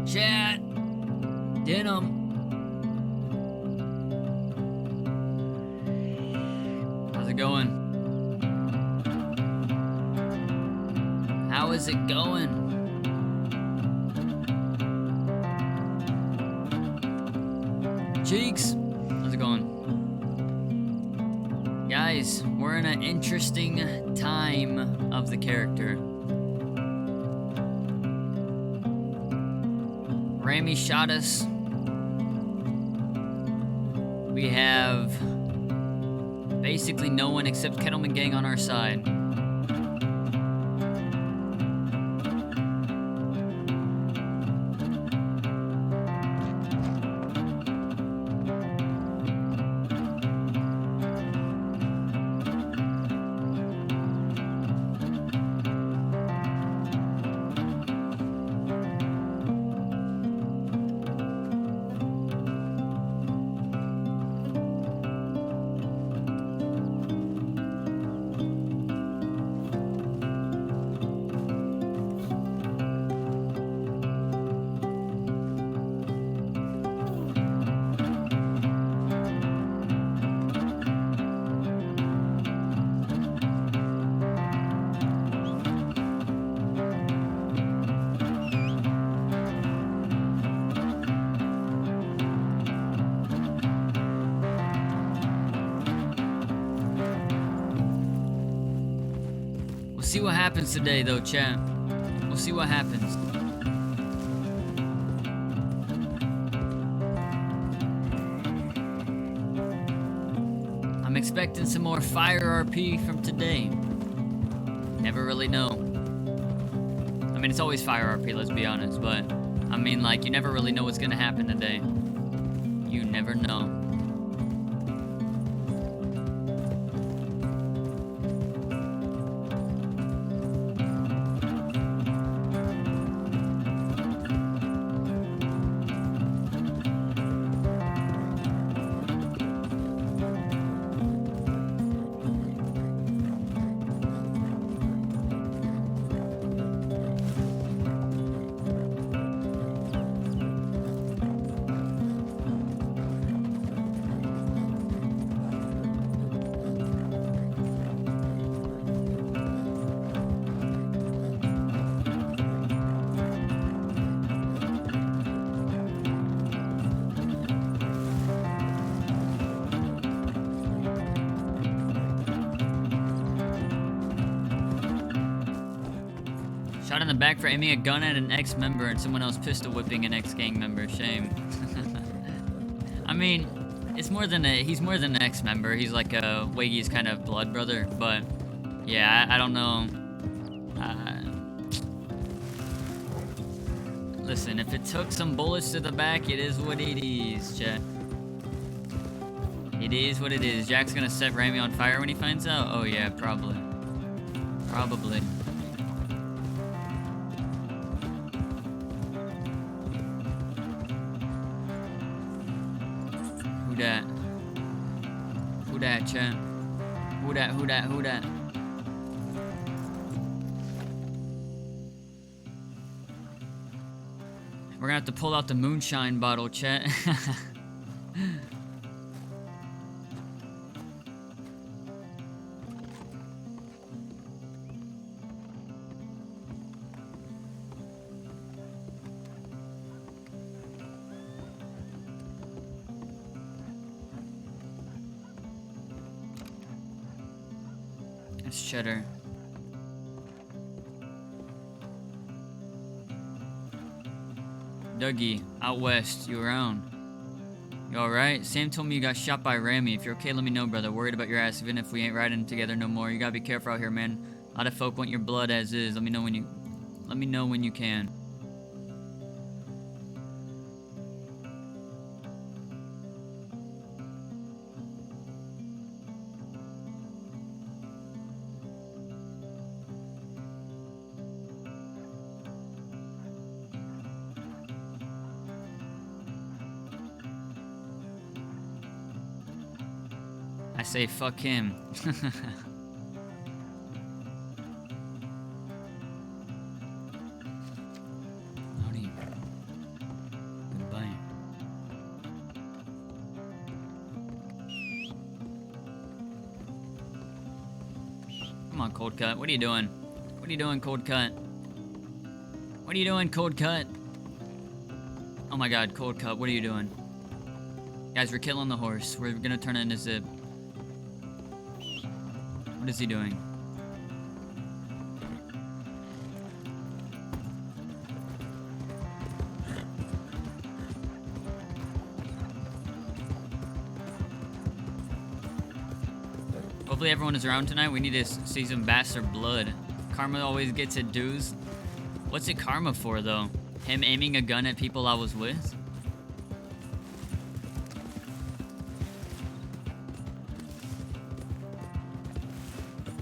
Chat. Denim. How's it going? How is it going? Cheeks. How's it going? Guys, we're in an interesting time of the character. Ramy shot us. We have basically no one except Kettleman gang on our side. We'll see what happens today, though, chat. We'll see what happens. I'm expecting some more fire RP from today. Never really know. I mean, it's always fire RP, let's be honest, but I mean, like, you never really know what's gonna happen today. You never know. Shot in the back for aiming a gun at an ex-member and someone else pistol whipping an ex-gang member. Shame. I mean, he's more than an ex-member. He's like a Wagy's kind of blood brother. But yeah, I don't know. Listen, if it took some bullets to the back, it is what it is, chat. It is what it is. Jack's gonna set Ramy on fire when he finds out? Oh yeah, probably. Probably. Who dat? Who dat, chat? Who dat, who dat, who dat? We're gonna have to pull out the moonshine bottle, chat. It's cheddar. Dougie, out west, you around? You alright? Sam told me you got shot by Ramy. If you're okay, let me know, brother. Worried about your ass, even if we ain't riding together no more. You gotta be careful out here, man. A lot of folk want your blood as is. Let me know when you can. I say fuck him. Howdy. on, Cold Cut. What are you doing? What are you doing, Cold Cut? What are you doing, Cold Cut? Oh my god, Cold Cut, what are you doing? Guys, we're killing the horse. We're gonna turn it into Zip. What is he doing? Hopefully everyone is around tonight. We need to see some bastard blood. Karma always gets it dues. What's it karma for, though? Him aiming a gun at people I was with?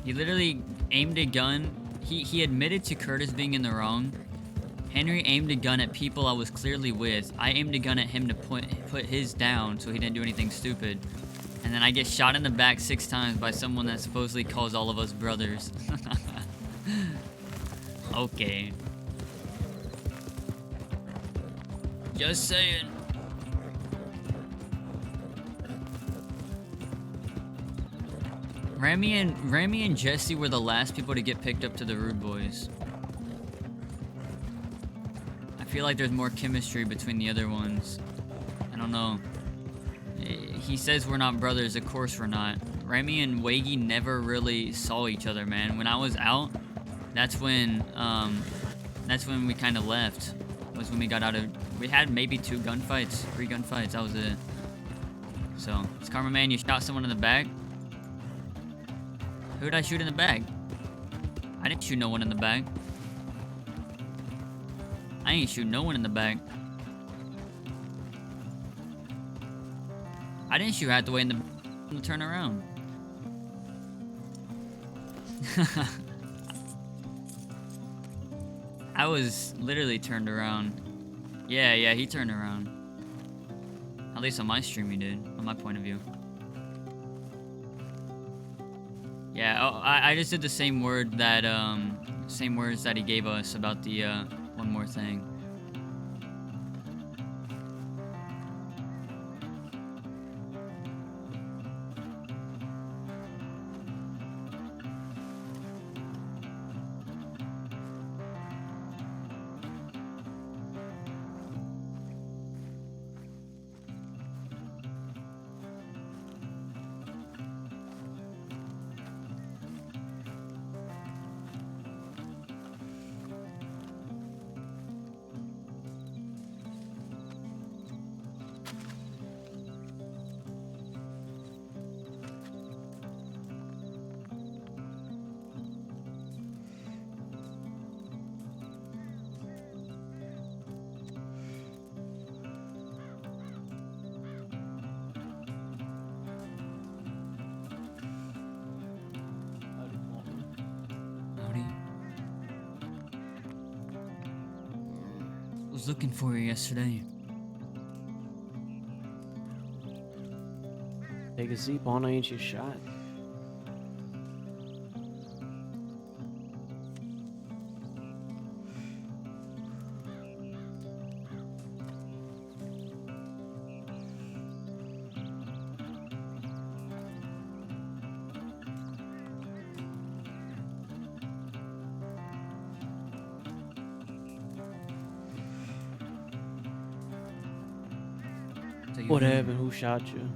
He literally aimed a gun. He admitted to Curtis being in the wrong. Henry aimed a gun at people I was clearly with. I aimed a gun at him to put his down so he didn't do anything stupid. And then I get shot in the back 6 times by someone that supposedly calls all of us brothers. Okay. Just saying. Rami and Jesse were the last people to get picked up to the Rude Boys. I feel like there's more chemistry between the other ones. I don't know. He says we're not brothers. Of course we're not. Rami and Wagy never really saw each other, man. When I was out, that's when we kind of left. Was when we got out of. We had maybe 3 gunfights. That was it. So, it's Karma Man. You shot someone in the back. Who did I shoot in the back? I didn't shoot no one in the back. I ain't shoot no one in the back. I didn't shoot Hathaway in the turn around. I was literally turned around. Yeah, he turned around. At least on my stream he did, on my point of view. Yeah, I just did the same words that he gave us about the one more thing. Was looking for you yesterday. Take a seat, Bono, ain't your shot. What happened? Who shot you?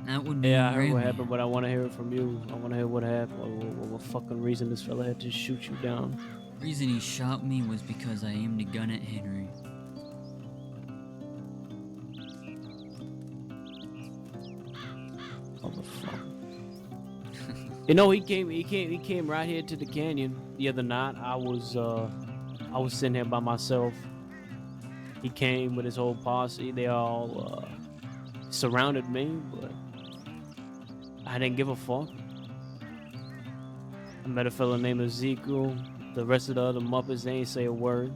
That would be I heard Rami. what happened, but I want to hear it from you. I want to hear what happened. What fucking reason this fella had to shoot you down? The reason he shot me was because I aimed a gun at Henry. Motherfucker. You know, he came right here to the canyon the other night. I was sitting here by myself. He came with his whole posse. They all surrounded me, but I didn't give a fuck. I met a fella named Ezekiel. The rest of the other Muppets, they ain't say a word.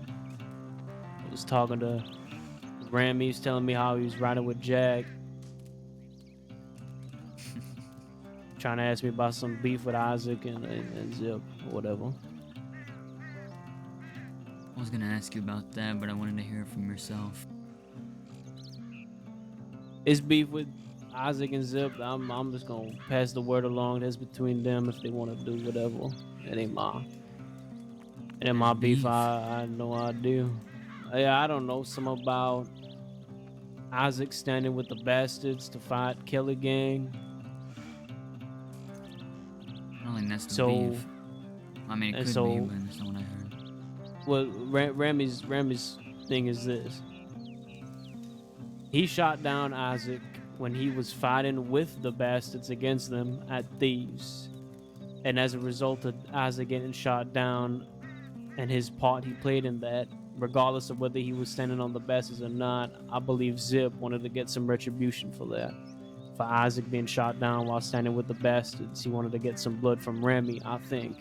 I was talking to Rami. He was telling me how he was riding with Jack. Trying to ask me about some beef with Isaac and Zip or whatever. I was gonna ask you about that, but I wanted to hear it from yourself. It's beef with Isaac and Zip, I'm just gonna pass the word along. That's between them if they want to do whatever. It ain't my beef. I had no idea. Yeah, I don't know. Some about Isaac standing with the bastards to fight Kelly Gang. I don't think that's the So, beef. I mean, it could so, be, but that's not what I heard. well, Remy's thing is this. He shot down Isaac when he was fighting with the bastards against them at Thieves. And as a result of Isaac getting shot down and his part he played in that, regardless of whether he was standing on the bastards or not, I believe Zip wanted to get some retribution for that. For Isaac being shot down while standing with the bastards, he wanted to get some blood from Remy, I think.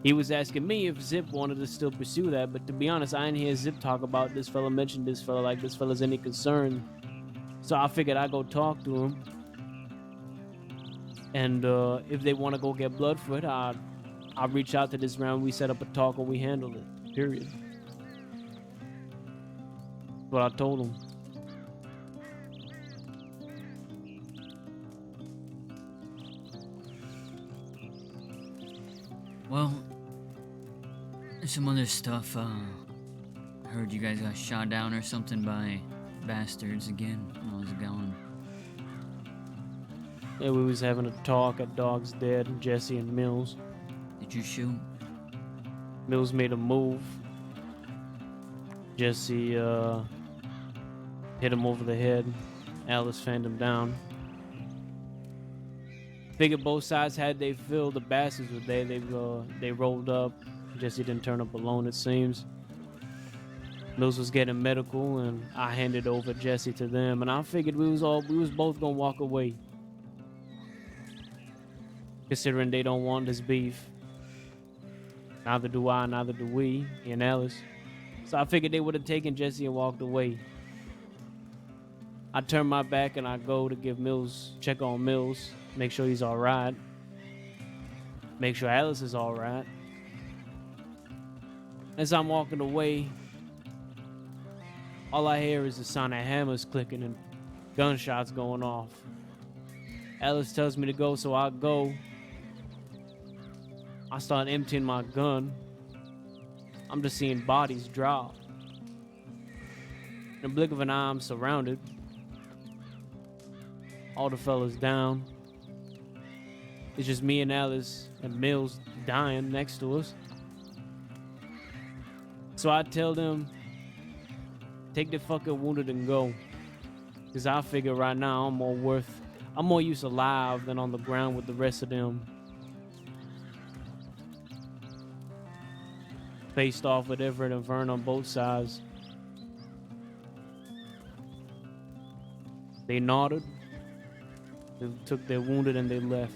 He was asking me if Zip wanted to still pursue that, but to be honest, I didn't hear Zip talk about this fella, mention this fella like this fella's any concern. So I figured I'd go talk to him. And if they want to go get blood for it, I'll reach out to this round. We set up a talk and we handle it. Period. What I told him. Well, there's some other stuff. I heard you guys got shot down or something by bastards again. How's it going? Yeah, we was having a talk at Dog's Dead, Jesse and Mills. Did you shoot? Mills made a move. Jesse hit him over the head. Alice fanned him down. Figured both sides had they filled. The bastards were there. They rolled up. Jesse didn't turn up alone, it seems. Mills was getting medical, and I handed over Jesse to them. And I figured we was both gonna walk away, considering they don't want this beef. Neither do I, neither do we, and Alice. So I figured they would have taken Jesse and walked away. I turn my back and I go to check on Mills, make sure he's all right, make sure Alice is all right. As I'm walking away, all I hear is the sound of hammers clicking and gunshots going off. Alice tells me to go, so I go. I start emptying my gun. I'm just seeing bodies drop. In a blink of an eye, I'm surrounded. All the fellas down. It's just me and Alice and Mills dying next to us. So I tell them, take the fucking wounded and go. Cause I figure right now I'm more use alive than on the ground with the rest of them. Faced off with Everett and Vern on both sides. They nodded. They took their wounded and they left.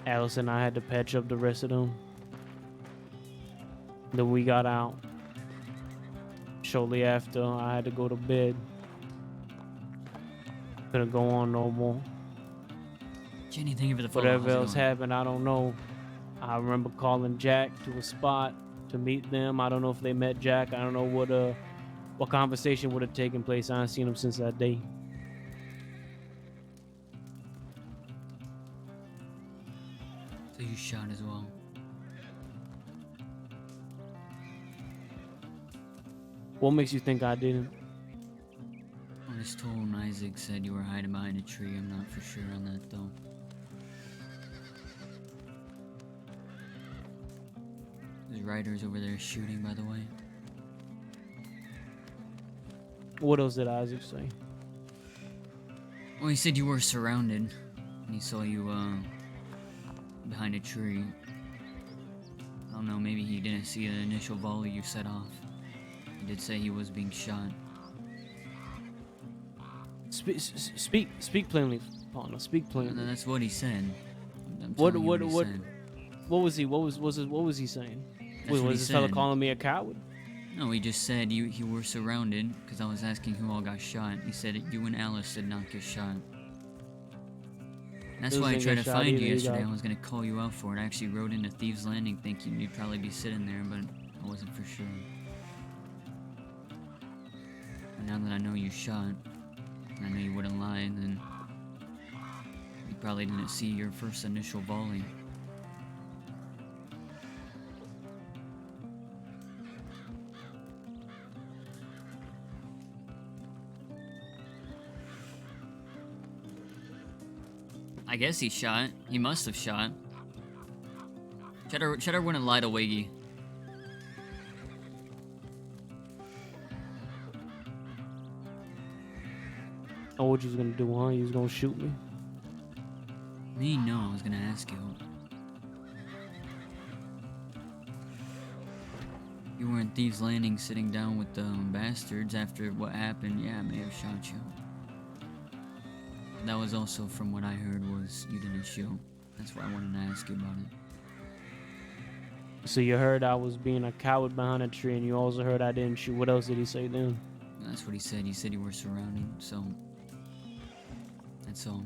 Alice and I had to patch up the rest of them. Then we got out. Shortly after, I had to go to bed. Couldn't go on no more. Jenny, thank you for the follow. Whatever else happened, I don't know. I remember calling Jack to a spot to meet them. I don't know if they met Jack. I don't know what conversation would have taken place. I haven't seen him since that day. So you shot as well? What makes you think I didn't? I was told Isaac said you were hiding behind a tree. I'm not for sure on that though. There's riders over there shooting, by the way. What else did Isaac say? Well, he said you were surrounded, and he saw you behind a tree. I don't know, maybe he didn't see the initial volley you set off. He did say he was being shot. Speak plainly, partner. Speak plainly. No, that's what he said. What was he saying? Wait, was this fella calling me a coward? No, he just said you were surrounded, because I was asking who all got shot. He said you and Alice did not get shot. That's why I tried to find you yesterday. I was going to call you out for it. I actually rode into Thieves Landing thinking you'd probably be sitting there, but I wasn't for sure. And now that I know you shot, and I know you wouldn't lie, then you probably didn't see your first initial volley. I guess he shot. He must have shot. Cheddar wouldn't lie to Wagy. Oh, what you was gonna do, huh? You was gonna shoot me? Me? No, I was gonna ask you. You were in Thieves Landing sitting down with the bastards after what happened. Yeah, I may have shot you. That was also from what I heard was you didn't shoot. That's why I wanted to ask you about it. So you heard I was being a coward behind a tree, and you also heard I didn't shoot. What else did he say then? That's what he said. He said you were surrounded, so... That's all.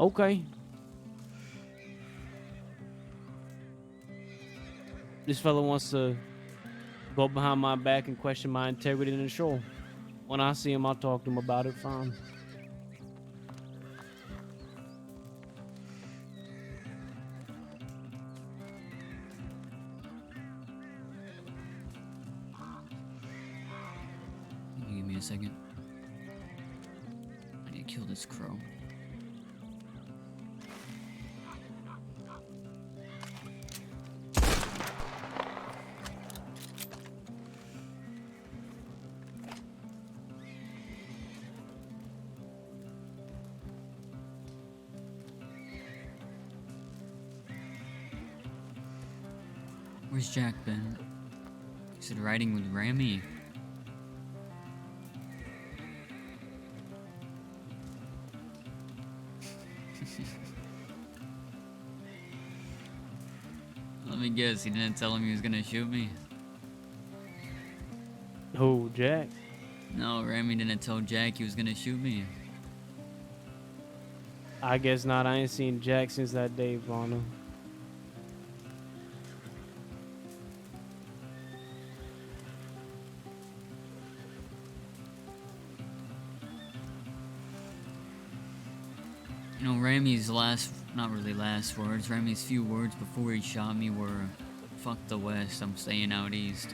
Okay. This fella wants to go behind my back and question my integrity in the show. When I see him, I'll talk to him about it. Fine. Give me a second. I need to kill this crow. Where's Jack been? Is it riding with Rami? Let me guess, he didn't tell him he was gonna shoot me? Who, Jack? No, Rami didn't tell Jack he was gonna shoot me. I guess not. I ain't seen Jack since that day, Vonna. You know, Rami's not really last words, Rami's few words before he shot me were, "Fuck the West, I'm staying out east."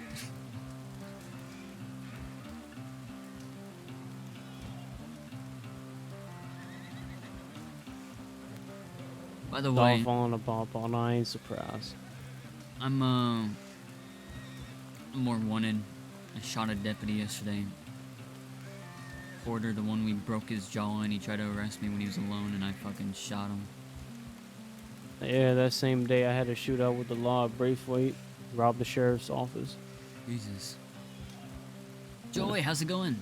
By the way, Falling apart, no, I ain't surprised. I'm more wanted. I shot a deputy yesterday. Porter, the one we broke his jaw and he tried to arrest me when he was alone and I fucking shot him. Yeah, that same day I had a shootout with the law at Braithwaite, robbed the sheriff's office. Jesus. Joey, how's it going?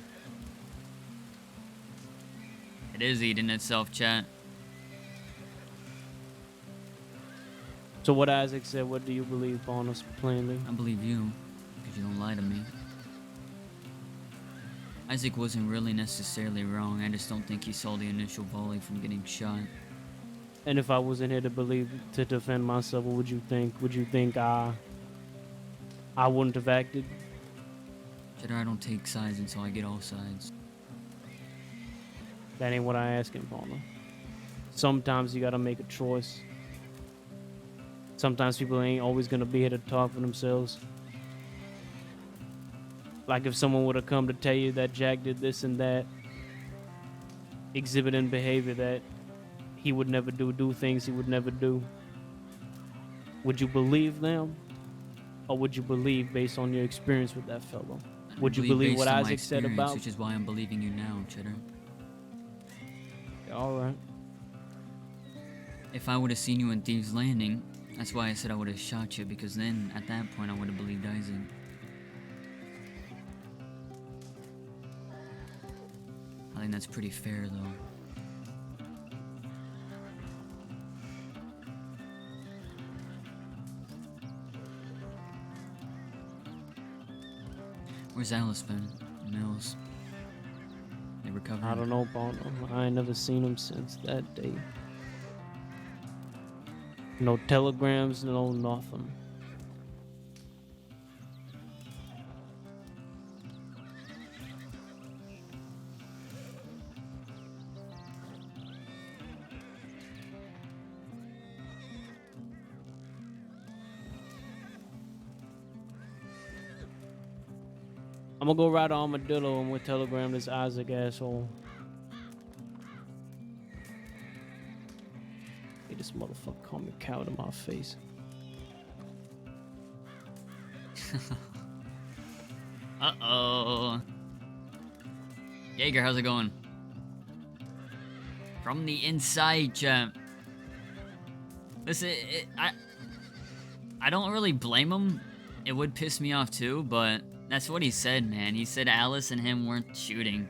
It is eating itself, chat. So what Isaac said, what do you believe on us plainly? I believe you, because you don't lie to me. Isaac wasn't really necessarily wrong, I just don't think he saw the initial volley from getting shot. And if I wasn't here to defend myself, what would you think? Would you think I wouldn't have acted? Cheddar, I don't take sides until I get all sides. That ain't what I ask him, Paula. Sometimes you gotta make a choice. Sometimes people ain't always gonna be here to talk for themselves. Like if someone would have come to tell you that Jack did this and that, exhibiting behavior that he would never do things he would never do. Would you believe them? Or would you believe based on your experience with that fellow? Would you believe what Isaac said about? Which is why I'm believing you now, Cheddar. All right. If I would have seen you in Thieves Landing, that's why I said I would have shot you, because then, at that point, I would have believed Isaac. I think that's pretty fair, though. Where's Alice been? Mills? They recovered? I don't know, Bono. I ain't never seen him since that day. No telegrams, no nothing. gonna go ride an armadillo and we'll telegram this Isaac asshole. Hey, this motherfucker called me a cow to my face. Uh-oh. Jaeger, how's it going? From the inside, champ. Listen, I don't really blame him. It would piss me off too, but that's what he said, man. He said Alice and him weren't shooting.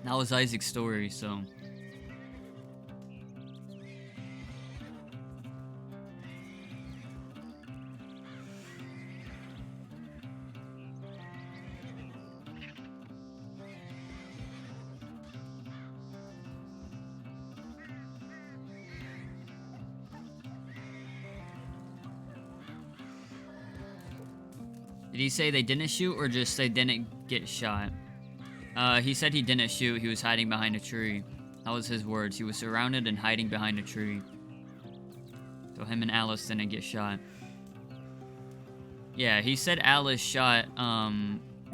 That was Isaac's story, so... Did he say they didn't shoot or just they didn't get shot? He said he didn't shoot, he was hiding behind a tree. That was his words. He was surrounded and hiding behind a tree. So him and Alice didn't get shot. Yeah, he said Alice shot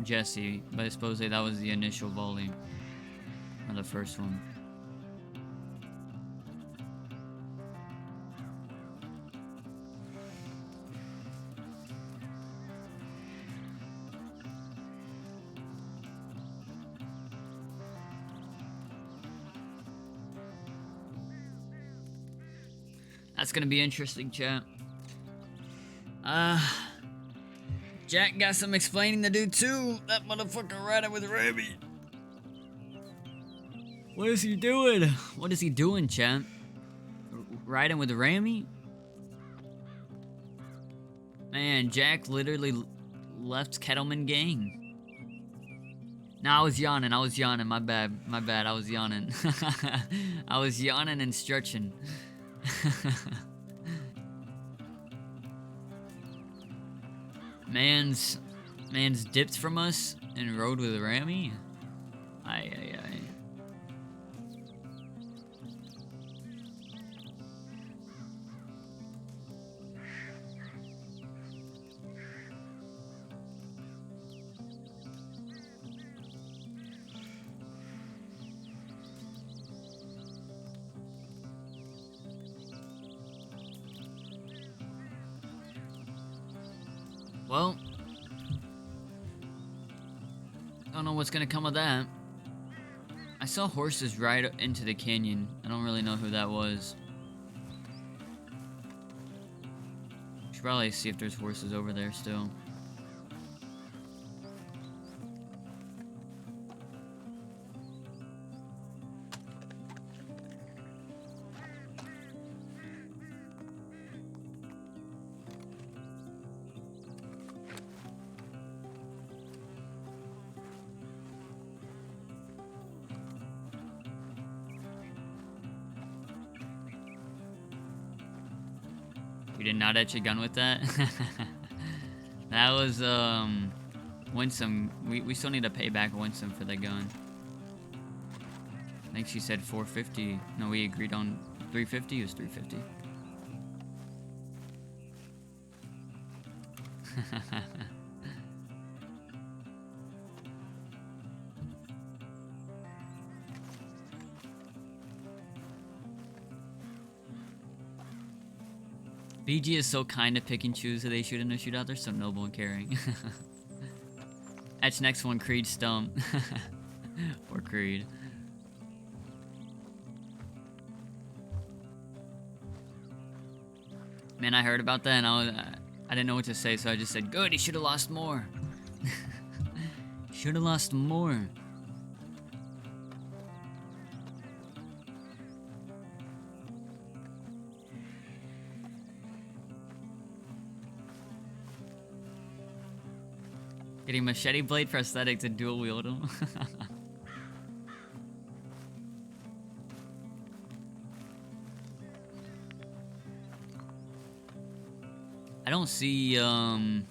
Jesse, but supposedly that was the initial volley. Or the first one. That's gonna be interesting, chat. Jack got some explaining to do too. That motherfucker riding with Remy. What is he doing? What is he doing, chat? Riding with Remy? Man, Jack literally left Kettleman gang. No, I was yawning, my bad, I was yawning. I was yawning and stretching. Man's dipped from us and rode with Ramy. Aye. Well, don't know what's gonna come of that. I saw horses ride into the canyon. I don't really know who that was. Should probably see if there's horses over there still. You did not etch a gun with that? That was, Winsome. We still need to pay back Winsome for the gun. I think she said 450. No, we agreed on 350. It was 350. BG is so kind to pick and choose who they shoot in a shootout. They're so noble and caring. That's next one, Creed Stump. Or Creed. Man, I heard about that and I didn't know what to say, so I just said, good, he should have lost more. Should have lost more. Getting machete blade prosthetic to dual wield him. I don't see, Nah,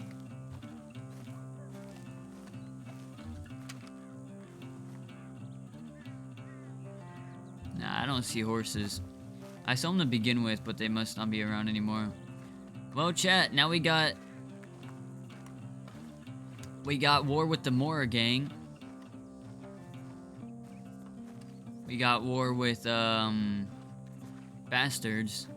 I don't see horses. I saw them to begin with, but they must not be around anymore. Well, chat, now we got war with the Mora gang. We got war with bastards.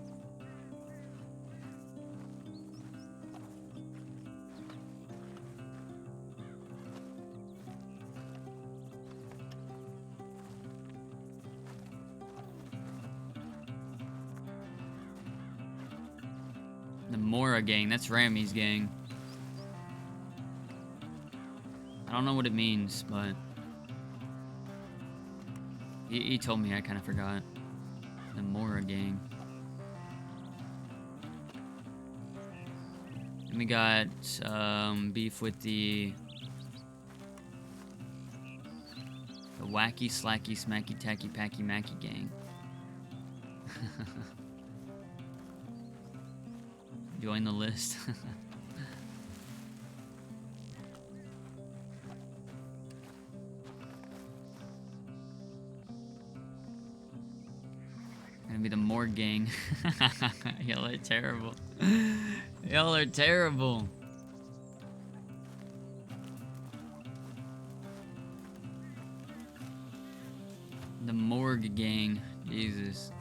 The Mora gang, that's Ramy's gang. I don't know what it means, but he told me, I kind of forgot. The Mora gang. And we got beef with the Wacky, Slacky, Smacky, Tacky, Packy, Macky gang. Join the list. Gonna be the Morgue gang. Y'all are terrible. Y'all are terrible. The Morgue gang. Jesus.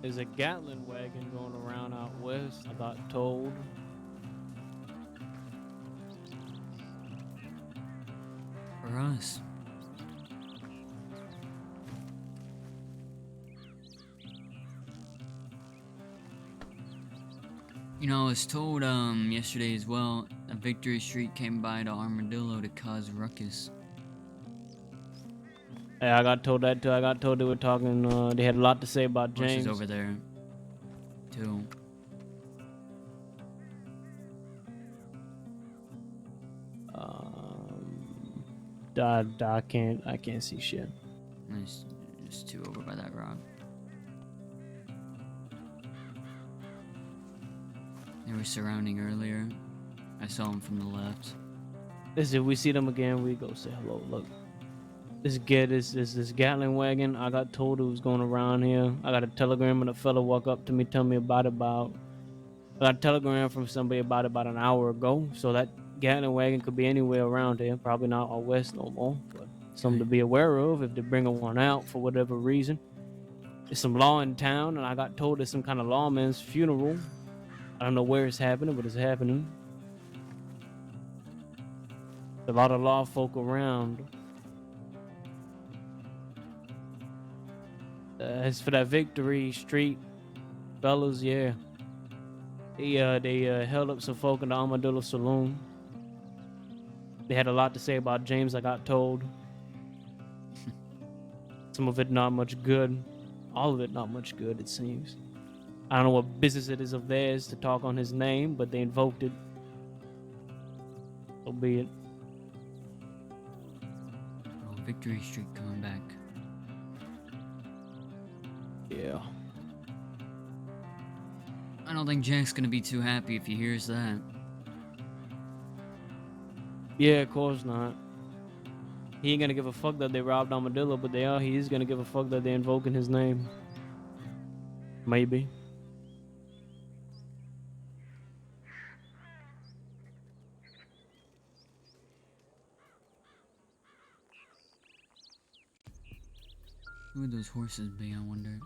There's a Gatling wagon going around out west, I got told. For us. You know, I was told yesterday as well, a Victory Street came by to Armadillo to cause ruckus. Yeah, I got told that too. I got told they were talking, they had a lot to say about James. Horses over there, too. I can't see shit. There's just two over by that rock. They were surrounding earlier. I saw them from the left. Listen, if we see them again, we go say hello. Look, this Gatling wagon. I got told it was going around here. I got a telegram and a fella walk up to me, tell me about it. I got a telegram from somebody about it about an hour ago. So that Gatling wagon could be anywhere around here. Probably not out west no more, but something to be aware of if they're bringing one out for whatever reason. There's some law in town, and I got told there's some kind of lawman's funeral. I don't know where it's happening, but it's happening. There's a lot of law folk around. As for that Victory Street fellas, yeah. They held up some folk in the Armadillo Saloon. They had a lot to say about James, I got told. Some of it not much good. All of it not much good, it seems. I don't know what business it is of theirs to talk on his name, but they invoked it. So be it. Oh, Victory Street coming back. Yeah. I don't think Jack's gonna be too happy if he hears that. Yeah, of course not. He ain't gonna give a fuck that they robbed Armadillo, but he is gonna give a fuck that they're invoking his name. Maybe. Who would those horses be, I wonder?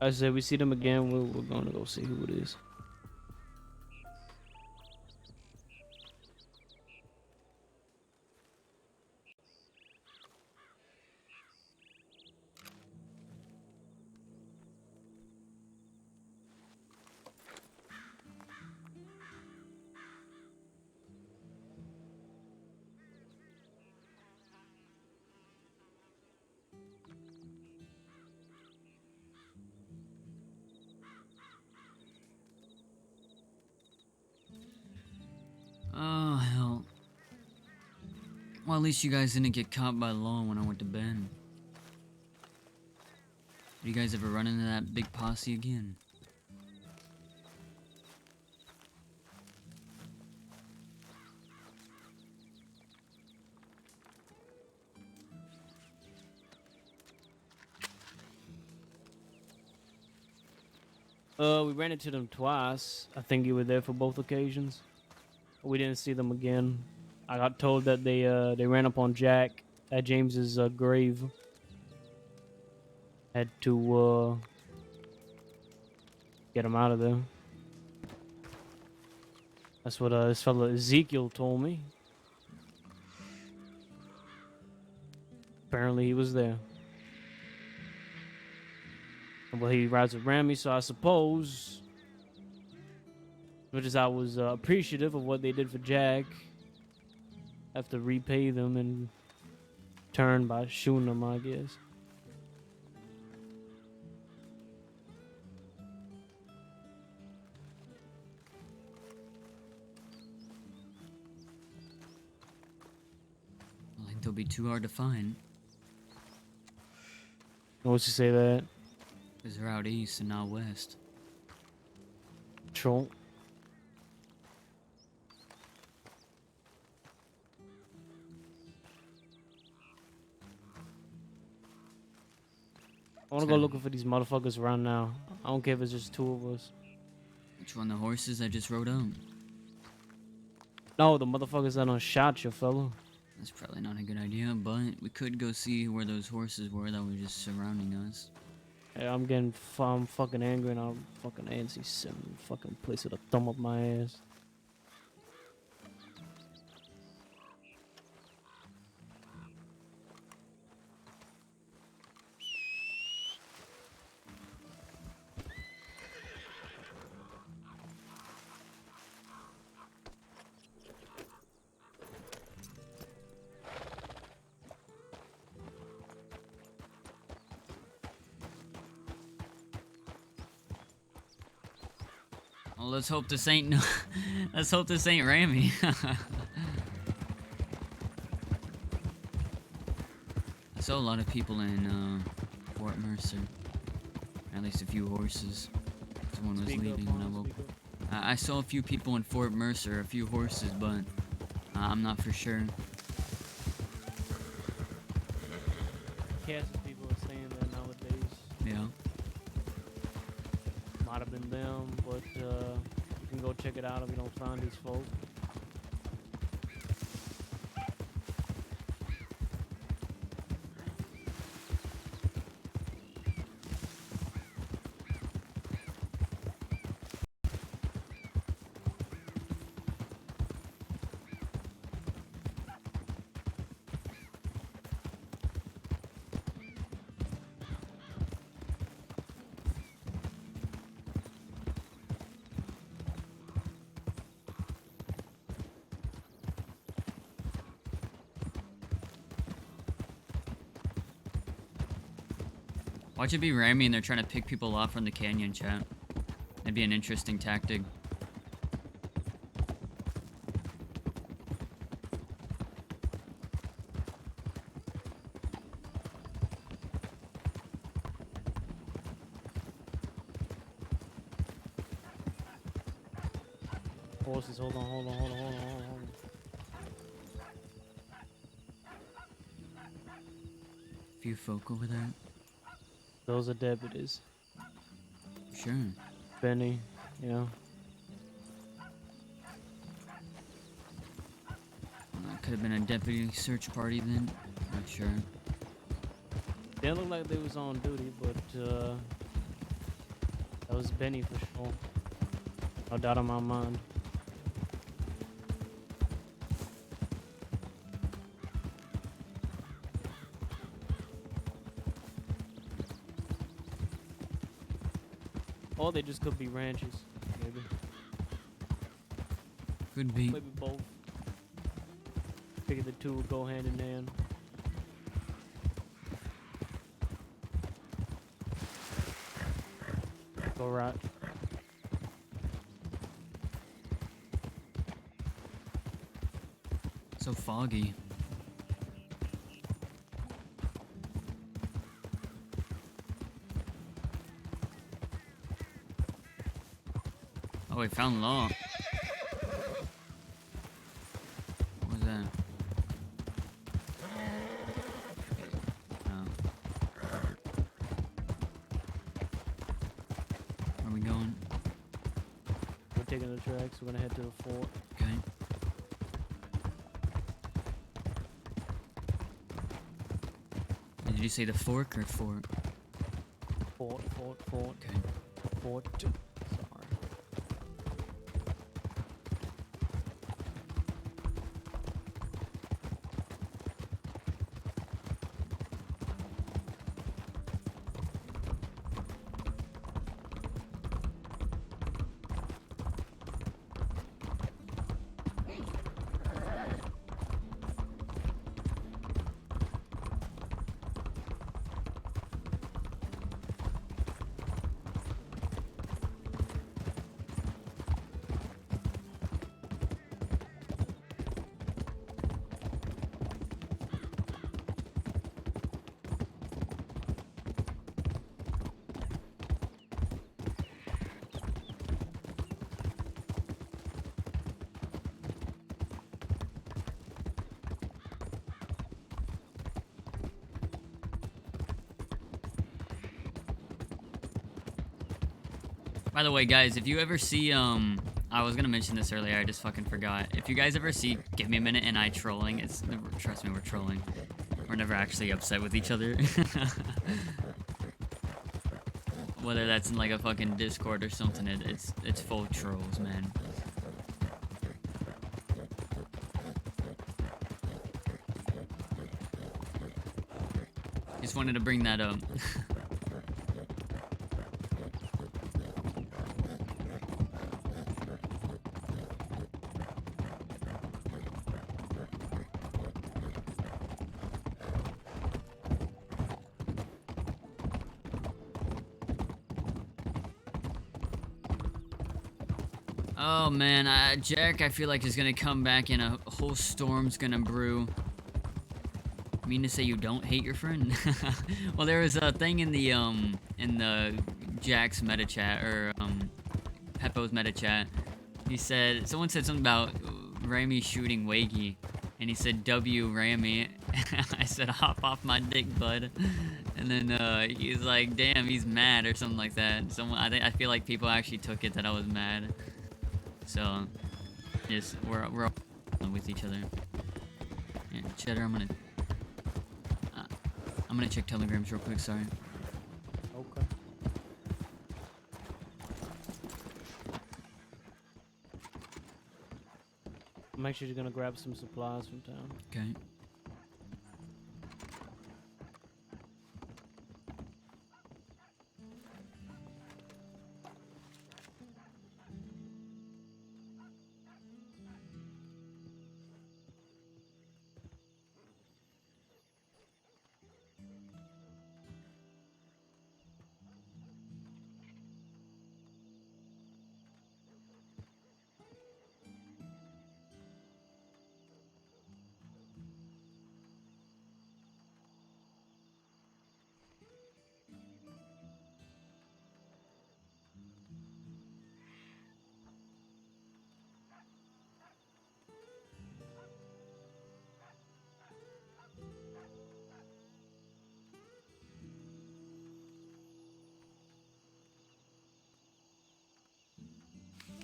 I said we see them again. We're going to go see who it is. Oh, hell. Well, at least you guys didn't get caught by law when I went to bed. Do you guys ever run into that big posse again? We ran into them twice. I think you were there for both occasions. We didn't see them again. I got told that they ran up on Jack at James's grave. Had to get him out of there. That's what this fella Ezekiel told me. Apparently he was there. Well, he rides with Rami, so I suppose, much as I was appreciative of what they did for Jack, I have to repay them in turn by shooting them, I guess. I think they'll be too hard to find. What's you say that? Because they're out east and not west. Troll. I wanna go looking for these motherfuckers around now. I don't care if it's just two of us. Which one, the horses I just rode on? No, the motherfuckers that done shot you, fella. That's probably not a good idea, but we could go see where those horses were that were just surrounding us. Yeah, I'm fucking angry and I'm fucking antsy. Some fucking place with a thumb up my ass. Well, let's hope this ain't no. Let's hope this ain't Rami. I saw a lot of people in Fort Mercer. At least a few horses. Someone was leaving when I woke up. I saw a few people in Fort Mercer, a few horses, but I'm not for sure. Cats of people are saying that nowadays. Yeah. Might have been them, but you can go check it out if you don't find these folks. Watch it be Rami and they're trying to pick people off from the canyon, chat. That'd be an interesting tactic. Horses, hold on. Few folk over there. Those are deputies. Sure. Benny, yeah. That could have been a deputy search party then. Not sure. They look like they was on duty, but that was Benny for sure. No doubt in my mind. Or they just could be ranches, maybe. Could be. Maybe both. Figure the two would go hand in hand. Go right. So foggy. Oh, we found law. What was that? Oh. Where are we going? We're taking the tracks. We're gonna head to the fort. Okay. Did you say the fork or fort? Fort. Okay. Fort. Sorry. By the way, guys, if you ever see, I was gonna mention this earlier, I just fucking forgot. If you guys ever see Give Me a Minute and I trolling, trust me, we're trolling. We're never actually upset with each other. Whether that's in like a fucking Discord or something, it's full trolls, man. Just wanted to bring that up. Oh man, Jack, I feel like is gonna come back and a whole storm's gonna brew. Mean to say you don't hate your friend? Well, there was a thing in the Jack's meta chat, or Peppo's meta chat. Someone said something about Ramy shooting Wagy, and he said W Ramy. I said hop off my dick, bud. And then he's like, damn, he's mad or something like that. I feel like people actually took it that I was mad. So, just we're all with each other. Yeah, Cheddar, I'm gonna check telegrams real quick. Sorry. Okay. I'm actually gonna grab some supplies from town. Okay.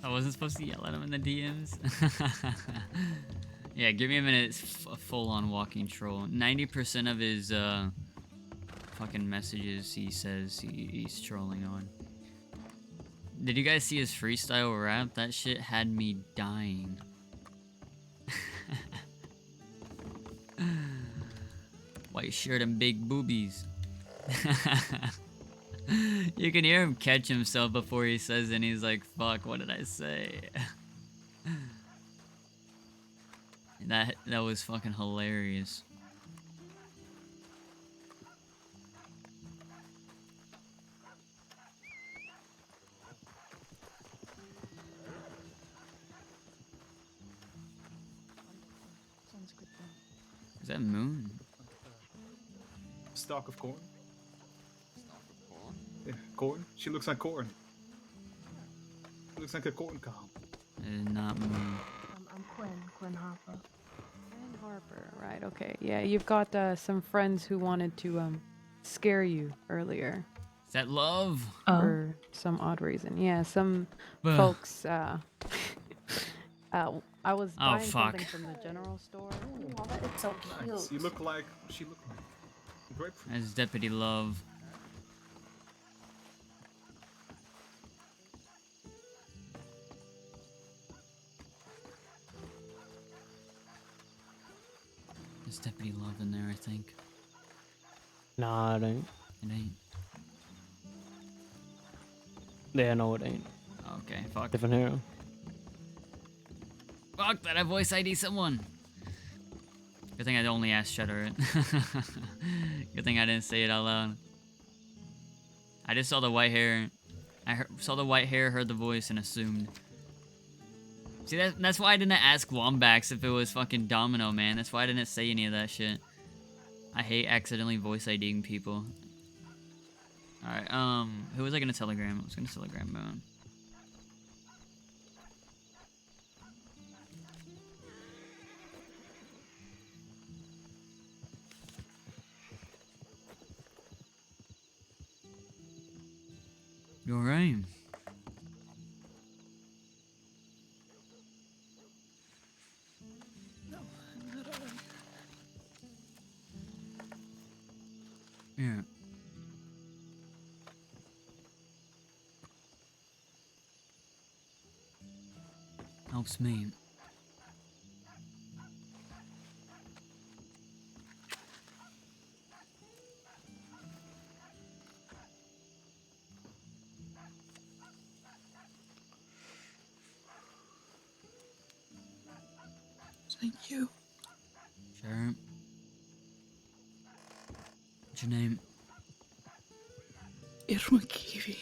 I wasn't supposed to yell at him in the DMs. Yeah, give me a minute. It's a full-on walking troll. 90% of his fucking messages he says he's trolling on. Did you guys see his freestyle rap? That shit had me dying. White shirt and big boobies. You can hear him catch himself before he says it, and he's like, fuck, what did I say? That was fucking hilarious. Is that Moon? Stalk of corn. Yeah, corn. She looks like corn. She looks like a corn cob. It is not Moon. I'm Quinn Harper. Quinn Harper, right? Okay, yeah, you've got some friends who wanted to scare you earlier Is that Love? for some odd reason. Yeah, some Ugh. folks. I was Oh, buying fuck. something from the general store. Oh, that is so cute. Nice. You look like. She looked like. Grapefruit. That's Deputy Love. There's Deputy Love in there, I think. Nah, it ain't. It ain't. Yeah, no, it ain't. Okay, fuck. Different hero. Fuck, that I voice ID someone. Good thing I only asked Shutter it. Good thing I didn't say it out loud. I just saw the white hair. Saw the white hair, heard the voice, and assumed. See, that's why I didn't ask Wombax if it was fucking Domino, man. That's why I didn't say any of that shit. I hate accidentally voice IDing people. Alright, who was I gonna telegram? I was gonna telegram Moon. You're right. Yeah. Helps me. Thank you. Sure. What's your name? Irma Kiwi.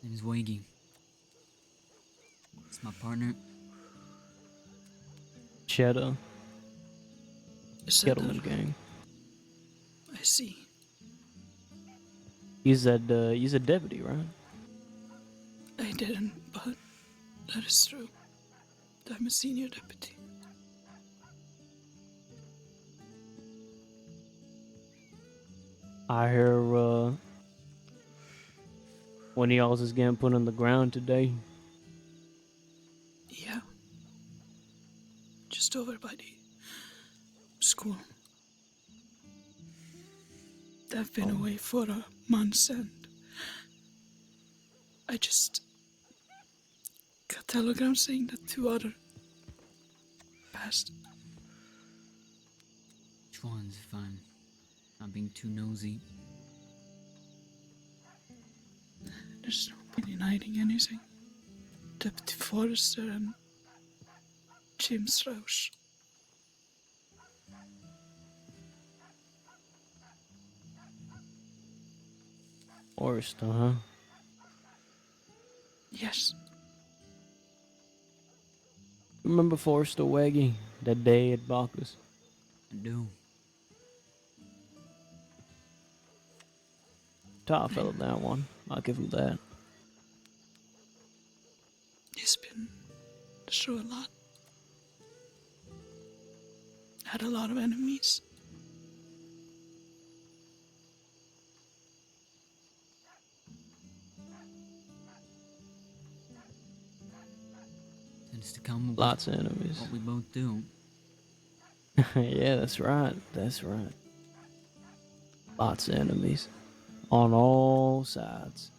Name is Wagy. It's my partner. Cheddar. Is that Kettleman gang. I see. He's a deputy, right? I didn't, but that is true. I'm a senior deputy. I hear when he else is getting put on the ground today. Yeah. Just over by the school. I've been away for a month and I just got a telegram saying that 2 other passed. Which one's fun? Not being too nosy. There's no point in hiding anything. Deputy Forrester and James Roche. Forrester, huh? Yes. Remember Forrester Wagy? That day at Bacchus? I do. Top fell that one. I'll give him that. He's been through a lot. Had a lot of enemies. Tends to come with Lots of enemies. what we both do. Yeah, that's right. That's right. Lots of enemies on all sides.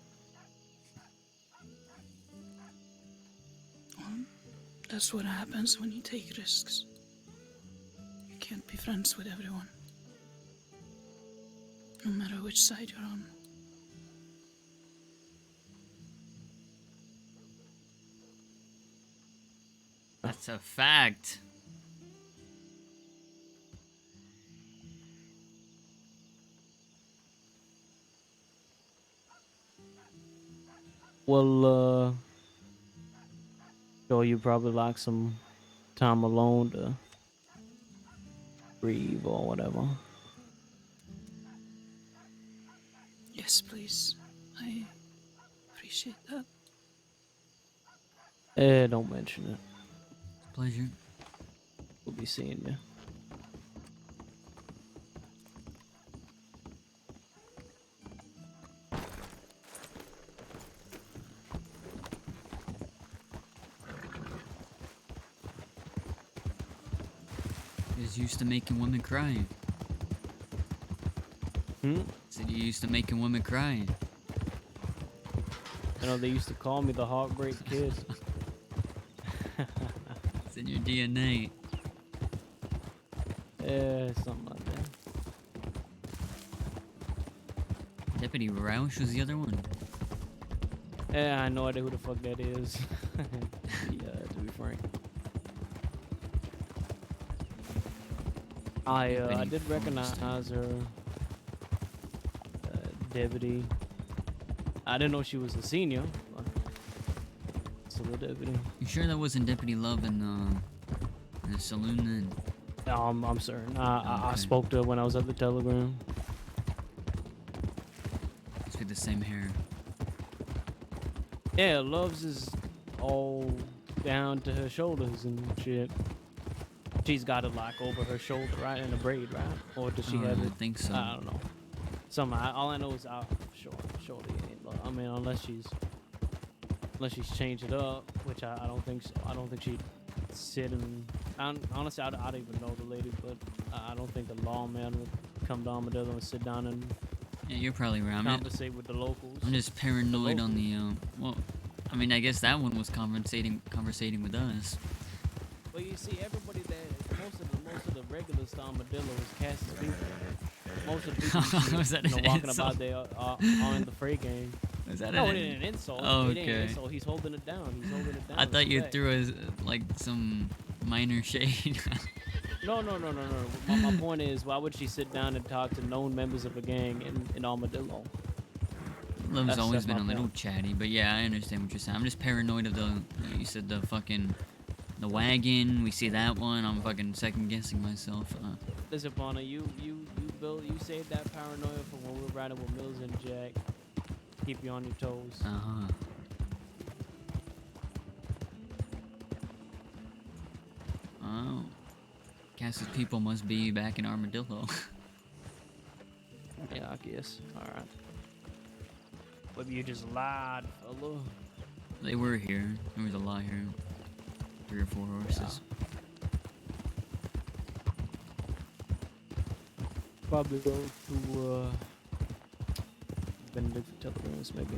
That's what happens when you take risks. You can't be friends with everyone. No matter which side you're on. That's a fact. Well, sure you probably like some time alone to breathe or whatever. Yes, please. I appreciate that. Don't mention it. Pleasure. We'll be seeing you. Is used to making women cry. Said you used to making women cry. You know, they used to call me the Heartbreak Kid. It's in your DNA. Yeah, something like that. Deputy Roush was the other one. Yeah, I have no idea who the fuck that is. Yeah, to be frank. I did recognize her. Deputy. I didn't know she was a senior. But still a deputy. You sure that wasn't Deputy Love in the saloon then? I'm certain. I Okay. spoke to her when I was at the Telegram. It's with the same hair. Yeah, Love's is all down to her shoulders and shit. She's got it like over her shoulder, right, in a braid, right? Or does she Oh, have I it? think so. I don't know. All I know is out shorty ain't. I mean, unless she's changed it up, which I don't think so. I don't think she'd sit and. Honestly, I don't even know the lady, but I don't think a lawman would come to Armadillo and sit down and Yeah, you're probably right. conversate with the locals. I'm just paranoid on the locals. well, I mean, I guess that one was conversating with us. Well, you see, everybody that most of the regulars to Armadillo is Cass's people. Most of the people you see, Was that you know, an walking insult? about there are in the fray game. Is that No, an it ain't an insult. Oh, It ain't an okay. insult. He's holding it down. He's holding it down. I thought you Respect. threw a, like some minor shade. No. My point is, why would she sit down and talk to known members of a gang in Armadillo? Love's always that's been a my little point. chatty, but yeah, I understand what you're saying. I'm just paranoid of you said the wagon. We see that one. I'm fucking second guessing myself. Listen, Bonner, you saved that paranoia for when we were riding with Mills and Jack. Keep you on your toes. Uh-huh. Oh. Cass's people must be back in Armadillo. Yeah, I guess. All right. Maybe you just lied, fella. They were here. There was a lot here. 3 or 4 horses. Probably go to Benedict Telegrams, maybe.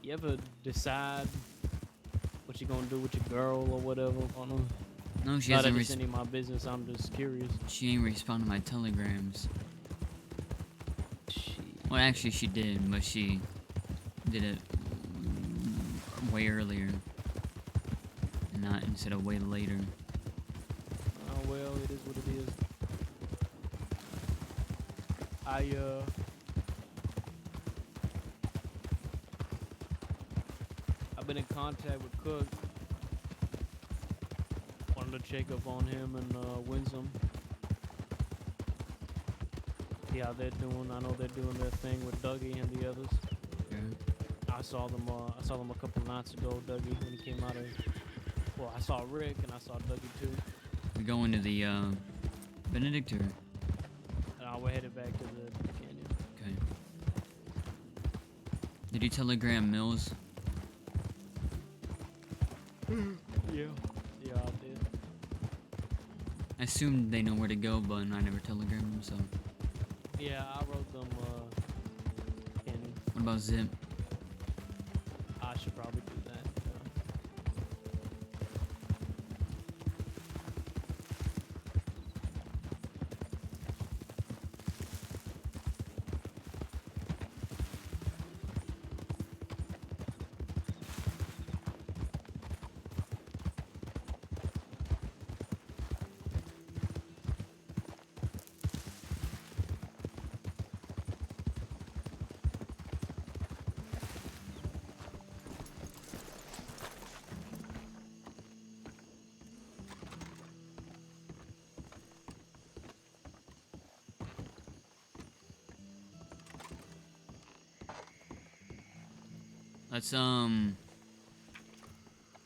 You ever decide what you gonna do with your girl or whatever? On her? No, she Not that hasn't. it's any of my business. I'm just curious. She ain't responding to my telegrams. She, Well, actually, she did, but she did it way earlier, and not instead of way later. oh well, it is what it is. I've been in contact with Cook. Wanted to check up on him and Winsome. See how they're doing. I know they're doing their thing with Dougie and the others. Yeah. I saw them a couple nights ago, Dougie, when he came out of. Well, I saw Rick and I saw Dougie too. We go into the Benedict or? And we're headed back to the canyon. Okay. Did you telegram Mills? Yeah. Yeah, I did. I assumed they know where to go, but I never telegrammed them, so. Yeah, I wrote them, canyon. What about Zip? I should probably do that.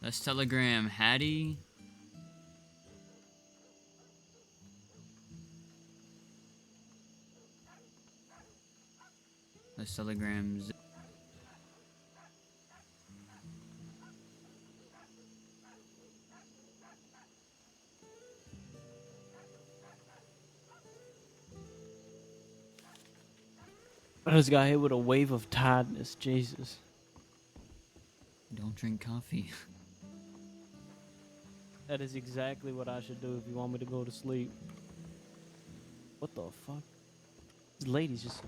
Let's telegram Hattie. Let's telegram Zip. I just got hit with a wave of tiredness. Jesus. Don't drink coffee. That is exactly what I should do if you want me to go to sleep. What the fuck? This lady's just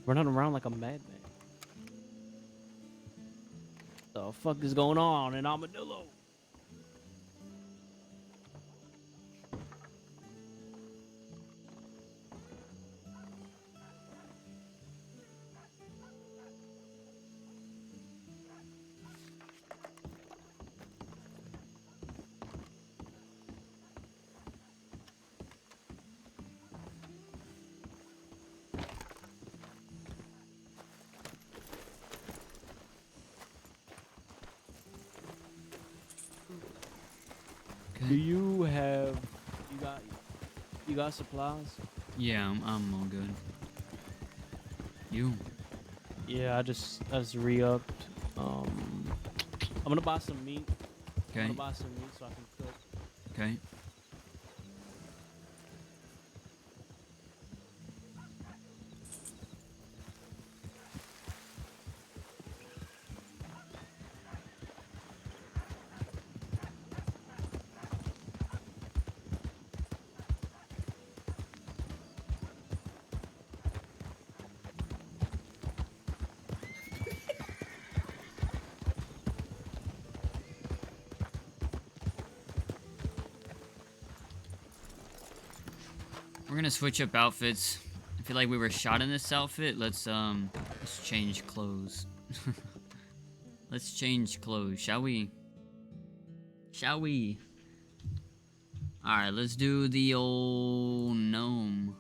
running around like a madman. The fuck is going on in Armadillo? Do you have you got supplies? Yeah, I'm all good. You? Yeah, I just re-upped. I'm gonna buy some meat. Okay. I'm gonna buy some meat so I can cook. Okay. We're gonna switch up outfits. I feel like we were shot in this outfit. Let's change clothes. Let's change clothes, shall we? Shall we? Alright, let's do the old gnome.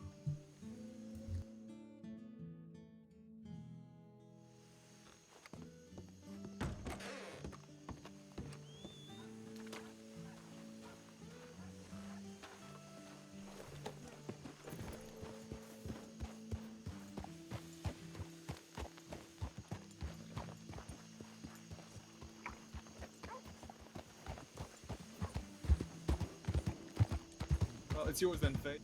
Well, it's yours then, Faye.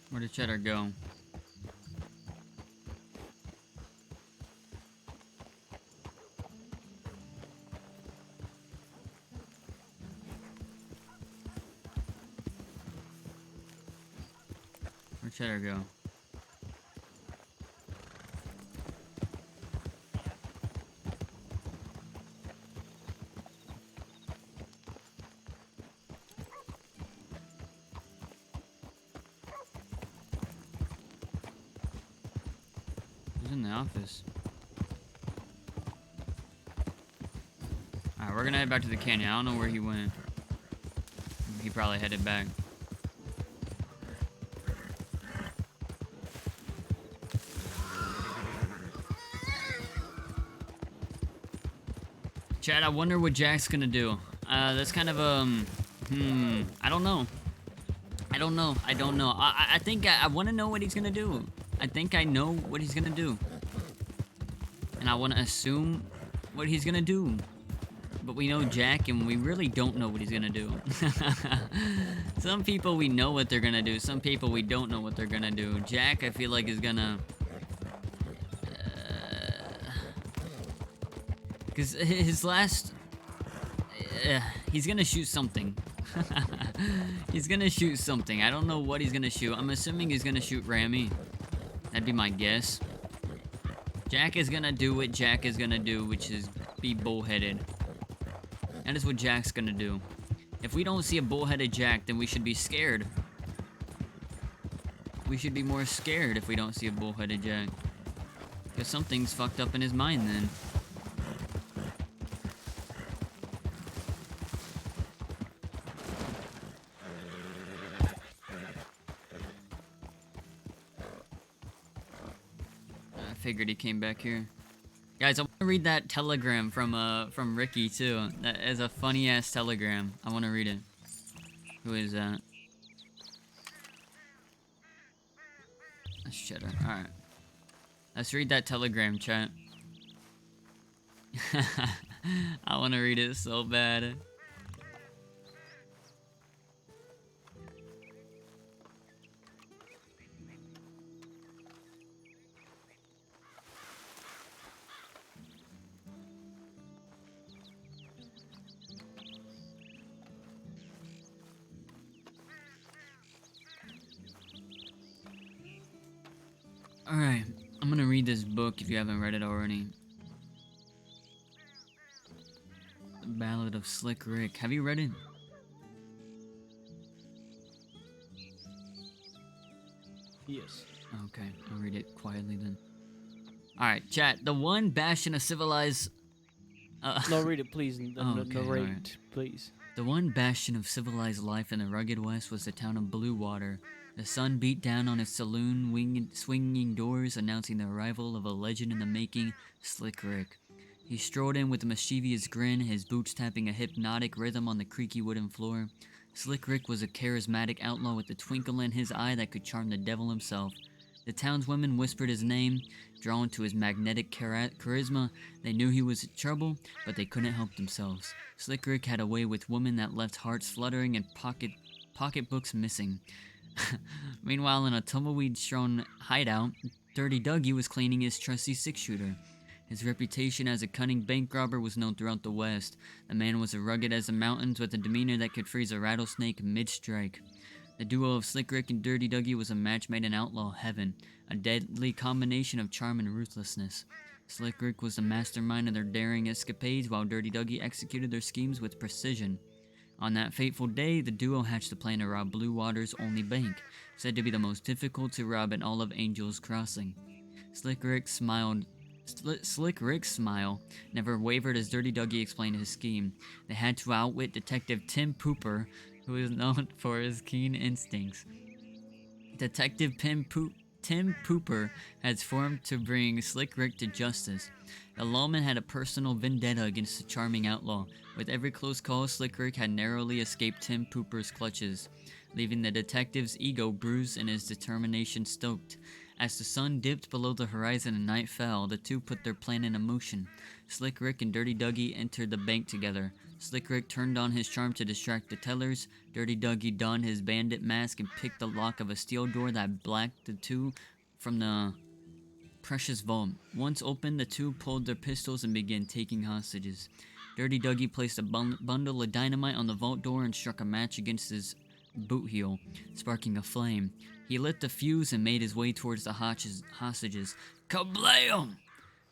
Where did Cheddar go? Where'd Cheddar go? He's in the office. Alright, we're gonna head back to the canyon. I don't know where he went. He probably headed back. Chad, I wonder what Jack's gonna do. That's kind of I don't know. I don't know. I think I want to know what he's gonna do. I think I know what he's gonna do. And I want to assume what he's gonna do. But we know Jack, and we really don't know what he's gonna do. Some people we know what they're gonna do. Some people we don't know what they're gonna do. Jack, I feel like is gonna... Because his last... he's gonna shoot something. He's gonna shoot something. I don't know what he's gonna shoot. I'm assuming he's gonna shoot Rami. That'd be my guess. Jack is gonna do what Jack is gonna do, which is be bullheaded. That is what Jack's gonna do. If we don't see a bullheaded Jack, then we should be scared. We should be more scared if we don't see a bullheaded Jack. Because something's fucked up in his mind then. I figured he came back here. Guys, I want to read that telegram from Ricky too. That is a funny ass telegram. I want to read it. Who is that? That's Cheddar. All right. Let's read that telegram, chat. I want to read it so bad. Alright, I'm gonna read this book if you haven't read it already. The Ballad of Slick Rick. Have you read it? Yes. Okay, I'll read it quietly then. Alright, chat. The one bastion of civilized... No, read it, please. Okay, Narrate, alright. please. The one bastion of civilized life in the rugged west was the town of Bluewater. The sun beat down on its saloon swinging doors, announcing the arrival of a legend in the making, Slick Rick. He strolled in with a mischievous grin, his boots tapping a hypnotic rhythm on the creaky wooden floor. Slick Rick was a charismatic outlaw with a twinkle in his eye that could charm the devil himself. The townswomen whispered his name. Drawn to his magnetic charisma, they knew he was in trouble, but they couldn't help themselves. Slick Rick had a way with women that left hearts fluttering and pocketbooks missing. Meanwhile, in a tumbleweed-strewn hideout, Dirty Dougie was cleaning his trusty six-shooter. His reputation as a cunning bank robber was known throughout the West. The man was as rugged as the mountains, with a demeanor that could freeze a rattlesnake mid-strike. The duo of Slick Rick and Dirty Dougie was a match made in outlaw heaven, a deadly combination of charm and ruthlessness. Slick Rick was the mastermind of their daring escapades, while Dirty Dougie executed their schemes with precision. On that fateful day, the duo hatched a plan to rob Bluewater's only bank, said to be the most difficult to rob in all of Angel's Crossing. Slick Rick's smile never wavered as Dirty Dougie explained his scheme. They had to outwit Detective Tim Pooper, who is known for his keen instincts. Detective Tim Pooper had formed to bring Slick Rick to justice. The lawman had a personal vendetta against the charming outlaw. With every close call, Slick Rick had narrowly escaped Tim Pooper's clutches, leaving the detective's ego bruised and his determination stoked. As the sun dipped below the horizon and night fell, the two put their plan into motion. Slick Rick and Dirty Dougie entered the bank together. Slick Rick turned on his charm to distract the tellers. Dirty Dougie donned his bandit mask and picked the lock of a steel door that blocked the two from the precious vault. Once opened, the two pulled their pistols and began taking hostages. Dirty Dougie placed a bundle of dynamite on the vault door and struck a match against his boot heel, sparking a flame. He lit the fuse and made his way towards the hostages. Kablam!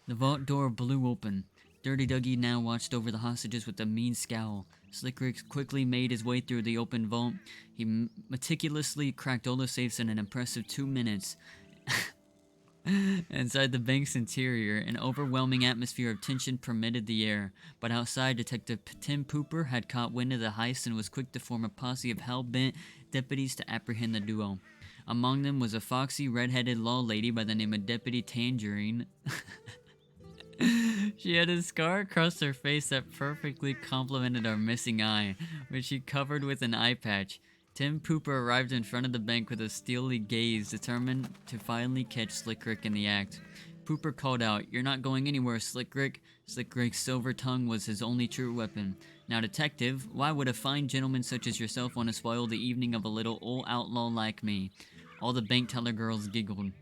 The vault door blew open. Dirty Dougie now watched over the hostages with a mean scowl. Slick Rick quickly made his way through the open vault. He meticulously cracked all the safes in an impressive 2 minutes. Inside the bank's interior, an overwhelming atmosphere of tension permeated the air. But outside, Detective Tim Pooper had caught wind of the heist and was quick to form a posse of hell-bent deputies to apprehend the duo. Among them was a foxy, red-headed law lady by the name of Deputy Tangerine. She had a scar across her face that perfectly complemented our missing eye, which she covered with an eye patch. Tim Pooper arrived in front of the bank with a steely gaze, determined to finally catch Slick Rick in the act. Pooper called out, "You're not going anywhere, Slick Rick." Slick Rick's silver tongue was his only true weapon. "Now, detective, why would a fine gentleman such as yourself want to spoil the evening of a little old outlaw like me?" All the bank teller girls giggled.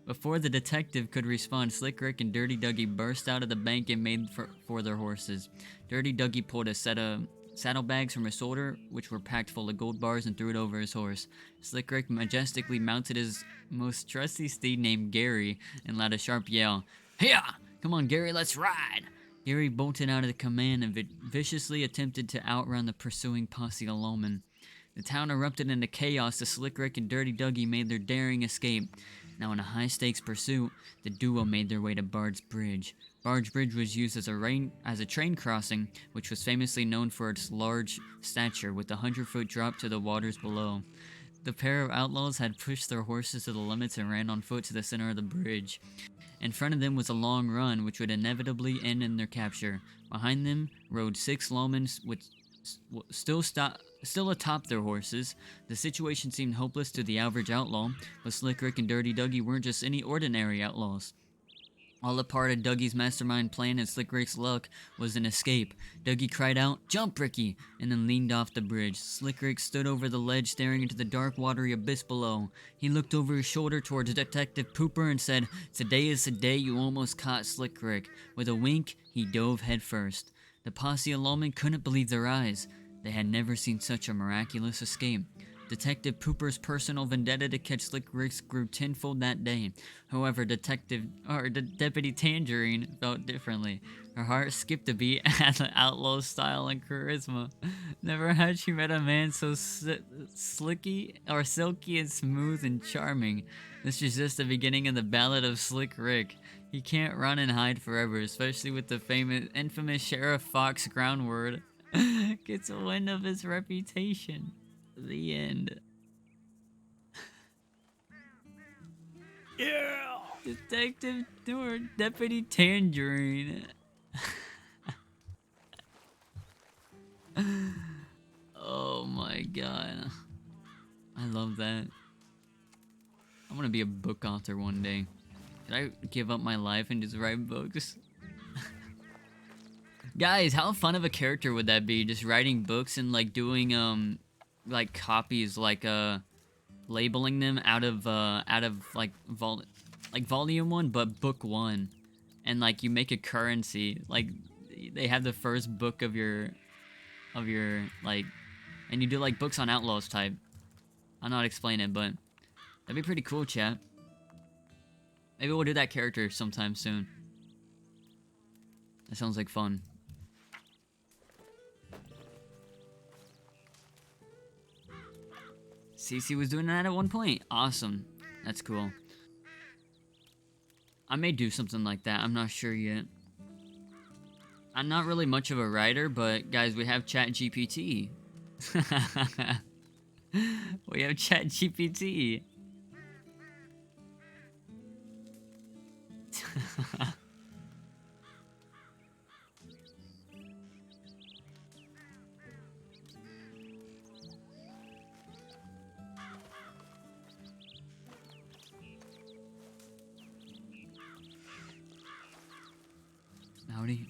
Before the detective could respond, Slick Rick and Dirty Dougie burst out of the bank and made for their horses. Dirty Dougie pulled a set of saddlebags from his shoulder, which were packed full of gold bars, and threw it over his horse. Slick Rick majestically mounted his most trusty steed named Gary and let a sharp yell. "Hiya! Come on, Gary, let's ride!" Gary bolted out of the command and viciously attempted to outrun the pursuing posse of lawmen. The town erupted into chaos as Slick Rick and Dirty Dougie made their daring escape. Now, in a high-stakes pursuit, the duo made their way to Bard's Bridge. Bard's Bridge was used as a train crossing, which was famously known for its large stature, with a 100-foot drop to the waters below. The pair of outlaws had pushed their horses to the limits and ran on foot to the center of the bridge. In front of them was a long run, which would inevitably end in their capture. Behind them rode 6 lawmen with still atop their horses. The situation seemed hopeless to the average outlaw, but Slick Rick and Dirty Dougie weren't just any ordinary outlaws. All a part of Dougie's mastermind plan and Slick Rick's luck was an escape. Dougie cried out, "Jump, Ricky!" and then leaned off the bridge. Slick Rick stood over the ledge staring into the dark, watery abyss below. He looked over his shoulder towards Detective Pooper and said, "Today is the day you almost caught Slick Rick." With a wink, he dove headfirst. The posse of lawmen couldn't believe their eyes. They had never seen such a miraculous escape. Detective Pooper's personal vendetta to catch Slick Rick grew tenfold that day. However, Deputy Tangerine felt differently. Her heart skipped a beat at the outlaw's style and charisma. Never had she met a man so silky and smooth and charming. This was just the beginning of the Ballad of Slick Rick. He can't run and hide forever, especially with the infamous Sheriff Fox groundword gets a wind of his reputation. The end. Yeah. Detective or Deputy Tangerine. Oh my god. I love that. I want to be a book author one day. Should I give up my life and just write books? Guys, how fun of a character would that be? Just writing books and like doing like copies, like labeling them out of like volume 1, but book 1, and like you make a currency. Like they have the first book of your like, and you do like books on outlaws type. I'll not explain it, but that'd be pretty cool, chat. Maybe we'll do that character sometime soon. That sounds like fun. Cece was doing that at one point. Awesome. That's cool. I may do something like that. I'm not sure yet. I'm not really much of a writer, but guys, we have ChatGPT. We have ChatGPT. Howdy.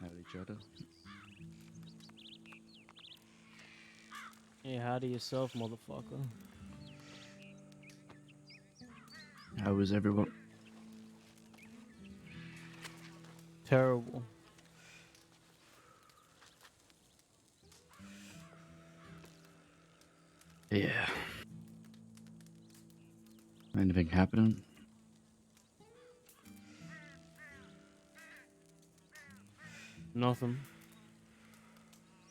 Howdy, Jodo. Hey, howdy yourself, motherfucker. How is everyone? Terrible. Yeah. Anything happening? Nothing.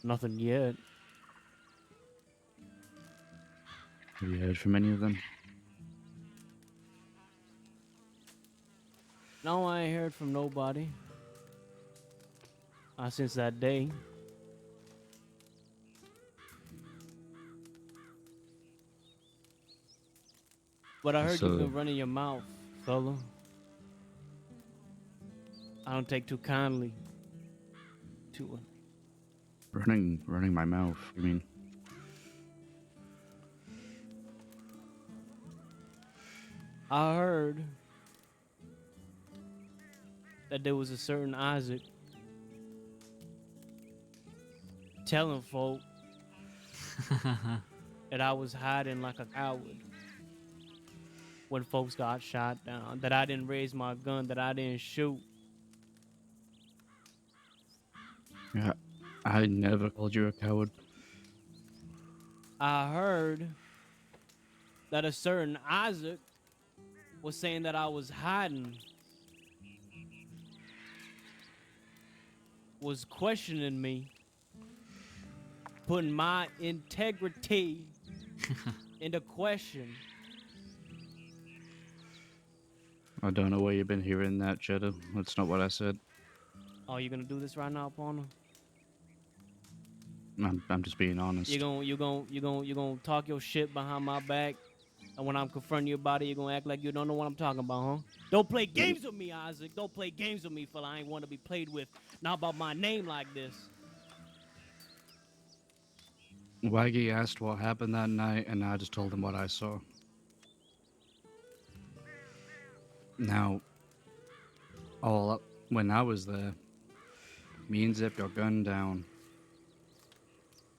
Nothing yet. Have you heard from any of them? No, I ain't heard from nobody. since that day. But I heard So- you've been running your mouth, fella. I don't take too kindly to it. Running my mouth. You mean? I heard that there was a certain Isaac telling folk that I was hiding like a coward when folks got shot down, that I didn't raise my gun, that I didn't shoot. Yeah. I never called you a coward. I heard that a certain Isaac was saying that I was hiding, was questioning me, putting my integrity into question. I don't know where you've been hearing that, Cheddar. That's not what I said. Oh, you gonna do this right now, partner? I'm just being honest. You gonna talk your shit behind my back, and when I'm confronting you about it, you gonna act like you don't know what I'm talking about, huh? Don't play games with me, Isaac. Don't play games with me, fella. I ain't want to be played with. Not about my name like this. Wagy asked what happened that night, and I just told him what I saw. Now, all up when I was there, me and Zip got gunned down.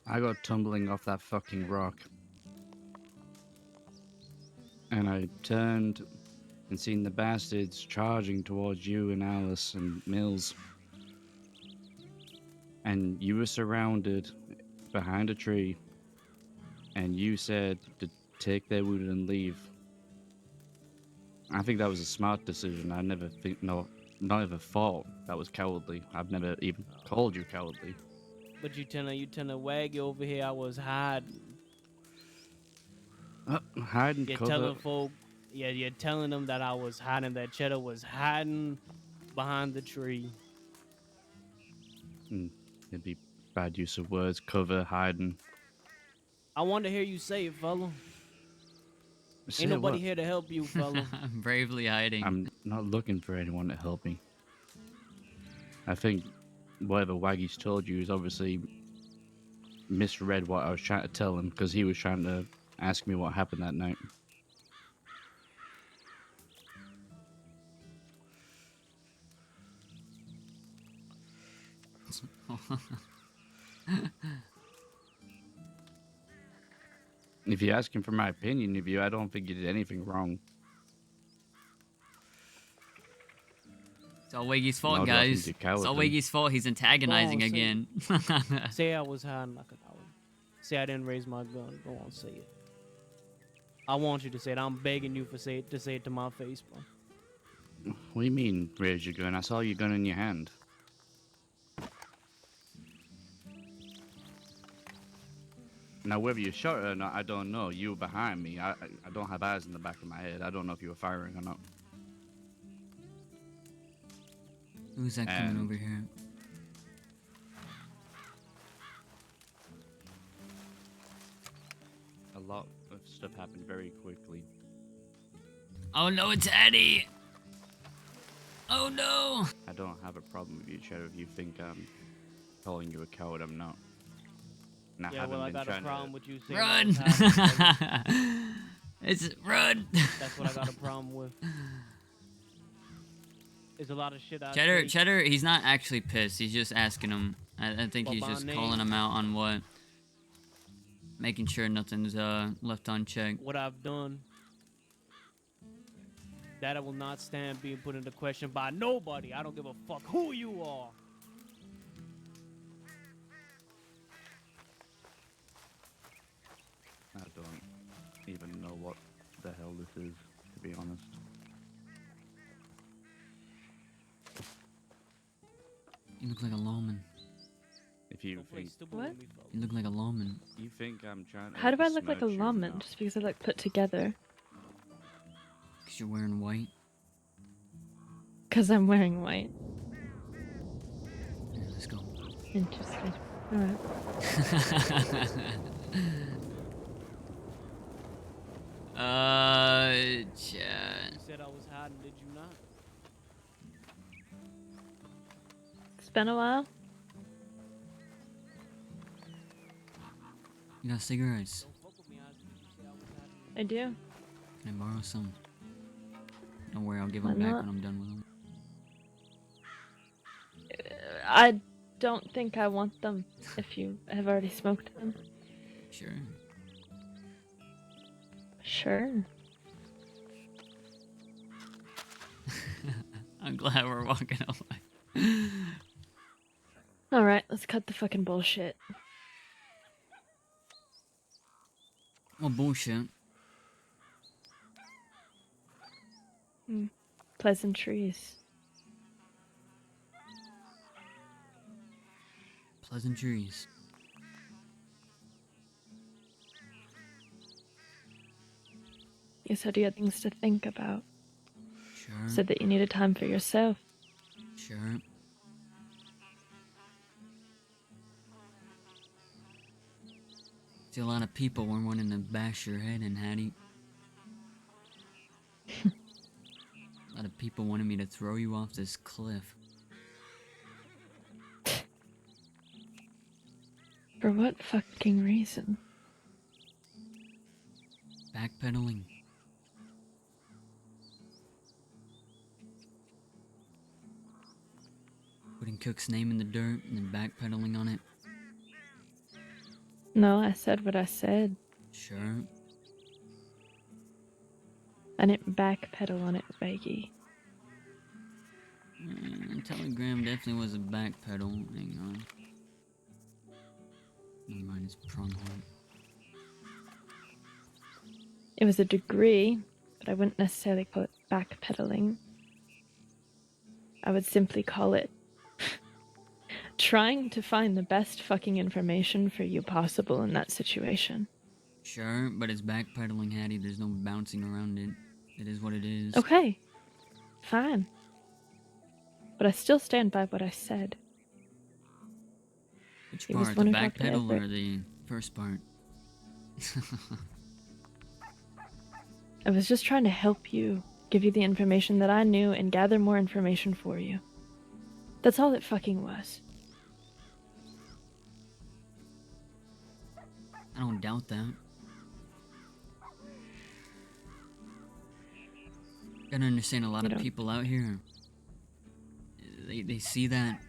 I got tumbling off that fucking rock. And I turned and seen the bastards charging towards you and Alice and Mills. And you were surrounded behind a tree, and you said to take their wood and leave. I think that was a smart decision. I never never thought that was cowardly. I've never even called you cowardly. But you telling Waggy over here I was hiding. Hide and You're cover. telling folk, yeah, you're telling them that I was hiding, that Cheddar was hiding behind the tree. It'd be bad use of words. Cover, hiding. I want to hear you say it, fella. Say Ain't nobody what? here to help you, fella. Bravely hiding. I'm not looking for anyone to help me. I think whatever Waggy's told you is obviously misread what I was trying to tell him, because he was trying to ask me what happened that night. If you're asking for my opinion of you, I don't think you did anything wrong. It's all Wagy's fault, No, I don't guys. think you're It's all cowardly. Wagy's fault. He's antagonizing Go on, say again. Say I was hiding like a coward. Say I didn't raise my gun. Go on, say it. I want you to say it. I'm begging you to say it to my face, bro. What do you mean, raise your gun? I saw your gun in your hand. Now, whether you shot it or not, I don't know. You were behind me. I don't have eyes in the back of my head. I don't know if you were firing or not. Who's that coming And- over here? A lot of stuff happened very quickly. Oh no, it's Eddie! Oh no! I don't have a problem with you, Cheddar. If you think I'm calling you a coward, I'm not. And Yeah, haven't well, I been got a trying problem to... with you saying I Run! was hiding. It's run! That's what I got a problem with. There's a lot of shit I Cheddar, say. Cheddar, he's not actually pissed. He's just asking him. I think But he's my just name- calling him out on what. Making sure nothing's left unchecked. What I've done. That I will not stand being put into question by nobody. I don't give a fuck who you are. I don't even know what the hell this is, to be honest. You look like a lawman. If you Don't play think stupid What? with me, folks. You look like a lawman. you think I'm trying to How do I look like a besmirch you, lawman? no. Just because I look put together? Because you're wearing white. Because I'm wearing white. Here, let's go. Interesting. Alright. Chat. You said I was hiding, did you not? It's been a while. You got cigarettes? Don't fuck with me, Ozzy. Did you say I was hiding? I do. Can I borrow some? Don't worry, I'll give Why them back not? when I'm done with them. I don't think I want them if you have already smoked them. Sure. Sure. I'm glad we're walking away. Alright, let's cut the fucking bullshit. Well, bullshit. Pleasantries. Pleasantries. You said you had things to think about. Sure. Said that you needed time for yourself. Sure. See, a lot of people were wanting to bash your head in, Hattie. A lot of people wanted me to throw you off this cliff. For what fucking reason? Backpedaling. Putting Cook's name in the dirt and then backpedaling on it. No, I said what I said. Sure. I didn't backpedal on it, Wagy. Telegram definitely was a backpedal. Hang on. Never mind, it's pronghorn. It was a degree, but I wouldn't necessarily call it backpedaling. I would simply call it trying to find the best fucking information for you possible in that situation. Sure, but it's backpedaling, Hattie. There's no bouncing around it. It is what it is. Okay, fine. But I still stand by what I said. Which He was part? the The one who talked to backpedal Everett. or the first part? I was just trying to help you, give you the information that I knew, and gather more information for you. That's all it fucking was. I don't doubt that. Gotta understand, a lot You of don't- people out here, they see that,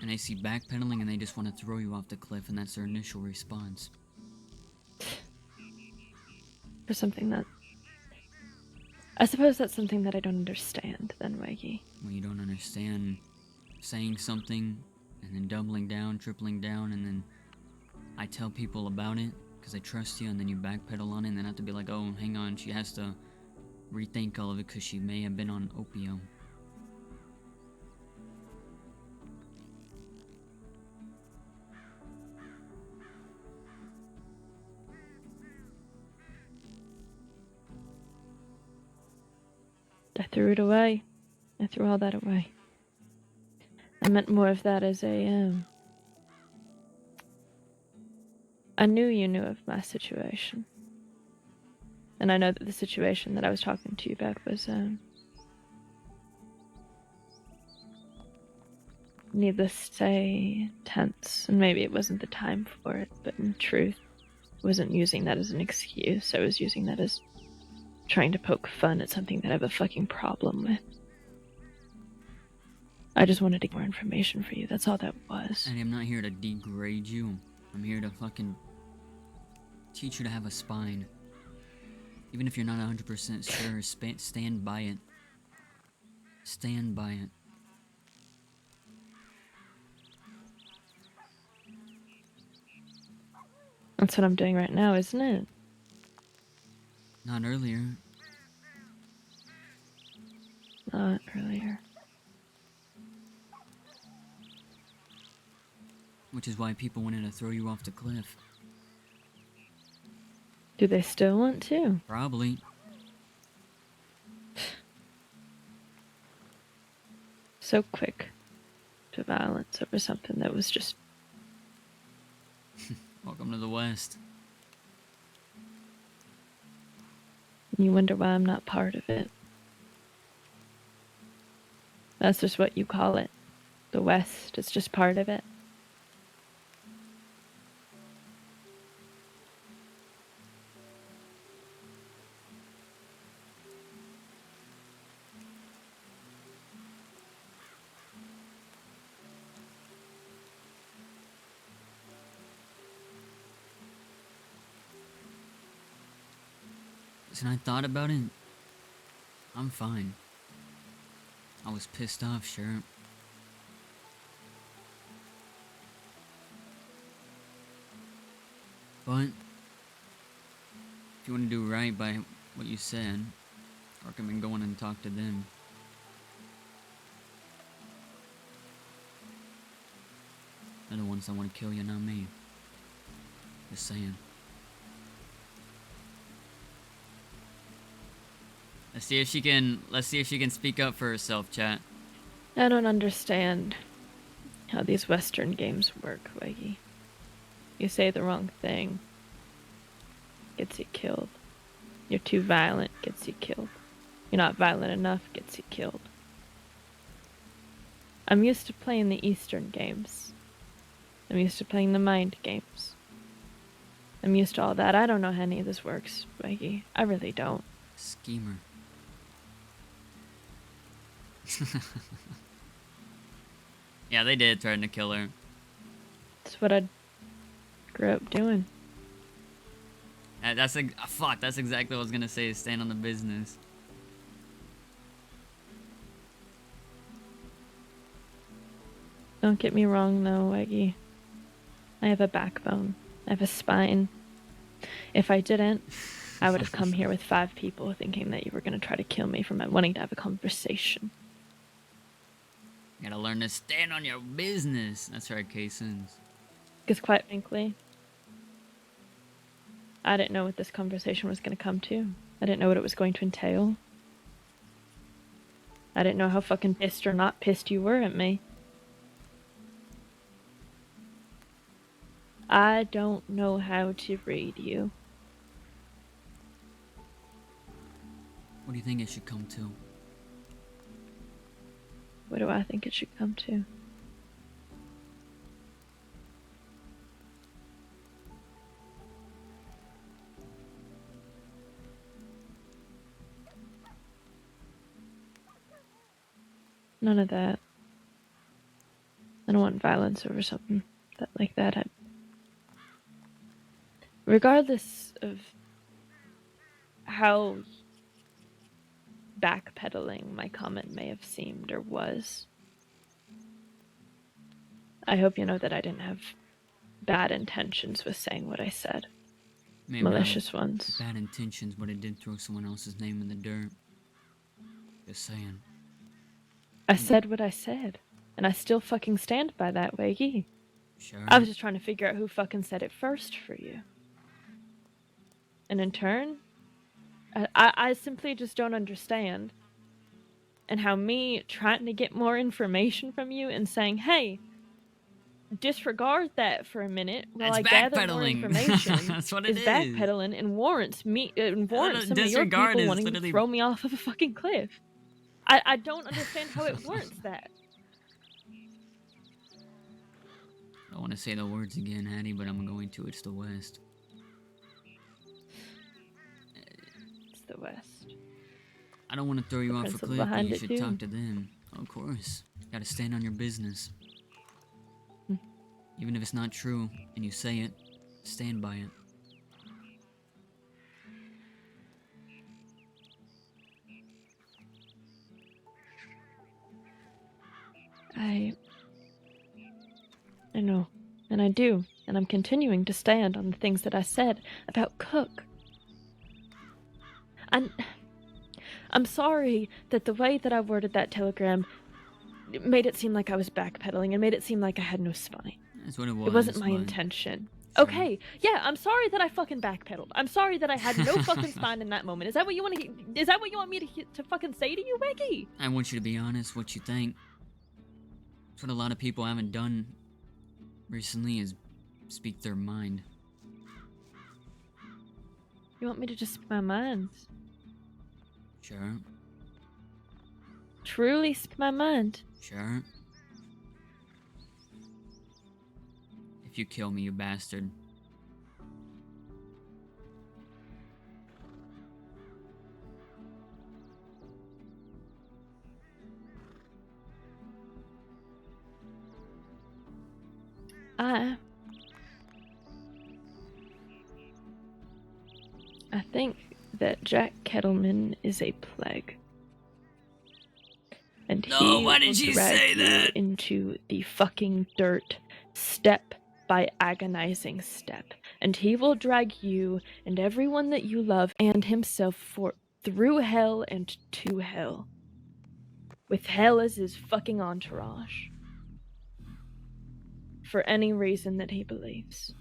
and they see backpedaling, and they just want to throw you off the cliff, and that's their initial response. For something that... I suppose that's something that I don't understand, then, Wagy. When you don't understand saying something, and then doubling down, tripling down, and then I tell people about it, because I trust you, and then you backpedal on it, and then I have to be like, oh, hang on, she has to rethink all of it, because she may have been on opium. I threw it away. I threw all that away. I meant more of that as a, I knew you knew of my situation. And I know that the situation that I was talking to you about was, needless to say, tense. And maybe it wasn't the time for it, but in truth, I wasn't using that as an excuse. I was using that as trying to poke fun at something that I have a fucking problem with. I just wanted to get more information for you. That's all that was. And I'm not here to degrade you. I'm here to fucking teach you to have a spine. Even if you're not 100% sure, stand by it. Stand by it. That's what I'm doing right now, isn't it? Not earlier. Not earlier. Which is why people wanted to throw you off the cliff. Do they still want to? Probably. So quick to violence over something that was just... Welcome to the West. You wonder why I'm not part of it. That's just what you call it. The West. It's just part of it. And I thought about it. I'm fine. I was pissed off, sure. But if you want to do right by what you said, recommend going and talk to them. They're the ones that want to kill you, not me. Just saying. Let's see if she can speak up for herself, chat. I don't understand how these Western games work, Wagy. You say the wrong thing, gets you killed. You're too violent, gets you killed. You're not violent enough, gets you killed. I'm used to playing the Eastern games. I'm used to playing the mind games. I'm used to all that. I don't know how any of this works, Wagy. I really don't. Schemer. Yeah, they did threaten to kill her. That's what I grew up doing. That's exactly what I was gonna say. Is stand on the business. Don't get me wrong, though, Wagy. I have a backbone. I have a spine. If I didn't, I would have come here with 5 people thinking that you were going to try to kill me from wanting to have a conversation. You gotta learn to stand on your business. That's right, Casons. Because quite frankly, I didn't know what this conversation was going to come to. I didn't know what it was going to entail. I didn't know how fucking pissed or not pissed you were at me. I don't know how to read you. What do you think it should come to? What do I think it should come to? None of that. I don't want violence over something like that. Regardless of how backpedaling my comment may have seemed or was, I hope you know that I didn't have bad intentions with saying what I said. Maybe malicious ones. Bad intentions, but it did throw someone else's name in the dirt. Just saying. I said what I said, and I still fucking stand by that, Wagy. Sure. I was just trying to figure out who fucking said it first for you. And in turn, I simply just don't understand. And how me trying to get more information from you and saying, hey, disregard that for a minute while I gather more information That's what it is. Backpedaling and warrants some of your people wanting to throw me off of a fucking cliff. I don't understand how it warrants that. I don't want to say the words again, Hattie, but I'm going to. It's the West. It's the West. I don't want to throw you The off a principle cliff, but behind you it, should too. talk to them. Of course. You gotta stand on your business. Even if it's not true, and you say it, stand by it. I know, and I do, and I'm continuing to stand on the things that I said about Cook. I'm sorry that the way that I worded that telegram made it seem like I was backpedaling and made it seem like I had no spine. That's what it was. It wasn't my but- intention. Sure. Okay, yeah, I'm sorry that I fucking backpedaled. I'm sorry that I had no fucking spine in that moment. Is that what you want to? Is that what you want me to fucking say to you, Wagy? I want you to be honest what you think. That's what a lot of people haven't done recently, is speak their mind. You want me to just speak my mind? Sure, Truly speak my mind? sure. If you kill me, you bastard. I think that Jack Kettleman is a plague. And No, he why will did you drag say you that? into the fucking dirt, step by agonizing step. And he will drag you and everyone that you love and himself through hell and to hell. With hell as his fucking entourage. For any reason that he believes.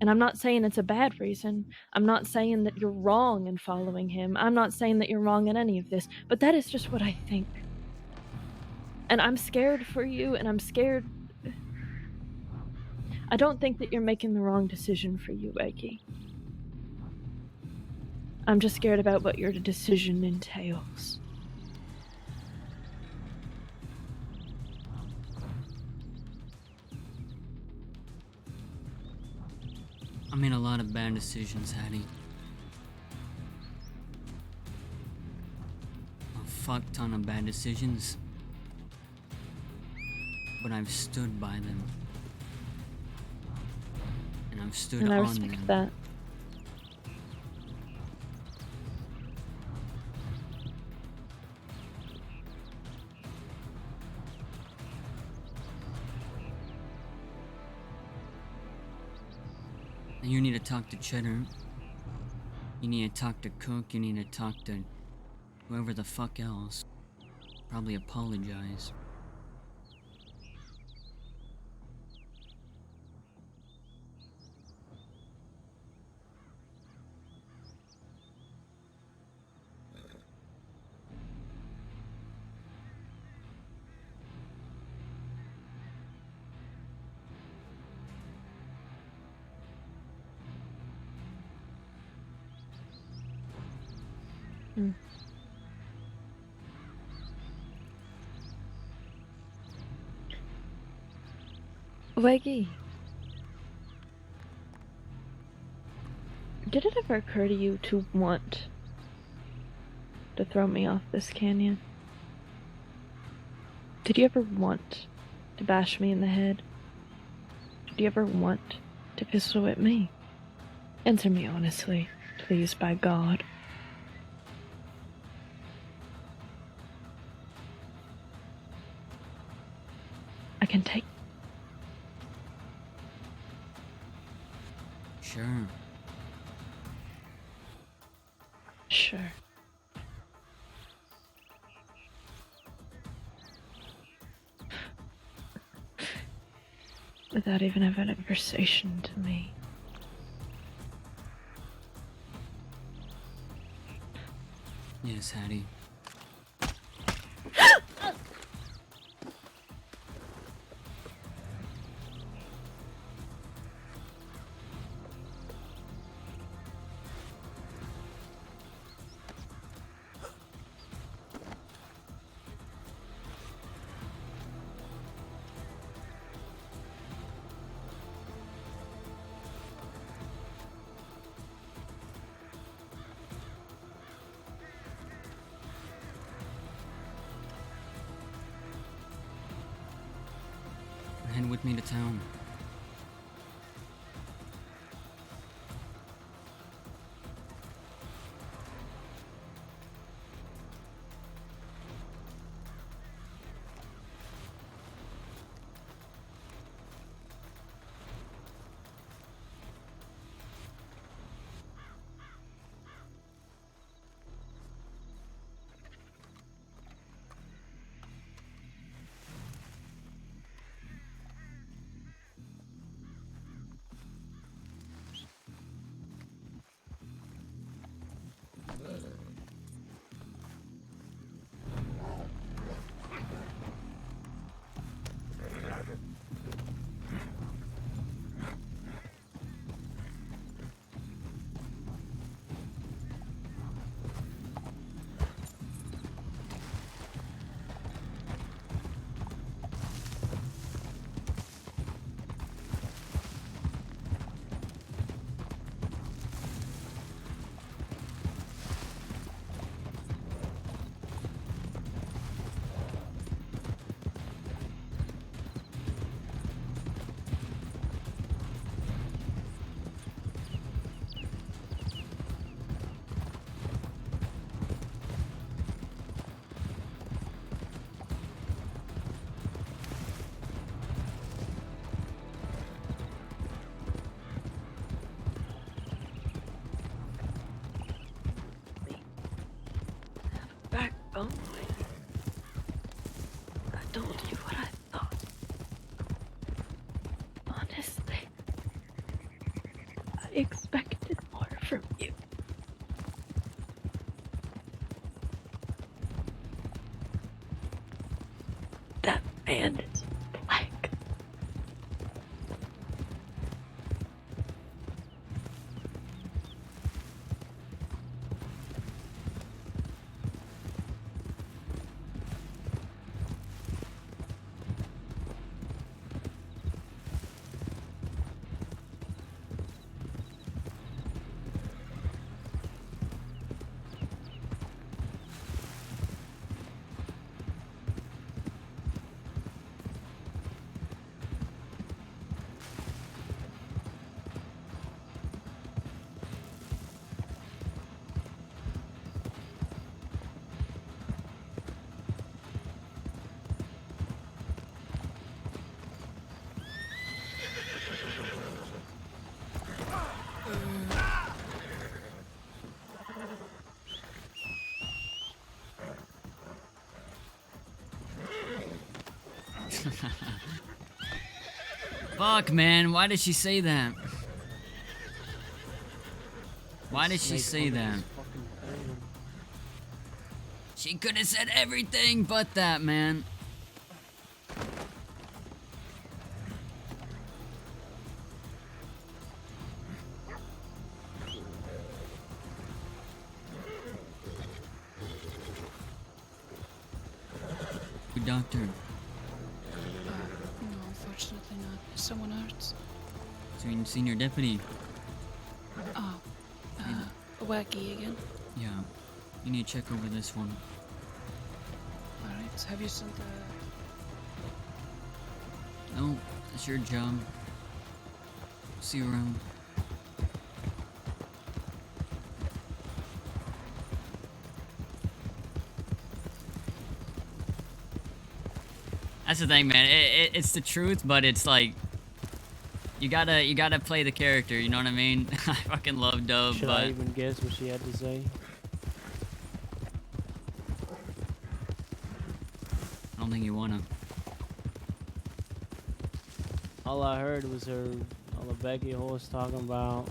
And I'm not saying it's a bad reason. I'm not saying that you're wrong in following him. I'm not saying that you're wrong in any of this. But that is just what I think. And I'm scared for you, and I'm scared. I don't think that you're making the wrong decision for you, Wagy. I'm just scared about what your decision entails. I made a lot of bad decisions, Hattie. A fuck ton of bad decisions. But I've stood by them. And I've stood And I on respect them. that. And you need to talk to Cheddar. You need to talk to Cook. You need to talk to whoever the fuck else. Probably apologize. Wagy, did it ever occur to you to want to throw me off this canyon? Did you ever want to bash me in the head? Did you ever want to pistol whip me? Answer me honestly, please, by God. I can take. Sure. Sure. Without even having a conversation to me. Yes, Hattie. Head with me to town. lonely. I told you what I thought. Honestly, I expected more from you. That man is black. Fuck, man. Why did she say that? Why did she Make say fun of that? this fucking thing. She could have said everything but that, man. Good doctor. No, unfortunately not. Someone else. So you senior deputy. Oh, Wagy again. Yeah. You need to check over this one. Alright, have you sent No, that's your job. See you around. That's the thing, man. It's the truth, but it's like you gotta play the character. You know what I mean? I fucking love Dove, Should but I even guess what she had to say? I don't think you wanna. All I heard was her, all the Becky horse talking about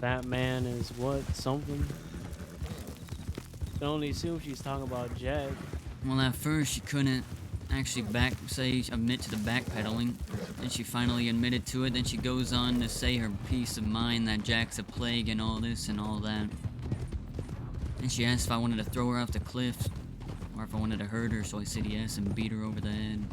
Batman is what, something? I can only assume she's talking about Jack. Well, at first she couldn't actually admit to the backpedaling. Then she finally admitted to it. Then she goes on to say her peace of mind that Jack's a plague and all this and all that. Then she asked if I wanted to throw her off the cliff or if I wanted to hurt her, so I said yes and beat her over the head.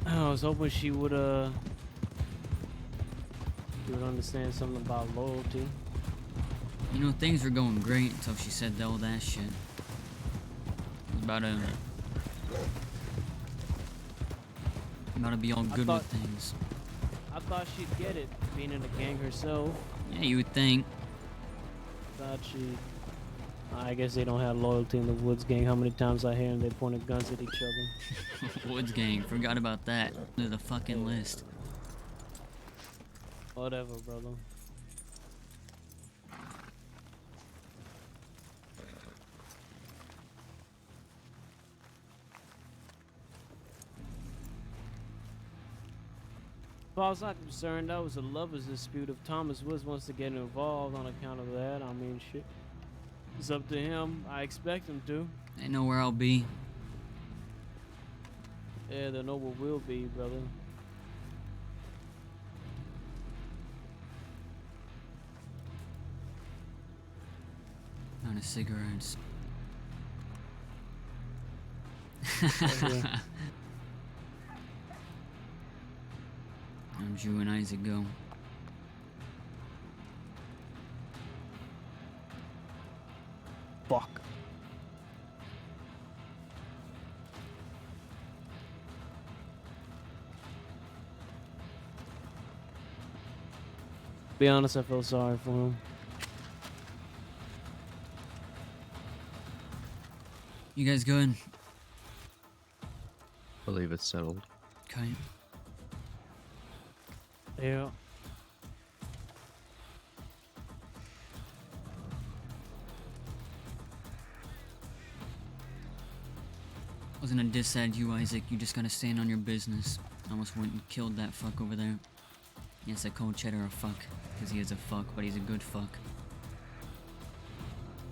I was hoping she would understand something about loyalty. You know, things were going great until she said all that shit. It was about to be all good thought- with things. I thought she'd get it, being in a gang herself. Yeah, you would think. Thought she. I guess they don't have loyalty in the Woods gang. How many times I hear them, they pointed guns at each other. Woods gang, forgot about that. To the fucking list. Whatever, brother. As far as I'm concerned, that was a lover's dispute. If Thomas Woods wants to get involved on account of that, I mean, shit. It's up to him. I expect him to. They know where I'll be. Yeah, they know what will be, brother. Out of cigarettes. here. How'd you and Isaac go? Fuck. Be honest, I feel sorry for him. You guys good? Believe it's settled. Okay. Yeah. Wasn't a diss at you, Isaac. You just gotta stand on your business. I almost went and killed that fuck over there. Yes, I called Cheddar a fuck, because he is a fuck, but he's a good fuck.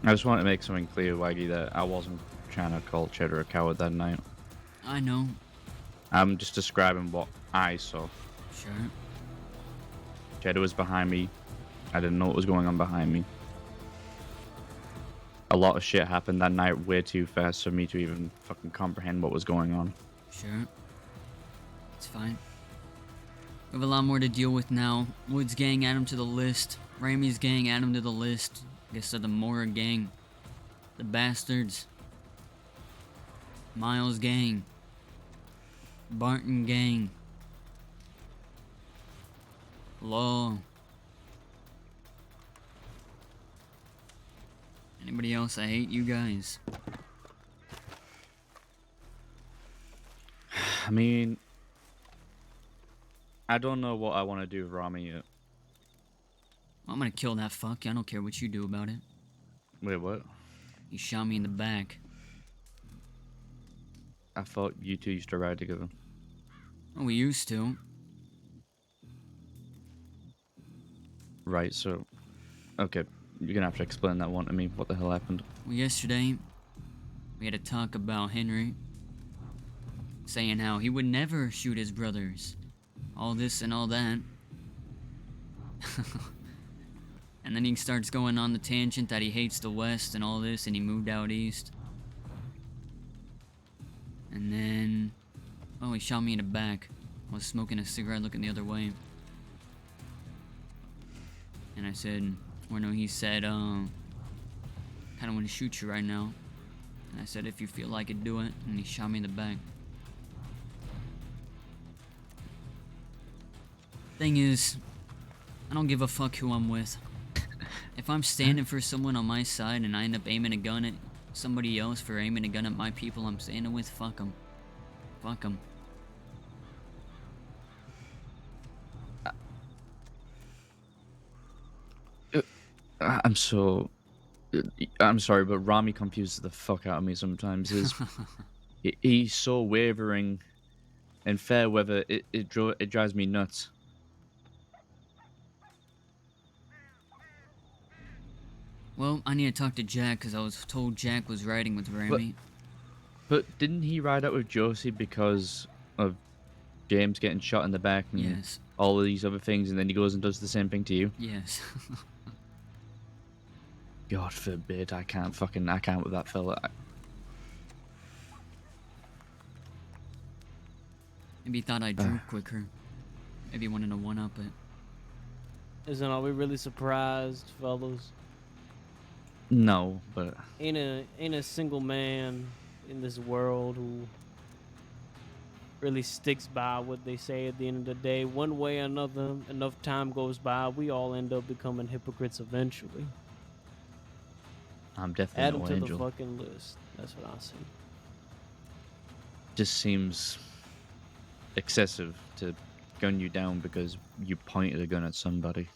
I just want to make something clear, Wagy, that I wasn't trying to call Cheddar a coward that night. I know. I'm just describing what I saw. Sure. Cheddar was behind me. I didn't know what was going on behind me. A lot of shit happened that night way too fast for me to even fucking comprehend what was going on. Sure. It's fine. We have a lot more to deal with now. Wood's gang add him to the list. Ramey's gang add him to the list. I guess they're the Mora gang. The bastards. Miles gang. Barton gang. Law. Anybody else? I hate you guys. I mean, I don't know what I want to do with Rami yet. I'm gonna kill that fuck. I don't care what you do about it. Wait, what? He shot me in the back. I thought you two used to ride together. Oh, we used to. Right, so... Okay, you're gonna have to explain that one to me. What the hell happened? Well, yesterday, we had a talk about Henry. Saying how he would never shoot his brothers. All this and all that. And then he starts going on the tangent that he hates the West and all this, and he moved out east. And then... Oh, he shot me in the back. I was smoking a cigarette looking the other way. And I said... Or no, he said, kinda want to shoot you right now. And I said, if you feel like it, do it. And he shot me in the back. Thing is, I don't give a fuck who I'm with. If I'm standing for someone on my side and I end up aiming a gun at somebody else for aiming a gun at my people I'm standing with, fuck them. Fuck them. I'm sorry, but Rami confuses the fuck out of me sometimes. He's so wavering in fair weather, it drives me nuts. Well, I need to talk to Jack because I was told Jack was riding with Rami. But didn't he ride out with Josie because of James getting shot in the back and Yes. all of these other things, and then he goes and does the same thing to you? Yes. God forbid, I can't with that fella. Maybe he thought I drew quicker. Maybe he wanted to one-up it. Isn't are we really surprised, fellas? No, but Ain't a single man in this world who really sticks by what they say at the end of the day. One way or another, enough time goes by, we all end up becoming hypocrites eventually. I'm Add definitely them no to angel. the fucking list. That's what I see. Just seems excessive to gun you down because you pointed a gun at somebody.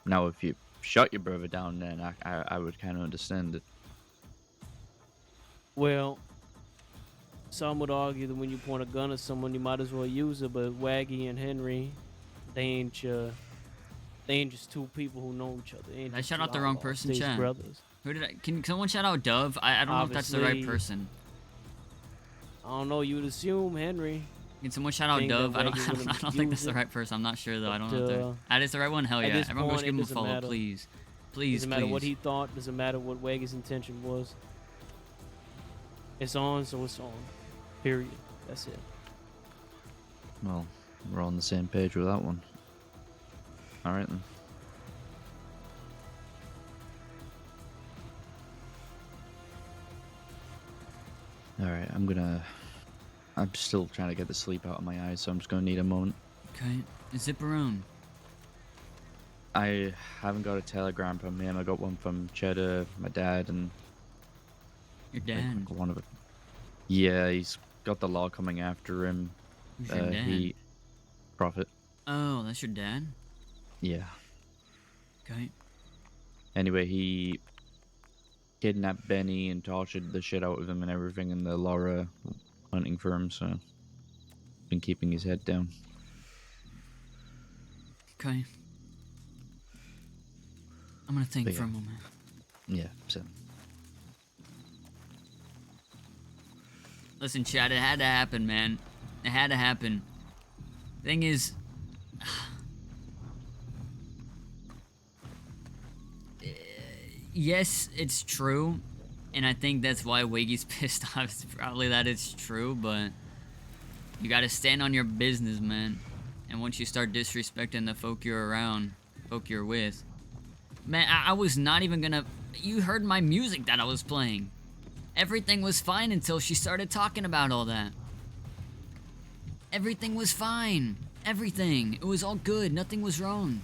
Now, if you shot your brother down, then I would kind of understand it. Well, some would argue that when you point a gun at someone, you might as well use it. But Wagy and Henry, they ain't just two people who know each other. They ain't I just shout two out the wrong outlaws. person, They's Chad. brothers. Who did I? Can someone shout out Dove? I don't know if that's the right Obviously- person. I don't know. You'd assume Henry. Can someone shout out think that Dove? I don't Wagy wouldn't I don't think that's use the it, right person. I'm not sure though. I don't but, know if they're... That is the right one? Hell at yeah. this Everyone go point, give it him a doesn't follow, matter. please. Please, Doesn't matter what please. he thought. Doesn't matter what Wagy's intention was. It's on, so it's on. Period. That's it. Well, we're on the same page with that one. Alright then. Alright, I'm still trying to get the sleep out of my eyes, so I'm just gonna need a moment. Okay. Zip around. I haven't got a telegram from him. I got one from Cheddar, my dad, and Your I dad. think one of it. Yeah, he's got the law coming after him. Who's your dad? He Prophet. Oh, that's your dad? Yeah. Okay. Anyway, he kidnapped Benny and tortured the shit out of him and everything, and the Laura hunting for him, so been keeping his head down. Okay. I'm gonna think But for a yeah. moment. Yeah, so Listen, Chad, it had to happen, man. It had to happen. Thing is, yes, it's true, and I think that's why Wagy's pissed off. It's probably that it's true, but you gotta stand on your business, man. And once you start disrespecting the folk you're around, folk you're with, man, I was not even gonna. You heard my music that I was playing. Everything was fine until she started talking about all that. Everything was fine. Everything. It was all good. Nothing was wrong.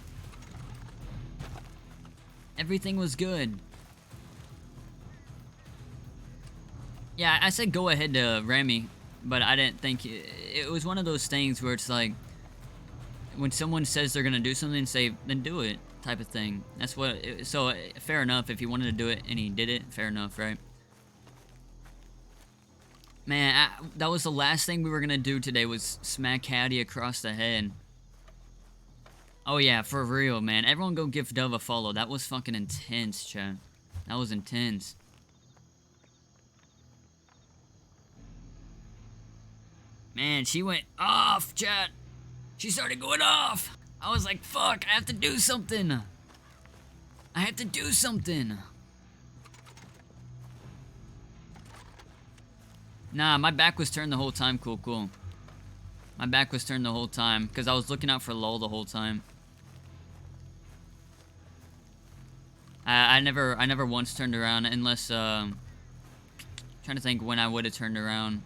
Everything was good. Yeah, I said go ahead to Remy, but I didn't think it was one of those things where it's like when someone says they're gonna do something, say then do it type of thing. That's what. So fair enough if he wanted to do it and he did it. Fair enough, right? Man, that was the last thing we were gonna do today was smack Hattie across the head. Oh yeah, for real, man. Everyone go give Dove a follow. That was fucking intense, chat. That was intense. Man, she went off, chat. She started going off. I was like, fuck, I have to do something. I have to do something. Nah, my back was turned the whole time. Cool. My back was turned the whole time because I was looking out for Lol the whole time. I never once turned around unless trying to think when I would have turned around.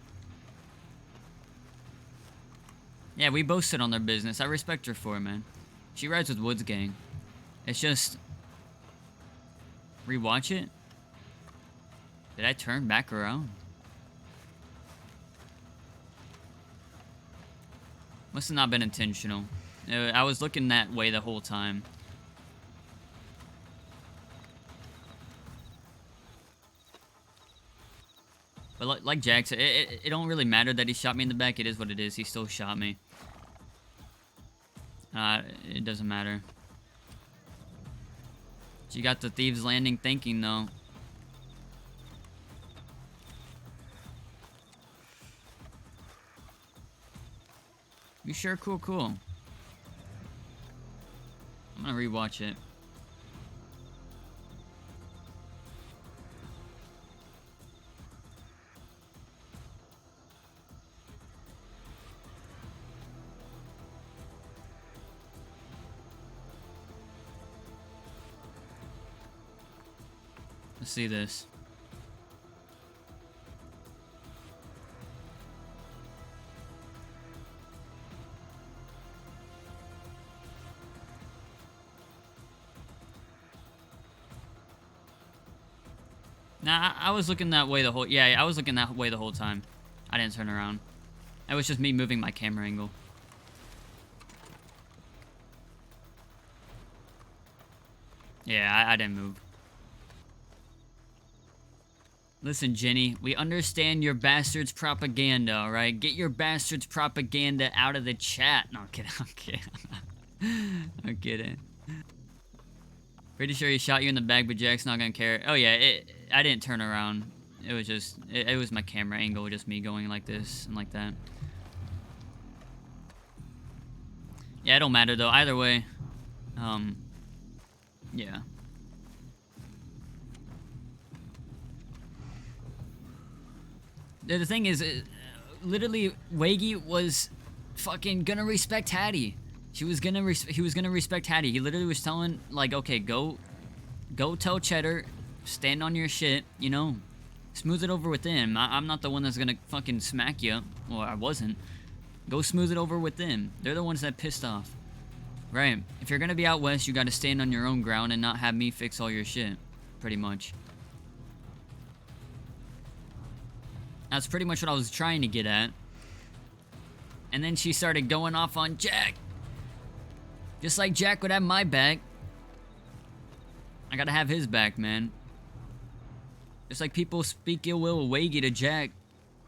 Yeah, we both sit on their business. I respect her for it, man. She rides with Woods Gang. It's just rewatch it. Did I turn back around? Must have not been intentional. I was looking that way the whole time. But like Jack said, it don't really matter that he shot me in the back. It is what it is. He still shot me. It doesn't matter. She got the Thieves Landing thinking, though. You sure? Cool. I'm gonna rewatch it. Let's see this. Nah, I was looking that way the whole... Yeah, I was looking that way the whole time. I didn't turn around. It was just me moving my camera angle. Yeah, I didn't move. Listen, Jenny, we understand your bastards' propaganda, alright? Get your bastards' propaganda out of the chat. No, I'm kidding. I'm kidding. Pretty sure he shot you in the back, but Jack's not gonna care. Oh yeah, I didn't turn around. It was just, it was my camera angle, just me going like this and like that. Yeah, it don't matter though. Either way, yeah. The thing is, literally, Wagy was fucking gonna respect Hattie. He was gonna respect Hattie. He literally was telling, like, okay, go tell Cheddar, stand on your shit, you know, smooth it over with him. I'm not the one that's gonna fucking smack you. Well, I wasn't. Go smooth it over with them. They're the ones that pissed off. Right. If you're gonna be out west, you gotta stand on your own ground and not have me fix all your shit. Pretty much. That's pretty much what I was trying to get at. And then she started going off on Jack. Just like Jack would have my back. I gotta have his back, man. Just like people speak ill will of Wagy to Jack,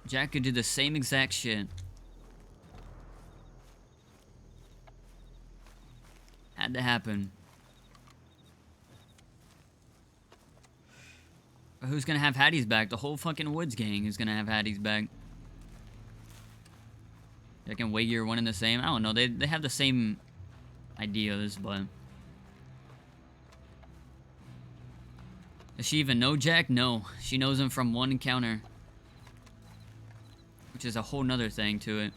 Jack could do the same exact shit. Had to happen. But who's gonna have Hattie's back? The whole fucking Woods gang is gonna have Hattie's back. Jack and Wagy are one and the same. I don't know. They have the same ideas, but does she even know Jack? No. She knows him from one encounter. Which is a whole nother thing to it.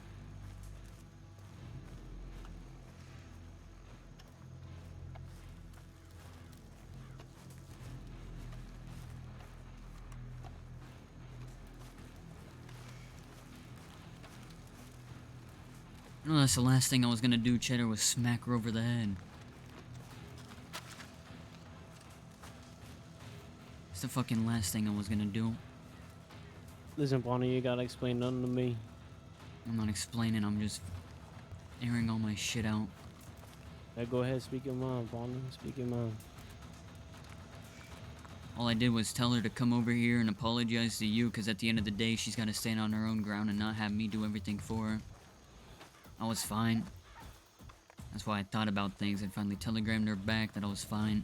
I know that's the last thing I was gonna do, Cheddar, was smack her over the head. It's the fucking last thing I was gonna do. Listen, Bonnie, you gotta explain nothing to me. I'm not explaining, I'm just airing all my shit out. Hey, go ahead, speak your mind, Bonnie. Speak your mind. All I did was tell her to come over here and apologize to you, because at the end of the day, she's gotta stand on her own ground and not have me do everything for her. I was fine. That's why I thought about things and finally telegrammed her back that I was fine.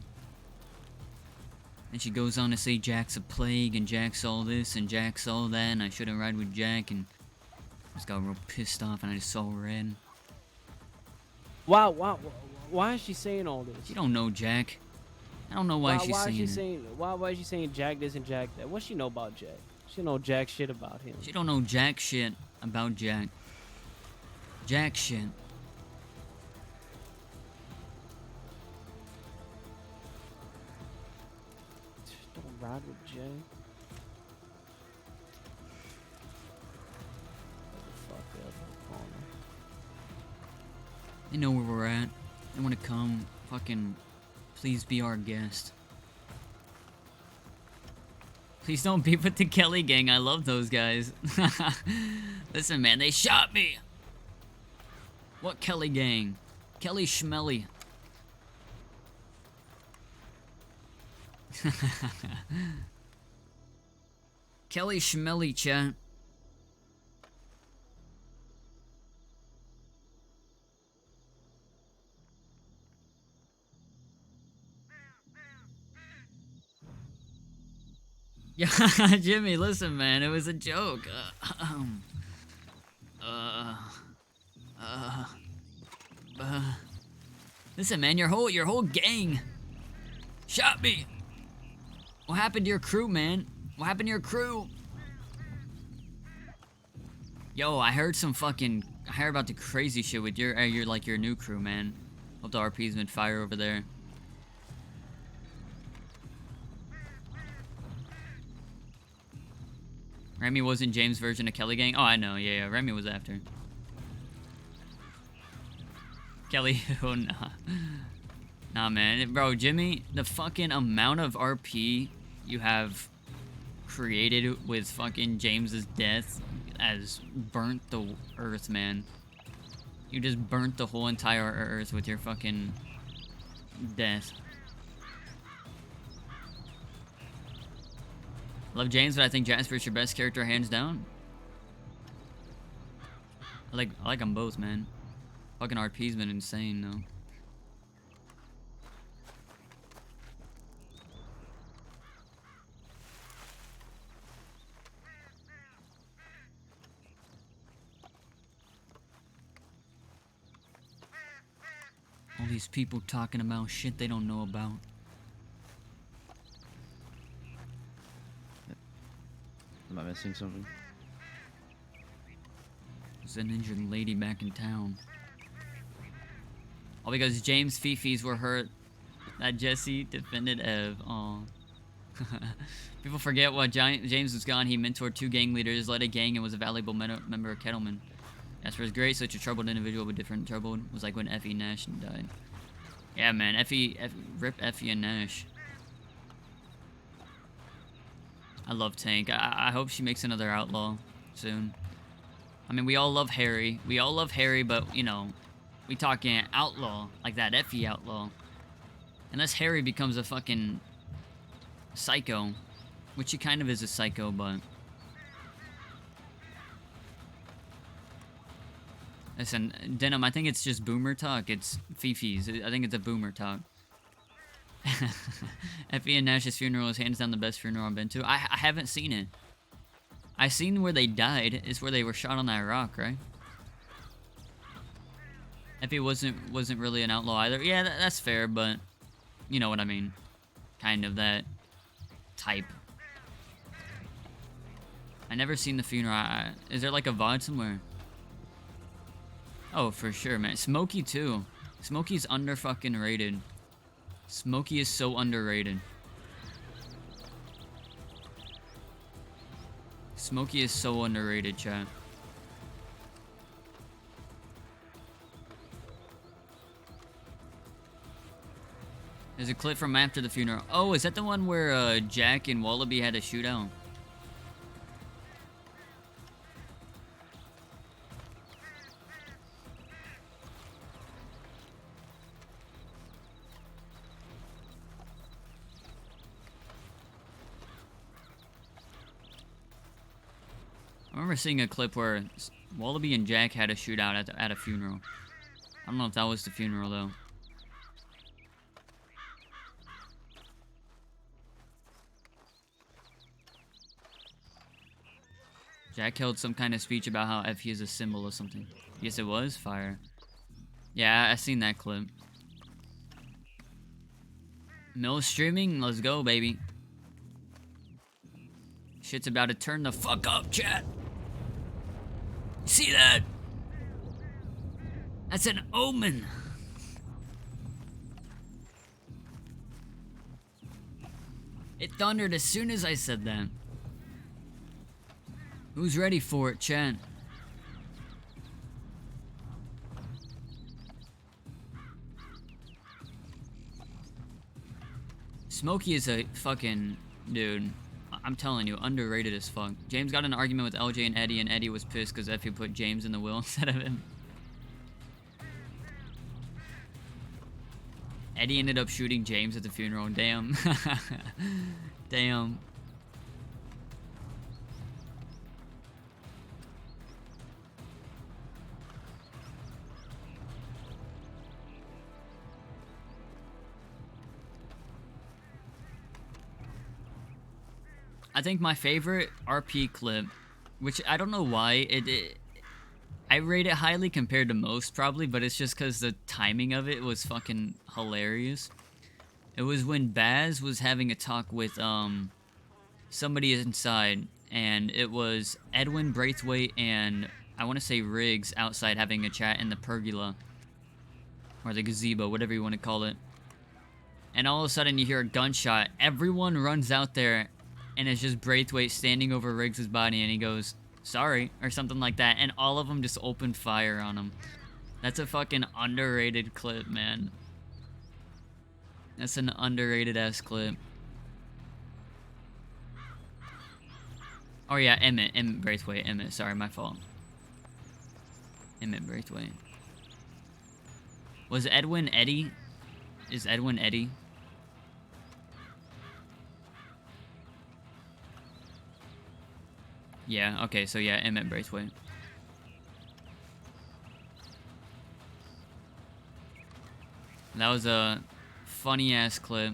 And she goes on to say Jack's a plague and Jack's all this and Jack's all that and I shouldn't ride with Jack, and I just got real pissed off and I just saw red. Why is she saying all this? She don't know Jack. I don't know why she's saying it. Why is she saying Jack this and Jack that? What she know about Jack? She don't know Jack shit about him. She don't know Jack shit about Jack. Jack shit. Don't ride with Jay. They know where we're at. They want to come. Fucking please be our guest. Please don't beef with the Kelly gang. I love those guys. Listen, man, they shot me. What Kelly gang? Kelly Schmelly. Kelly Schmelly, chat. Yeah, Jimmy, listen, man, it was a joke. Listen, man, your whole gang shot me. What happened to your crew, man? What happened to your crew? Yo, I heard about the crazy shit with your new crew, man. Hope the RP's been fire over there. Remy wasn't James' version of Kelly gang? Oh, I know, yeah, Remy was after. Kelly, oh nah. Nah, man. Bro, Jimmy, the fucking amount of RP you have created with fucking James's death has burnt the earth, man. You just burnt the whole entire earth with your fucking death. Love James, but I think Jasper's your best character, hands down. I like them both, man. Fucking RP's been insane, though. All these people talking about shit they don't know about. Am I missing something? There's an injured lady back in town. All because James' fifis were hurt that Jesse defended Ev. Aw. People forget while James was gone, he mentored 2 gang leaders, led a gang, and was a valuable member of Kettleman. As for his great, such a troubled individual but different troubled, was like when Effie Nash died. Yeah, man, rip Effie and Nash. I love Tank. I hope she makes another outlaw. soon. I mean, we all love Harry. We all love Harry, but, you know, we talking outlaw, like that Effie outlaw. Unless Harry becomes a fucking psycho, which he kind of is a psycho, but... Listen, Denim, I think it's just boomer talk. It's Fifi's. I think it's a boomer talk. Effie and Nash's funeral is hands down the best funeral I've been to. I haven't seen it. I seen where they died. It's where they were shot on that rock, right? Effie wasn't really an outlaw either. Yeah, that's fair, but you know what I mean. Kind of that type. I never seen the funeral. Is there like a VOD somewhere? Oh, for sure, man. Smokey too. Smokey's under fucking rated. Smokey is so underrated. Smokey is so underrated, chat. There's a clip from after the funeral. Oh, is that the one where Jack and Wallaby had a shootout? I remember seeing a clip where Wallaby and Jack had a shootout at a funeral. I don't know if that was the funeral, though. Jack held some kind of speech about how Effie is a symbol or something. Yes, it was? Fire. Yeah, I seen that clip. No streaming? Let's go, baby. Shit's about to turn the fuck up, chat. See that? That's an omen. It thundered as soon as I said that. Who's ready for it, chat? Smokey is a fucking dude. I'm telling you, underrated as fuck. James got in an argument with LJ and Eddie was pissed because Effie put James in the will instead of him. Eddie ended up shooting James at the funeral. Damn. Damn. I think my favorite RP clip, which I don't know why, I rate it highly compared to most probably, but it's just because the timing of it was fucking hilarious. It was when Baz was having a talk with somebody inside, and it was Edwin, Braithwaite, and I want to say Riggs outside having a chat in the pergola, or the gazebo, whatever you want to call it. And all of a sudden you hear a gunshot. Everyone runs out there, and it's just Braithwaite standing over Riggs' body, and he goes, "Sorry," or something like that, and all of them just open fire on him. That's a fucking underrated clip, man. That's an underrated ass clip. Oh yeah, Emmett Braithwaite, Emmett, sorry, my fault. Emmett Braithwaite. Was Edwin Eddie? Is Edwin Eddie? Yeah, okay, so yeah, Emmett Braithwaite. That was a funny ass clip.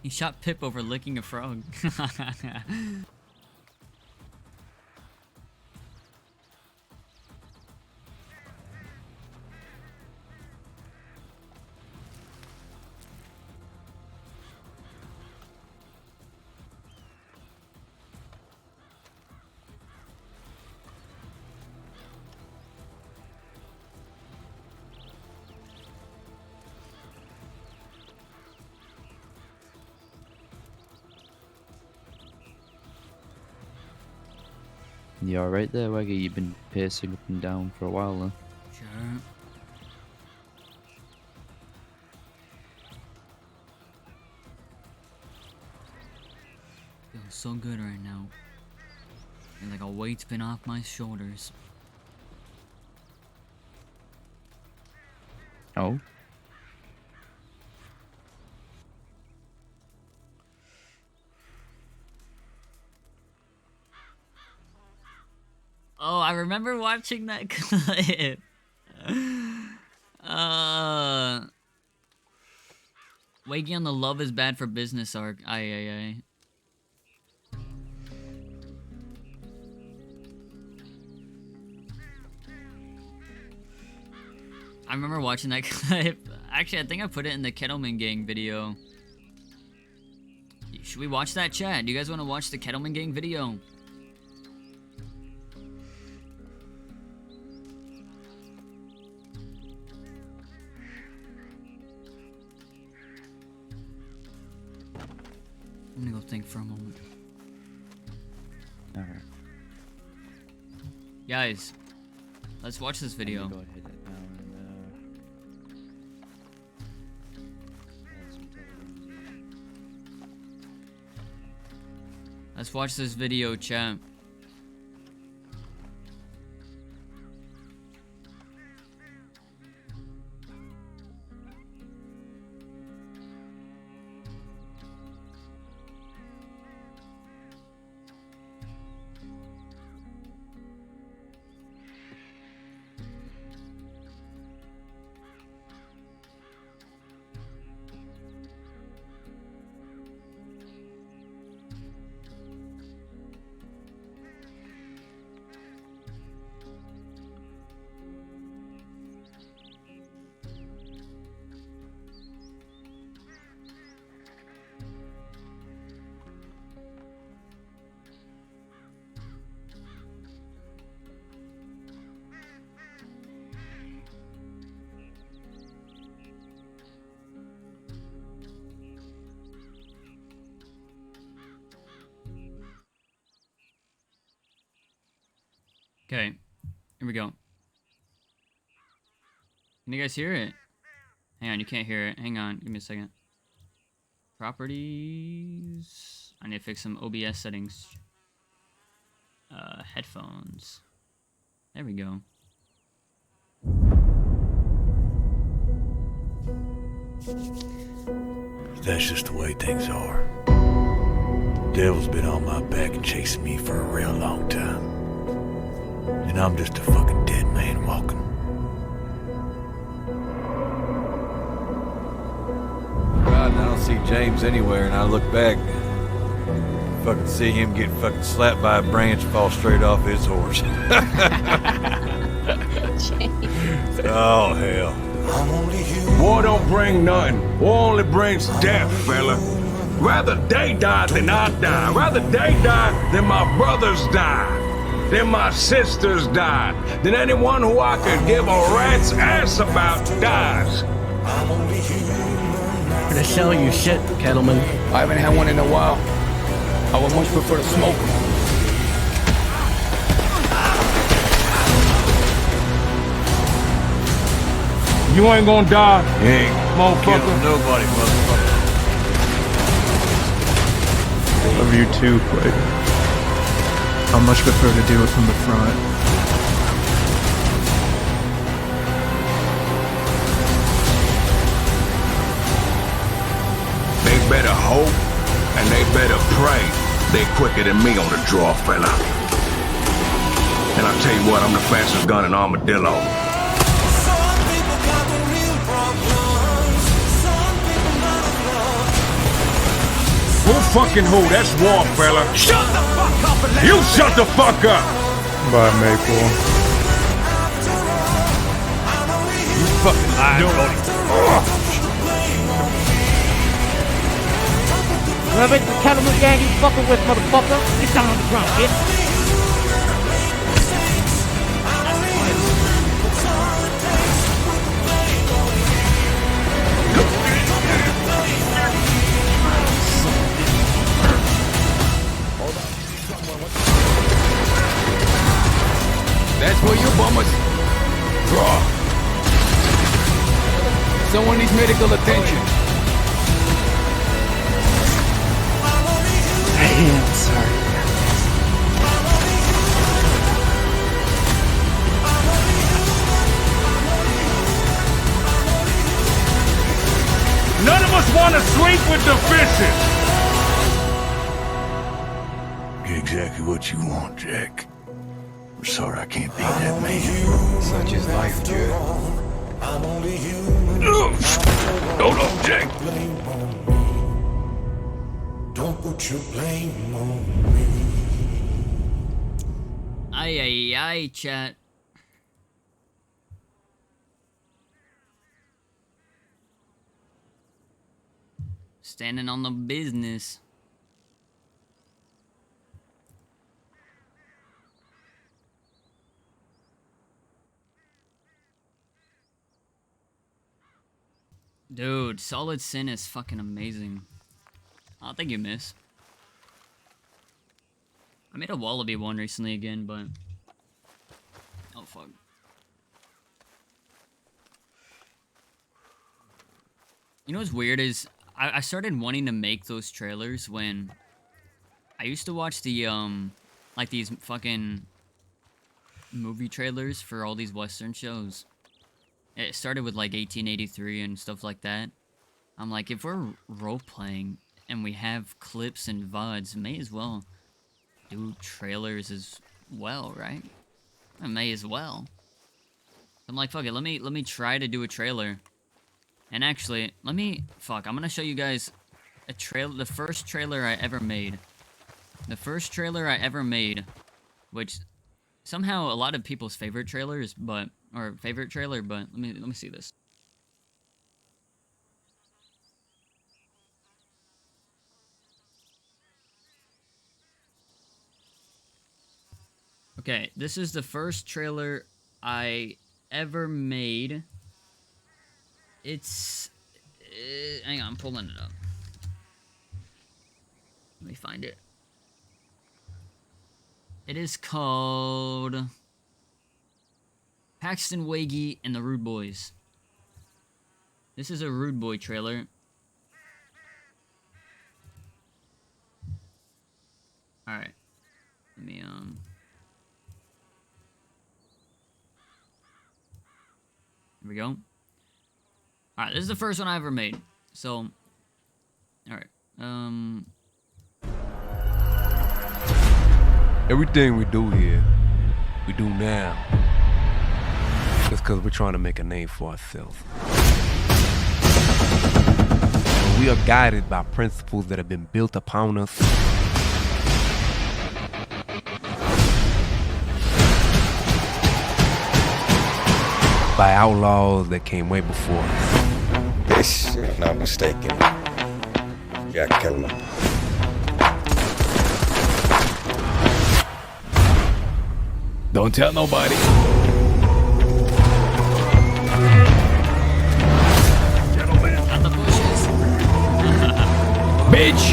He shot Pip over licking a frog. You alright there, Wagy? You've been pacing up and down for a while now. Sure. Feels so good right now. Feel like a weight's been off my shoulders. Oh? Oh, I remember watching that clip. Wagy on the Love is Bad for Business arc. Aye. I remember watching that clip. Actually, I think I put it in the Kettleman Gang video. Should we watch that, chat? Do you guys want to watch the Kettleman Gang video? I'm gonna go think for a moment. Alright. Guys, let's watch this video. Go ahead now and add some telegrams. Let's watch this video, chat. Okay, here we go. Can you guys hear it? Hang on, you can't hear it. Hang on, give me a second. Properties. I need to fix some OBS settings. Headphones. There we go. That's just the way things are. Devil's been on my back and chasing me for a real long time. And I'm just a fucking dead man walking. God, and I don't see James anywhere, and I look back, fucking see him get fucking slapped by a branch, fall straight off his horse. Oh, hell. War don't bring nothing. War only brings death, fella. Rather they die than I die. Rather they die than my brothers die. Then my sisters died. Then anyone who I could give a rat's ass about dies. They're selling you shit, Kettleman. I haven't had one in a while. I would much prefer to smoke. You ain't gonna die. You ain't motherfucker. killing nobody, motherfucker. Love you too, but I much prefer to do it from the front. They better hope and they better pray. They quicker than me on the draw, fella. And I'll tell you what, I'm the fastest gun in Armadillo. Who fucking who? That's war, fella. Shut the fuck up and you shut the fuck up! Bye, Maple. You fucking lying, Cody. Whoever the Kettleman gang you fucking with, motherfucker, get down on the ground, bitch. Everyone needs medical attention. I'm sorry. None of us want to sleep with the fishes. Get exactly what you want, Jack. I'm sorry I can't be that man. Such is life, Jack. Hold on, Jack. Don't put your blame on me. Aye, aye, aye, chat. Standing on the business. Dude, Solid Sin is fucking amazing. Oh, thank you, miss. I made a Wallaby one recently again, but... Oh, fuck. You know what's weird is, I started wanting to make those trailers when... I used to watch the, like these fucking... movie trailers for all these Western shows. It started with like 1883 and stuff like that. I'm like, if we're role-playing and we have clips and VODs, may as well do trailers as well, right? I may as well. I'm like, fuck it, let me try to do a trailer. And actually, I'm gonna show you guys a trailer, the first trailer I ever made. The first trailer I ever made, which somehow a lot of people's favorite trailers, but favorite trailer, but let me see this. Okay, this is the first trailer I ever made. It's hang on, I'm pulling it up. Let me find it. It is called Paxton, Wagy, and the Rude Boys. This is a Rude Boy trailer. Alright. Let me, Here we go. Alright, this is the first one I ever made. So, alright. Everything we do here, we do now. Just because we're trying to make a name for ourselves. We are guided by principles that have been built upon us. By outlaws that came way before us. This, if I'm not mistaken, Jack Kettleman. Don't tell nobody. Gentlemen. Out the bushes. Bitch.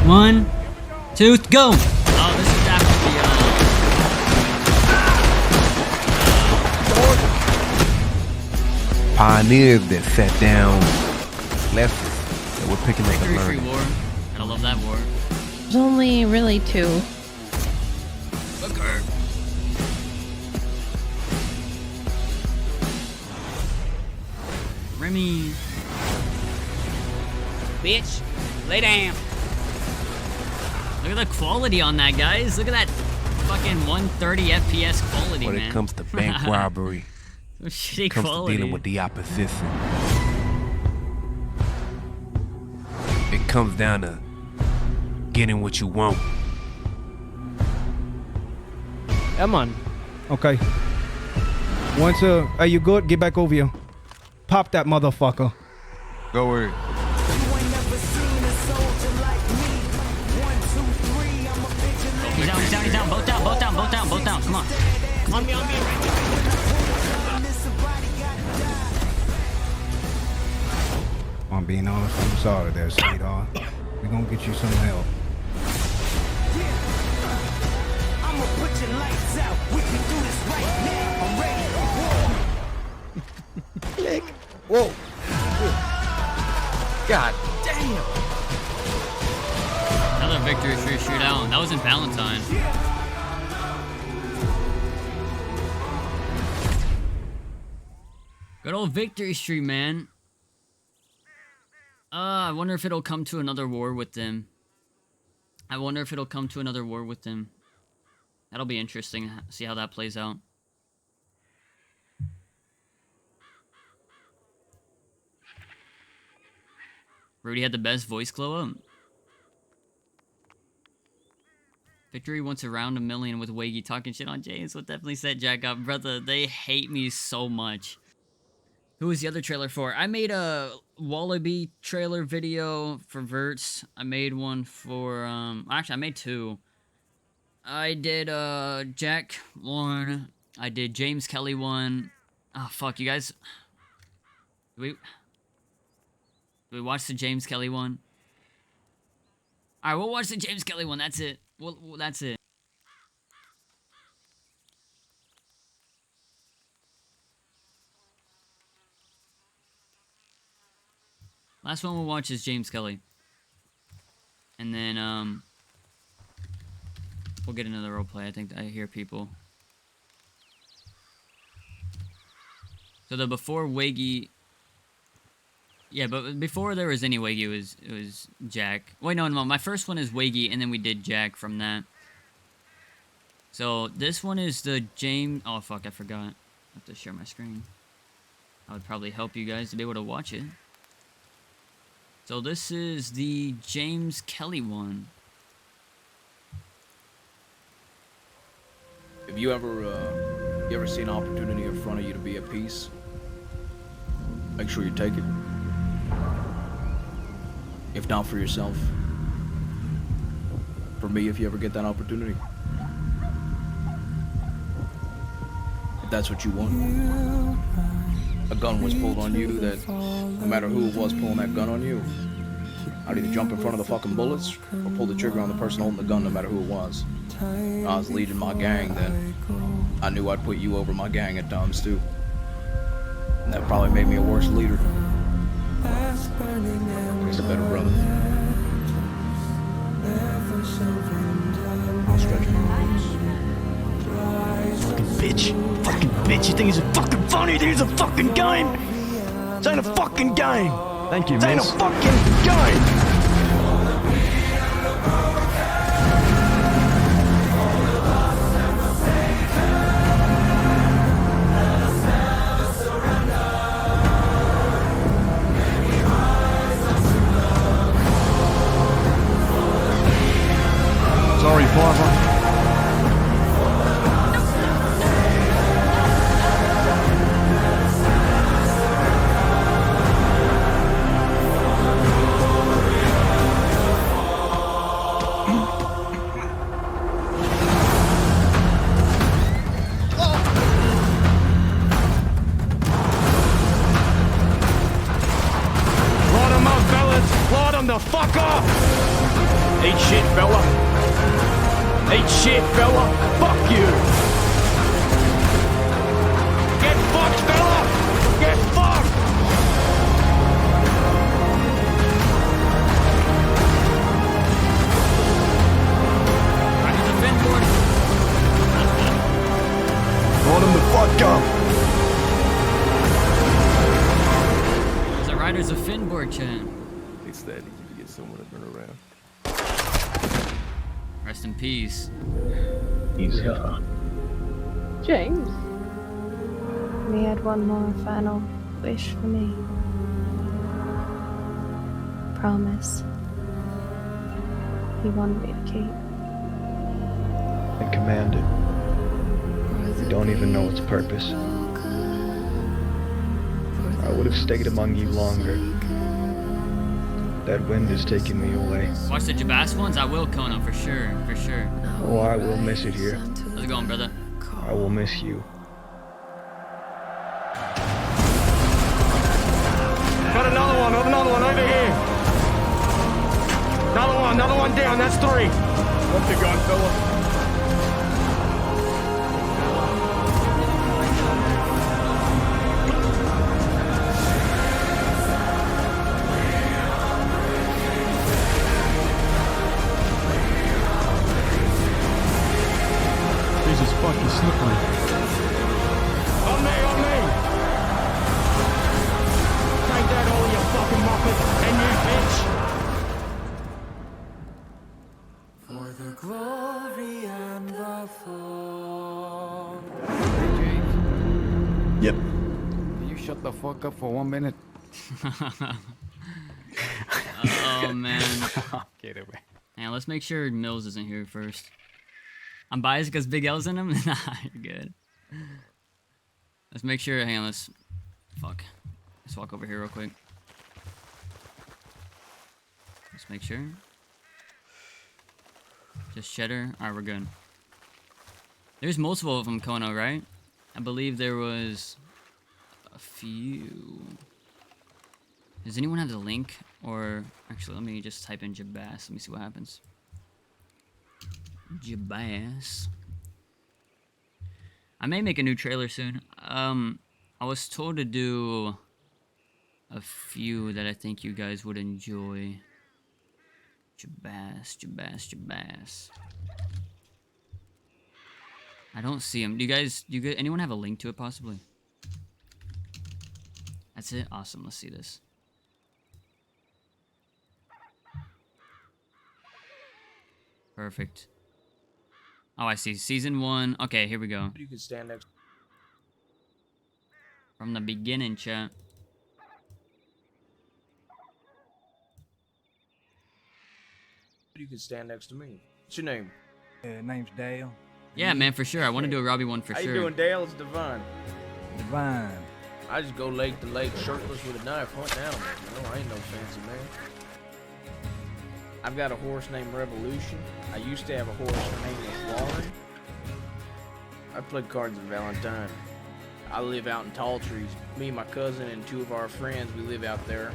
1, 2, go. Oh, this is after the Pioneers that sat down lessons that we're picking up and Victory learning. Free War. I love that war. There's only really 2. Booker. Remy. Bitch, lay down. Look at the quality on that, guys. Look at that fucking 130 FPS quality, When man. it comes to bank robbery, Some shitty comes quality. to dealing with the opposition. It comes down to getting what you want. Come on. Okay. Once, are you good? Get back over here. Pop that motherfucker. Go ahead. He's down, he's down, he's down. Both down, both down, both down, both down. Come on. On me, on me. I'm being honest, I'm sorry there, sweetheart. We're gonna get you some help. I'ma put your lights out. We can do this right now. I'm ready for war. dick. Whoa. God damn. Another victory streak shootout. That was in Valentine. Good old victory streak, man. I wonder if it'll come to another war with them. That'll be interesting. See how that plays out. Rudy had the best voice glow up. Victory wants around 1 million with Wagy talking shit on James. Would definitely set Jack up. Brother, they hate me so much. Who was the other trailer for? I made a Wallaby trailer video for Verts. I made one for, actually, I made 2. I did, Jack one. I did James Kelly one. Oh, fuck, you guys. We watched the James Kelly one. Alright, we'll watch the James Kelly one. That's it. Well, that's it. Last one we'll watch is James Kelly. And then, we'll get another roleplay. I think I hear people. So the before Wagy... Yeah, but before there was any Wagy, it was Jack. Wait, no, my first one is Wagy, and then we did Jack from that. So this one is the James... Oh, fuck, I forgot. I have to share my screen. I would probably help you guys to be able to watch it. So this is the James Kelly one. Have you ever see an opportunity in front of you to be at peace? Make sure you take it. If not for yourself, for me, if you ever get that opportunity. If that's what you want. A gun was pulled on you that, no matter who it was pulling that gun on you, I'd either jump in front of the fucking bullets or pull the trigger on the person holding the gun, no matter who it was. I was leading my gang, then I knew I'd put you over my gang at times too. And that probably made me a worse leader. He's a better brother. I'll stretch my roots. Fucking bitch. Fucking bitch. You think he's fucking funny? You think it's a fucking game? This ain't a fucking game. Thank you, This ain't miss. a fucking game. Sorry, Father. Load him up, fellas! Load him the fuck up! Eat shit, fella! Eat shit, fella! Fuck you! Get fucked, fella! Get fucked! Load him the fuck up. There's a Riders of Finborg chat. It's that easy to get someone to turn around. Rest in peace. He's James. We had one more final wish for me. Promise. He wanted me to keep. And command it. We don't even know its purpose. I would have stayed among you longer. That wind is taking me away. Watch the Jabas ones? I will, Kona, for sure. For sure. Oh, I will miss it here. How's it going, brother? I will miss you. Got another one over here! Another one down, that's 3! What's the gun, fella? quickly. On me! Take that, all you fucking muppet, and you bitch! For the glory and the fall. Yep. Can you shut the fuck up for 1 minute? Oh man. Get away. Yeah, let's make sure Mills isn't here first. I'm biased because Big L's in him. Nah, you're good. Let's make sure. Hang on, let's walk over here real quick. Let's make sure. Just Cheddar. Alright, we're good. There's multiple of them, Kono, right? I believe there was a few. Does anyone have the link? Or actually, let me just type in Jabas. Let me see what happens. Jabas. I may make a new trailer soon. I was told to do a few that I think you guys would enjoy. Jabas. I don't see him. Do you guys anyone have a link to it possibly? That's it? Awesome, let's see this. Perfect. Oh, I see. Season 1. Okay, here we go. You can stand next. From the beginning, chat. You can stand next to me. What's your name? Name's Dale. Yeah, man, for sure. I want to do a Robbie one for How sure. you doing, Dale? It's Divine. Divine. I just go lake to lake shirtless with a knife hunting animals. You know, I ain't no fancy man. I've got a horse named Revolution. I used to have a horse named Warren. I played cards at Valentine. I live out in Tall Trees. Me and my cousin and 2 of our friends, we live out there.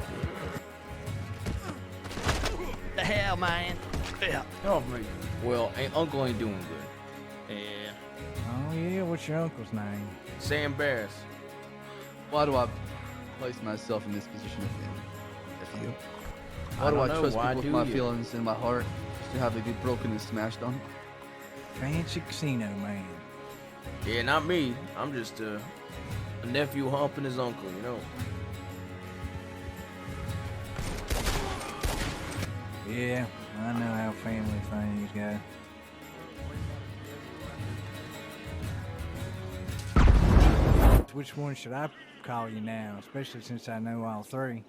The hell, man? Yeah. Oh, me. Well, Uncle ain't doing good. Yeah. Oh, yeah, what's your uncle's name? Sam Barris. Why do I place myself in this position again? If you. Why do I trust people with my feelings and my heart just to have they be broken and smashed on? Fancy casino man. Yeah, not me. I'm just a nephew humping his uncle, you know. Yeah, I know how family things go. Which one should I call you now, especially since I know all 3?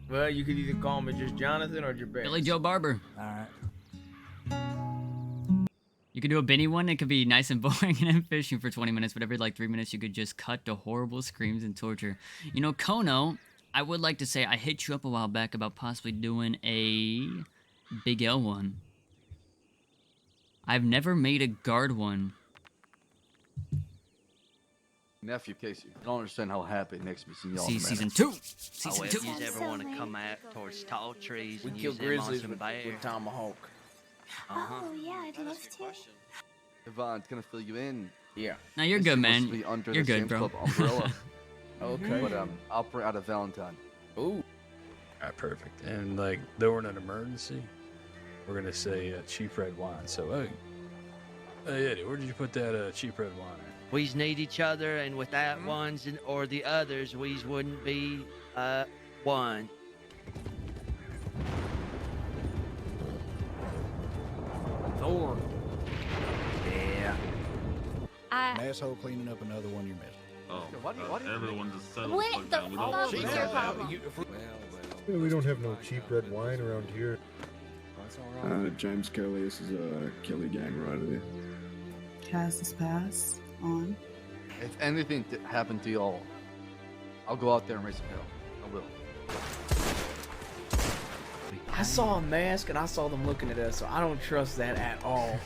Well, you could either call me just Jonathan or Jabez. Billy Joe Barber. Alright. You could do a Benny one. It could be nice and boring and then fishing for 20 minutes, but every like 3 minutes you could just cut to horrible screams and torture. You know, Kono, I would like to say I hit you up a while back about possibly doing a Big L one. I've never made a guard one. Nephew Casey, I don't understand how happy it makes me seeing y'all. See, season 2. Season 2. If you ever want to come out towards Tall Trees We and kill use them grizzlies on some with bear. tomahawk. Oh, yeah, I'd love to. Yvonne's gonna fill you in. Yeah. No, you're good, man. You're good, bro. Umbrella. Okay. But I'll operate out of Valentine. Ooh. Alright, perfect. And like, during an emergency, we're gonna say cheap red wine. So, hey Eddie, where did you put that cheap red wine at? We need each other, and without ones or the others, we wouldn't be one. Thor. Yeah. An asshole cleaning up another one you're missing. Oh, everyone just settle What the fuck the down. We don't fuck fuck is your down. problem? Yeah, we don't have no cheap red wine around here. James Kelly, this is Kelly Gang right here. Cast this pass on. If anything happened to y'all, I'll go out there and raise some hell. I will. I saw a mask and I saw them looking at us, so I don't trust that at all.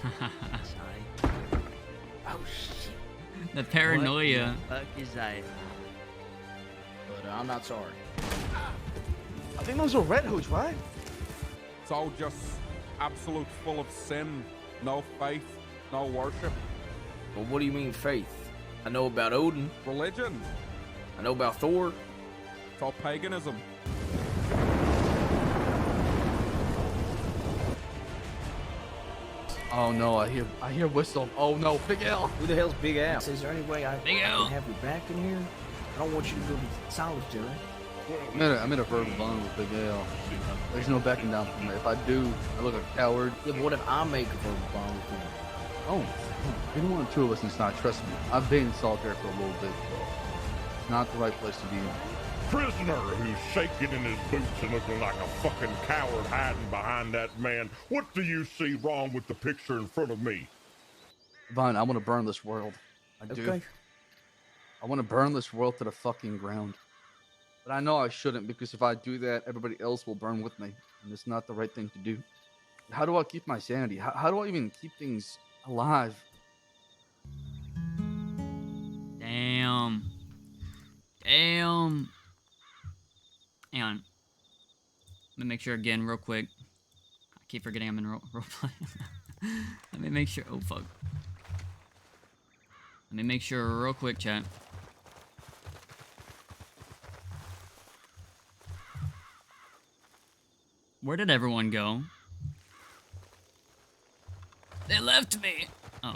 Oh shit. The paranoia. What the fuck is that? But I'm not sorry. I think those are Red Hoods, right? It's all just absolute full of sin, no faith, no worship. Well, what do you mean faith? I know about Odin. Religion. I know about Thor. It's all paganism. Oh no, I hear whistle. Oh no, Big L. Who the hell's Big Al? Is there any way I Big can Al. have you back in here? I don't want you to go to solitary. I'm in a verbal bond with Big L. There's no backing down from it. If I do, I look like a coward. Yeah, but what if I make a verbal bond with you? Oh, either one or two of us is not. Trust me, I've been in solitary for a little bit, so it's not the right place to be in. Prisoner who's shaking in his boots and looking like a fucking coward hiding behind that man. What do you see wrong with the picture in front of me? Vine, I want to burn this world. I do. Okay. I want to burn this world to the fucking ground. But I know I shouldn't, because if I do that, everybody else will burn with me. And it's not the right thing to do. How do I keep my sanity? How do I even keep things alive? Damn. Damn. Hang on. Let me make sure again real quick. I keep forgetting I'm in roleplay. Let me make sure. Oh, fuck. Let me make sure real quick, chat. Where did everyone go? They left me. Oh.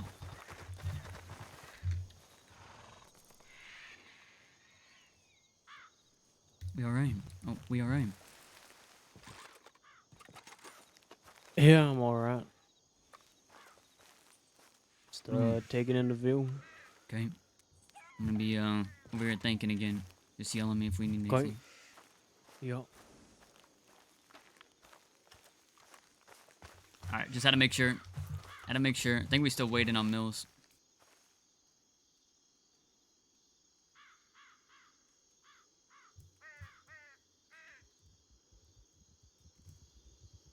We alright. Oh, we alright. Yeah, I'm alright. Just Mm. taking in the view. Okay. I'm gonna be over here thinking again. Just yell at me if we need Okay. anything. Yeah. Alright, just had to make sure. Had to make sure. I think we still waiting on Mills.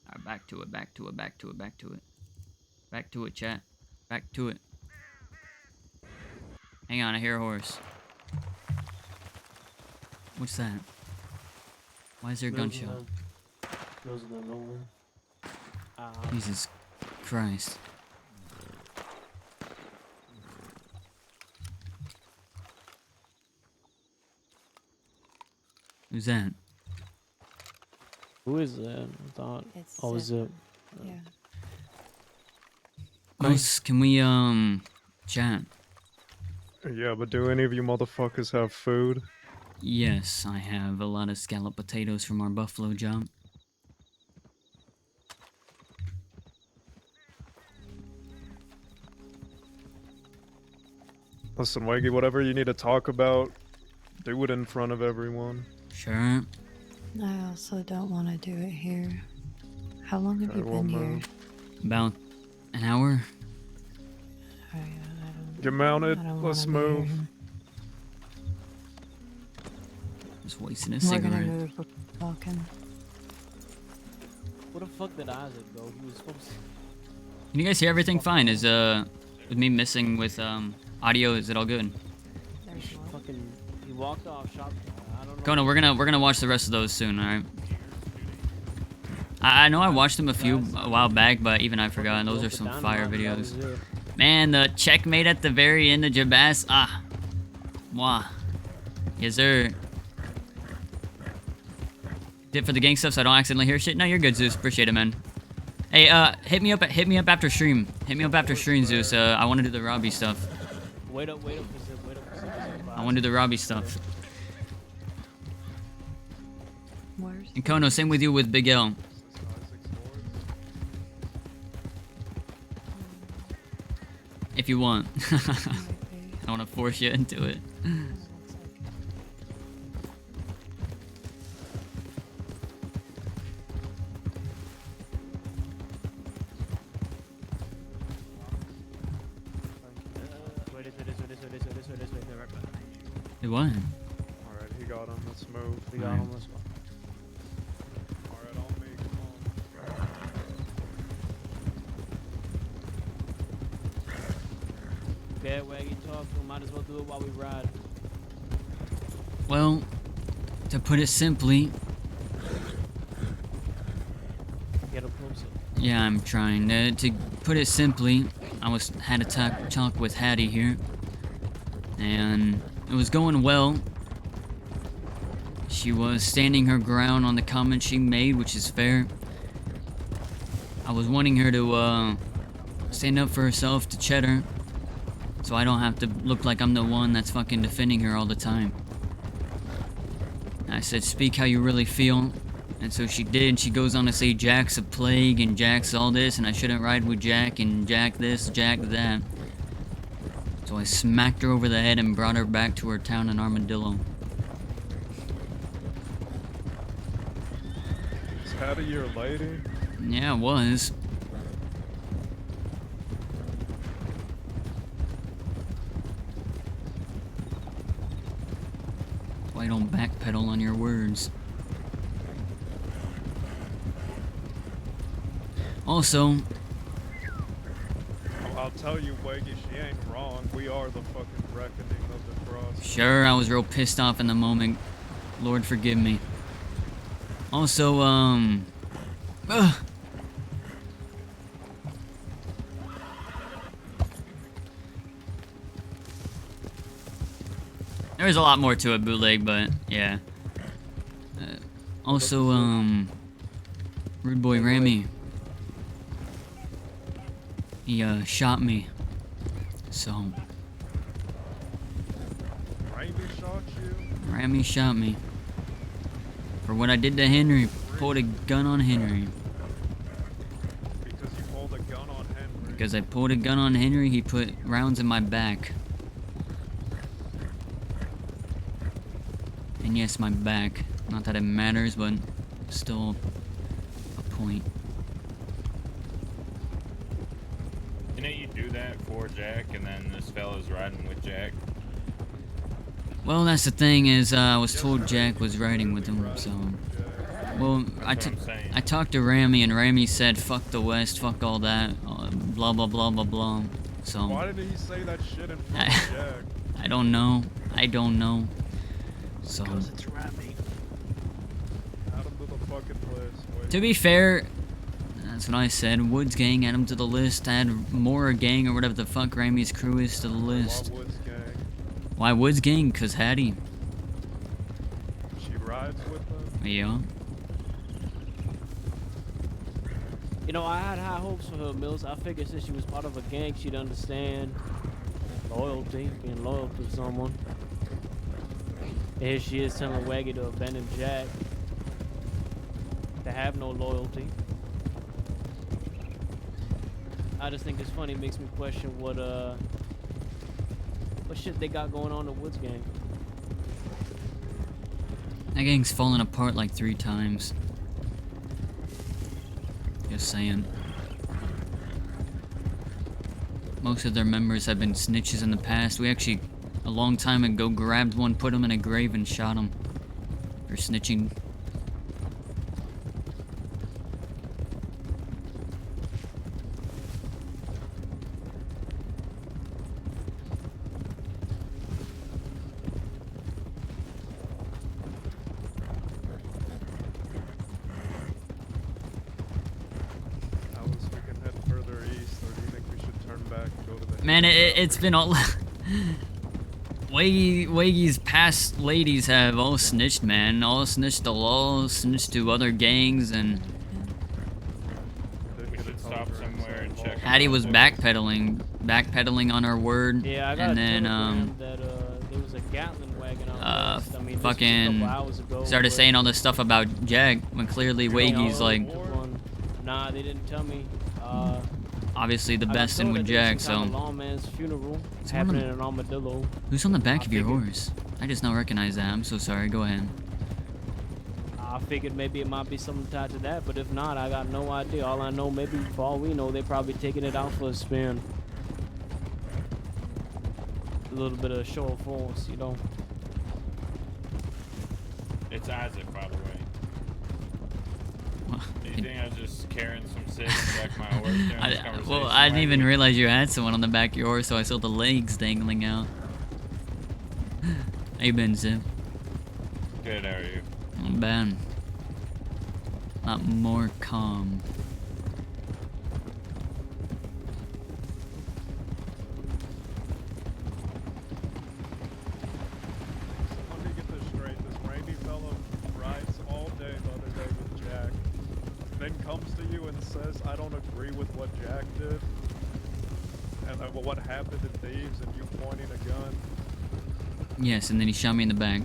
Alright, back to it, back to it, back to it, back to it. Back to it, chat. Back to it. Hang on, I hear a horse. What's that? Why is there a gunshot? Jesus Christ. Who's that? Who is that? I thought. It's Oh, is it? Yeah. Ghosts, can we chat? Yeah, but do any of you motherfuckers have food? Yes, I have a lot of scalloped potatoes from our buffalo job. Listen, Wagy, whatever you need to talk about, do it in front of everyone. Sure. I also don't want to do it here. How long have you been here? About an hour. Get mounted, let's move. Just wasting a We're cigarette. gonna move. We're talking. Where the fuck did Isaac go? He was supposed to... Can you guys hear everything fine? Is with me missing with audio, is it all good? Fucking... He walked off shop. I don't know. Kona, we're gonna watch the rest of those soon, alright? I know I watched them a while back, but even I forgot. Those are some fire videos. Man, the checkmate at the very end of Jabas. Ah. Mwah. Yes, sir. Did for the gang stuff so I don't accidentally hear shit? No, you're good, Zeus. Appreciate it, man. Hey, hit me up after stream. Hit me up after stream, Zeus. I want to do the Robbie stuff. Wait up, Zip. I want to do the Robbie stuff. Where's... And Kono, same with you with Big L. If you want. I want to force you into it. It what? Alright, he got him, let's move. We got him, let's go. Alright, on me, come on. Okay, Waggy, talk. We might as well do it while we ride. Well, to put it simply, Get up closer. yeah, I'm trying. To put it simply, I had a talk with Hattie here, and it was going well. She was standing her ground on the comment she made, which is fair. I was wanting her to stand up for herself to Cheddar, so I don't have to look like I'm the one that's fucking defending her all the time. I said, speak how you really feel. And so she did. She goes on to say Jack's a plague and Jack's all this and I shouldn't ride with Jack and Jack this, Jack that. So I smacked her over the head and brought her back to her town in Armadillo. Is Hattie your lady? Yeah, it was. Why don't backpedal on your words? Also, I'll tell you, Wagy, she ain't wrong. We are the fucking reckoning of the cross. sure, I was real pissed off in the moment. Lord forgive me. Also, there's a lot more to it, bootleg, but yeah. Also, Rude Boy Ramy. He, shot me. So. Ramy shot you? Ramy shot me. For what I did to Henry. Pulled a gun on Henry. Because you pulled a gun on Henry? Because I pulled a gun on Henry, he put rounds in my back. And yes, my back. Not that it matters, but still a point. Didn't you do that for Jack, and then this fella's riding with Jack? Well, that's the thing is, I was told Jack was riding with him, so... Well, I talked to Ramy, and Ramy said, fuck the West, fuck all that, blah blah blah blah blah, so... Why did he say that shit in front of Jack? I don't know. I don't know. So... Because it's Ramy. Add him to the fucking list. To be fair, that's what I said. Woods Gang, add him to the list. Add more gang or whatever the fuck Ramy's crew is to the list. Why Woods Gang? Why Woods Gang? Cause Hattie. She rides with them? Yeah. You know, I had high hopes for her, Mills. I figured since she was part of a gang, she'd understand loyalty, being loyal to someone. And here she is telling Wagy to abandon Jack, to have no loyalty. I just think it's funny. It makes me question what shit they got going on in the Woods Gang. That gang's fallen apart like 3 times. Just saying. Most of their members have been snitches in the past. We actually, a long time ago, grabbed one, put him in a grave, and shot him for snitching. Man, it's been all... Wagy's past ladies have all snitched, man. All snitched the law, snitched to other gangs, and... We should stop somewhere and check. Hattie was backpedaling on her word, Yeah, I got and then, that there was a Gatlin wagon on the list. I mean, this was a fucking couple hours ago, started but- saying all this stuff about Jack, when clearly Wagy's like... Nah, they didn't tell me. Obviously the I got best in told with that there Jack, was some kind so... of lawman's funeral Someone happening on- in Armadillo. Who's on the back of your horse? I just now recognize that. I'm so sorry. Go ahead. I figured maybe it might be something tied to that, but if not, I got no idea. All I know, maybe for all we know, they probably taking it out for a spin. A little bit of show of force, you know. It's Isaac, by the way. Do you think I was just carrying some shit back my horse during this conversation? Well, I didn't even realize you had someone on the back of your horse, so I saw the legs dangling out. How you been, Zip? Good, how are you? Not bad. Not more calm. Let me get this straight. This Ramy fellow rides all day the other day with Jack, then comes to you and says, I don't agree with what Jack did. And then, well, what happened to thieves and you pointing a gun? Yes, and then he shot me in the back.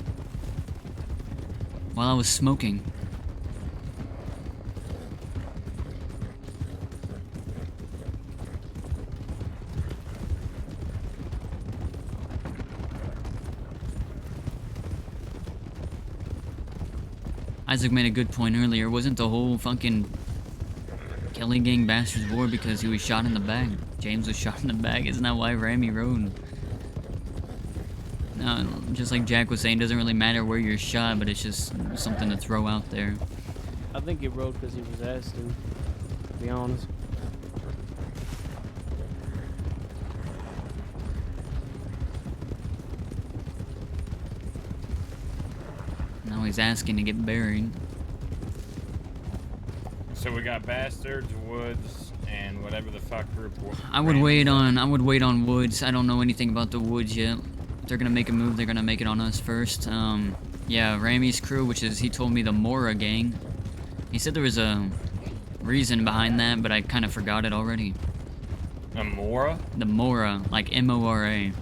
While I was smoking. Isaac made a good point earlier. Wasn't the whole fucking Kelly Gang Bastards war because he was shot in the back? James was shot in the back. Isn't that why Ramy rode? No, just like Jack was saying, doesn't really matter where you're shot, but it's just something to throw out there. I think he rode because he was asked to be honest. Now he's asking to get buried. So we got Bastards, Woods, and whatever the fuck group. I would wait on Woods. I don't know anything about the Woods yet. If they're gonna make a move, they're gonna make it on us first. Yeah, Ramy's crew, which is, he told me, the Mora gang. He said there was a reason behind that, but I kind of forgot it already. The Mora? The Mora, like M-O-R-A.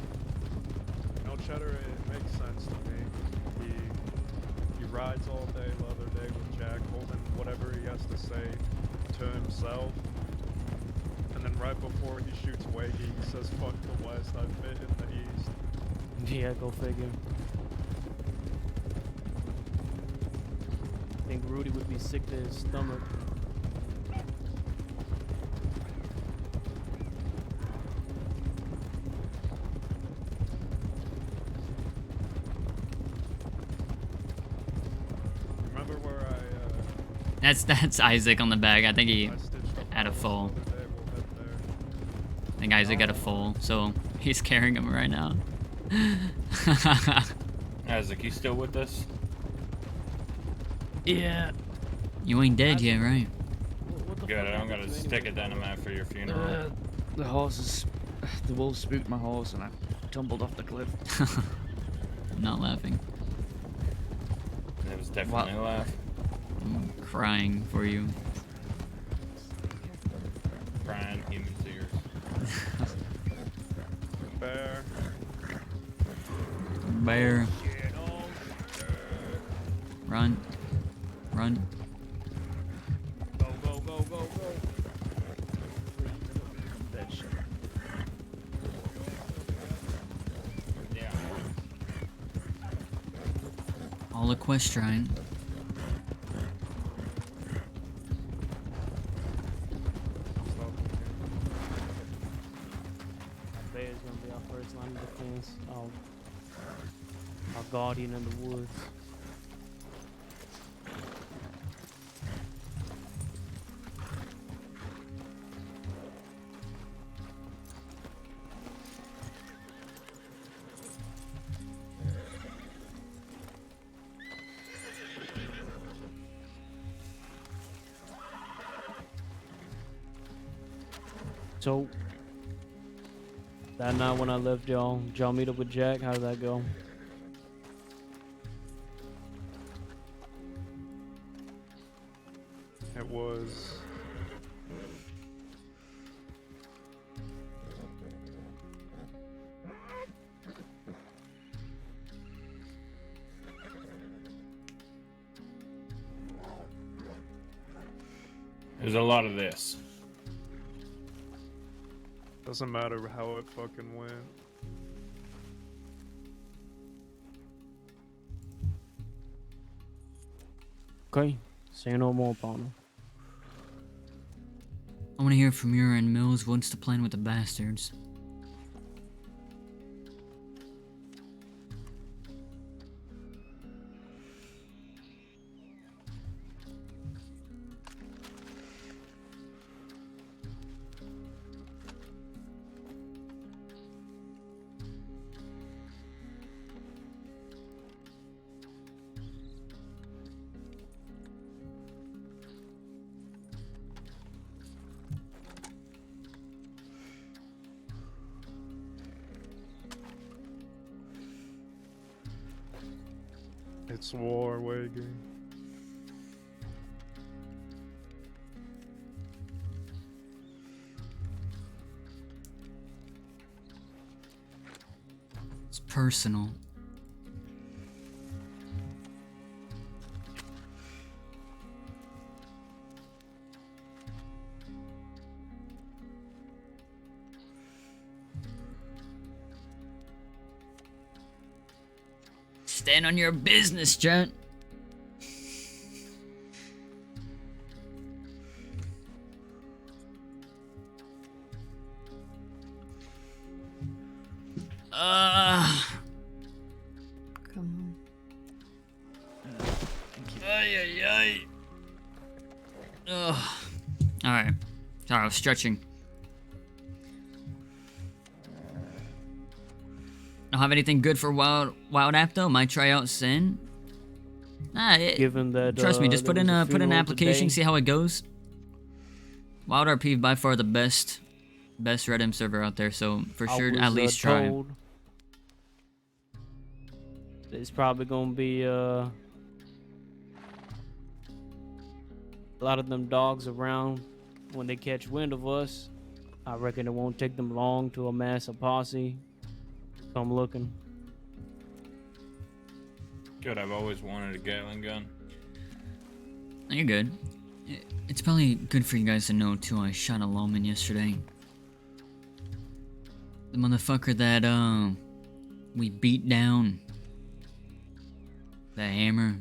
No, Cheddar, it makes sense to me. He rides all day, the other day with Jack, holding whatever he has to say to himself. And then right before he shoots Wagy, he says, "Fuck the West, I fit in the East." Yeah, go figure. I think Rudy would be sick to his stomach. Remember where That's Isaac on the bag. I think he had a fall. I think Isaac got a fall, so he's carrying him right now. Isaac, you still with us? Yeah. You ain't dead yet, right? Good, I'm gonna stick a dynamite for your funeral. The wolves spooked my horse and I tumbled off the cliff. I'm not laughing. It was definitely a laugh. I'm crying for you. Crying human tears. Bear. Bear. Run. Run. Go, go, go, go, go. That shit. Yeah. All equestrian. Bear is gonna be our first line of defense. Our guardian in the woods. So, that night when I left y'all, did y'all meet up with Jack? How did that go? It was... There's a lot of this. Doesn't matter how it fucking went. Okay, say no more, partner. I want to hear from you and Mills. What's the plan with the bastards? It's war, Wagy. It's personal. Stand on your business, gent. Come Ay, ay, ay. Ugh. Alright. Sorry, I was stretching. Don't have anything good for Wild App though. Might try out Sin. Given that, trust me, just there put in was a an funeral application, today. see how it goes. WildRP by far the best Redm server out there, so for sure at least try. Told it's probably gonna be a lot of them dogs around when they catch wind of us. I reckon it won't take them long to amass a posse. Come looking. Good, I've always wanted a Gatling gun. You're good. It's probably good for you guys to know too. I shot a lawman yesterday. The motherfucker that we beat down. The hammer.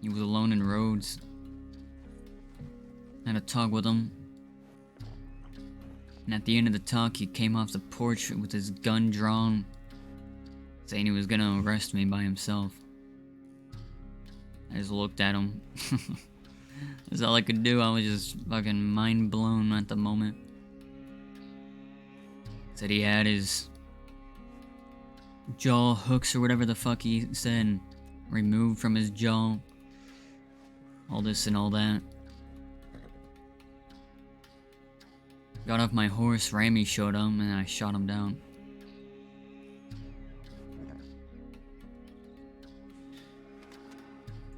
He was alone in Rhodes. Had a talk with him. And at the end of the talk, he came off the porch with his gun drawn, saying he was gonna arrest me by himself. I just looked at him. That's all I could do. I was just fucking mind blown at the moment. Said he had his jaw hooks or whatever the fuck he said removed from his jaw. All this and all that. Got off my horse, Ramy showed him, and I shot him down.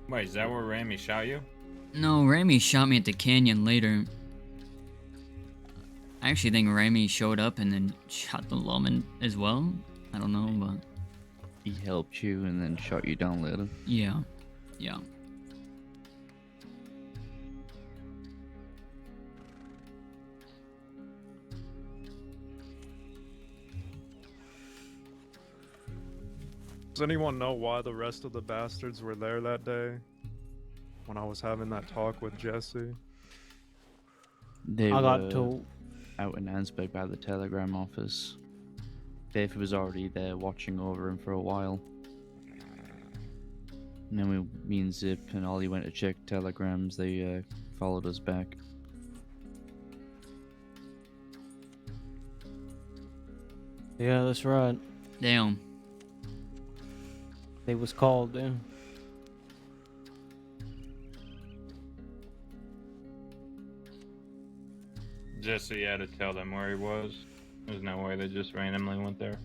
Wait, is that where Ramy shot you? No, Ramy shot me at the canyon later. I actually think Ramy showed up and then shot the lawman as well. I don't know, but... He helped you and then shot you down later? Yeah. Yeah. Does anyone know why the rest of the bastards were there that day? When I was having that talk with Jesse? They I got were told. out in Ansberg by the telegram office. Dave was already there watching over him for a while. And then me and Zip and Ollie went to check telegrams. They followed us back. Yeah, that's right. Damn. They was called in. Jesse had to tell them where he was. There's no way they just randomly went there.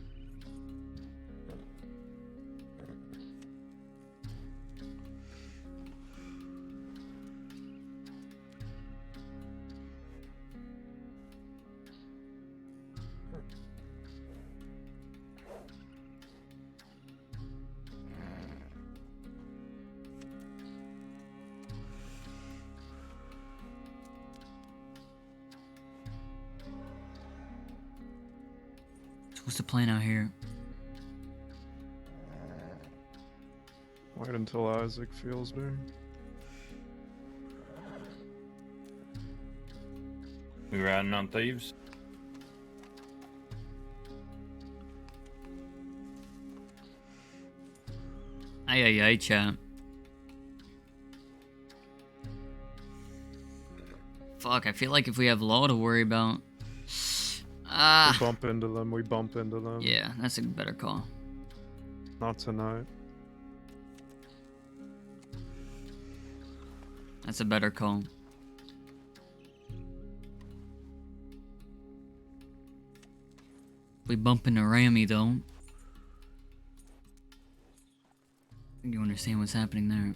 So what's the plan out here? Wait until Isaac feels me. We riding on thieves? Ay, chat. Fuck, I feel like if we have law to worry about... We bump into them, we bump into them. Yeah, that's a better call. Not tonight. That's a better call. We bump into Ramy though. You understand what's happening there.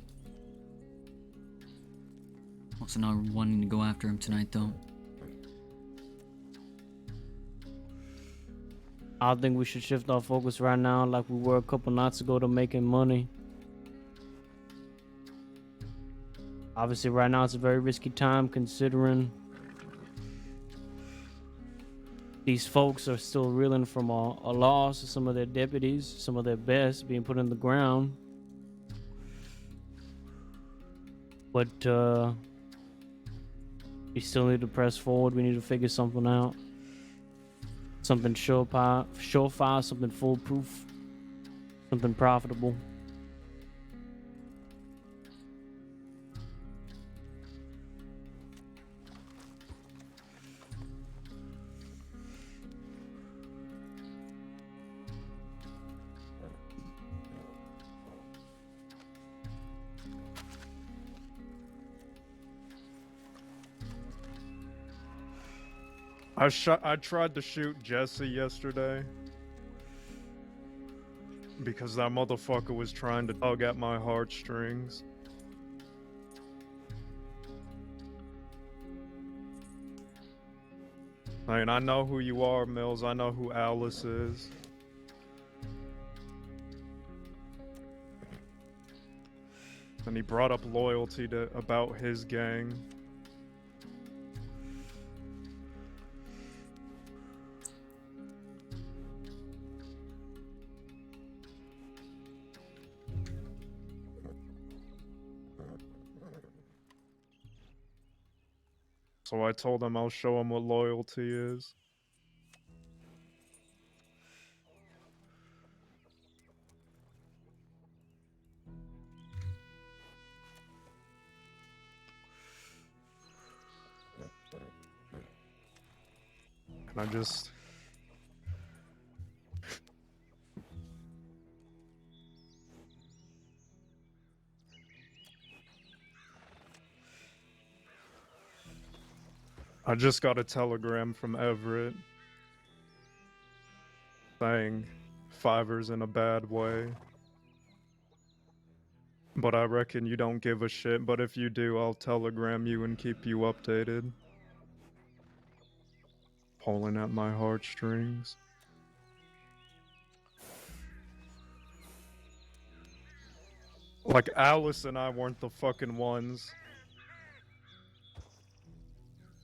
Also not wanting to go after him tonight though. I think we should shift our focus right now, like we were a couple nights ago, to making money. Obviously, right now it's a very risky time considering these folks are still reeling from a loss of some of their deputies, some of their best being put in the ground. But we still need to press forward. We need to figure something out. Something surefire, something foolproof, something profitable. I tried to shoot Jesse yesterday because that motherfucker was trying to tug at my heartstrings. I mean, I know who you are, Mills. I know who Alice is. And he brought up loyalty about his gang. So I told him I'll show him what loyalty is. And I just... I just got a telegram from Everett saying Fiverr's in a bad way. But I reckon you don't give a shit, but if you do, I'll telegram you and keep you updated. Pulling at my heartstrings. Like, Alice and I weren't the fucking ones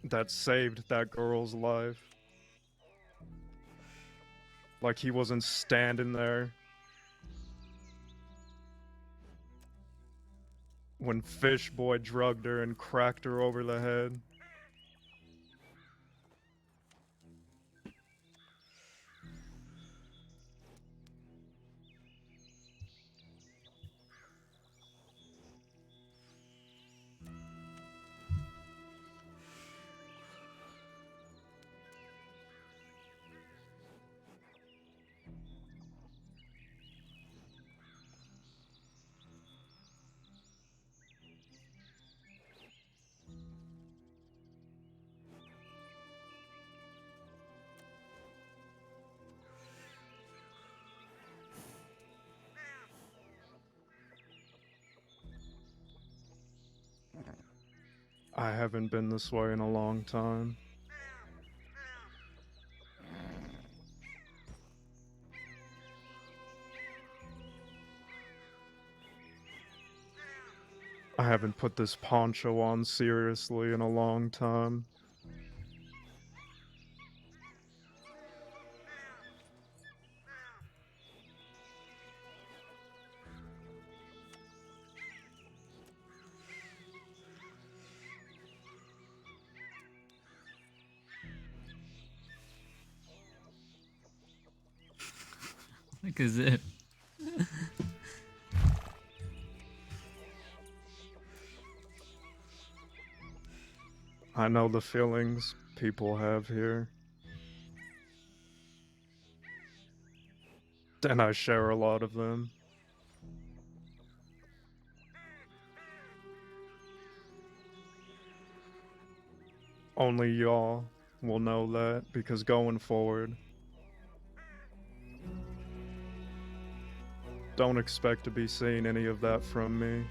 that saved that girl's life. Like, he wasn't standing there when Fish Boy drugged her and cracked her over the head. I haven't been this way in a long time. I haven't put this poncho on seriously in a long time. Like as if. I know the feelings people have here. And I share a lot of them. Only y'all will know that, because going forward, don't expect to be seeing any of that from me.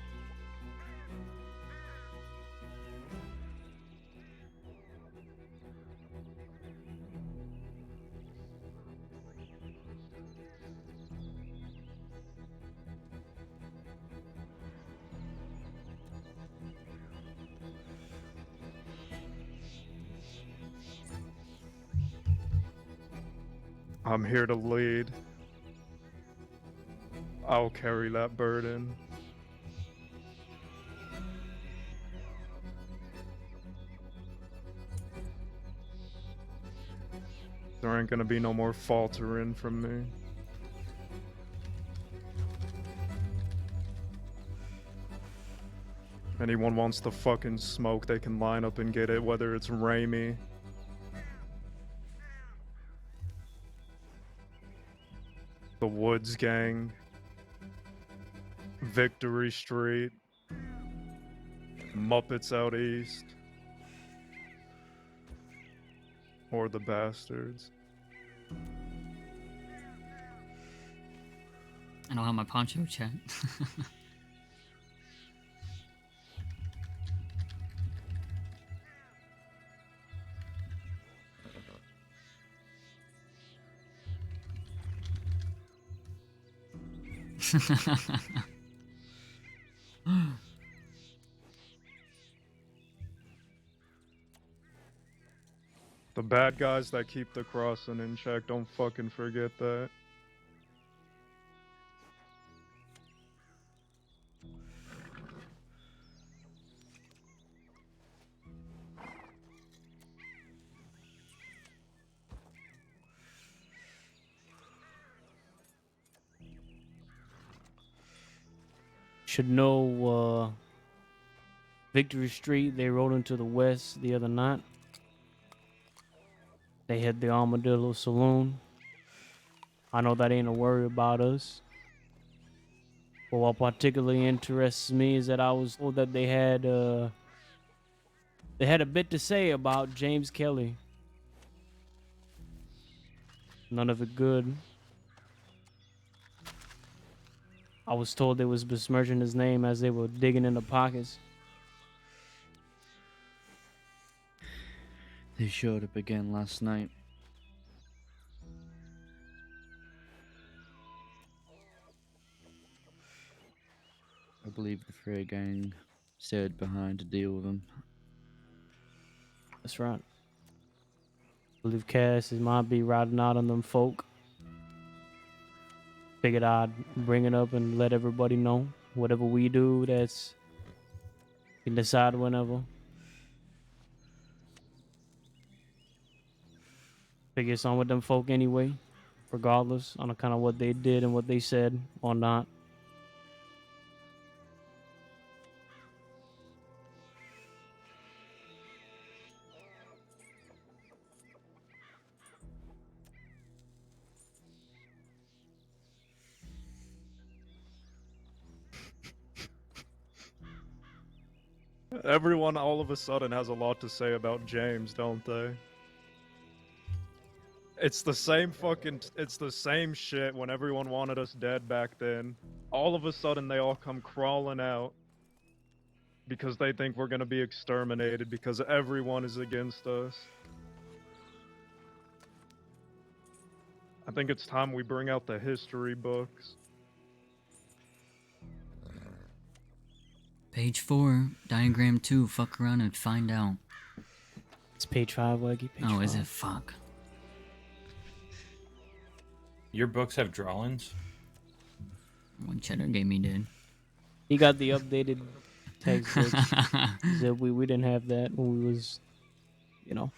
I'm here to lead. I'll carry that burden. There ain't gonna be no more faltering from me. Anyone wants the fucking smoke, they can line up and get it, whether it's Raimi, the Woods Gang, Victory Street, Muppets Out East, or the Bastards. I don't have my poncho, chat. The bad guys that keep the crossing in check, don't fucking forget that. Should know Victory Street, they rode into the west the other night. They hit the Armadillo Saloon. I know that ain't a worry about us. But what particularly interests me is that I was told that they had a bit to say about James Kelly. None of it good. I was told they was besmirching his name as they were digging in the pockets. They showed up again last night. I believe the Frey gang stayed behind to deal with them. That's right. I believe Cass might be riding out on them folk. Figured I'd bring it up and let everybody know. Whatever we do, that's... You can decide whenever. Figure it's on with them folk anyway. Regardless on kind of what they did and what they said or not. Everyone all of a sudden has a lot to say about James, don't they? It's the same shit when everyone wanted us dead back then. All of a sudden they all come crawling out because they think we're gonna be exterminated because everyone is against us. I think it's time we bring out the history books. Page 4, diagram 2, fuck around and find out. It's page 5, Wagy. Oh, is it? Fuck. Your books have drawings? One Cheddar gave me did. He got the updated textbooks. So we didn't have that when we was, you know.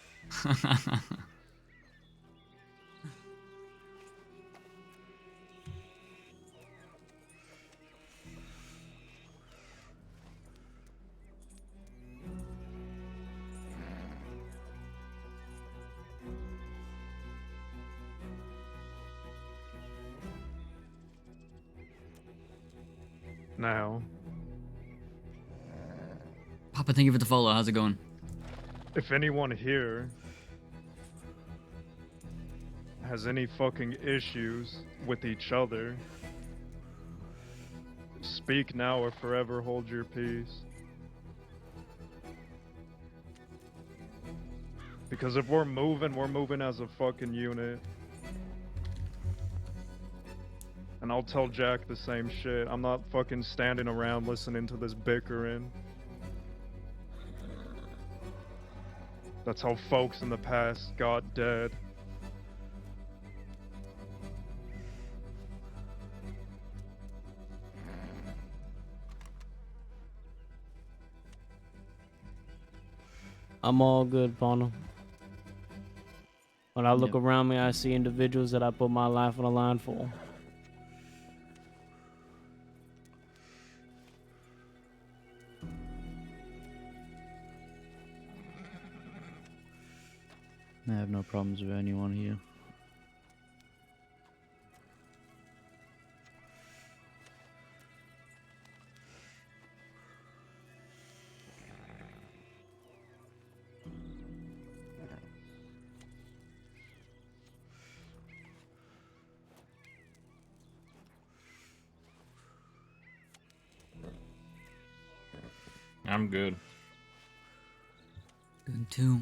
Now, Papa, thank you for the follow. How's it going? if anyone here has any fucking issues with each other, speak now or forever hold your peace. Because if we're moving as a fucking unit. And I'll tell Jack the same shit. I'm not fucking standing around listening to this bickering. That's how folks in the past got dead. I'm all good, partner. When I look Yep. around me, I see individuals that I put my life on the line for. I have no problems with anyone here. I'm good. Good too.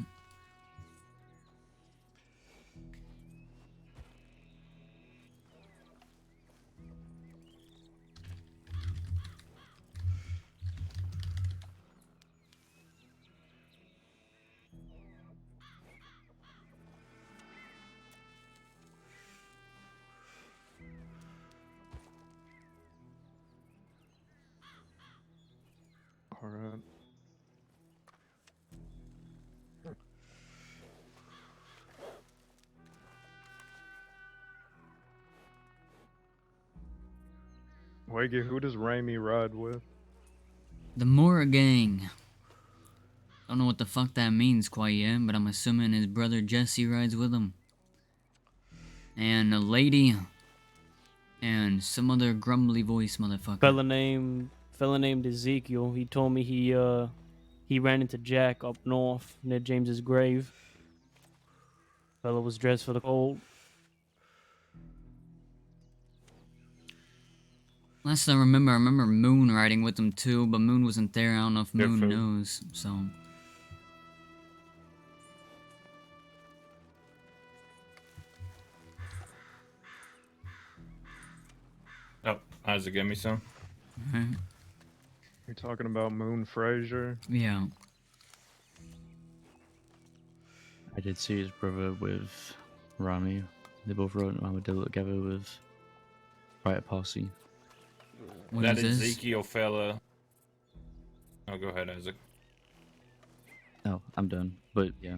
All right. Wagy, who does Raimi ride with? The Mora gang. Don't know what the fuck that means quite yet, but I'm assuming his brother Jesse rides with him. And a lady. And some other grumbly voice motherfucker. Fella named Ezekiel. He told me he ran into Jack up north near James's grave. Fella was dressed for the cold. Last I remember Moon riding with him too, but Moon wasn't there. I don't know if Good Moon food. knows, so. Oh, Isaac, give me some. Alright. You're talking about Moon Fraser? Yeah. I did see his brother with Rami. They both rode an armadillo together with Riot Posse. What That is this? Ezekiel fella. Oh, go ahead, Isaac. Oh, I'm done. But yeah,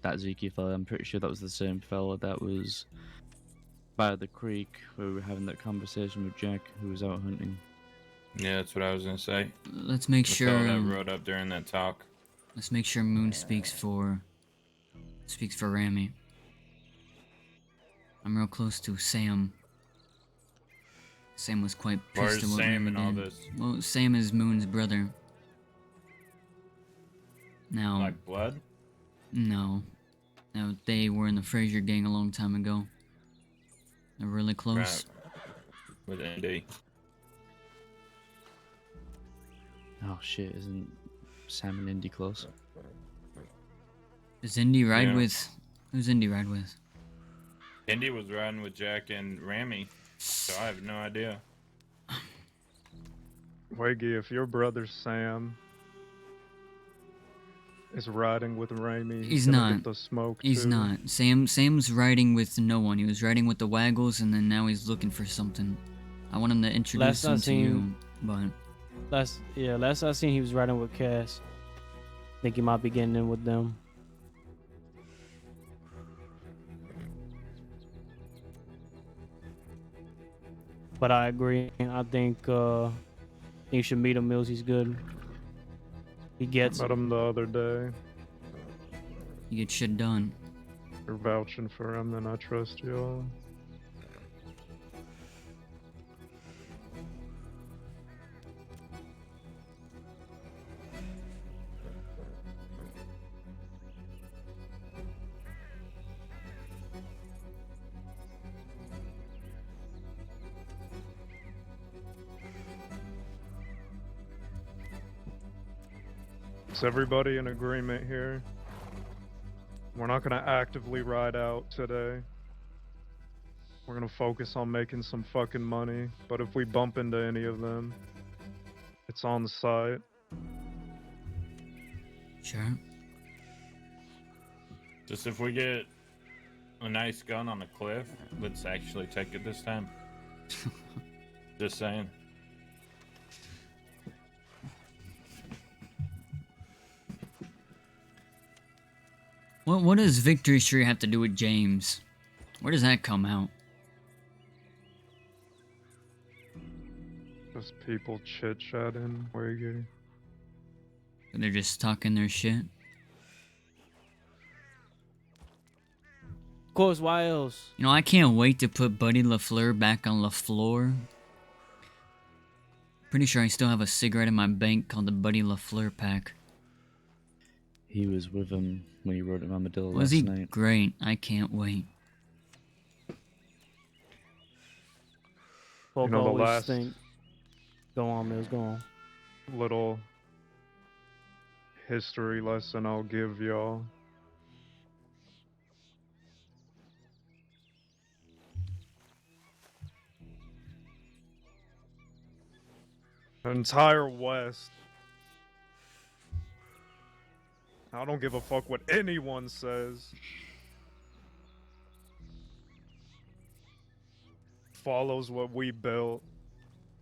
that Zeke fella, I'm pretty sure that was the same fella that was by the creek where we were having that conversation with Jack, who was out hunting. Yeah, that's what I was gonna say. Let's make The sure. fella that rode up during that talk. Let's make sure Moon speaks for Rami. I'm real close to Sam. Sam was quite pissed Where's at what Sam Rami in all did. this? Well, Sam is Moon's brother. Now, Like blood? no. No, they were in the Fraser gang a long time ago. They're really close. Right. With Andy. Oh shit, isn't Sam and Indy close? Does Indy ride Yeah. with? Who's Indy ride with? Andy was riding with Jack and Rami, so I have no idea. Wagy, if your brother Sam is riding with Raimi, He's gonna not. get the smoke He's too. not. Sam's riding with no one. He was riding with the Waggles, and then now he's looking for something. I want him to introduce Last I him to you, seen- but Last I seen he was riding with Cass. Think he might be getting in with them. But I agree. I think you should meet him, Mills. He's good. He gets Met him the other day. you get shit done. You're vouching for him, then I trust you all. Is everybody in agreement here? We're not going to actively ride out today. We're going to focus on making some fucking money. But if we bump into any of them, it's on the site. Sure. Just if we get a nice gun on a cliff, let's actually take it this time. Just saying. What does Victory Street have to do with James? Where does that come out? Just people chit-chatting, Wagy. They're just talking their shit. Of course, why else? You know, I can't wait to put Buddy LaFleur back on LaFleur. Pretty sure I still have a cigarette in my bank called the Buddy LaFleur pack. He was with him when he rode at Armadillo Was last he night. great? I can't wait. Folk You know, the always last- think. Go on, Mills, go on. Little history lesson I'll give y'all. The entire West. I don't give a fuck what anyone says. Follows what we built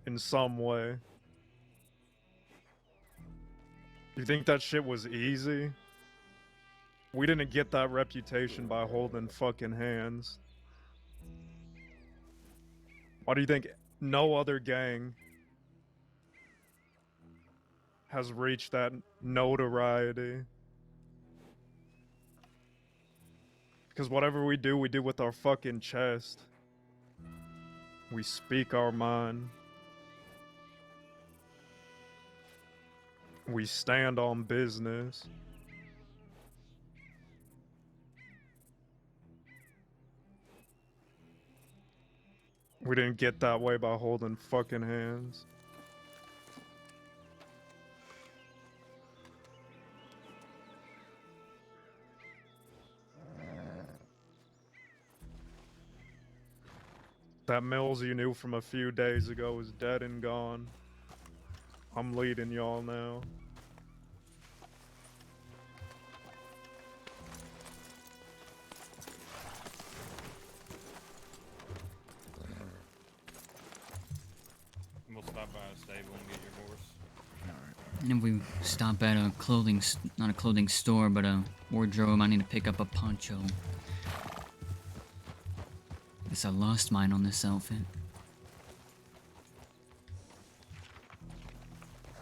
in some way. You think that shit was easy? We didn't get that reputation by holding fucking hands. Why do you think no other gang has reached that notoriety? Because whatever we do with our fucking chest. We speak our mind. We stand on business. We didn't get that way by holding fucking hands. That Mills you knew from a few days ago is dead and gone. I'm leading y'all now. We'll stop by a stable and get your horse. And if we stop at a clothing, not a clothing store, but a wardrobe, I need to pick up a poncho. Guess I lost mine on this outfit.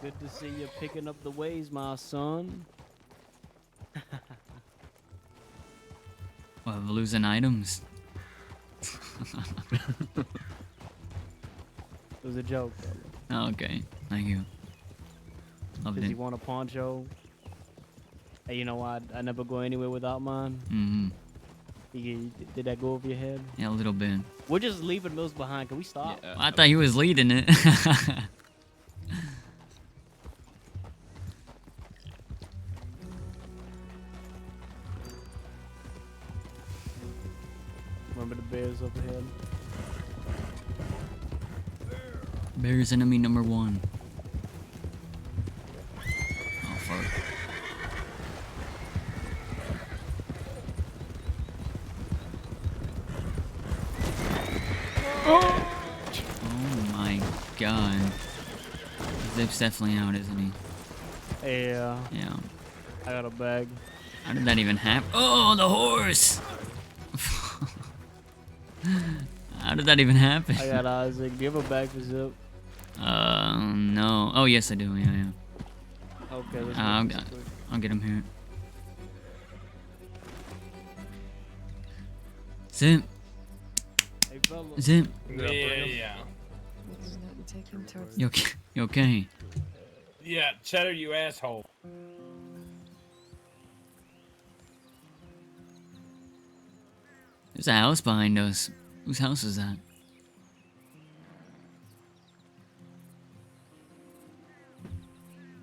Good to see you picking up the ways, my son. Well, losing items. It was a joke, brother. Oh, okay, thank you. Loved Does it. he want a poncho? Hey, you know what? I never go anywhere without mine. Mm-hmm. Did that go over your head? Yeah, a little bit. We're just leaving Mills behind. Can we stop? Well, I thought he was leading it. Remember the bears up ahead? Bears enemy number 1. Oh, fuck. Oh my god. Zip's definitely out, isn't he? Yeah. Yeah. I got a bag. How did that even happen? Oh, the horse! How did that even happen? I got Isaac. Do you have a bag for Zip? No. Oh, yes, I do. Yeah, yeah. Okay, let's I'll get him here. Zip. Hey, fella. Zip. Yeah. You okay? You okay? Yeah, Cheddar, you asshole. There's a house behind us. Whose house is that?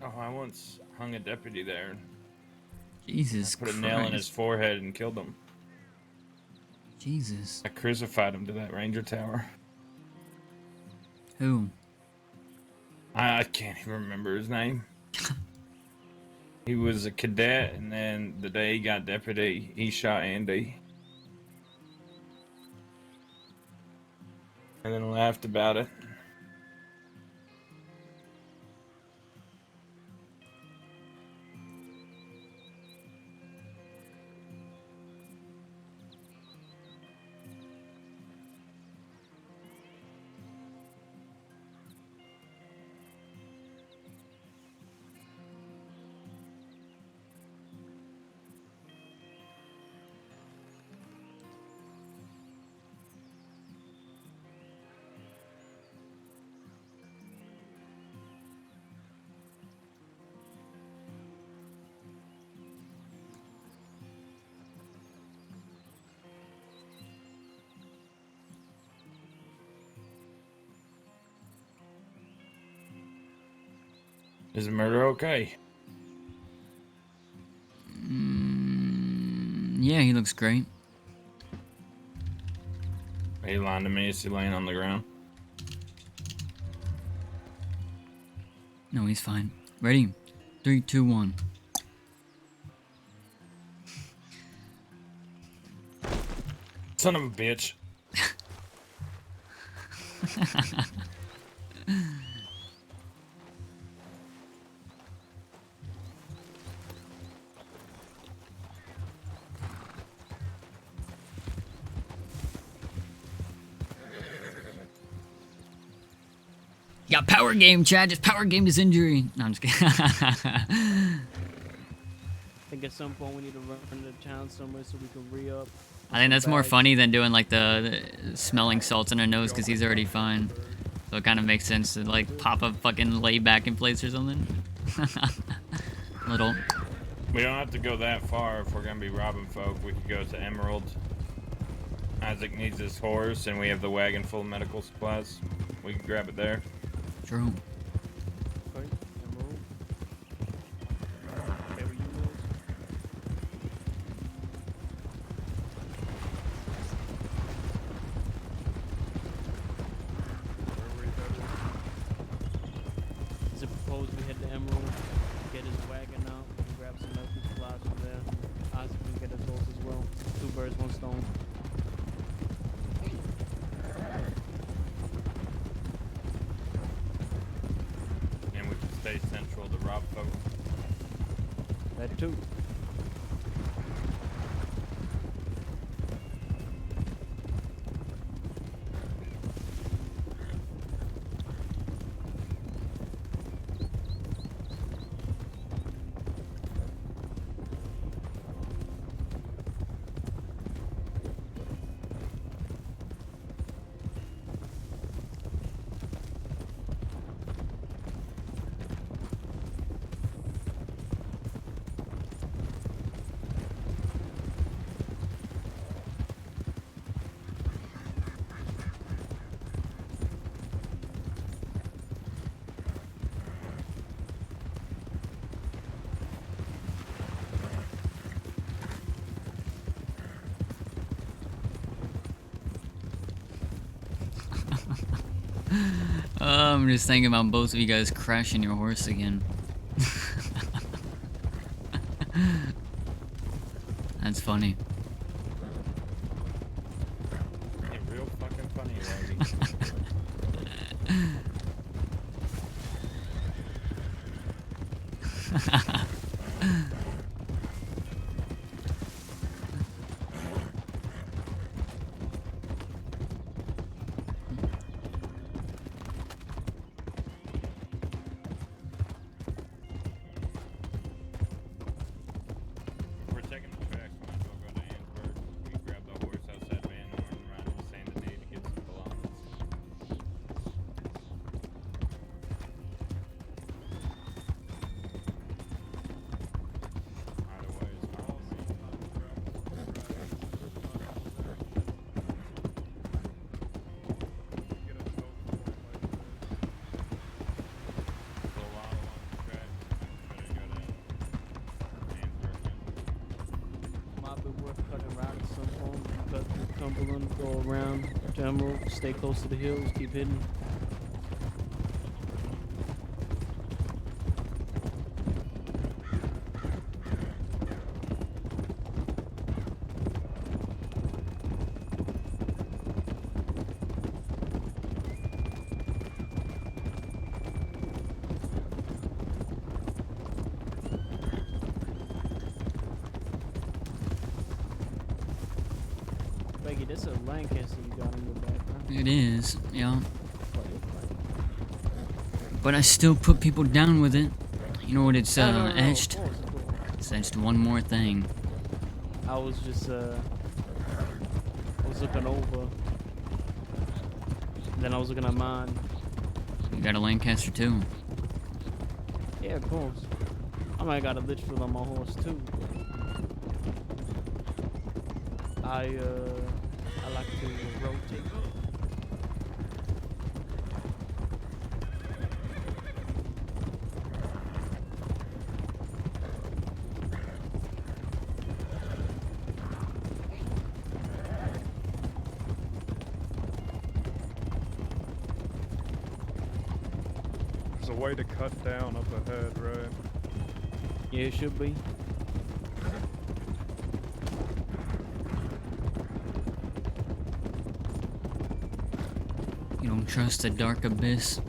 Oh, I once hung a deputy there. Jesus I put a nail in Christ. his forehead and killed him. Jesus. I crucified him to that ranger tower. Who? I can't even remember his name. He was a cadet, and then the day he got deputy, he shot Andy. And then laughed about it. Is murder okay? Yeah, he looks great. Are you lying to me? Is he laying on the ground? No, he's fine. Ready? 3, 2, 1. Son of a bitch. Yeah, power game, Chad. Just power game his injury. No, I'm just kidding. I think at some point we need to run into town somewhere so we can re-up. I think that's more funny than doing like the smelling salts in her nose because he's already fine. So it kind of makes sense to like pop a fucking lay back in place or something. Little. We don't have to go that far if we're gonna be robbing folk. We could go to Emerald. Isaac needs his horse, and we have the wagon full of medical supplies. We can grab it there. True. Okay, Emerald. Okay, where you live? Is it proposed we head to Emerald, get his wagon out, and grab some medical supplies from there? Isaac can get his horse as well. 2 birds, 1 stone. And we can stay central to rob folk. That too. I'm just thinking about both of you guys crashing your horse again. That's funny. Hey, real fucking funny, Wagy. We're taking the tracks. Might as well go to Antwerp. We grab the horse outside Van Horn and ride to Saint Denis to get some belongings. Either way is policy. Go out along the track. Better go to Antwerp. Might be worth cutting right at some point. Cut through Cumberland, go around to Emerald, stay close to the hills, keep hidden. Becky, this is a Lancaster you got in your background. It is, yeah. But I still put people down with it. You know what it's No, etched? of course. It's etched one more thing. I was just, I was looking over. Then I was looking at mine. You got a Lancaster too. Yeah, of course. I might got a Litchfield on my horse too. I like to rotate. a way to cut down up ahead, right? Yeah, it should be. You don't trust the dark abyss?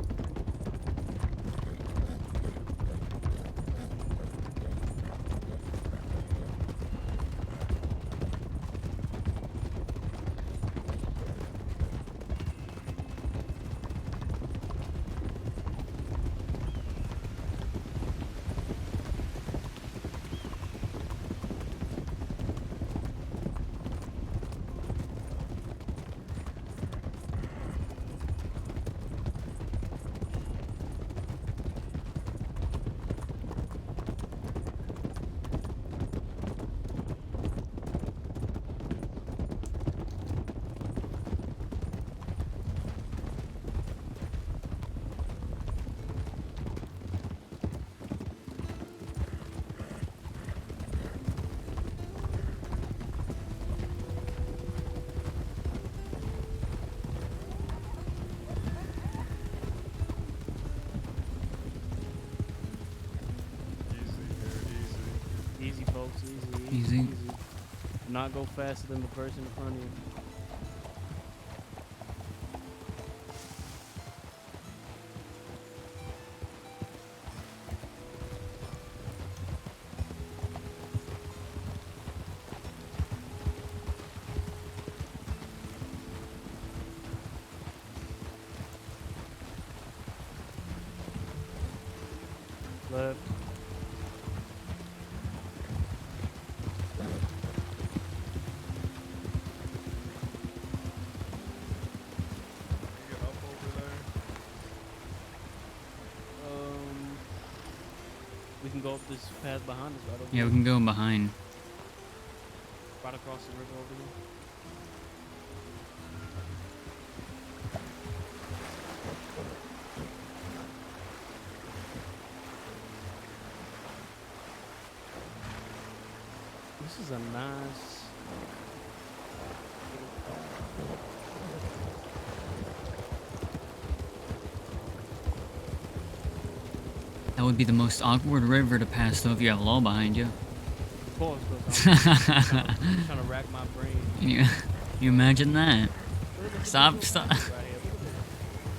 Easy, folks. Easy. Easy. Do not go faster than the person in front of you. Left. We can go up this path behind us, right over Yeah, we can go behind. right across the river over here. This is a nice. That would be the most awkward river to pass though if you have a law behind you. Of course, because I'm trying to rack my brain. You imagine that? Stop.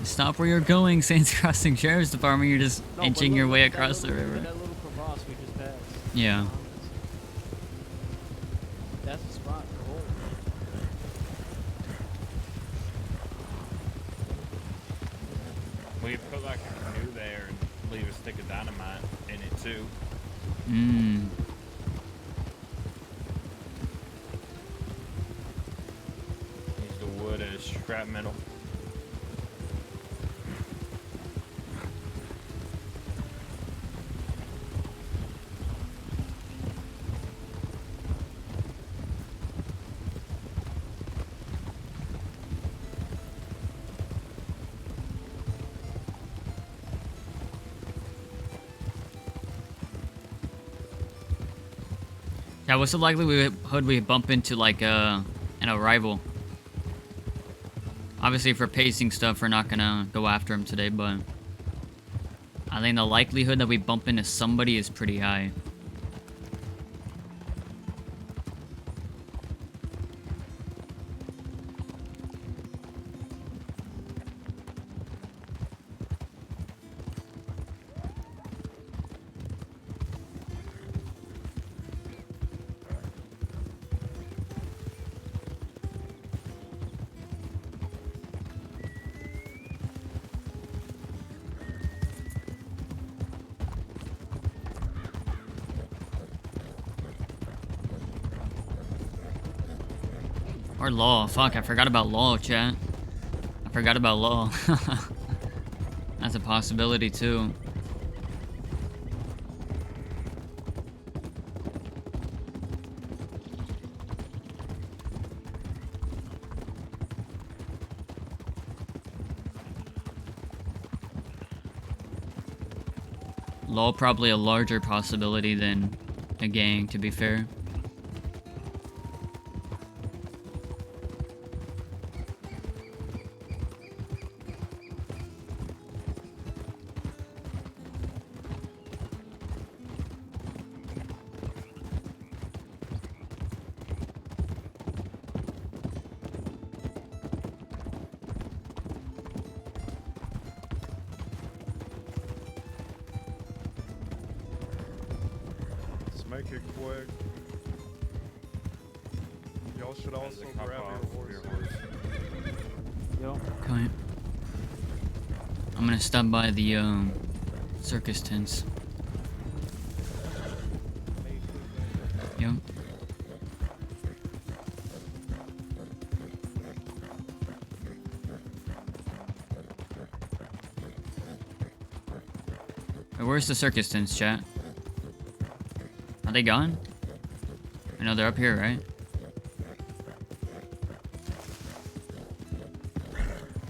Stop where you're going, Saints Crossing Sheriff's Department. You're just inching your way across the river. That little crevasse we just passed. Yeah. That's the spot. Oh. We could put like a canoe there and leave a stick of dynamite in it too. Mmm. Use the wood as scrap metal. Yeah, what's the likelihood we bump into like an arrival? Obviously, for pacing stuff, we're not gonna go after him today, but I think the likelihood that we bump into somebody is pretty high. Or law. Fuck, I forgot about law, chat. I forgot about law. That's a possibility, too. Law probably a larger possibility than a gang, to be fair. make it quick. Y'all should also grab your horses. Yo. Okay. I'm gonna stop by the circus tents. Yep. Hey, where's the circus tents, chat? Are they gone? I know they're up here, right?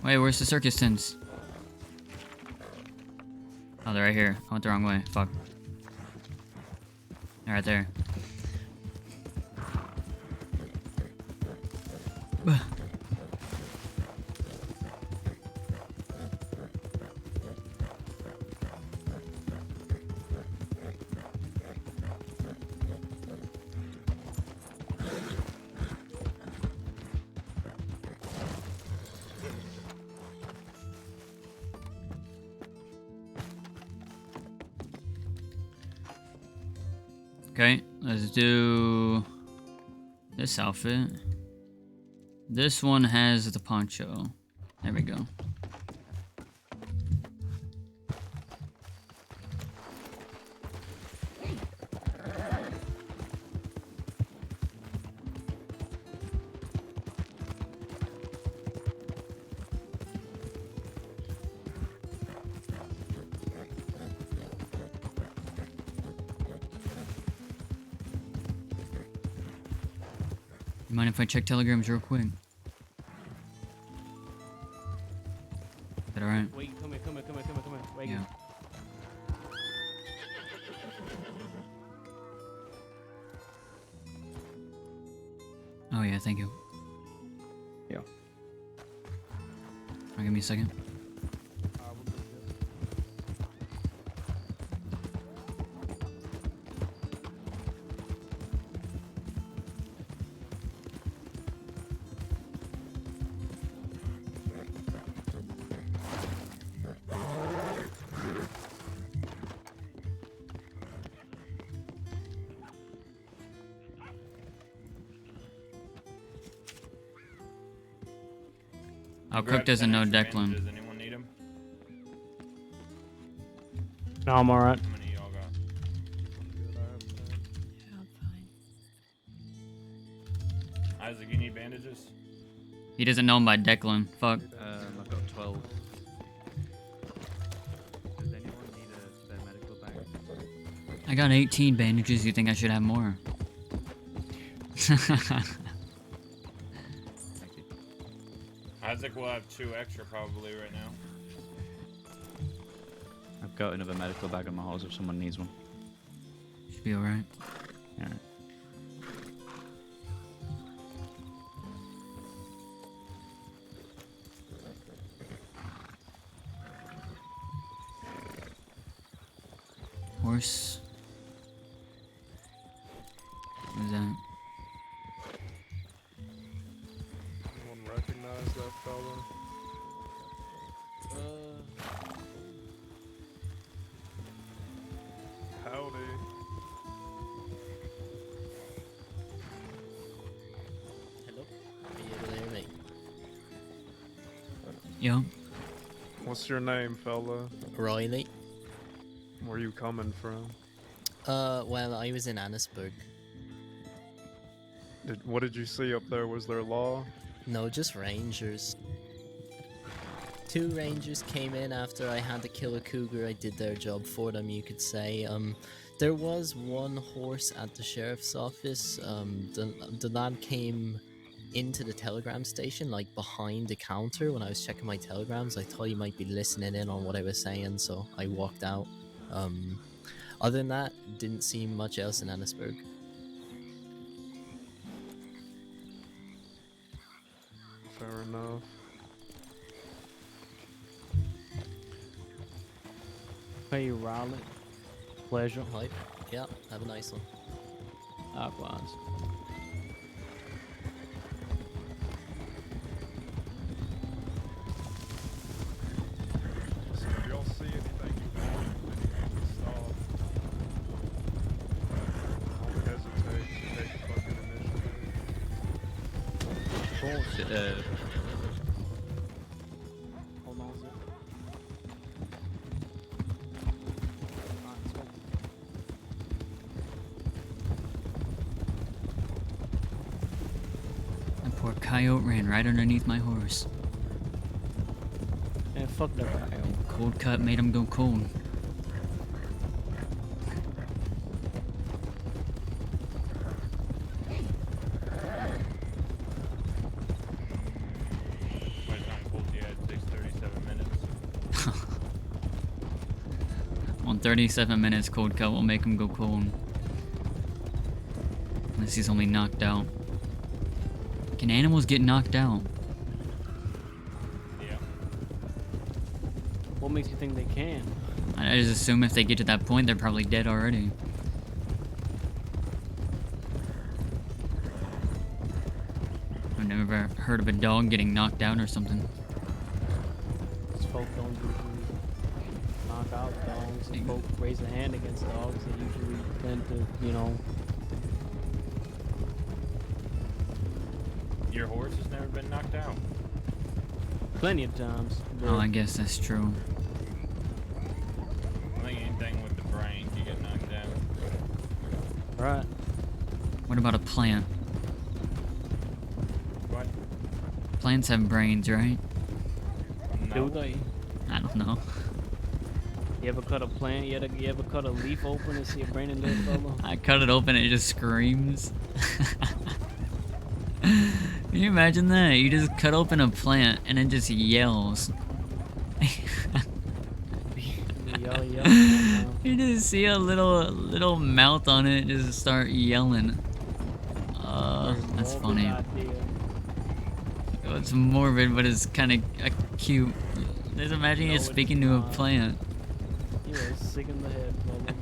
Wait, where's the circus tents? Oh, they're right here. I went the wrong way. Fuck. They're right there. Okay, let's do this outfit. This one has the poncho. There we go. Mind if I check telegrams real quick? Is that alright? Wait, come here. Wait. Yeah. Oh yeah, thank you. Yeah. Give me a second. Oh, Cook doesn't know Declan. Does anyone need him? No, I'm alright. How many y'all got? Isaac, you need bandages? He doesn't know him by Declan. Fuck. I've got 12. Does anyone need a spare medical bag? I got 18 bandages. You think I should have more? Isaac will have 2 extra probably right now. I've got another medical bag on my horse if someone needs one. Should be alright. Alright. Horse. What is that? Anyone recognize that fella? Howdy. Hello? Are you able to hear me? Yo. What's your name, fella? Riley. Where you coming from? Well, I was in Annisburg. What did you see up there? Was there law? No, just rangers. 2 rangers came in after I had to kill a cougar. I did their job for them, you could say. There was 1 horse at the sheriff's office. The lad came into the telegram station, like behind the counter. When I was checking my telegrams, I thought he might be listening in on what I was saying, so I walked out. Other than that, didn't see much else in Annisburg. Fair enough. Hey, Riley. Pleasure. Hype. Yeah, have a nice one. Likewise. So if y'all see anything you want, then you can just stop. I'll Bullshit. Hold on, sir. Alright, let's go. That poor coyote ran right underneath my horse. Man, fuck that coyote. Cold cut made him go cold. Wait, it's not cold yet. It takes 37 minutes. On 37 minutes, cold cut will make him go cold. Unless he's only knocked out. Can animals get knocked out? Yeah. What makes you think they can? I just assume if they get to that point, they're probably dead already. I've never heard of a dog getting knocked out or something. These folk don't usually knock out dogs. If folk raise a hand against dogs, they usually tend to, you know. Your horse has never been knocked out. Plenty of times. Oh, I guess that's true. I think anything with the brain, you get knocked out. Right. What about a plant? What? Plants have brains, right? Do they? I don't know. You ever cut a plant? You ever cut a leaf open and see a brain in there, fella? I cut it open and it just screams. Can you imagine that? You just cut open a plant and it just yells. You just see a little mouth on it just start yelling. That's funny. It's morbid, but it's kind of cute. Just imagine you speaking to a plant. You are sick in the head, fella.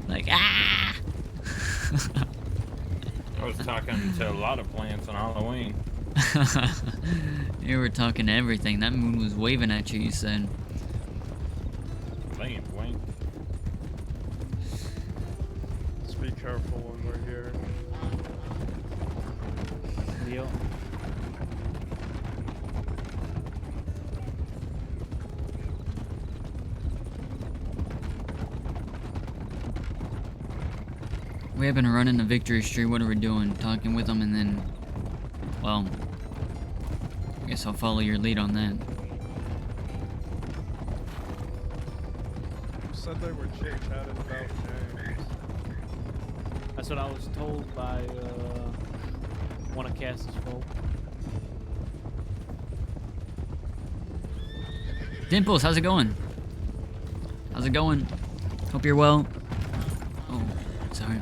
Like, ah! I was talking to a lot of plants on Halloween. You were talking to everything. That moon was waving at you, you said. They ain't winked. Just be careful when we're here. Leo. We have been running the victory street. What are we doing? Talking with them and then... Well... I guess I'll follow your lead on that. You said they were chit-chatting about James. That's what I was told by one of Cass's folk. Dimples, how's it going? How's it going? Hope you're well. Oh, sorry.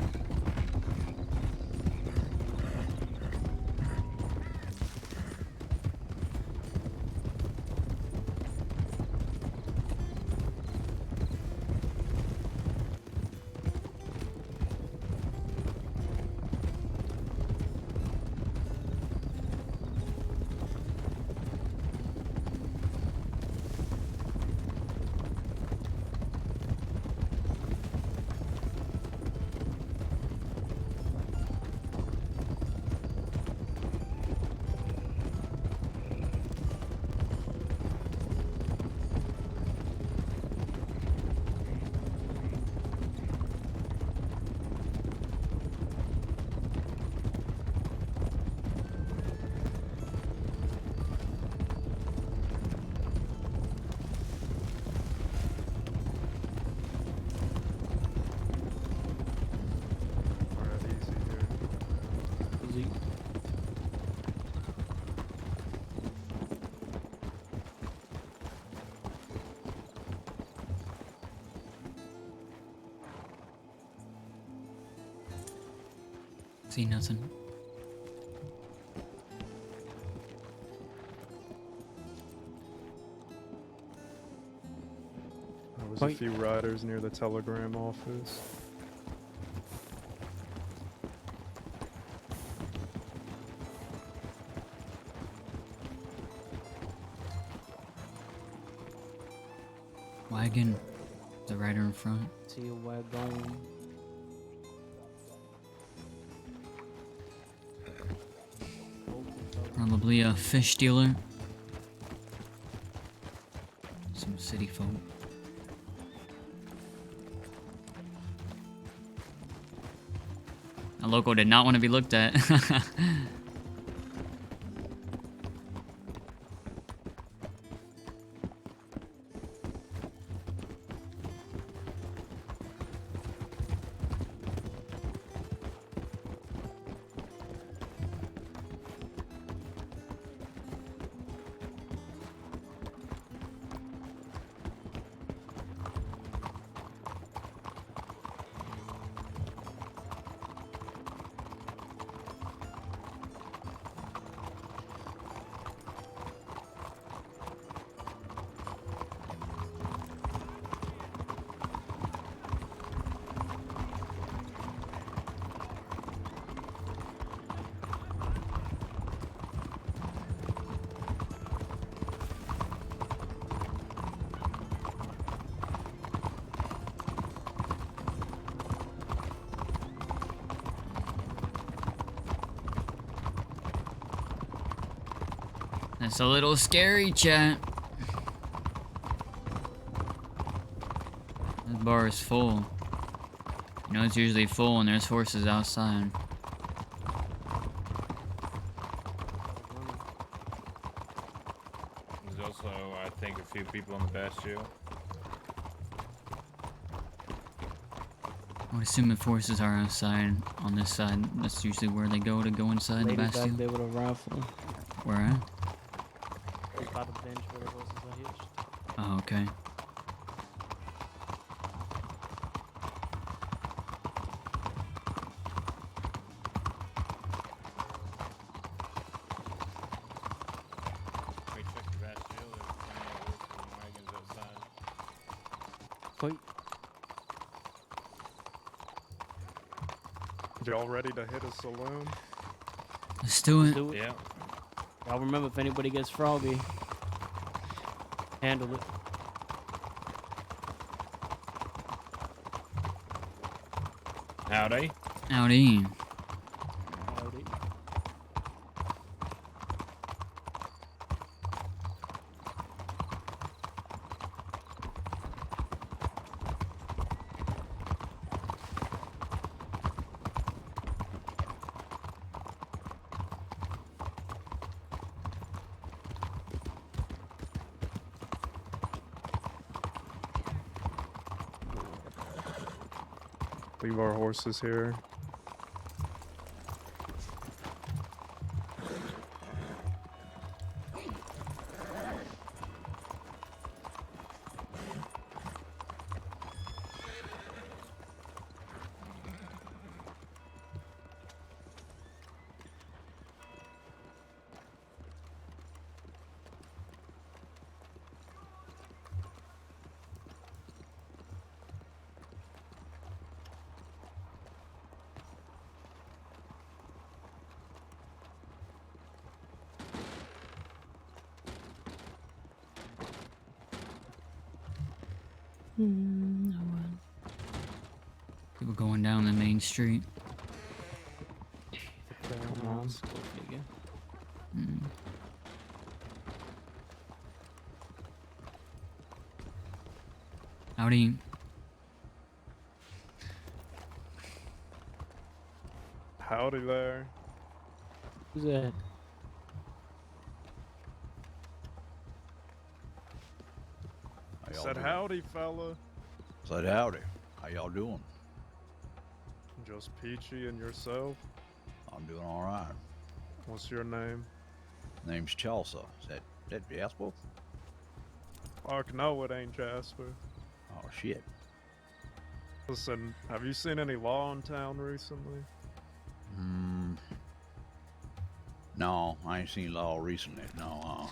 See nothing. There was a few riders near the telegram office. Wagon. The rider in front. See a wagon. We're on Probably a fish dealer. Some city folk. A local did not want to be looked at. That's a little scary, chat. This bar is full. You know, it's usually full and there's horses outside. There's also, I think, a few people in the Bastille. I would assume if horses are outside on this side, that's usually where they go to go inside the Lady Bastille. back there with a rifle. Where at? By the bench where the horses are hitched. Oh, okay. We check the Bastille, there's plenty of horses and wagons outside. Wait. Y'all ready to hit a saloon? Let's do it. Yeah. Y'all remember, if anybody gets froggy, handle it. Howdy. Howdy. Howdy. Leave our horses here. No one. People going down the main street. Mm. Howdy. Howdy there. Who's that? Said howdy, fella. Said howdy. How y'all doing? Just peachy and yourself? I'm doing all right. What's your name? Name's Chelsea. Is that Jasper? Fuck no, it ain't Jasper. Oh shit. Listen, have you seen any law in town recently? No, I ain't seen law recently. No.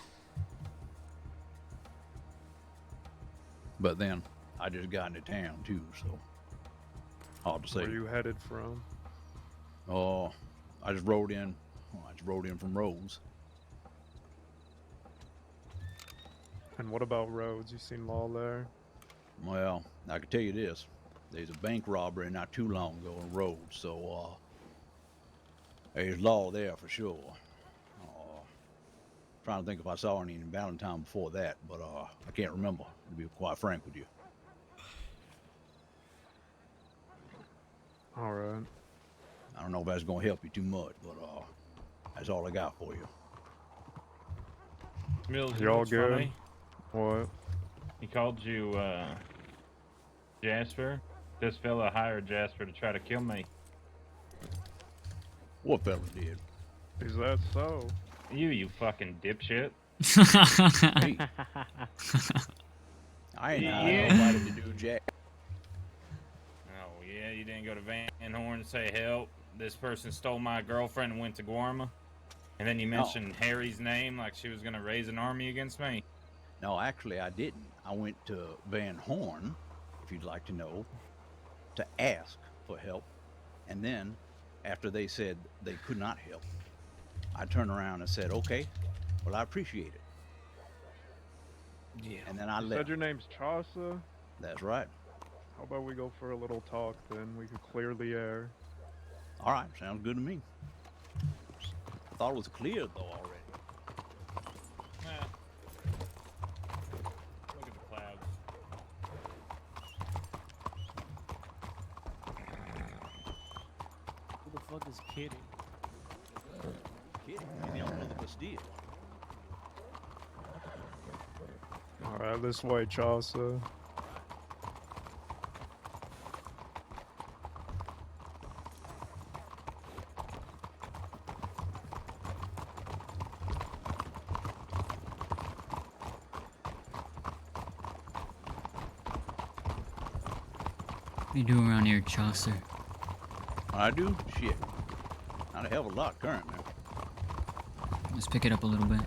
But then I just got into town too, so hard to say. Where you headed from? Oh, I just rode in. I just rode in from Rhodes. And what about Rhodes? You seen law there? Well, I can tell you this: there's a bank robbery not too long ago in Rhodes, so there's law there for sure. trying to think if I saw any in Valentine before that, but I can't remember, to be quite frank with you. All right. I don't know if that's going to help you too much, but that's all I got for you. Mills, you You know all what's good? funny? What? He called you Jasper. This fella hired Jasper to try to kill me. What fella did? Is that so? You fucking dipshit. Hey. I ain't nobody to do jack. Oh yeah, you didn't go to Van Horn and say help. This person stole my girlfriend and went to Guarma. And then you mentioned Harry's name like she was gonna raise an army against me. No, actually I didn't. I went to Van Horn, if you'd like to know, to ask for help. And then, after they said they could not help, I turned around and said, okay, well, I appreciate it. Yeah. And then I You left. said your name's Chaucer? That's right. How about we go for a little talk then? We could clear the air. All right, sounds good to me. I thought it was clear, though, already. Look at the clouds. Who the fuck is kidding? Kidding? Maybe I'm another Bastille. Alright, this way, Chaucer. What do you do around here, Chaucer? I do? Shit. Not a hell of a lot current now. Let's pick it up a little bit.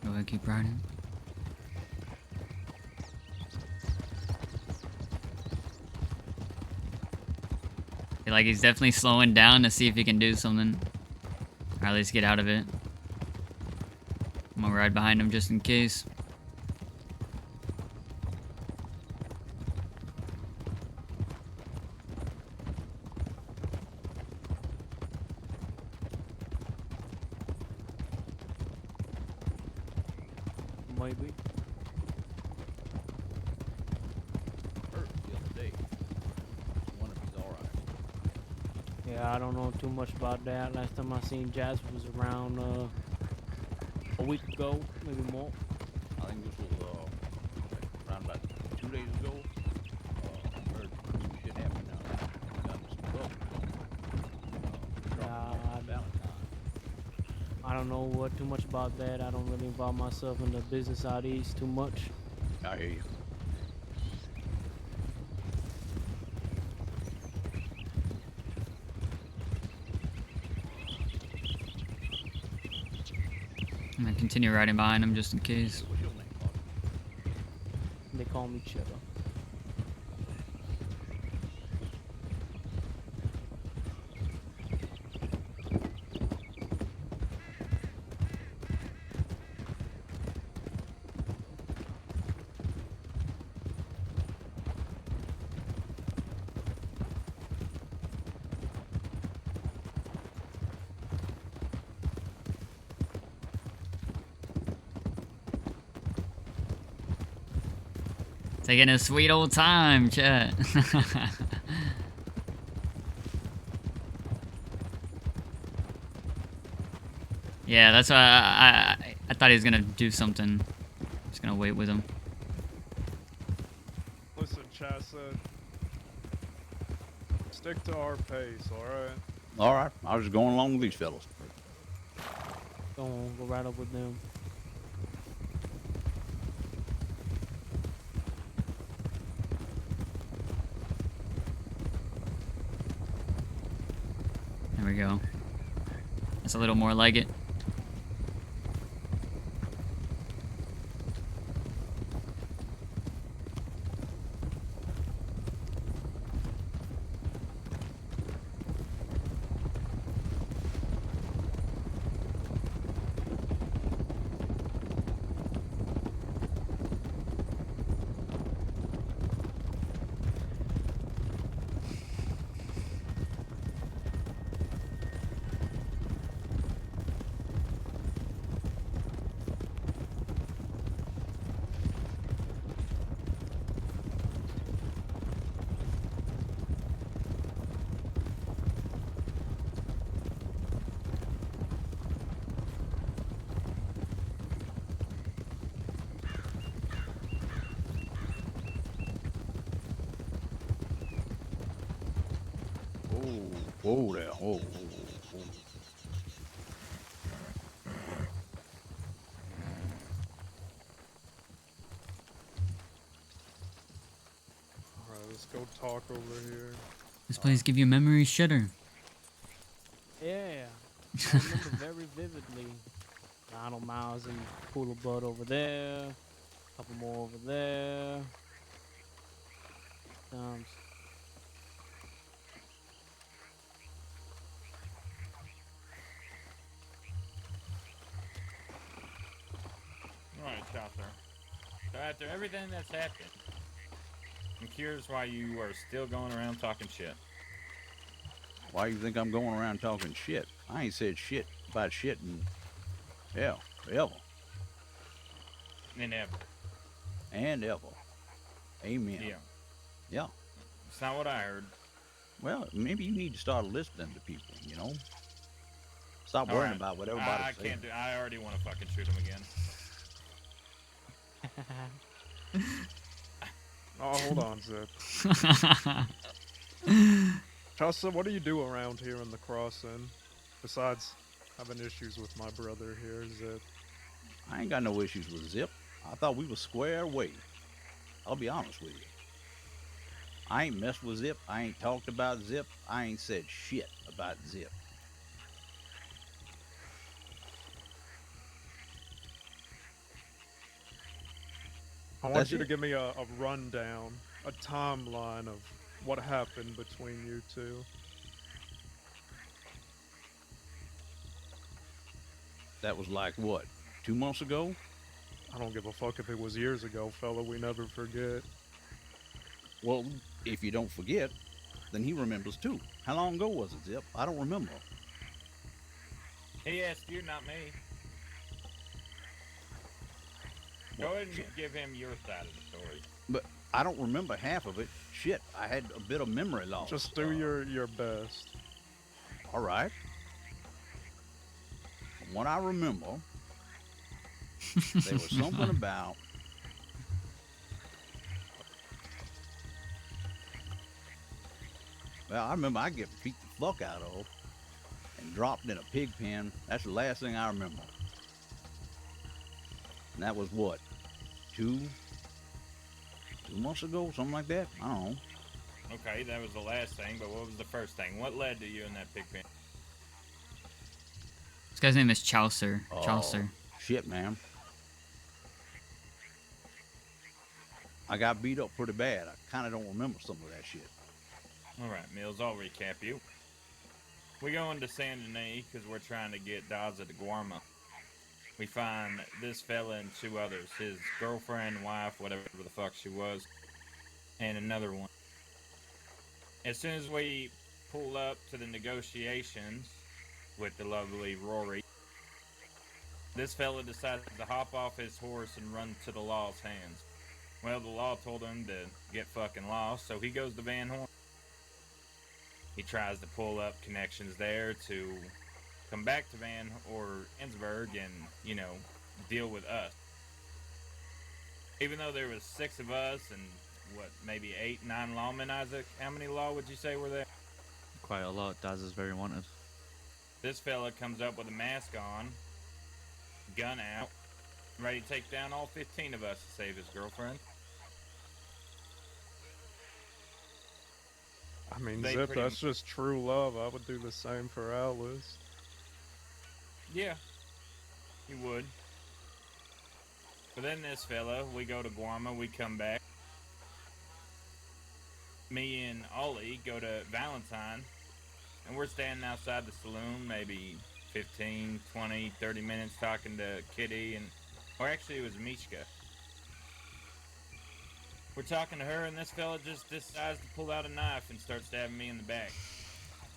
Go ahead, keep riding. Feel like he's definitely slowing down to see if he can do something. Or at least get out of it. I'm gonna ride behind him just in case. Maybe. Hurt the other day. Wonder if he's alright. Yeah, I don't know too much about that. Last time I seen Jasper was around a week ago, maybe more. I think this was around about 2 days ago. I heard some shit happened down there. Got into some trouble. I don't know too much about that. I don't really involve myself in the business out east too much. I hear you. I'm gonna continue riding behind him just in case. What's your name, buddy? They call me Cheddar. Taking a sweet old time, chat. Yeah, that's why I thought he was gonna do something. Just gonna wait with him. Listen, Chaucer. Stick to our pace, alright? Alright, I was just going along with these fellas. Go on, go right up with them. There we go. That's a little more like it. Whoa there. Whoa, whoa, whoa, whoa. Alright, let's go talk over here. This place give you memories, Shitter. Yeah, I remember very vividly. Donald Miles and Pool of Blood over there. A couple more over there. Alright, Chopper. So after everything that's happened, I'm curious why you are still going around talking shit. Why you think I'm going around talking shit? I ain't said shit about shit in hell, ever. And ever. And ever. Amen. Yeah. Yeah. It's not what I heard. Well, maybe you need to start listening to people, you know? Stop worrying Alright. about what everybody's I saying. can't do. I already want to fucking shoot him again. Oh, hold on, Zip. Chelsea, what do you do around here in the crossing? Besides having issues with my brother here, Zip. I ain't got no issues with Zip. I thought we were square away. I'll be honest with you. I ain't messed with Zip. I ain't talked about Zip. I ain't said shit about Zip. I want you to give me a rundown, a timeline of what happened between you two. That was like, what, 2 months ago? I don't give a fuck if it was years ago, fella. We never forget. Well, if you don't forget, then he remembers too. How long ago was it, Zip? I don't remember. He asked you, not me. Go ahead and give him your side of the story. But I don't remember half of it. Shit, I had a bit of memory loss. Just do your best. All right. From what I remember, there was something about... Well, I remember I get beat the fuck out of and dropped in a pig pen. That's the last thing I remember. And that was what? 2 months ago? Something like that? I don't know. Okay, that was the last thing, but what was the first thing? What led to you in that pig pen? This guy's name is Chaucer. Chaucer. Shit, man. I got beat up pretty bad. I kind of don't remember some of that shit. Alright, Mills, I'll recap you. We go into San Denis because we're trying to get Daza to Guarma. We find this fella and 2 others. His girlfriend, wife, whatever the fuck she was. And another one. As soon as we pull up to the negotiations with the lovely Rory, this fella decides to hop off his horse and run to the law's hands. Well, the law told him to get fucking lost, so he goes to Van Horn. He tries to pull up connections there to come back to Van or Ensberg and, you know, deal with us. Even though there was 6 of us and, what, maybe 8, 9 lawmen, Isaac? How many law would you say were there? Quite a lot. Daz is very wanted. This fella comes up with a mask on, gun out, ready to take down all 15 of us to save his girlfriend. I mean, Zip, that's just true love. I would do the same for Alice. Yeah, he would. But then this fella, we go to Guarma, we come back. Me and Ollie go to Valentine, and we're standing outside the saloon, maybe 15, 20, 30 minutes talking to Kitty, or actually it was Mishka. We're talking to her, and this fella just decides to pull out a knife and start stabbing me in the back.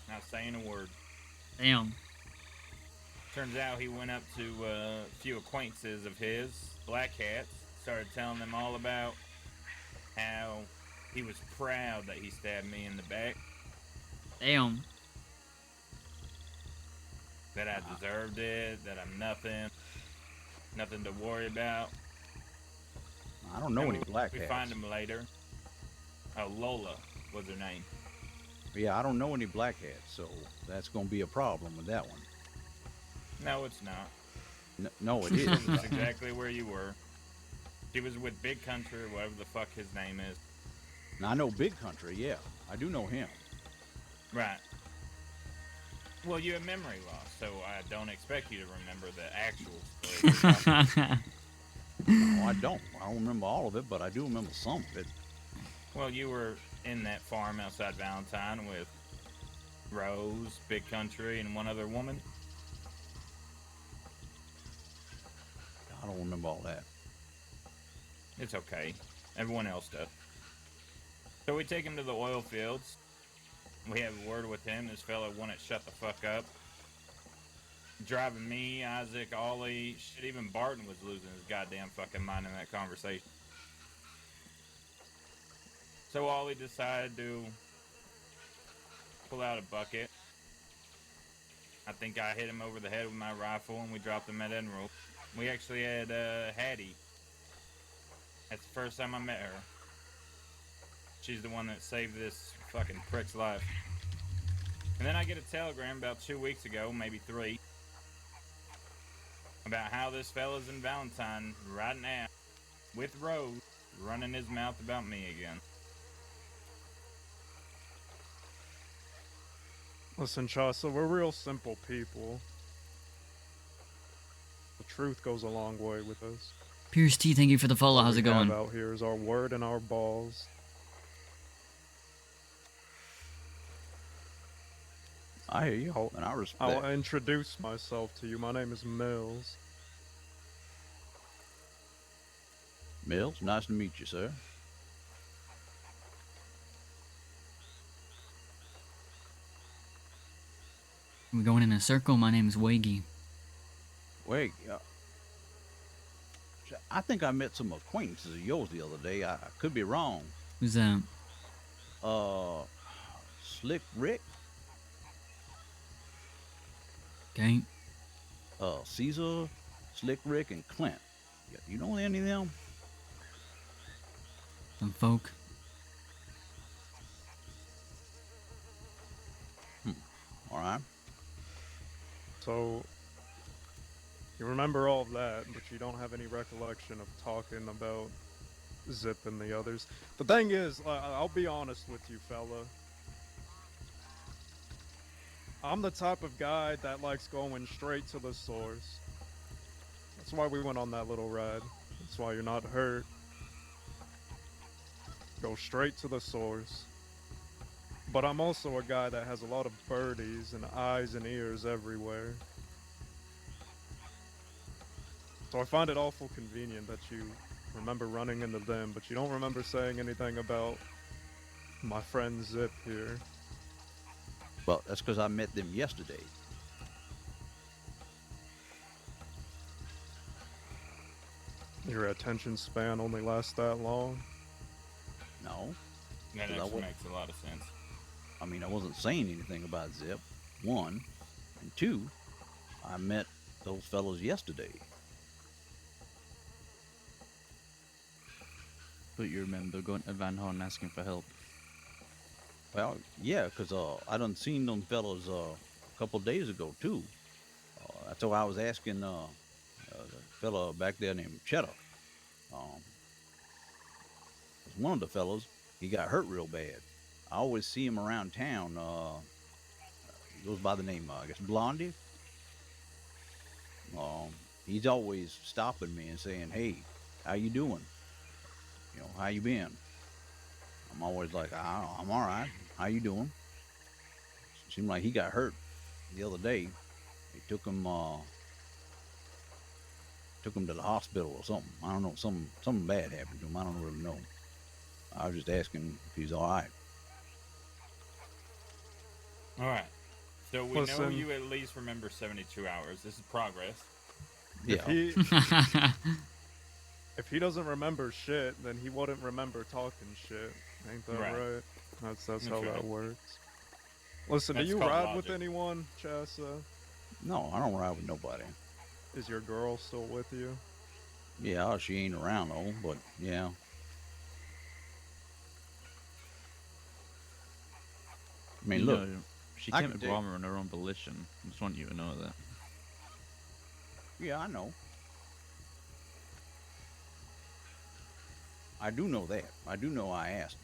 Not saying a word. Damn. Turns out he went up to a few acquaintances of his, black hats, started telling them all about how he was proud that he stabbed me in the back. Damn. That I deserved it, that I'm nothing to worry about. I don't know any black We hats. find him later. Oh, Lola was her name. Yeah, I don't know any black hats, so that's gonna be a problem with that one. No, it's not. No, it is. That's exactly where you were. She was with Big Country, or whatever the fuck his name is. Now, I know Big Country, yeah. I do know him. Right. Well, you have memory loss, so I don't expect you to remember the actual story. No, I don't. I don't remember all of it, but I do remember some of it. Well, you were in that farm outside Valentine with Rose, Big Country, and one other woman. I don't remember all that. It's okay. Everyone else does. So we take him to the oil fields. We have a word with him. This fella wouldn't shut the fuck up. Driving me, Isaac, Ollie, shit, even Barton was losing his goddamn fucking mind in that conversation. So Ollie decided to pull out a bucket. I think I hit him over the head with my rifle, and we dropped him at Enroll. We actually had Hattie. That's the first time I met her. She's the one that saved this fucking prick's life. And then I get a telegram about 2 weeks ago, maybe 3, about how this fella's in Valentine right now with Rose running his mouth about me again. Listen, Chaucer, we're real simple people. The truth goes a long way with us. Pierce T, thank you for the follow. How's it What we going? have out here is our word and our balls. I hear you, and I respect. I'll introduce myself to you. My name is Mills. Mills, nice to meet you, sir. We're going in a circle. My name is Wagy. Wait, I think I met some acquaintances of yours the other day. I could be wrong. Who's that? Slick Rick. Okay. Caesar, Slick Rick, and Clint. You know any of them? Some folk. All right. So, you remember all of that, but you don't have any recollection of talking about Zip and the others. The thing is, I'll be honest with you, fella. I'm the type of guy that likes going straight to the source. That's why we went on that little ride. That's why you're not hurt. Go straight to the source. But I'm also a guy that has a lot of birdies and eyes and ears everywhere. So I find it awful convenient that you remember running into them, but you don't remember saying anything about my friend Zip here. Well, that's because I met them yesterday. Your attention span only lasts that long? No. That actually makes a lot of sense. I mean, I wasn't saying anything about Zip, 1. And 2, I met those fellows yesterday. But you remember going to Van Horn asking for help? Well, yeah, because I done seen them fellas a couple days ago, too. That's why I was asking the fella back there named Cheddar. One of the fellas, he got hurt real bad. I always see him around town. He goes by the name, I guess, Blondie. He's always stopping me and saying, "Hey, how you doing? You know, how you been?" I'm always like, "I'm all right. How you doing?" Seemed like he got hurt the other day. They took him to the hospital or something. I don't know. Something bad happened to him. I don't really know. I was just asking if he's all right. All right. So we know Listen. you at least remember 72 hours. This is progress. Yeah. If he doesn't remember shit, then he wouldn't remember talking shit. Ain't that right? That's how that works. Listen, That's do you called ride with logic. anyone, Chassa? No, I don't ride with nobody. Is your girl still with you? Yeah, she ain't around though, but yeah. I mean, You look, know, she I came can to tell you- Guarma on her own volition. I just want you to know that. Yeah, I know. I do know that. I do know I asked.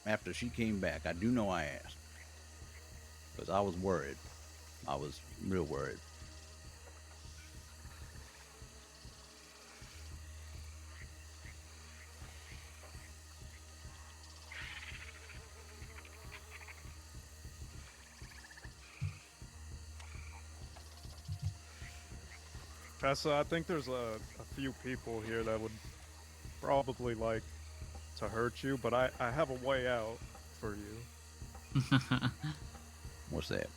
After she came back, I do know I asked. Because I was worried. I was real worried. Tessa, I think there's a few people here that would probably like to hurt you, but I have a way out for you. What's that?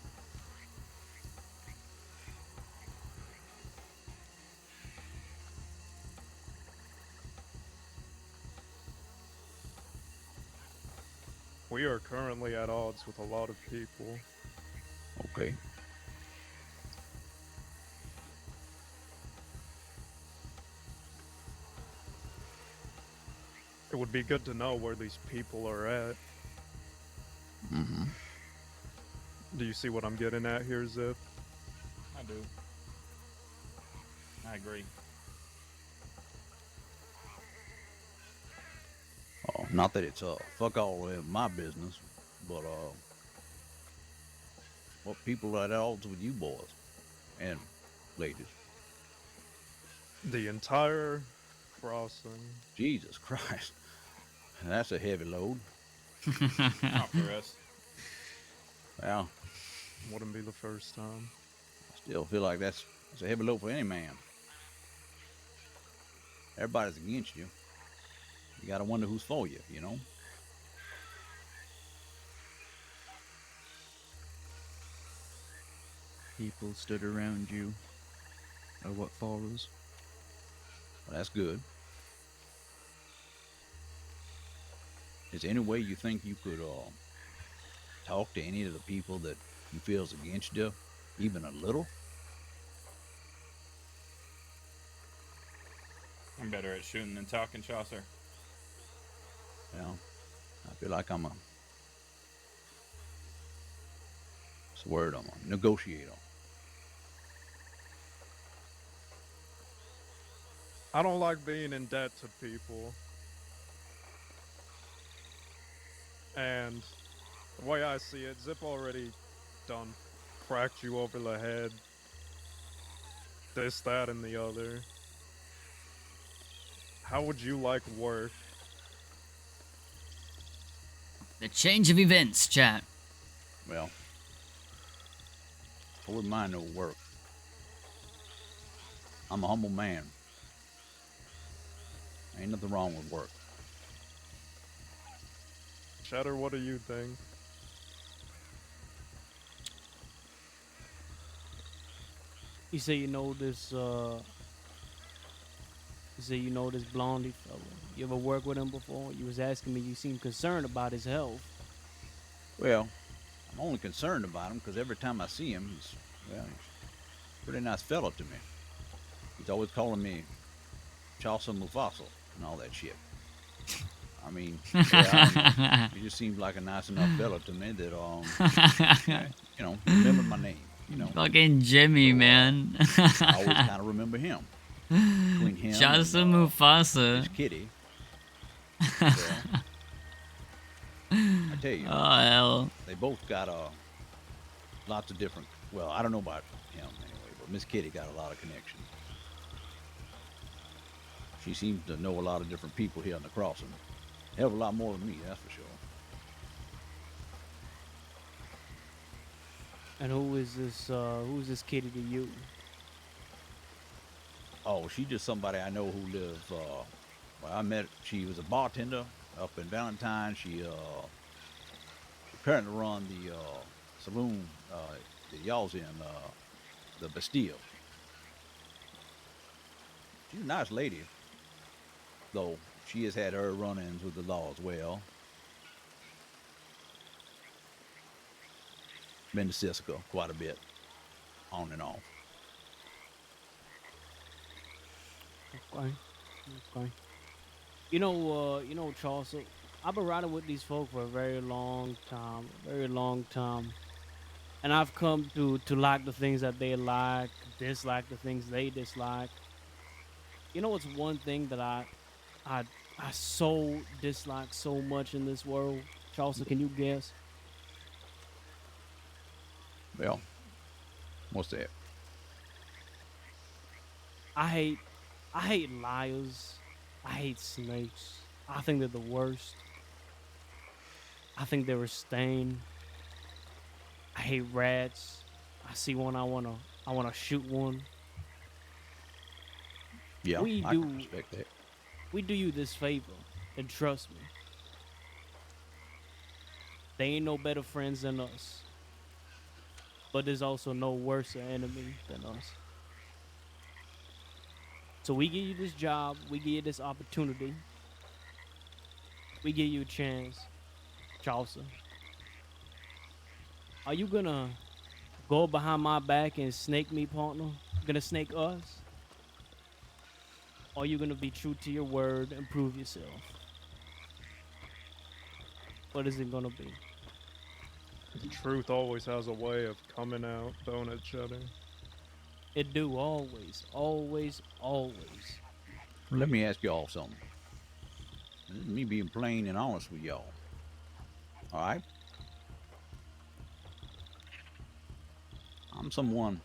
We are currently at odds with a lot of people. Okay. It would be good to know where these people are at. Mm-hmm. Do you see what I'm getting at here, Zip? I do. I agree. Oh, not that it's fuck all of my business, but what people are at odds with you boys and ladies? The entire crossing. Jesus Christ, that's a heavy load. Not for us. Well, Wouldn't be the first time. I still feel like that's a heavy load for any man. Everybody's against you. You gotta wonder who's for you, you know? People stood around you. Or what for us? Well, that's good. Is there any way you think you could talk to any of the people that you feel's against you, even a little? I'm better at shooting than talking, Chaucer. Well, I feel like I'm a... What's the word? I'm a negotiator. I don't like being in debt to people. And the way I see it, Zip already done cracked you over the head. This, that, and the other. How would you like work? The change of events, chat. Well, I wouldn't mind no work. I'm a humble man. Ain't nothing wrong with work. Cheddar, what do you think? You say you know this, this Blondie fella. You ever worked with him before? You was asking me, you seem concerned about his health. Well, I'm only concerned about him because every time I see him, he's a pretty nice fellow to me. He's always calling me Chaucer Mufasa and all that shit. I mean, yeah, I don't know. He just seems like a nice enough fellow to me that, you know, remember my name, you know. Fucking Jimmy, man. I always kind of remember him. Between him Chaucer and Mufasa. his kitty. I tell you, Oh, hell. they both got lots of different. Well, I don't know about him anyway, but Miss Kitty got a lot of connections. She seems to know a lot of different people here on the crossing. Hell of a lot more than me, that's for sure. And who's this kitty to you? Oh, she's just somebody I know who lives. Well, I met. She was a bartender up in Valentine. She apparently run the saloon that y'all's in, the Bastille. She's a nice lady, though she has had her run-ins with the law as well. Been to Cisco quite a bit, on and off. Okay. You know, Chaucer, I've been riding with these folk for a very long time, and I've come to like the things that they like, dislike the things they dislike. You know what's one thing that I so dislike so much in this world? Chaucer, can you guess? Well, what's that? I hate liars. I hate snakes. I think they're the worst. I think they're a stain. I hate rats. I see one, I wanna shoot one. Yeah, we I do can respect that. We do you this favor, and trust me, they ain't no better friends than us. But there's also no worse enemy than us. So we give you this job, we give you this opportunity, we give you a chance, Chaucer. Are you gonna go behind my back and snake me, partner? Gonna snake us? Or are you gonna be true to your word and prove yourself? What is it gonna be? The truth always has a way of coming out, don't it, Cheddar? It do, always, always, always. Let me ask y'all something. This is me being plain and honest with y'all. All right? I'm someone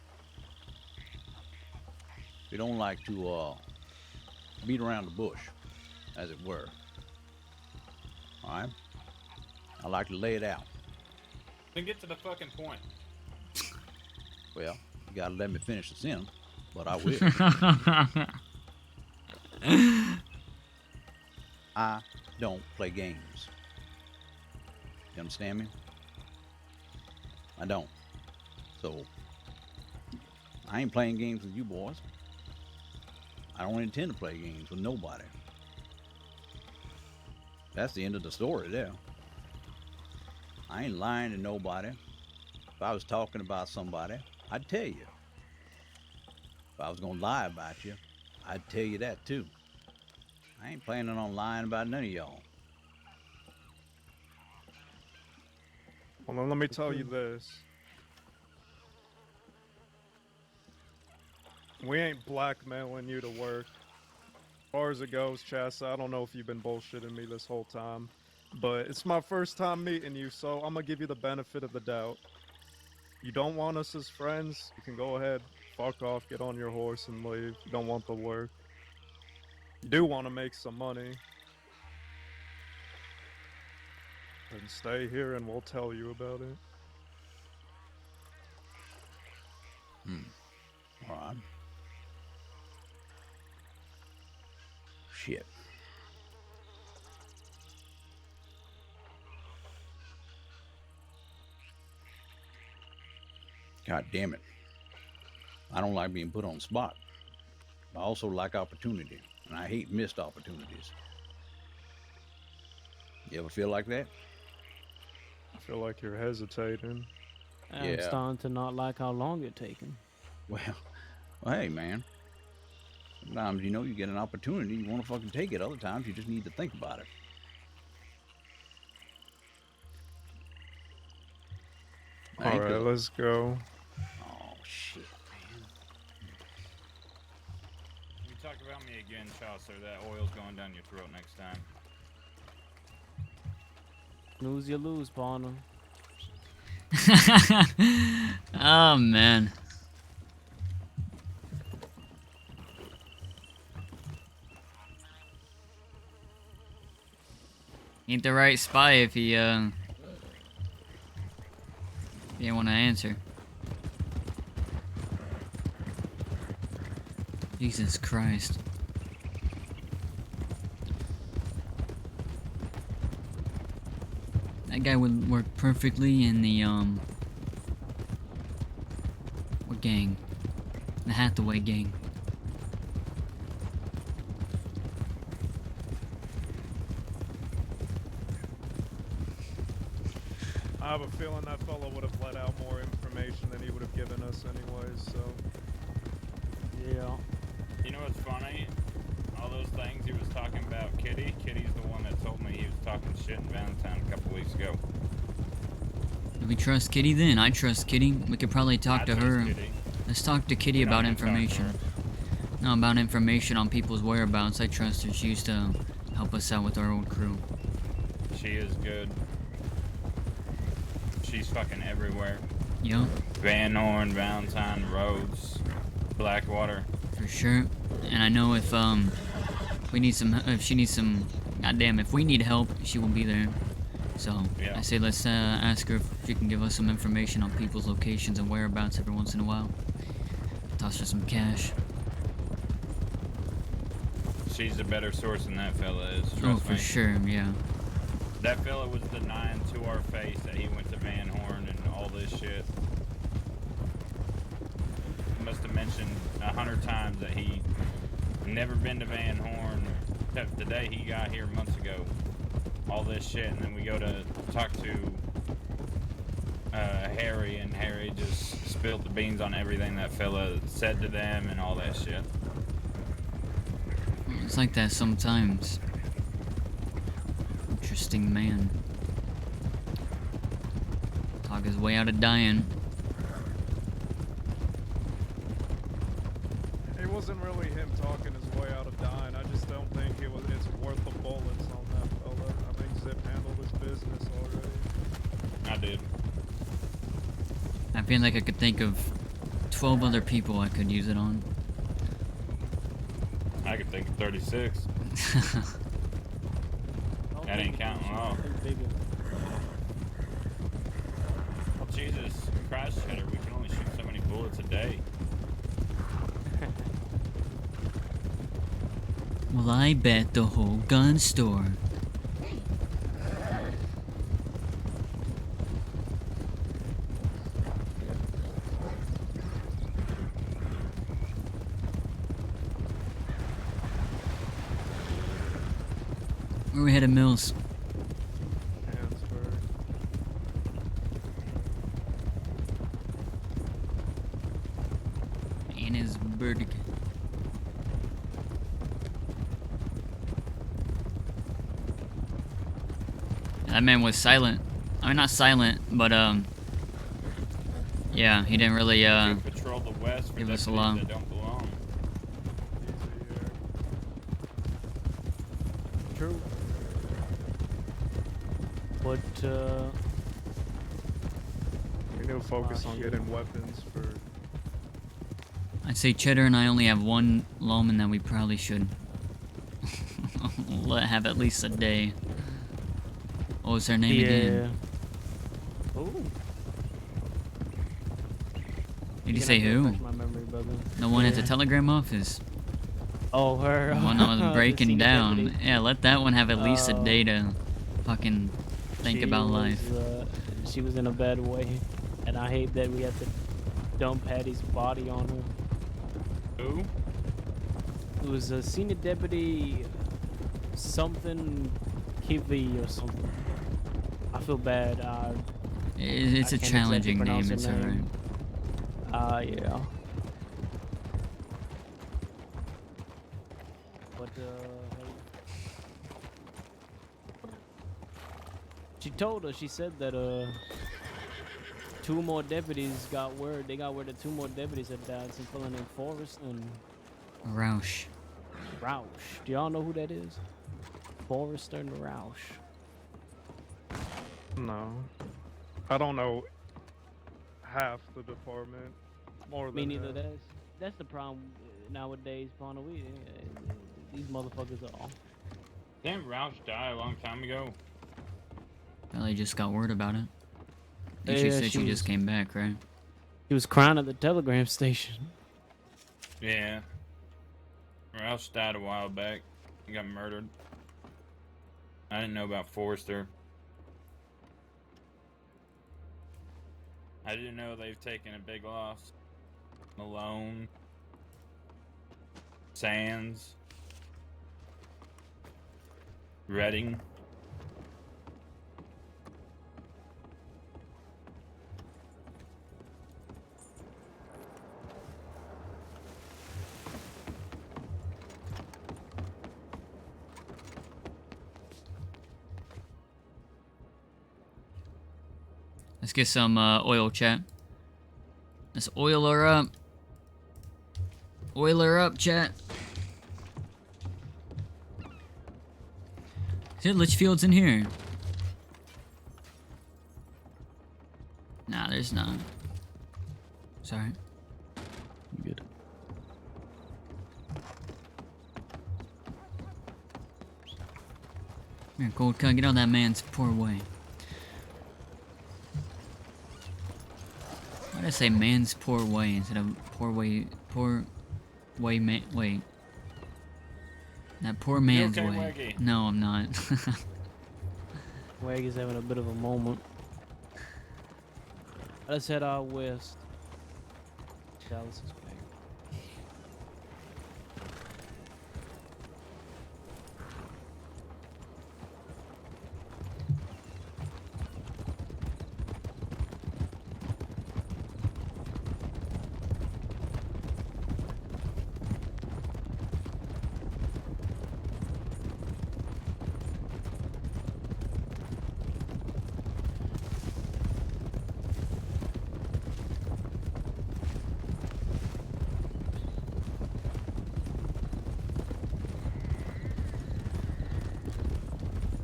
who don't like to beat around the bush, as it were. All right? I like to lay it out. Then get to the fucking point. Well, you gotta let me finish the sentence, but I will. I don't play games. You understand me? I don't. So, I ain't playing games with you boys. I don't intend to play games with nobody. That's the end of the story there. I ain't lying to nobody. If I was talking about somebody, I'd tell you. If I was gonna lie about you, I'd tell you that too. I ain't planning on lying about none of y'all. Well, then let me tell you this. We ain't blackmailing you to work. As far as it goes, Chassa, I don't know if you've been bullshitting me this whole time, but it's my first time meeting you, so I'm gonna give you the benefit of the doubt. You don't want us as friends, you can go ahead, fuck off, get on your horse and leave. You don't want the work. You do want to make some money. Then stay here and we'll tell you about it. Alright. Shit. God damn it. I don't like being put on the spot. I also like opportunity, and I hate missed opportunities. You ever feel like that? I feel like you're hesitating. I'm starting to not like how long it's taking. Well, hey, man. Sometimes, you know, you get an opportunity, you want to fucking take it. Other times, you just need to think about it. Alright, let's go. Oh, shit, man. You talk about me again, Chaucer. That oil's going down your throat next time. Lose you lose, partner. Oh, man. Ain't the right spy if he didn't want to answer. Jesus Christ. That guy would work perfectly in the what gang? The Hathaway gang. I have a feeling that fellow would have let out more information than he would have given us anyways, so... Yeah. You know what's funny? All those things he was talking about Kitty. Kitty's the one that told me he was talking shit in Valentine a couple weeks ago. Do we trust Kitty then? I trust Kitty. We could probably talk to her. Kitty. Let's talk to Kitty about information. No, about information on people's whereabouts. I trust her. She used to help us out with our old crew. She is good. She's fucking everywhere. Yeah. Van Horn, Valentine, Rhodes, Blackwater. For sure. And I know if we need some, if she needs some, goddamn, if we need help, she will be there. So Yeah. I say let's ask her if she can give us some information on people's locations and whereabouts every once in a while. Toss her some cash. She's a better source than that fella is. Trust Oh, for me. sure, yeah. That fella was denying to our face that he went to Van Horn and all this shit. He must have mentioned 100 times that he never been to Van Horn, except the day he got here months ago. All this shit, and then we go to talk to Harry, and Harry just spilled the beans on everything that fella said to them and all that shit. It's like that sometimes. Interesting man. Talk his way out of dying. It wasn't really him talking his way out of dying. I just don't think it's worth the bullets on that fella. I think Zip handled his business already. I did. I feel like I could think of 12 other people I could use it on. I could think of 36. That ain't counting at all. Well, Jesus Christ, Cheddar, we can only shoot so many bullets a day. Well, I bet the whole gun store. Where we headed, Mills? Annesburg. That man was silent. I mean, not silent, but yeah, he didn't really Patrol the west for give us a deputies lot. that don't belong. True. But We need to focus on getting weapons for. I'd say Cheddar and I only have one lawman that we probably should let have at least a day. What was her name again? Ooh. Did you say who? My memory, brother. The one at the telegram office. Oh, her. The one that was The breaking senior down. deputy. Yeah, let that one have at least a day to fucking think She about life. She was in a bad way, and I hate that we had to dump Patty's body on her. Who? It was a senior deputy, something Kivy or something. I feel bad. It's I a can't challenging exactly name, pronounce it's her alright. name. Yeah. But she told us. She said that two more deputies got word. They got word that two more deputies had died. Some fella named Forrest and Roush. Roush. Do y'all know who that is? Forrester and Roush. No. I don't know half the department. More Me than neither. half. That's the problem nowadays, Ponder. These motherfuckers are all. Didn't Roush die a long time ago? Probably just got word about it. I think Yeah, she said she she was- just came back, right? He was crying at the telegram station. Yeah. Roush died a while back. He got murdered. I didn't know about Forrester. I didn't know they've taken a big loss. Malone. Sands. Redding. Let's get some oil, chat. Let's oil her up. Oil her up, chat. Is there Litchfields in here? Nah, there's not. Sorry. Good. Here, Gold Cut, get out of that man's poor way. Why did I say man's poor way instead of poor way man? Wait. That poor man's okay, way. Wagy? No, I'm not. Wagy's having a bit of a moment. Let's head out west. Dallas is back.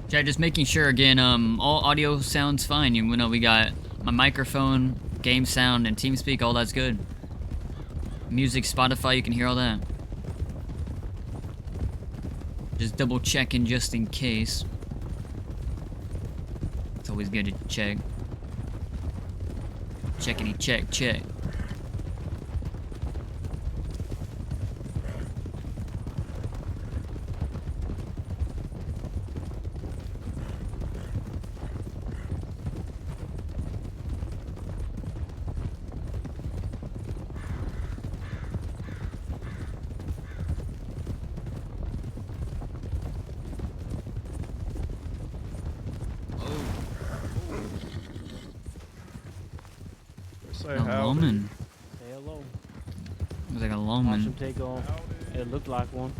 Chat, just making sure again, all audio sounds fine. You know, we got my microphone, game sound, and TeamSpeak, all that's good. Music, Spotify, you can hear all that. Just double checking just in case. It's always good to check. Checkity check, check. Say A lawman. Say hello. It was like a Watch lawman. him take off. It looked like one.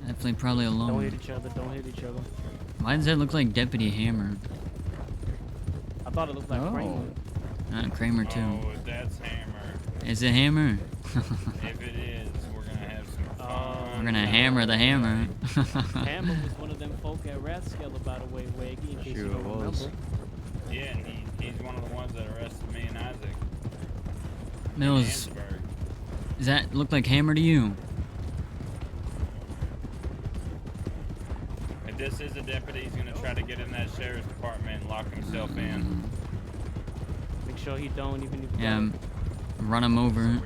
Definitely probably a Don't lawman. hit each other. Don't hit each other. Why does that look like Deputy Hammer? I thought it looked like Kramer. Kramer too. Oh, that's Hammer. Is it Hammer? If it is, we're gonna have some fun. We're gonna hammer the hammer. Hammer was one of them folk at Rathskeller, by the way, Waggy, in case you don't remember. Yeah, and he's one of the ones that arrested me and Isaac. Mills, does that look like Hammer to you? If this is a deputy, he's gonna try to get in that sheriff's department and lock himself in. Make sure he don't even if he Yeah, don't. run him over.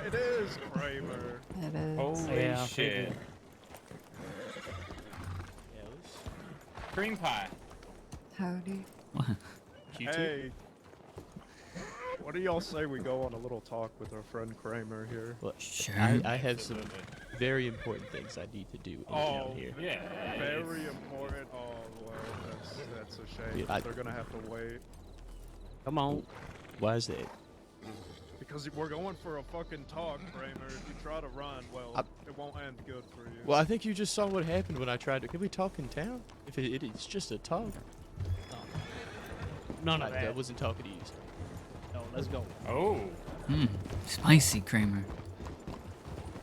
It is Kramer. It is. Holy Yeah, I shit. figured. Cream pie. Howdy. What? Hey. What do y'all say we go on a little talk with our friend Kramer here? Well, Sure. I have some very important things I need to do down here. Yeah. Very important. Oh, well, that's a shame. Yeah, They're gonna have to wait. Come on. Why is that? Because we're going for a fucking talk, Kramer. If you try to run, well, it won't end good for you. Well, I think you just saw what happened when I tried to. Can we talk in town? If it is just a talk. None of that. I wasn't talking to you. No, let's go. Oh. Spicy Kramer.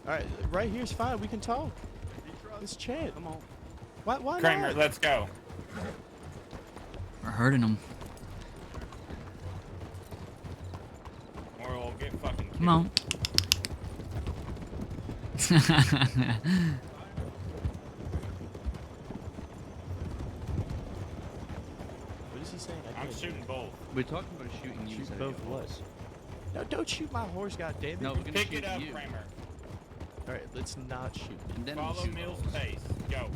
All right, right here's fine. We can talk. Let's chat. Come on. Why Kramer, not? let's go. We're hurting him. Or we'll get fucking killed. Come on. What is he saying? I I'm can't- shooting both. We're talking about shooting you. Shoot Zach. both what? No, don't shoot my horse, goddammit. No, we're gonna Pick shoot it up, you. Kramer. All right, let's not shoot. And then we'll Follow shoot Mill's both. pace. Go.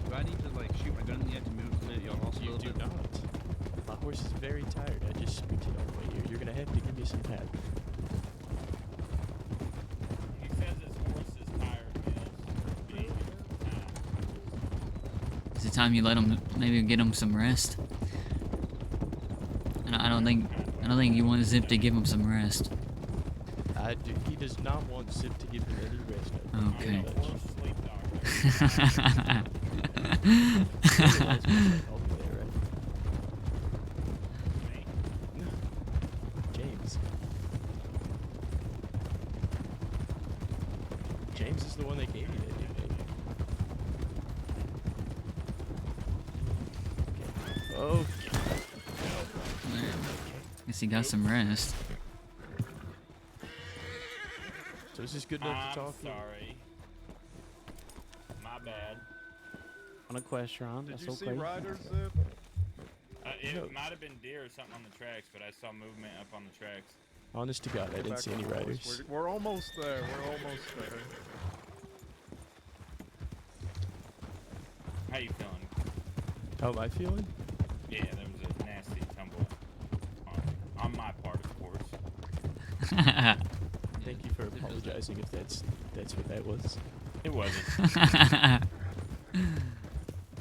Do I need to like shoot my gun in the air to move y'all also a You little do bit? not. My horse is very tired. I just sprinted all the way here. You're gonna have to give me some help. He says his horse is tired, Mills. Is it time you let him maybe get him some rest? I don't don't think you want Zip to give him some rest. He does not want Zip to give him any rest. Okay. James. James is the one that gave you that nickname. Okay. Guess he got some rest. So is this good enough to talk? Sorry. My bad. On a question, Did that's you okay. see Riders, Zip? It might have been deer or something on the tracks, but I saw movement up on the tracks. Honest to God, I didn't see any riders. We're almost there. We're almost there. How you feeling? How am I feeling? Yeah, there was a nasty tumble on my part, of course. Thank you for apologizing if that's what that was. It wasn't.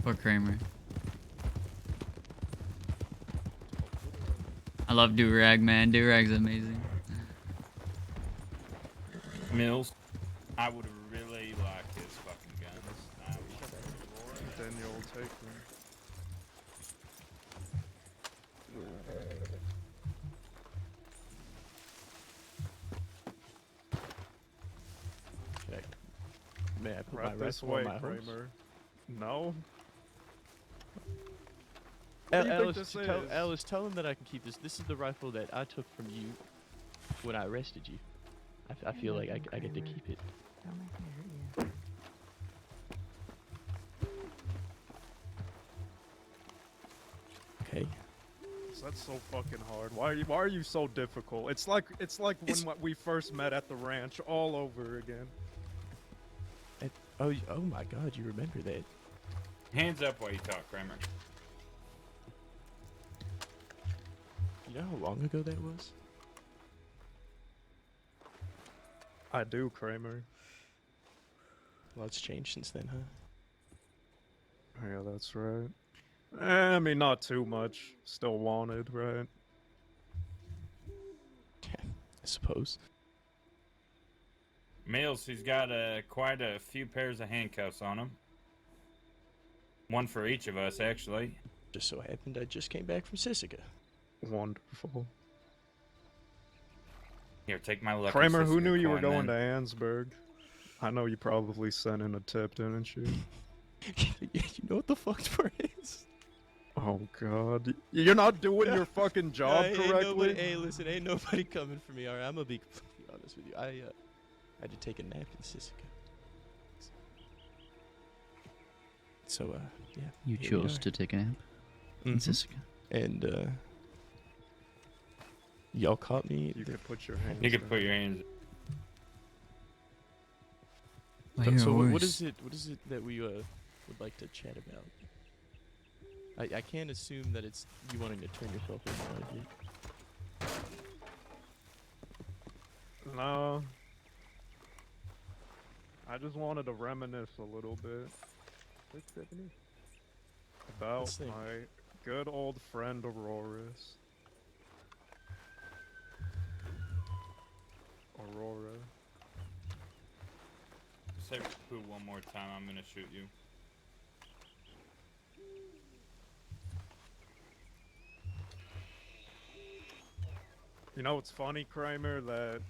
Poor Kramer. I love Durag, man. Durag's amazing. Mills, I would really like his fucking guns. Then you'll take them. May I put Right my this rifle way, on my horse? Kramer. No. What do you think this is? Alice, tell him that I can keep this. This is the rifle that I took from you when I arrested you. I feel like I get to keep it. Okay. That's so fucking hard. Why are you so difficult? It's like when we first met at the ranch all over again. Oh my God, you remember that? Hands up while you talk, Kramer. You know how long ago that was? I do, Kramer. Well, it's changed since then, huh? Yeah, that's right. I mean, not too much. Still wanted, right? I suppose. Mills, he's got quite a few pairs of handcuffs on him. One for each of us, actually. Just so happened I just came back from Sisika. Wonderful. Here, take my lucky Kramer, who Sisika knew you were coin, going man. to Ansburg? I know you probably sent in a tip, didn't you? You know what the fuck's part is? Oh God, you're not doing your fucking job correctly. Hey, listen, ain't nobody coming for me. All right, I'm gonna be completely honest with you. I had to take a nap in Sisika. So, yeah. You here we chose are. to take a nap in Sisika. And y'all caught me. You could put your hands. You could put your hands. So what is it? What is it that we would like to chat about? I can't assume that it's you wanting to turn yourself in, are you? No. I just wanted to reminisce a little bit about Let's think. my good old friend Aurora's. Aurora. Say poo one more time, I'm gonna shoot you. You know, it's funny, Kramer, that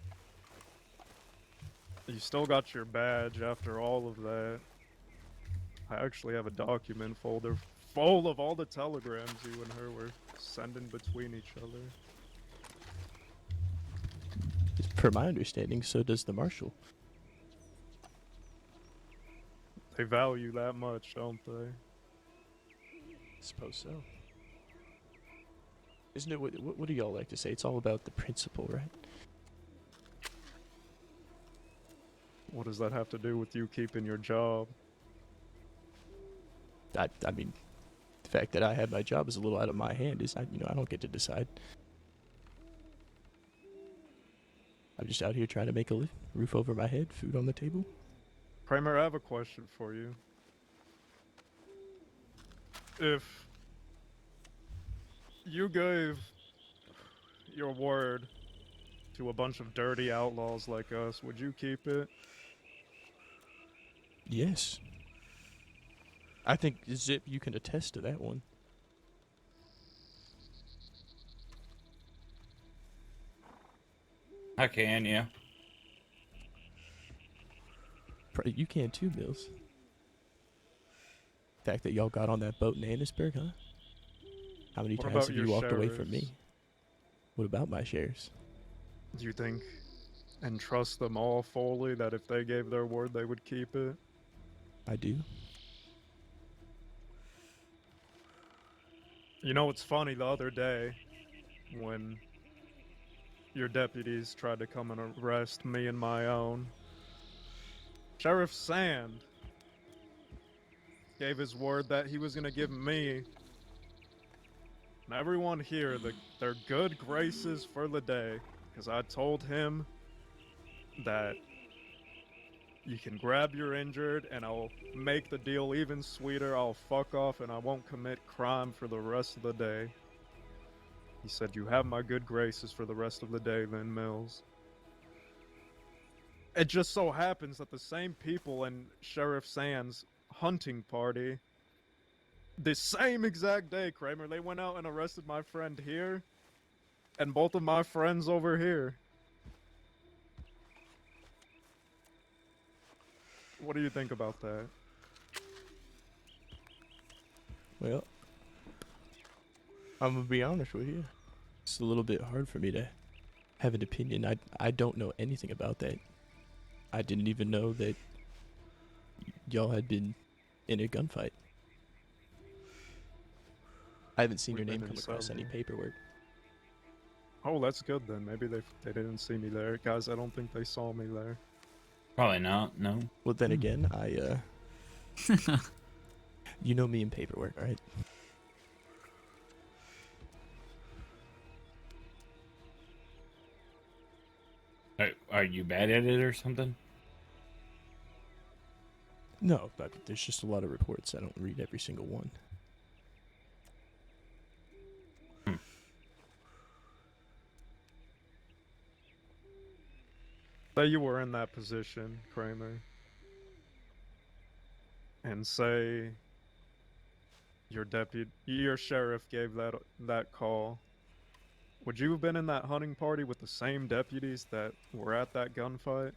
you still got your badge after all of that. I actually have a document folder full of all the telegrams you and her were sending between each other. Per my understanding, so does the marshal. They value that much, don't they? Suppose so. Isn't it? What do y'all like to say? It's all about the principle, right? What does that have to do with you keeping your job? I mean, the fact that I have my job is a little out of my hand. I don't get to decide. I'm just out here trying to make a roof over my head, food on the table. Kramer, I have a question for you. If you gave your word to a bunch of dirty outlaws like us, would you keep it? Yes. I think, Zip, you can attest to that one. I can, yeah. You can too, Mills. The fact that y'all got on that boat in Annisburg, huh? How many What times about have your you walked away from sheriffs? me? What about my shares? Do you think and trust them all fully that if they gave their word, they would keep it? I do. You know, it's funny, the other day, when your deputies tried to come and arrest me and my own, Sheriff Sand gave his word that he was going to give me and everyone here their good graces for the day, because I told him that you can grab your injured and I'll make the deal even sweeter. I'll fuck off and I won't commit crime for the rest of the day. He said, you have my good graces for the rest of the day then, Mills. It just so happens that the same people in Sheriff Sand's hunting party, the same exact day, Kramer, they went out and arrested my friend here and both of my friends over here. What do you think about that? Well, I'm gonna be honest with you. It's a little bit hard for me to have an opinion. I don't know anything about that. I didn't even know that y'all had been in a gunfight. I haven't seen your name come across any paperwork. Oh, that's good then. Maybe they didn't see me there. Guys, I don't think they saw me there. Probably not, no. Well, then again, you know me in paperwork, right? Are you bad at it or something? No, but there's just a lot of reports. I don't read every single one. Say you were in that position, Kramer, and say your sheriff gave that call. Would you have been in that hunting party with the same deputies that were at that gunfight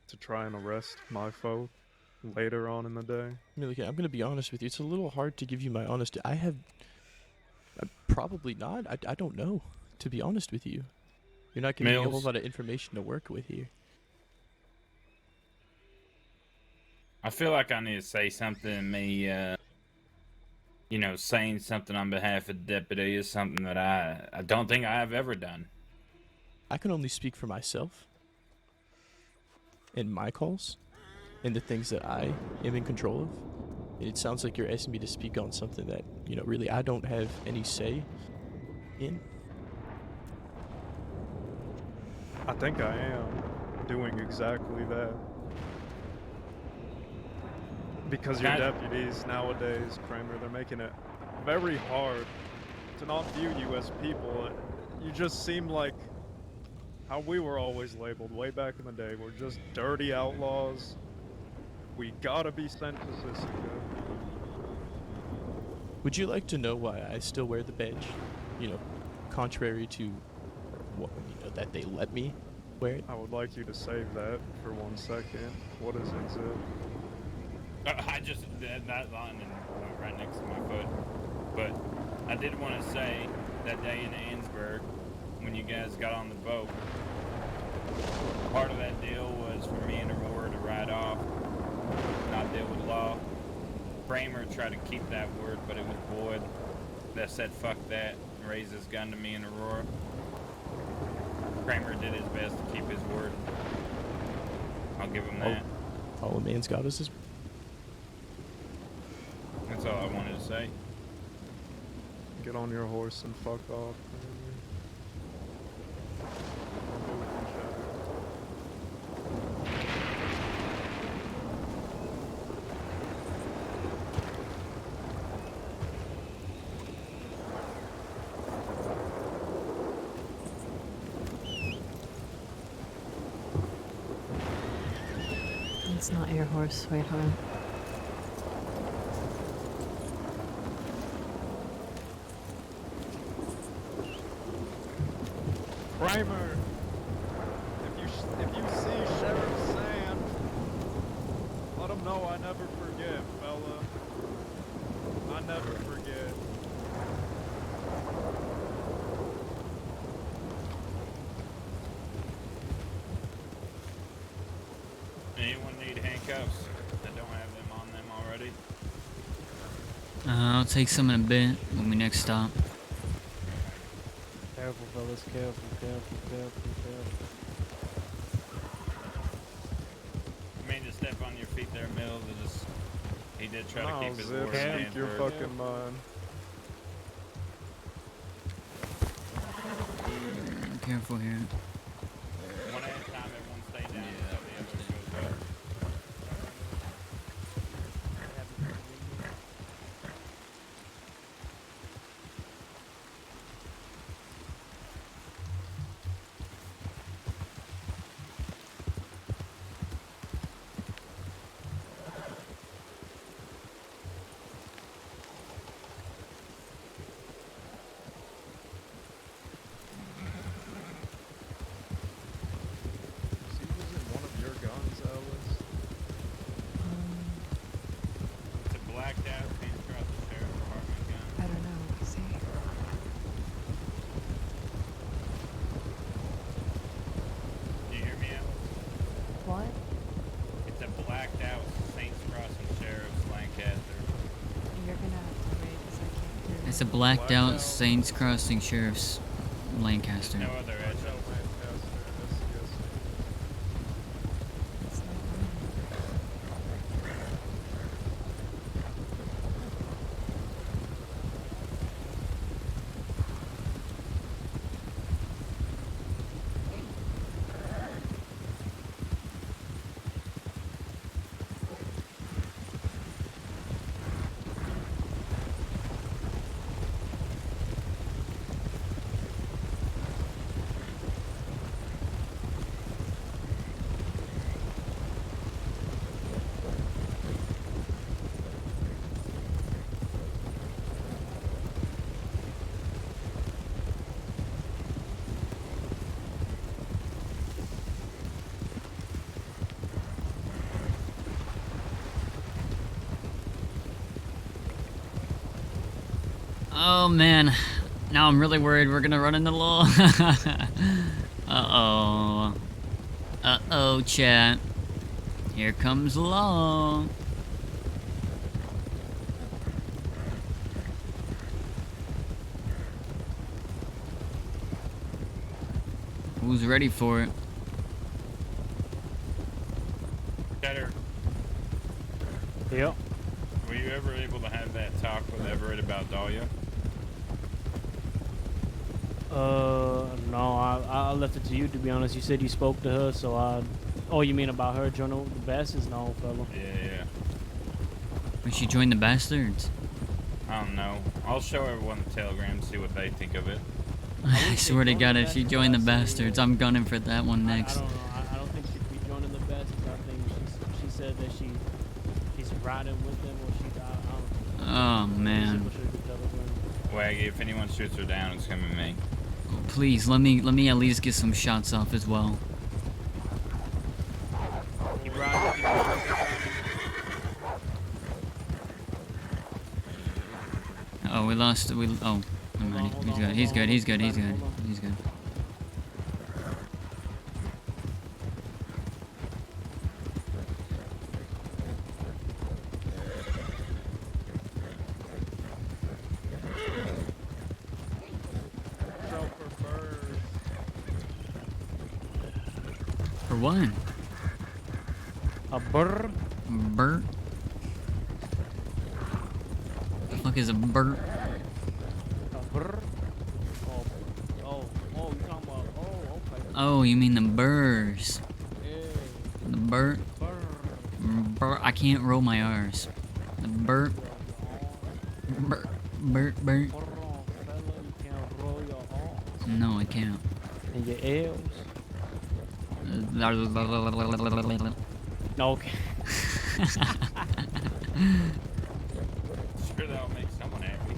to try and arrest my foe later on in the day? I mean, look, I'm going to be honest with you. It's a little hard to give you my honest. Probably not. I don't know, to be honest with you. You're not giving me a whole lot of information to work with here. I feel like I need to say something. Saying something on behalf of the deputy is something that I don't think I have ever done. I can only speak for myself and my calls and the things that I am in control of. And it sounds like you're asking me to speak on something that, really I don't have any say in. I think I am doing exactly that. Because your deputies nowadays, Kramer, they're making it very hard to not view you as people. You just seem like how we were always labeled way back in the day. We're just dirty outlaws. We gotta be sent to Sisika. Would you like to know why I still wear the badge? Contrary to that they let me wear it? I would like you to save that for 1 second. What is it, Zip? That line went right next to my foot. But I did want to say that day in Annisburg, when you guys got on the boat, part of that deal was for me and Aurora to ride off, not deal with law. Kramer tried to keep that word, but it was Boyd that said fuck that and raised his gun to me and Aurora. Kramer did his best to keep his word. I'll give him that. All a man's got is his. That's all I wanted to say. Get on your horse and fuck off. It's not your horse, sweetheart. Kramer, if you see Sheriff Sand, let him know I never forget, fella. I never forget. Anyone need handcuffs that don't have them on them already? I'll take some in a bit when we next stop. Careful, fellas. Careful, careful, careful, careful. I mean to step on your feet there, Mills. He did try to keep his Zip, word in speak your for- fucking mind. Careful here. One at a time, everyone stay down until the other goes up. Is he using one of your guns, Alice? It's a blacked out piece across the sheriff's department gun. I don't know. See? Do you hear me, Alice? What? It's a blacked out Saints Crossing Sheriff's Lancaster. You're gonna have to wait because I can't hear. It's a blacked out Saints Crossing Sheriff's Lancaster. No other edge. Oh man, now I'm really worried we're gonna run into law. Uh-oh. Uh-oh, chat. Here comes law. Who's ready for it? Cheddar, Yep. were you ever able to have that talk with Everett about Dahlia? No, I left it to you, to be honest. You said you spoke to her, so I... Oh, you mean about her joining the Bastards? No, fella. Yeah. When she joined the Bastards? I don't know. I'll show everyone the telegram and see what they think of it. I swear to God, if she joined the Bastards, I'm gunning for that one next. I don't know. I don't think she'd be joining the Bastards. I think she said that she's riding with them, or she... I don't know. Oh man. Wagy, if anyone shoots her down, it's gonna be me. Please, let me at least get some shots off as well. Oh, we lost. Oh, I'm ready. He's good. He's good. He's good. He's good. He's good. For what? A burr? Burt? The fuck is a burt? A burr? Oh, you talking about... Oh, okay. Oh, you mean the burrs? Yeah. The burt? Burt. I can't roll my R's. The burt. Burt. Burt. Burt. No, I can't. And your L's? Okay. Sure, that'll make someone happy.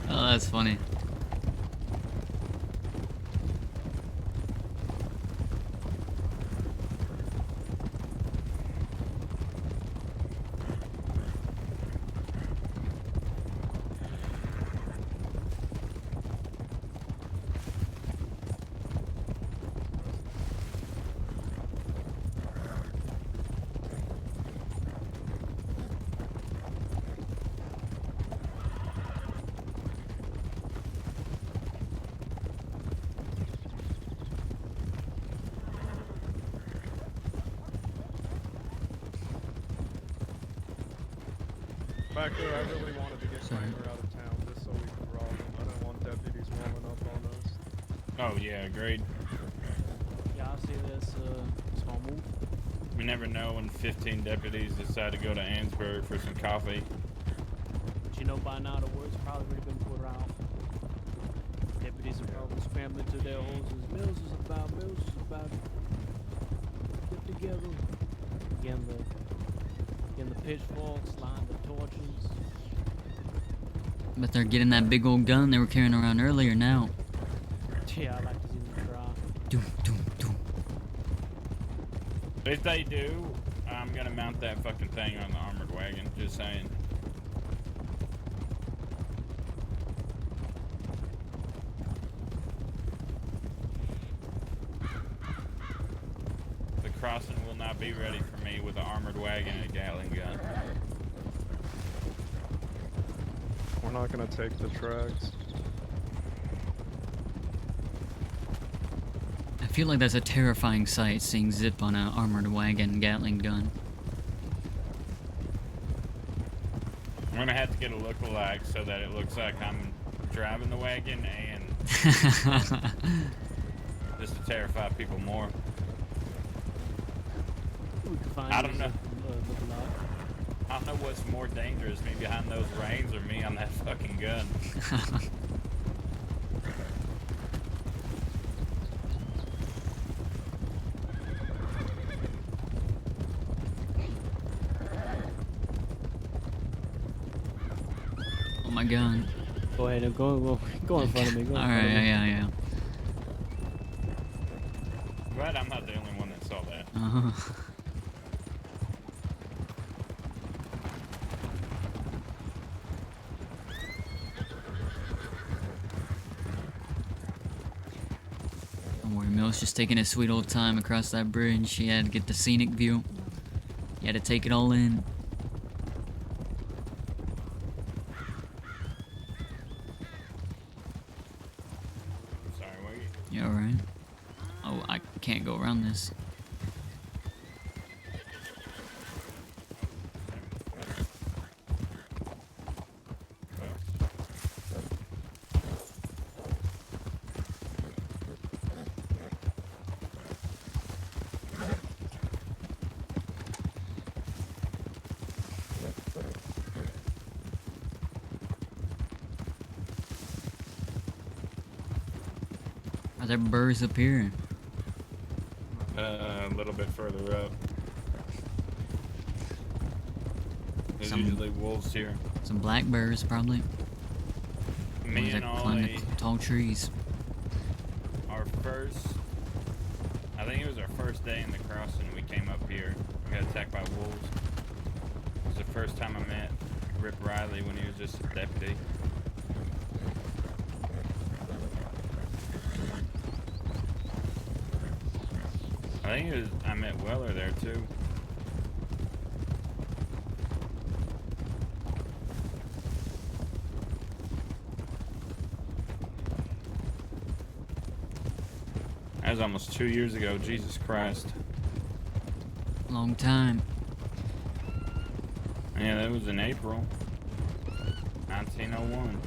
Oh, that's funny. Back there, I really wanted to get Kramer out of town just so we could rob him. I don't want deputies rolling up on us. Oh yeah, agreed. Yeah, I see this small move. We never know when 15 deputies decide to go to Ansburg for some coffee. But you know by now the word's probably already been put out. Deputies are probably scrambling to their hoses. Mills is about get together. Again the pitchforks, line the torches. But they're getting that big old gun they were carrying around earlier now. Yeah, I like to see them try. Doom, doom, doom. If they do, I'm gonna mount that fucking thing on the armored wagon. Just saying. The crossing will not be ready for me with an armored wagon and a Gatling gun. We're not gonna take the tracks. I feel like that's a terrifying sight, seeing Zip on an armored wagon Gatling gun. I'm gonna have to get a lookalike so that it looks like I'm driving the wagon and just to terrify people more. I don't know. I don't know what's more dangerous, me behind those reins or me on that fucking gun. Oh my god. Go ahead and go in front of me. Alright, yeah. Glad I'm not the only one that saw that. Don't worry, Mill's just taking his sweet old time across that bridge. He had to get the scenic view. He had to take it all in. Sorry, Wagy. You alright? Oh, I can't go around this. Are there birds up here? A little bit further up. There's Some- usually wolves here. Some blackbirds, probably. Me Ones and that climb Ollie, the tall trees. our first, I think it was our first day in the crossing, we came up here. We got attacked by wolves. It was the first time I met Rip Riley when he was just a deputy. I think it was, I met Weller there too. That was almost 2 years ago, Jesus Christ. Long time. Yeah, that was in April 1901.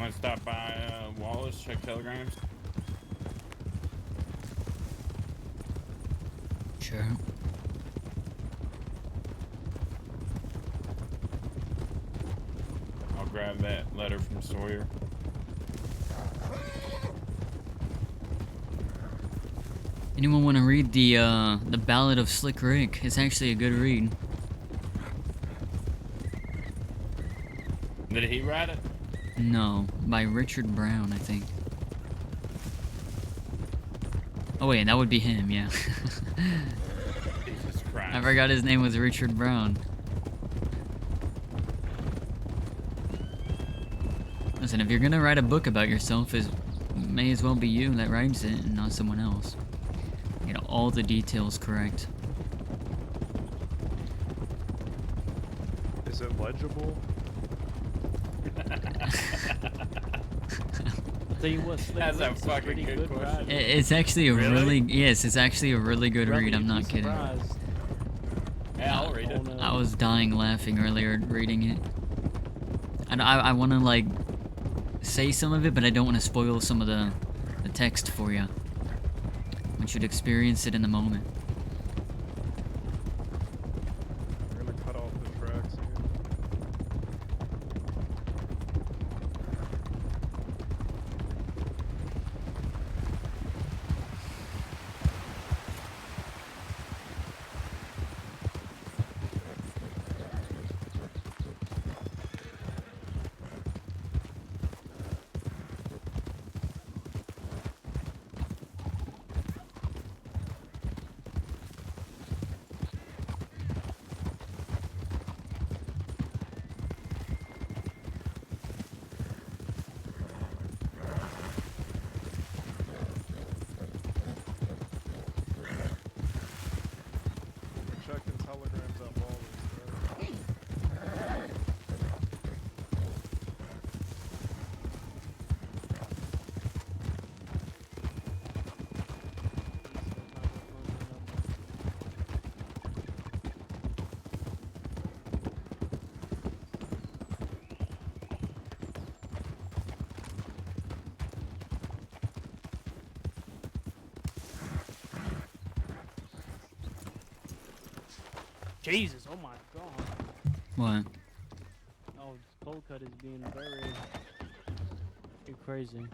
want to stop by Wallace, check telegrams? Sure. I'll grab that letter from Sawyer. Anyone want to read the Ballad of Slick Rick? It's actually a good read. Did he write it? No, by Richard Brown, I think. Oh wait, that would be him, yeah. Jesus Christ. I forgot his name was Richard Brown. Listen, if you're gonna write a book about yourself, it may as well be you that writes it and not someone else. You know, all the details correct. Is it legible? Tell you what, Slick That's a Rick's fucking pretty good question. writer. It's actually a Really? yes, it's actually a really good Brother, read. I'm you'd be not kidding. surprised. Yeah, I'll read it. I was dying laughing earlier reading it. And I want to like say some of it, but I don't want to spoil some of the text for you. I want you to experience it in the moment. We're gonna cut off the tracks again. Checking telegrams at Wallace, bro. Jesus, oh my god. What? Oh, this cold cut is being very crazy.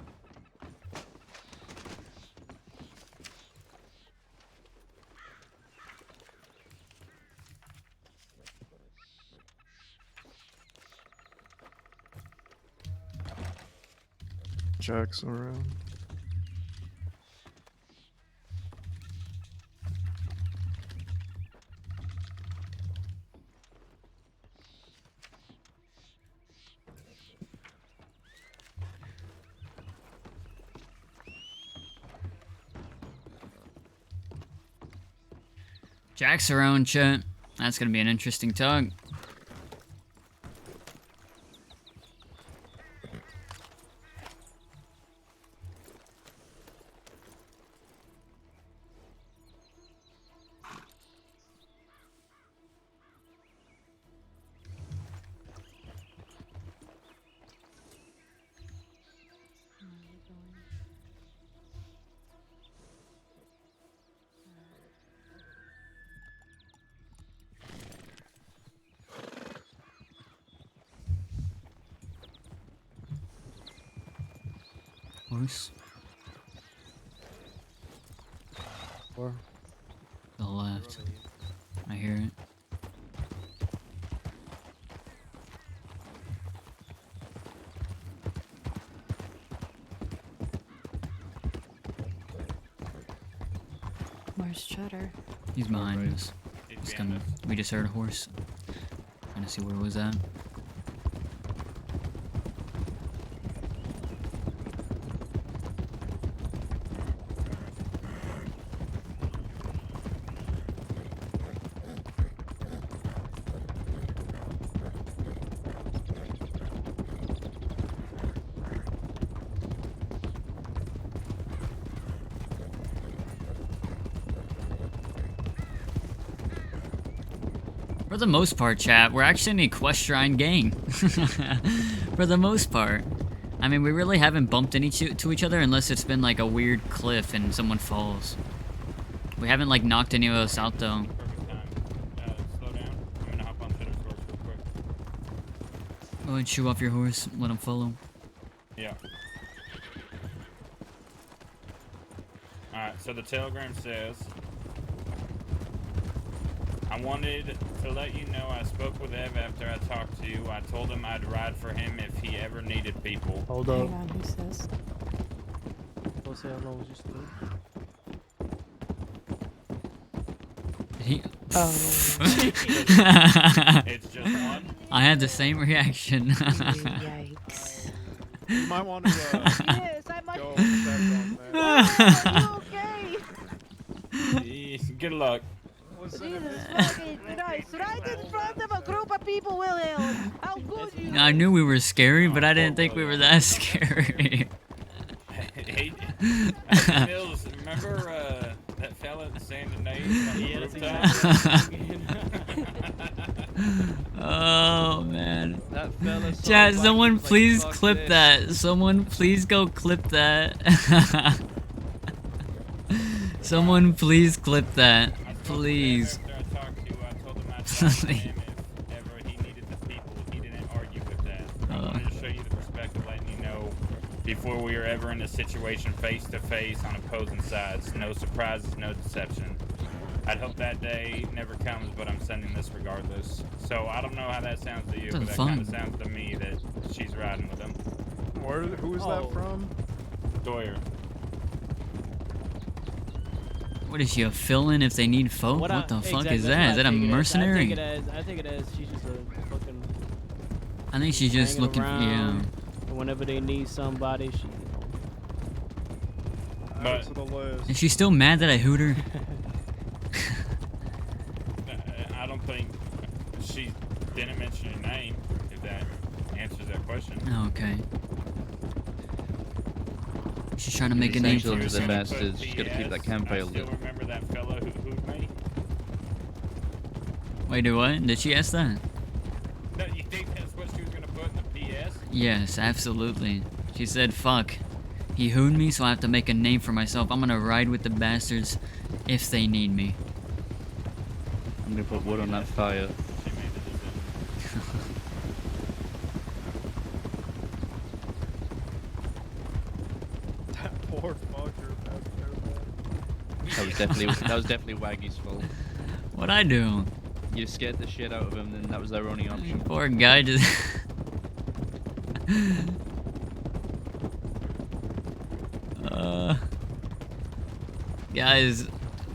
Jack's around. Jack's around, chat. That's gonna be an interesting talk. Horse. Or To the left. I hear it. Where's Cheddar? He's behind us. Just coming. We just heard a horse. Trying to see where it was at. For the most part, chat, we're actually an equestrian gang. For the most part. I mean, we really haven't bumped to each other unless it's been like a weird cliff and someone falls. We haven't like knocked any of us out though. Slow down. I'm gonna hop on Cheddar's horse real quick. Go ahead and shoo off your horse. Let him follow. Yeah. Alright, so the telegram says, I wanted to let you know I spoke with Ev after I talked to you. I told him I'd ride for him if he ever needed people. Hold up. Hang on, who says? Don't say how long was you still? He. Oh. It's just one. I had the same reaction. Yikes. You might want to Yes, I might. go check on that. Oh, are you okay? Good luck. Jesus fucking Christ! Right in front of a group of people, Wilhelm. How good you? I knew we were scary, but I didn't think we were that scary. Hey, Mills, remember that fella at the Sand and Nate on the rooftop? Oh man. That fella saw Chat, Wagy someone was like, please "Fuck clip this." that. Someone please go clip that. Someone please clip that. Please. After I talked to you, I told him I'd talk to him if ever he needed the people. He didn't argue with that. I wanted to show you the respect of letting you know before we were ever in a situation face to face on opposing sides. No surprises, no deception. I'd hope that day never comes, but I'm sending this regardless. So I don't know how that sounds to you, but that kind of sounds to me that she's riding with him. Who is that from? Doyer. What is she, a fill-in if they need folk? What the fuck is that? Is that a mercenary? I take it as she's just a fucking. I think she's just looking for, yeah. And whenever they need somebody, she. But Is she still mad that I hoot her? I don't think she didn't mention your name, if that answers that question. Oh, okay. She's trying to make a name for Essential to the herself. bastards. She's got to keep that campfire I still lit. remember that fella who hooed me. Wait, do what? Did she ask that? No, you think that's what she was gonna put in the PS? Yes, absolutely. She said, fuck. He hooed me, so I have to make a name for myself. I'm gonna ride with the bastards if they need me. I'm gonna put wood on that fire. That poor fucker back there, That was definitely Waggy's fault. What'd I do? You scared the shit out of him, and that was their only option. Poor guy just... Guys,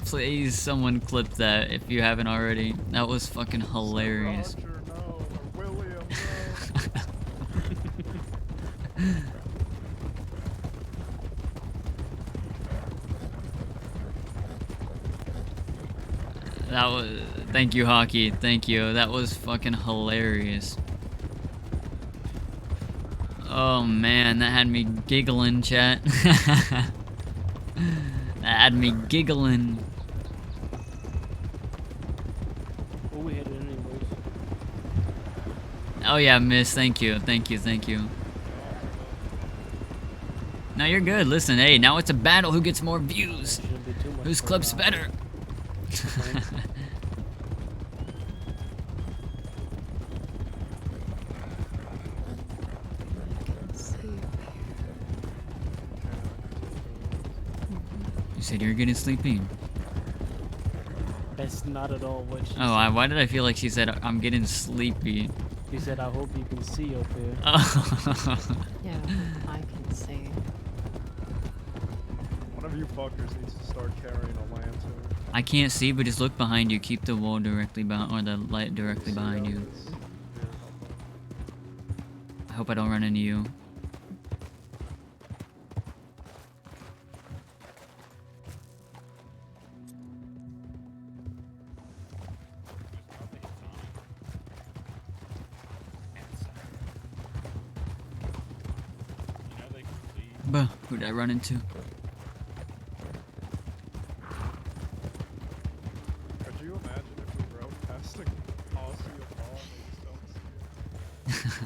please someone clip that if you haven't already. That was fucking hilarious. That was... Thank you, Hockey. Thank you. That was fucking hilarious. Oh man, that had me giggling, chat. That had me giggling. Well, we had it anyways. Oh yeah, miss. Thank you. Thank you. Thank you. No, you're good. Listen, hey, now it's a battle. Who gets more views? Whose clip's better? You said you're getting sleepy. That's not at all what she said. Oh, why did I feel like she said I'm getting sleepy? She said, I hope you can see up there. Oh. Yeah, I can see. One of you fuckers needs to start carrying a lantern. I can't see, but just look behind you. Keep the wall directly behind, or the light directly behind you. I hope I don't run into you. Buh, who did I run into? Could you imagine if we rode past a posse of all and we just don't see it?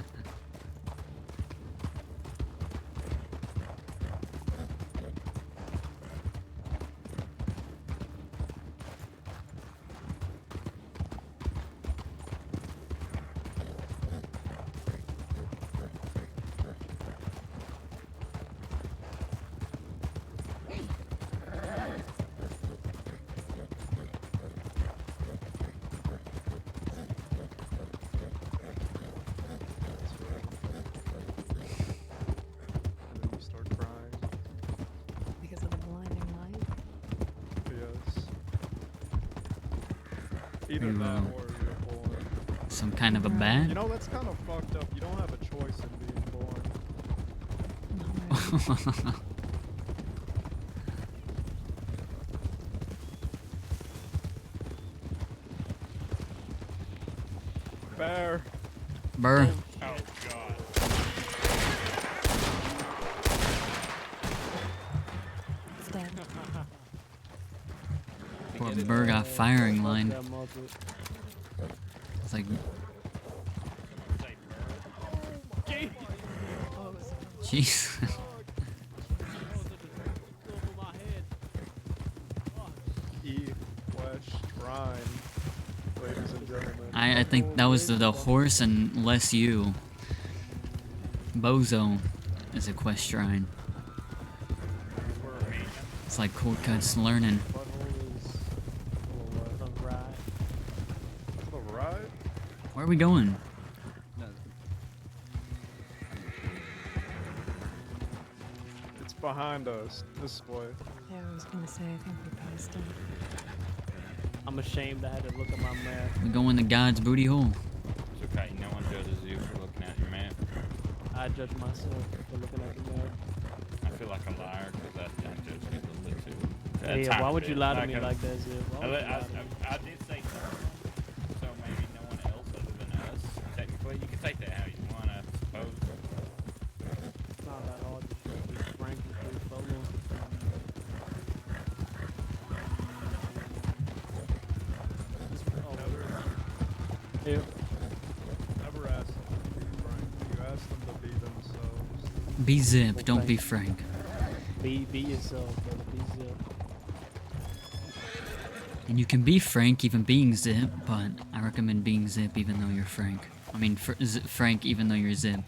Either You, that or you're born. some kind of a bat? You know, that's kind of fucked up. You don't have a choice in being born. Bear. Burr. Oh god. Poor Burr got firing line. It's like, jeez. Shrine, ladies and gentlemen. I think that was the horse and less you. Bozo is a quest shrine. It's like Cold Cuts learning. Where are we going? It's behind us. This way. Yeah, I was gonna say, I think we passed it. I'm ashamed I had to look at my map. We going to God's booty hole. It's okay, no one judges you for looking at your map. I judge myself for looking at the map. I feel like a liar because I judge you a little bit too. Yeah, why would you lie to me like that, Zip? I did say something, so maybe no one else other than us. Technically, you can take that how you want, I suppose. It's not that hard to be frank with you, fellow. Yeah. Never ask them to be frank. You ask them to be themselves. Be Zip, don't be Frank. Be yourself, brother. Be Zip. And you can be Frank even being Zip, but I recommend being Zip even though you're Frank. I mean, Frank even though you're Zip.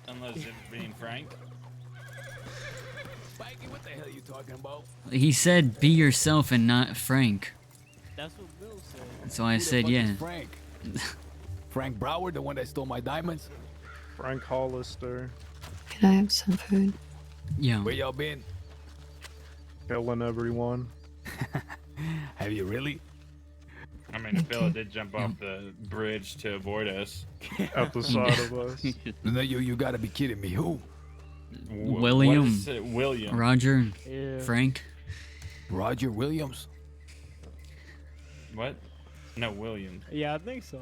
Unless it's being frank. Mikey, what the hell are you talking about? He said be yourself and not Frank. That's what Bill said. So I Who the said fuck is yeah. Frank. Frank Broward, the one that stole my diamonds? Frank Hollister. Can I have some food? Yeah. Where y'all been? Killing everyone. Have you really? I mean, the fella did jump off the bridge to avoid us. At the side of us. No, you gotta be kidding me. Who? William. What is it? William. Roger. Yeah. Frank. Roger Williams. What? No, William. Yeah, I think so.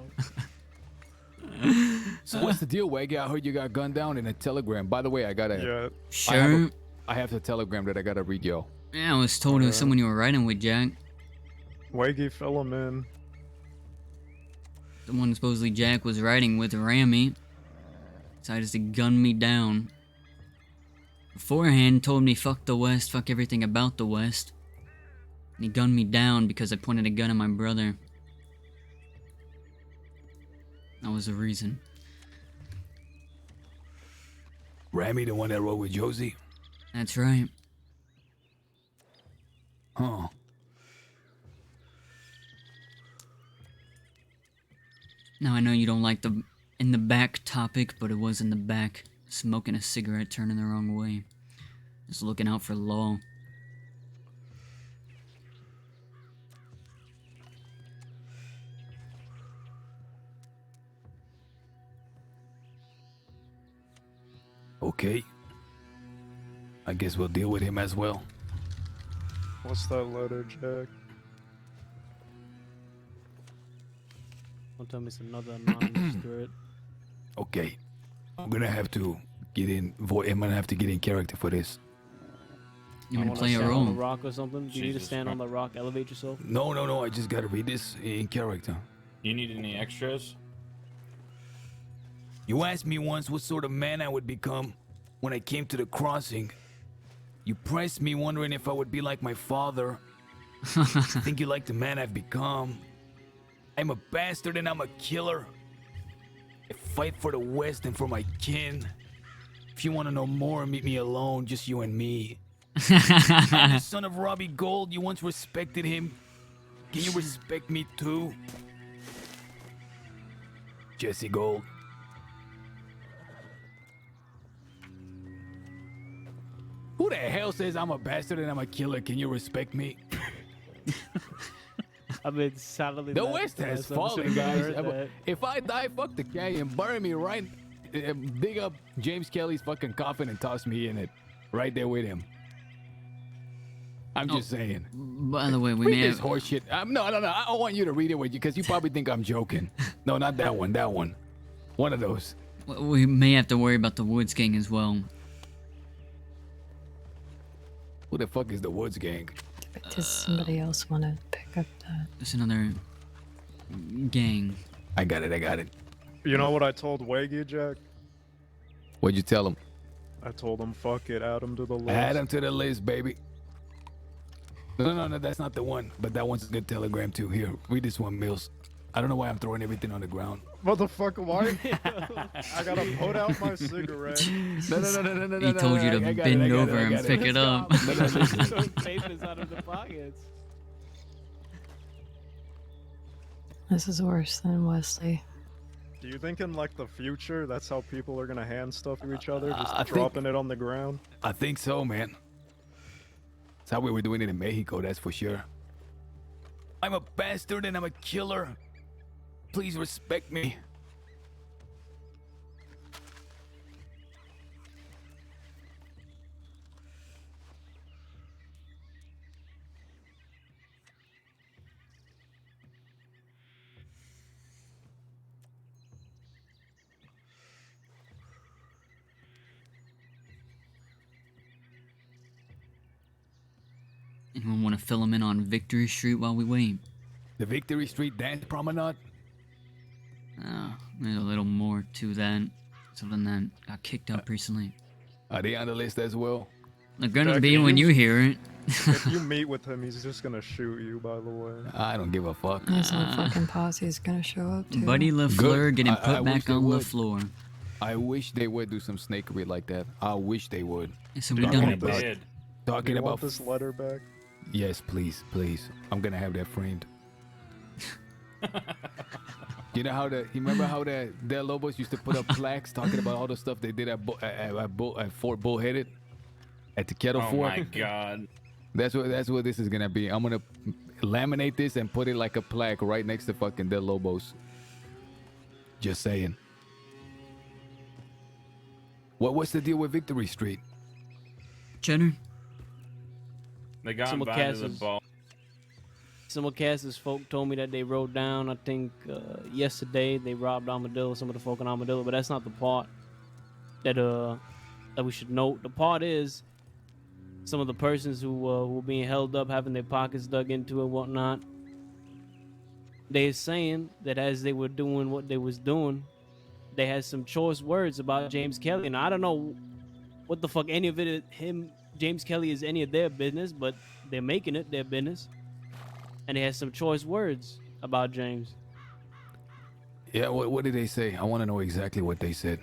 So what's the deal, Wagy? I heard you got gunned down in a telegram. By the way, I gotta. Yeah. Sure. I have the telegram that I gotta read y'all. Yeah, I was told it was someone you were riding with, Jack. Wagy fill him in. The one supposedly Jack was riding with, Rammy, decided to gun me down. Beforehand, told me fuck the West, fuck everything about the West. And he gunned me down because I pointed a gun at my brother. That was the reason. Rammy, the one that rode with Josie? That's right. Huh. Now I know you don't like the in the back topic, but it was in the back. Smoking a cigarette, turning the wrong way. Just looking out for law. Okay. I guess we'll deal with him as well. What's that letter, Jack? Don't tell me it's another anonymous threat. Okay. I'm gonna have to get in. I'm gonna have to get in character for this. You want to wanna play a stand on the role? rock or something? Do you need to stand on the rock, elevate yourself? No. I just gotta read this in character. You need any extras? You asked me once what sort of man I would become when I came to the crossing. You pressed me wondering if I would be like my father. Think you like the man I've become? I'm a bastard and I'm a killer. I fight for the West and for my kin. If you want to know more, meet me alone, just you and me. I'm the son of Robbie Gold. You once respected him. Can you respect me too? Jesse Gold. Who the hell says I'm a bastard and I'm a killer? Can you respect me? I've been solidly. The laughing West for has myself as soon fallen, as I guys. heard that. If I die, fuck the canyon. Bury me right. Dig up James Kelly's fucking coffin and toss me in it. Right there with him. I'm just saying. By the way, we read may this have... horse shit. No. I want you to read it with you because you probably think I'm joking. No, not that one. That one. One of those. We may have to worry about the Woods gang as well. Who the fuck is the Woods gang? Does somebody else want to pick up that? There's another gang. I got it. You know what I told Wagy, Jack? What'd you tell him? I told him, fuck it, add him to the list. Add him to the list, baby. No, that's not the one. But that one's a good telegram too. Here, read this one, Mills. I don't know why I'm throwing everything on the ground. Motherfucker, why? I gotta put out my cigarette. No. He told you to bend over and pick it up. Papers out of the pockets. This is worse than Wesley. Do you think in like the future that's how people are gonna hand stuff to each other, just I dropping it on the ground? I think so, man. That's how we were doing it in Mexico, that's for sure. I'm a bastard and I'm a killer. Please respect me. Anyone want to fill him in on Victory Street while we wait? The Victory Street Dance Promenade? There's a little more to that. Something that got kicked up recently. Are they on the list as well? They're gonna be when you hear it. If you meet with him, he's just gonna shoot you, by the way. I don't give a fuck. His whole fucking posse is gonna show up too. Buddy LaFleur getting put I wish back they on the would. floor. I wish they would do some snakery like that. I wish they would. So we done it. Talking Do you about want this letter back? Yes, please. I'm gonna have that framed. You know how you remember how the Del Lobos used to put up plaques talking about all the stuff they did at Fort Bullheaded, at the Kettle Oh Fort. my god. That's what this is gonna be. I'm gonna laminate this and put it like a plaque right next to fucking Del Lobos. Just saying. What's the deal with Victory Street? Cheddar? They got Some of invited to the Cass's- ball. Some of Cass's folk told me that they rode down, I think, yesterday. They robbed Armadillo, some of the folk in Armadillo, but that's not the part that we should note. The part is some of the persons who were being held up, having their pockets dug into and whatnot. They're saying that as they were doing what they was doing, they had some choice words about James Kelly, and I don't know what the fuck any of it James Kelly is any of their business, but they're making it their business. And they had some choice words about James. Yeah, what did they say? I want to know exactly what they said.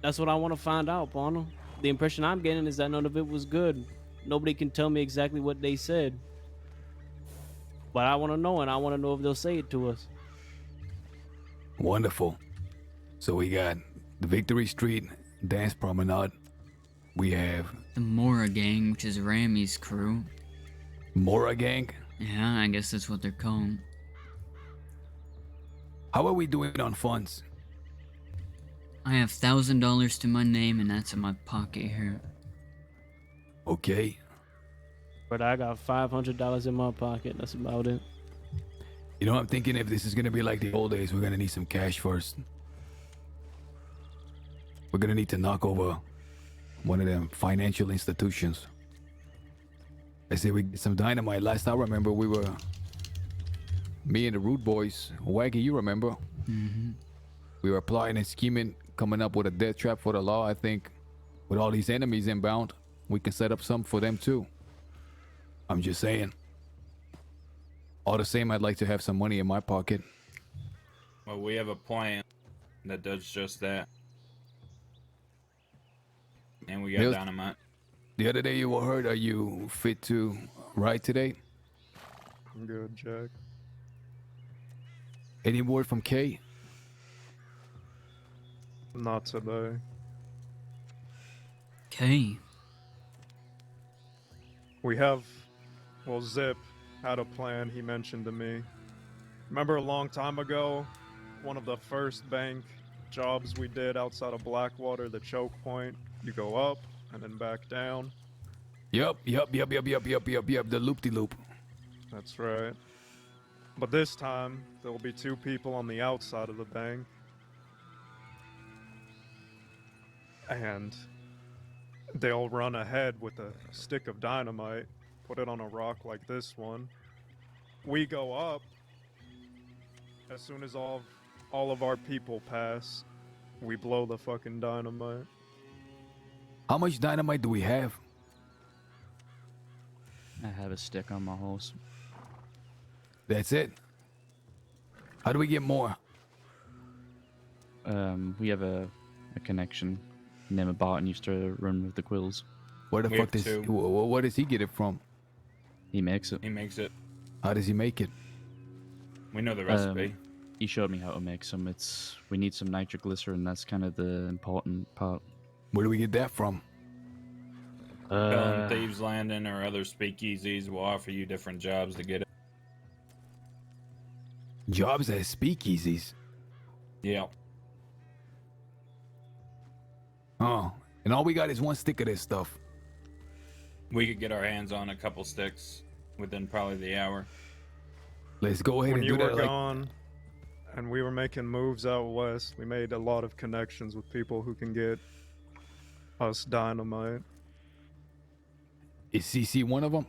That's what I want to find out, Bono. The impression I'm getting is that none of it was good. Nobody can tell me exactly what they said. But I want to know, and I want to know if they'll say it to us. Wonderful. So we got the Victory Street Dance Promenade. We have The Mora gang, which is Ramy's crew. Mora Gang. Yeah, I guess that's what they're called. How are we doing on funds? I have $1,000 to my name, and that's in my pocket here. Okay. But I got $500 in my pocket. That's about it. You know, I'm thinking if this is gonna be like the old days, we're gonna need some cash first. We're gonna need to knock over one of them financial institutions. I say we get some dynamite. Last I remember, me and the Rude Boys, Wagy, you remember? Mm-hmm. We were plotting and scheming, coming up with a death trap for the law. I think with all these enemies inbound, we can set up some for them too. I'm just saying. All the same, I'd like to have some money in my pocket. Well, we have a plan that does just that. And we got Mills- dynamite. The other day you were hurt. Are you fit to ride today? I'm good, Jack. Any word from Kay? Not today. Okay. We have, well, Zip, had a plan he mentioned to me. Remember a long time ago, one of the first bank jobs we did outside of Blackwater, the choke point, you go up and then back down. Yup. The loop-de-loop. That's right. But this time, there'll be 2 people on the outside of the bank. And they'll run ahead with a stick of dynamite, put it on a rock like this one. We go up. As soon as all of our people pass, we blow the fucking dynamite. How much dynamite do we have? I have a stick on my horse. That's it? How do we get more? We have a connection. Name of Barton used to run with the quills. Where the fuck does where does he get it from? He makes it. He makes it. How does he make it? We know the recipe. He showed me how to make some. We need some nitroglycerin. That's kind of the important part. Where do we get that from? Thieves Landing or other speakeasies will offer you different jobs to get it. Jobs at speakeasies? Yeah. Oh, and all we got is 1 stick of this stuff. We could get our hands on a couple sticks within probably the hour. Let's go ahead When and you do were that. gone, and we were making moves out west, we made a lot of connections with people who can get us dynamite. Is CC one of them?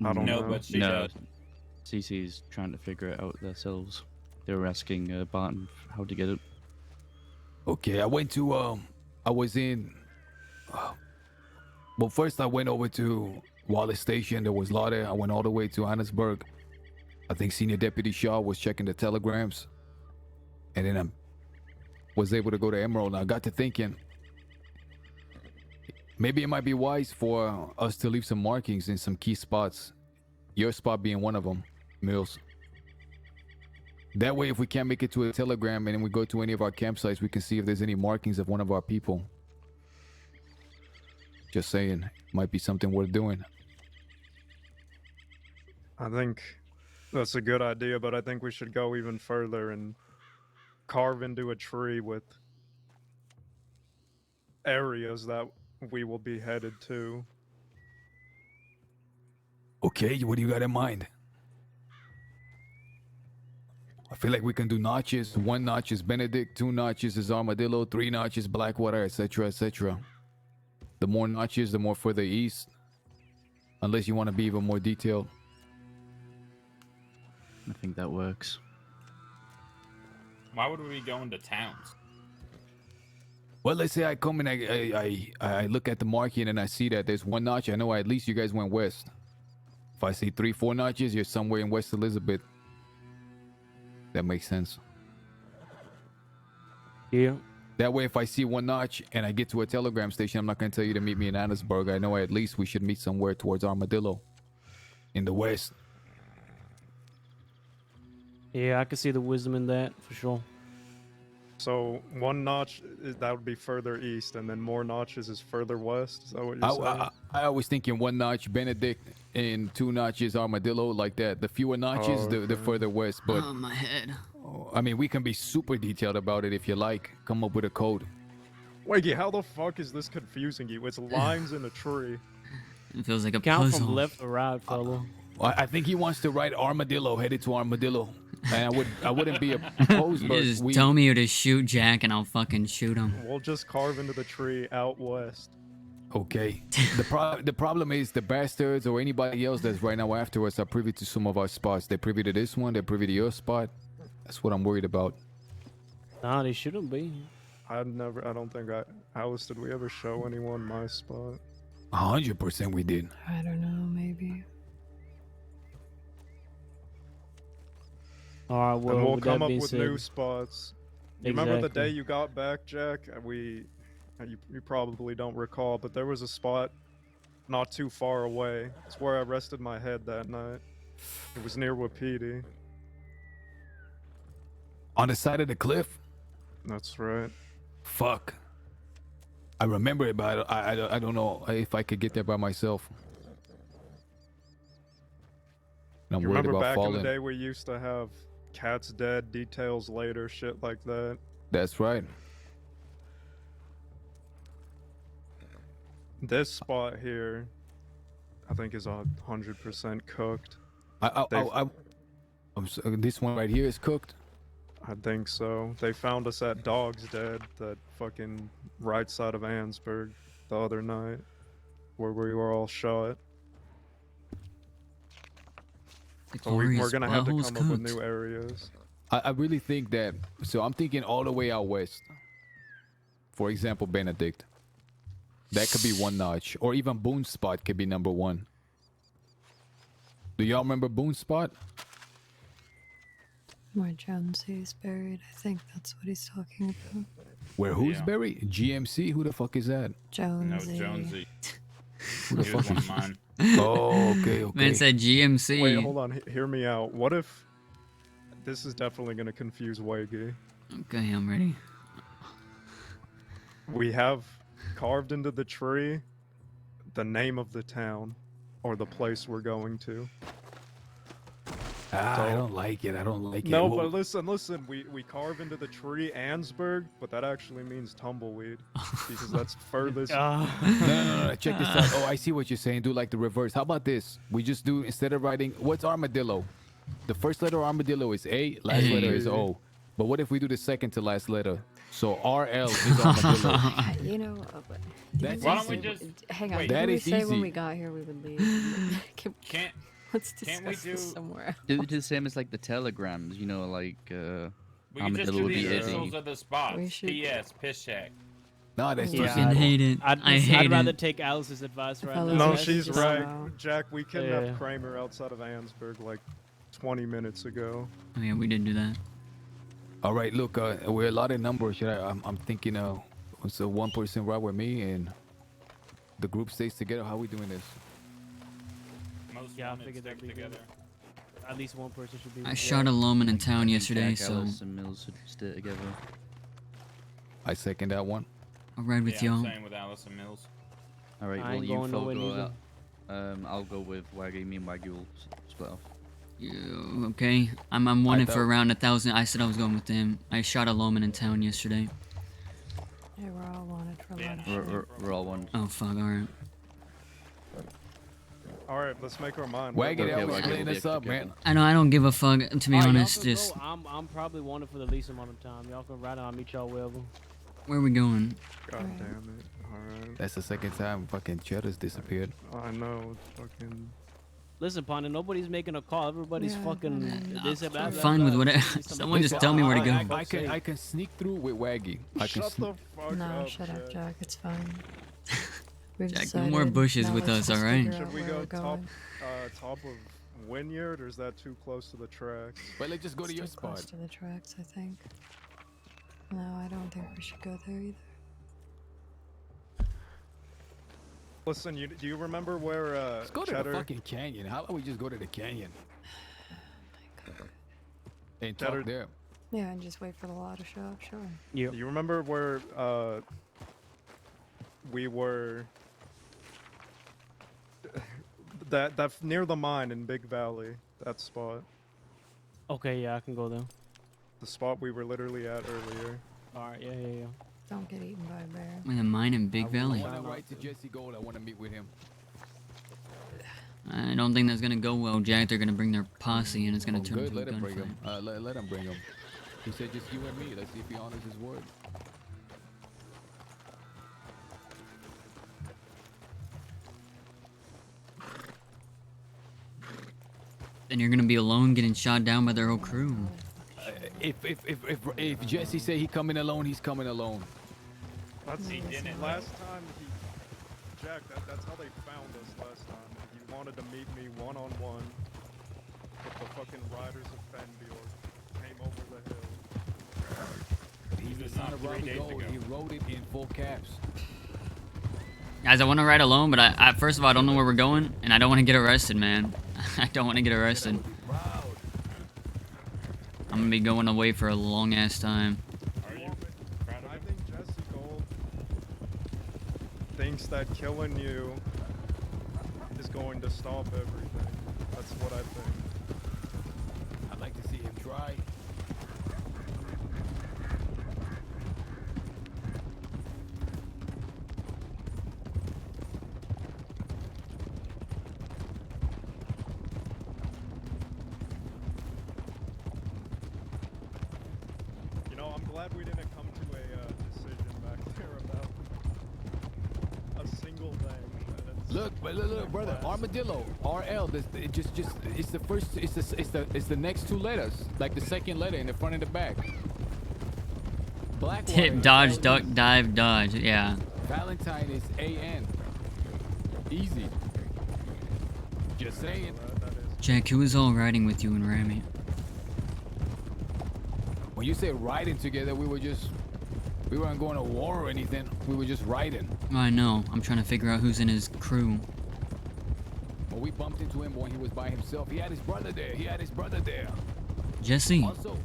I don't know. But she no, does. CC's trying to figure it out themselves. They were asking Barton how to get it. Okay, I went to I was in. Well, first I went over to Wallace Station. There was law there. I went all the way to Annesburg. I think Senior Deputy Shaw was checking the telegrams, and then I was able to go to Emerald. And I got to thinking, maybe it might be wise for us to leave some markings in some key spots. Your spot being one of them, Mills. That way, if we can't make it to a telegram and then we go to any of our campsites, we can see if there's any markings of one of our people. Just saying, might be something worth doing. I think that's a good idea, but I think we should go even further and carve into a tree with areas that we will be headed to. Okay, what do you got in mind? I feel like we can do notches. 1 notch is Benedict, 2 notches is Armadillo, 3 notches Blackwater, etc., etc. The more notches, the more further east. Unless you want to be even more detailed. I think that works. Why would we be going to towns? Well, let's say I come and I look at the marking and I see that there's 1 notch. I know at least you guys went west. If I see 3, 4 notches, you're somewhere in West Elizabeth. That makes sense. Yeah. That way, if I see 1 notch and I get to a telegram station, I'm not going to tell you to meet me in Annesburg. I know at least we should meet somewhere towards Armadillo in the west. Yeah, I can see the wisdom in that for sure. So 1 notch, that would be further east, and then more notches is further west? Is that what you're saying? I was thinking 1 notch Benedict and 2 notches Armadillo, like that. The fewer notches, the further west. But Oh, my head. I mean, we can be super detailed about it if you like. Come up with a code. Wagy, how the fuck is this confusing you? It's lines in a tree. It feels like a Count puzzle. from left to right, fella. I think he wants to ride Armadillo, headed to Armadillo. And I wouldn't be opposed, You but just tell me to shoot Jack and I'll fucking shoot him. We'll just carve into the tree out west. Okay. The problem is the bastards or anybody else that's right now after us are privy to some of our spots. They're privy to this one. They're privy to your spot. That's what I'm worried about. Nah, they shouldn't be. I don't think Alice, did we ever show anyone my spot? 100% we did. I don't know, maybe. All right, well, and we'll with come that up being with said, new spots. You remember the Exactly. day you got back, Jack? You probably don't recall, but there was a spot not too far away. It's where I rested my head that night. It was near Wapiti. On the side of the cliff? That's right. Fuck. I remember it, but I don't know if I could get there by myself. And I'm You worried remember about back falling. in the day we used to have cats dead, details later, shit like that? That's right. This spot here, I think, is 100% cooked. This one right here is cooked. I think so. They found us at Dog's Dead, that fucking right side of Ansburg, the other night, where we were all shot. So we're gonna have to come up with new areas. I really think that. So I'm thinking all the way out west. For example, Benedict. That could be one notch, or even Boone Spot could be number one. Do y'all remember Boone Spot? Where Jonesy's buried, I think that's what he's talking about. Where who's buried? GMC? Who the fuck is that? Jonesy. No, Jonesy. Who the He was fuck one of is mine. Oh, okay. Man said GMC. Wait, hold on. Hear me out. What if this is definitely gonna confuse Wagy? Okay, I'm ready. We have carved into the tree the name of the town or the place we're going to. I don't like it. I don't like it. No, Well, but listen. We carve into the tree Ansburg, but that actually means tumbleweed because that's furthest. No. Check this out. Oh, I see what you're saying. Do like the reverse. How about this? We just do, instead of writing, what's armadillo? The first letter of armadillo is A, last letter is O. But what if we do the second to last letter? So RL is armadillo. You know, That's Why don't we easy. just Hang on. wait. Didn't That we is say when easy. we got here we would leave? Let's discuss Can't we do- this somewhere. Do the same as like the telegrams, you know, like We can just armadillo do would the be initials Eddie. of the spots. We should- P.S. Piss Shack. No, that's Yeah, too fucking simple. hate it. I hate I'd rather it. take Alice's advice right Fellas, now. No, Yes, she's just right. allow- Jack, we kidnapped Yeah. Kramer outside of Ansburg like 20 minutes ago. Oh yeah, we did do that. All right, look, we're a lot of numbers. I'm thinking, so one person ride with me and the group stays together. How are we doing this? Most Yeah, I wanted figured that'd stick be good. together. At least one person should be. I shot a lawman in town yesterday, Jack, so Ellis, and Mills should stay together. I second that one. I'll ride with Yeah, y'all. same with Allison Mills. All right, I well ain't you going four nowhere go neither. out. I'll go with Wagy. Me and Wagy will split off. You, okay, I'm wanted for thought- around 1,000. I said I was going with them. I shot a lawman in town yesterday. Yeah, we're all wanted for Yeah. lunch. We're all one. Oh fuck, alright. Alright, let's make our mind. Wagon, Okay, that was Wagon, cleaning we'll us be up, together. man. I know I don't give a fuck, to be Alright, y'all honest. can Just go. I'm probably wanted for the least amount of time. Y'all can ride on. I'll meet y'all wherever. where are we going? God damn it. Alright. That's the second time fucking Cheddar's disappeared. I know, it's fucking. Listen, partner, nobody's making a call. Everybody's Yeah, fucking. This, that, I'm that, fine that. with whatever. See something- Someone just tell me where to go. I can sneak through with Waggy. I can Shut the fuck No, up. shut up, Jack. Jack. It's fine. We've Jack, no decided. more bushes now with let's us, just alright? figure out Should we where go we're top going. top of Wynyard, or is that too close to the tracks? But let's just go to It's your too close spot. to the tracks, I think. No, I don't think we should go there either. Listen, do you remember where Let's go to Cheddar, the fucking canyon. How about we just go to the canyon and Cheddar- talk there? Yeah, and just wait for the law to show up, sure. Yeah. you remember where we were that's near the mine in Big Valley, that spot. Okay, yeah, I can go there. The spot we were literally at earlier. Alright, yeah. Don't get eaten by a bear. In a mine in Big Valley. I want to write to Jesse Gold. I want to meet with him. I don't think that's gonna go well, Jack. They're gonna bring their posse and it's gonna Oh, turn good. into a Let him bring gunfight. him. Let him bring him. He said just you and me. Let's see if he honors his word. Then you're gonna be alone getting shot down by their whole crew. If Jesse say he coming alone, he's coming alone. That's He didn't. last time Jack, that's how they found us last time. He wanted to meet me one-on-one with the fucking riders of Fenbjorn. Came over the hill. He's the was son not of 3 Robbie days Gold. ago. He wrote it in full caps. Guys, I want to ride alone, but I first of all I don't know where we're going, and I don't want to get arrested, man. I don't want to get arrested. I'm gonna be going away for a long ass time. Are you? Proud of I him? think Jesse Gold thinks that killing you is going to stop everything. That's what I think. I'd like to see him try. You know, I'm glad we didn't come to a decision back there about a single thing. Look, brother, Armadillo, RL. It's the first. It's the next two letters, like the second letter in the front and the back. Blackwater. Tip, dodge, duck, dive, dodge. Yeah. Valentine is AN. Easy. Just saying. Jack, who was all riding with you and Rami? When you say riding together, we weren't going to war or anything. We were just riding. I know. I'm trying to figure out who's in his crew. Well, we bumped into him when he was by himself. He had his brother there. Jesse. Also,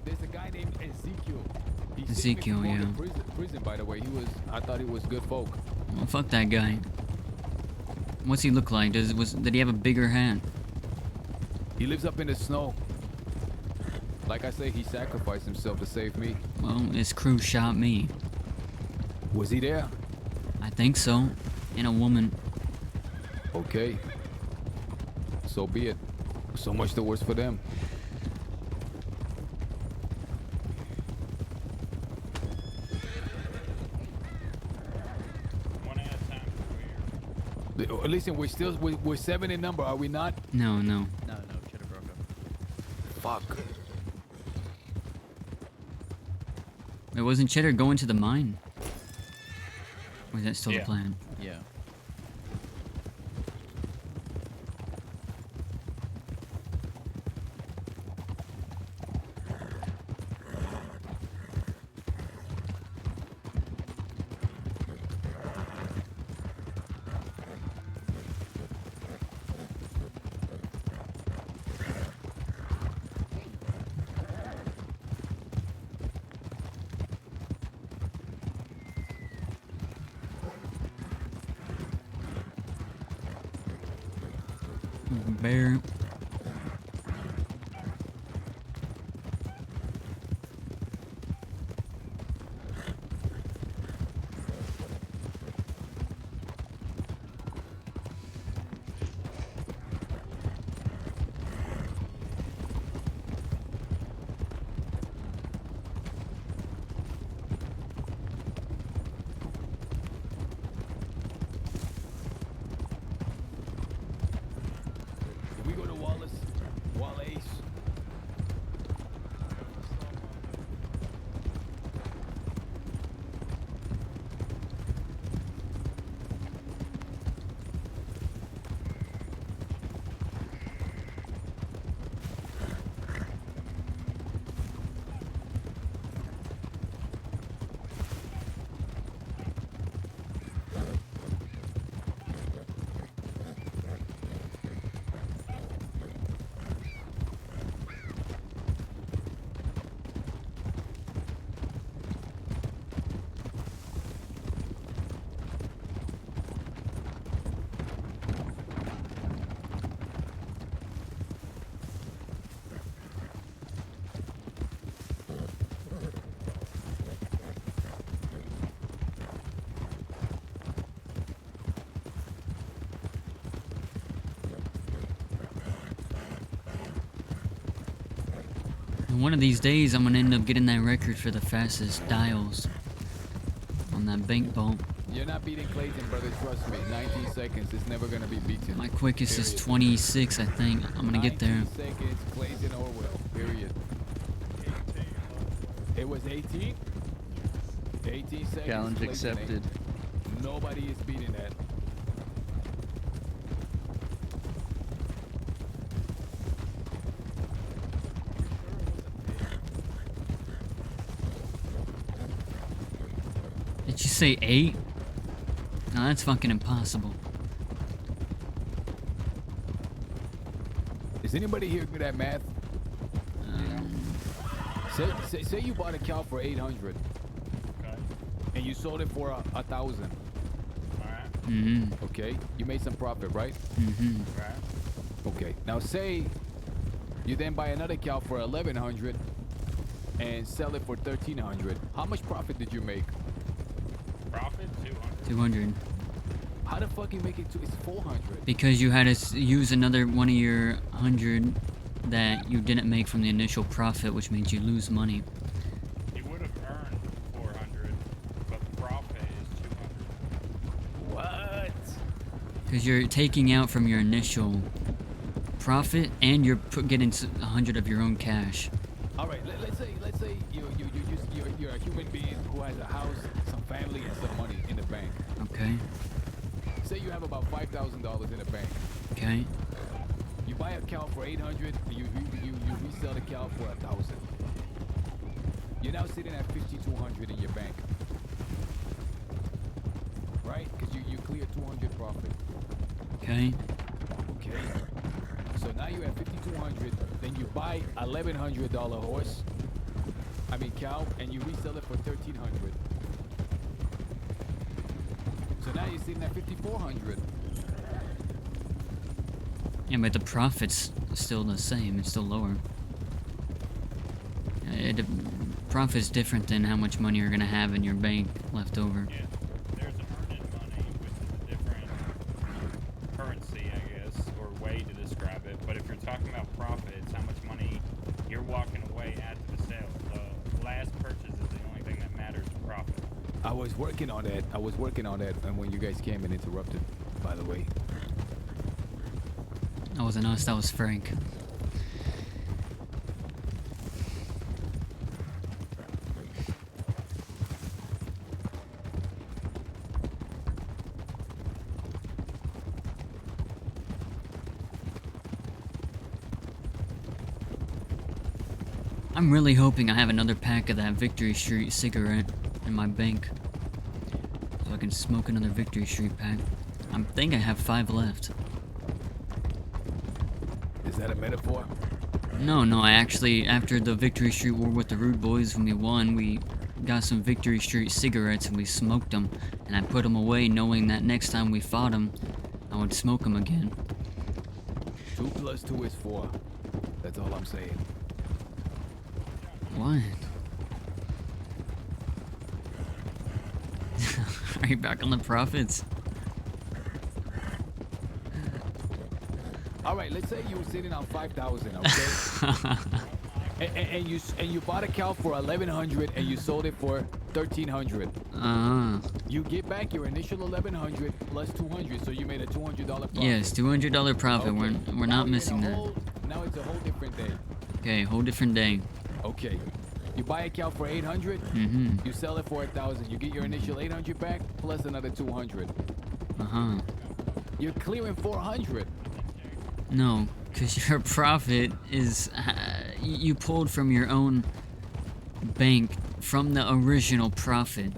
there's a guy named Ezekiel. Ezekiel, yeah. Prison, by the way. I thought he was good folk. Well, fuck that guy. What's he look like? Did he have a bigger hat? He lives up in the snow. Like I say, he sacrificed himself to save me. Well, his crew shot me. Was he there? I think so. And a woman. Okay. So be it. So much the worse for them. Listen, we're 7 in number, are we not? No. No, Cheddar broke up. Fuck. It wasn't Cheddar going to the mine? Or is that still the Yeah. plan? Yeah. Bear. We go to Wallace. And one of these days, I'm gonna end up getting that record for the fastest dials on that bank vault. You're not beating Clayton, brother. Trust me. 19 seconds. It's never gonna be beaten. My quickest is 26, I think. I'm gonna get there. 19 seconds. Clayton Orwell. Period. It was 18. 18 seconds. Challenge Clayton, accepted. Nobody is beating that. Did you say 8? No, that's fucking impossible. Is anybody here good at math? Say you bought a cow for 800. Okay. And you sold it for 1,000. Mm-hmm. Okay. You made some profit, right? Mm-hmm. Right. Okay. Now say You then buy another cow for 1,100 and sell it for 1,300. How much profit did you make? Profit 200. 200. How the fuck you make it to? It's 400. Because you had to use another one of your 100 that you didn't make from the initial profit, which means you lose money. You would have earned 400, but profit is 200. What? Because you're taking out from your initial profit, and you're getting 100 of your own cash. All right, let's say you're a human being who has a house, some family, and some money in the bank. Okay. Say you have about $5,000 in the bank. Okay. You buy a cow for 800, and you resell the cow for 1,000. You're now sitting at 5,200 in your bank, right? Because you cleared 200 profit. Okay. Okay. So now you have 5,200. Then you buy a $1,100 horse. I mean cow, and you resell it for 1,300. So now you're sitting at 5,400. Yeah, but the profit's still the same. It's still lower. Profit's different than how much money you're gonna have in your bank left over. Yeah, there's earned money, which is a different currency, I guess, or way to describe it. But if you're talking about profits, how much money you're walking away after the sale. The last purchase is the only thing that matters, profit. I was working on that. And when you guys came and interrupted, by the way. That wasn't us, that was Frank. I'm really hoping I have another pack of that Victory Street cigarette in my bank, so I can smoke another Victory Street pack. I think I have 5 left. Is that a metaphor? No, I actually, after the Victory Street war with the Rude Boys, when we won, we got some Victory Street cigarettes and we smoked them, and I put them away knowing that next time we fought them, I would smoke them again. 2 + 2 is 4. That's all I'm saying. What? Are you back on the profits? All right, let's say you were sitting on 5,000, okay? and you bought a cow for 1,100 and you sold it for 1,300. You get back your initial 1,100 plus 200, so you made a $200 profit. Yes, $200 profit. Okay. We're not missing that. Now it's a whole different day. Okay, whole different day. Okay. You buy a cow for 800. You sell it for 1,000. You get your initial 800 back plus another 200. You're clearing 400. No, because your profit is you pulled from your own bank from the original profit.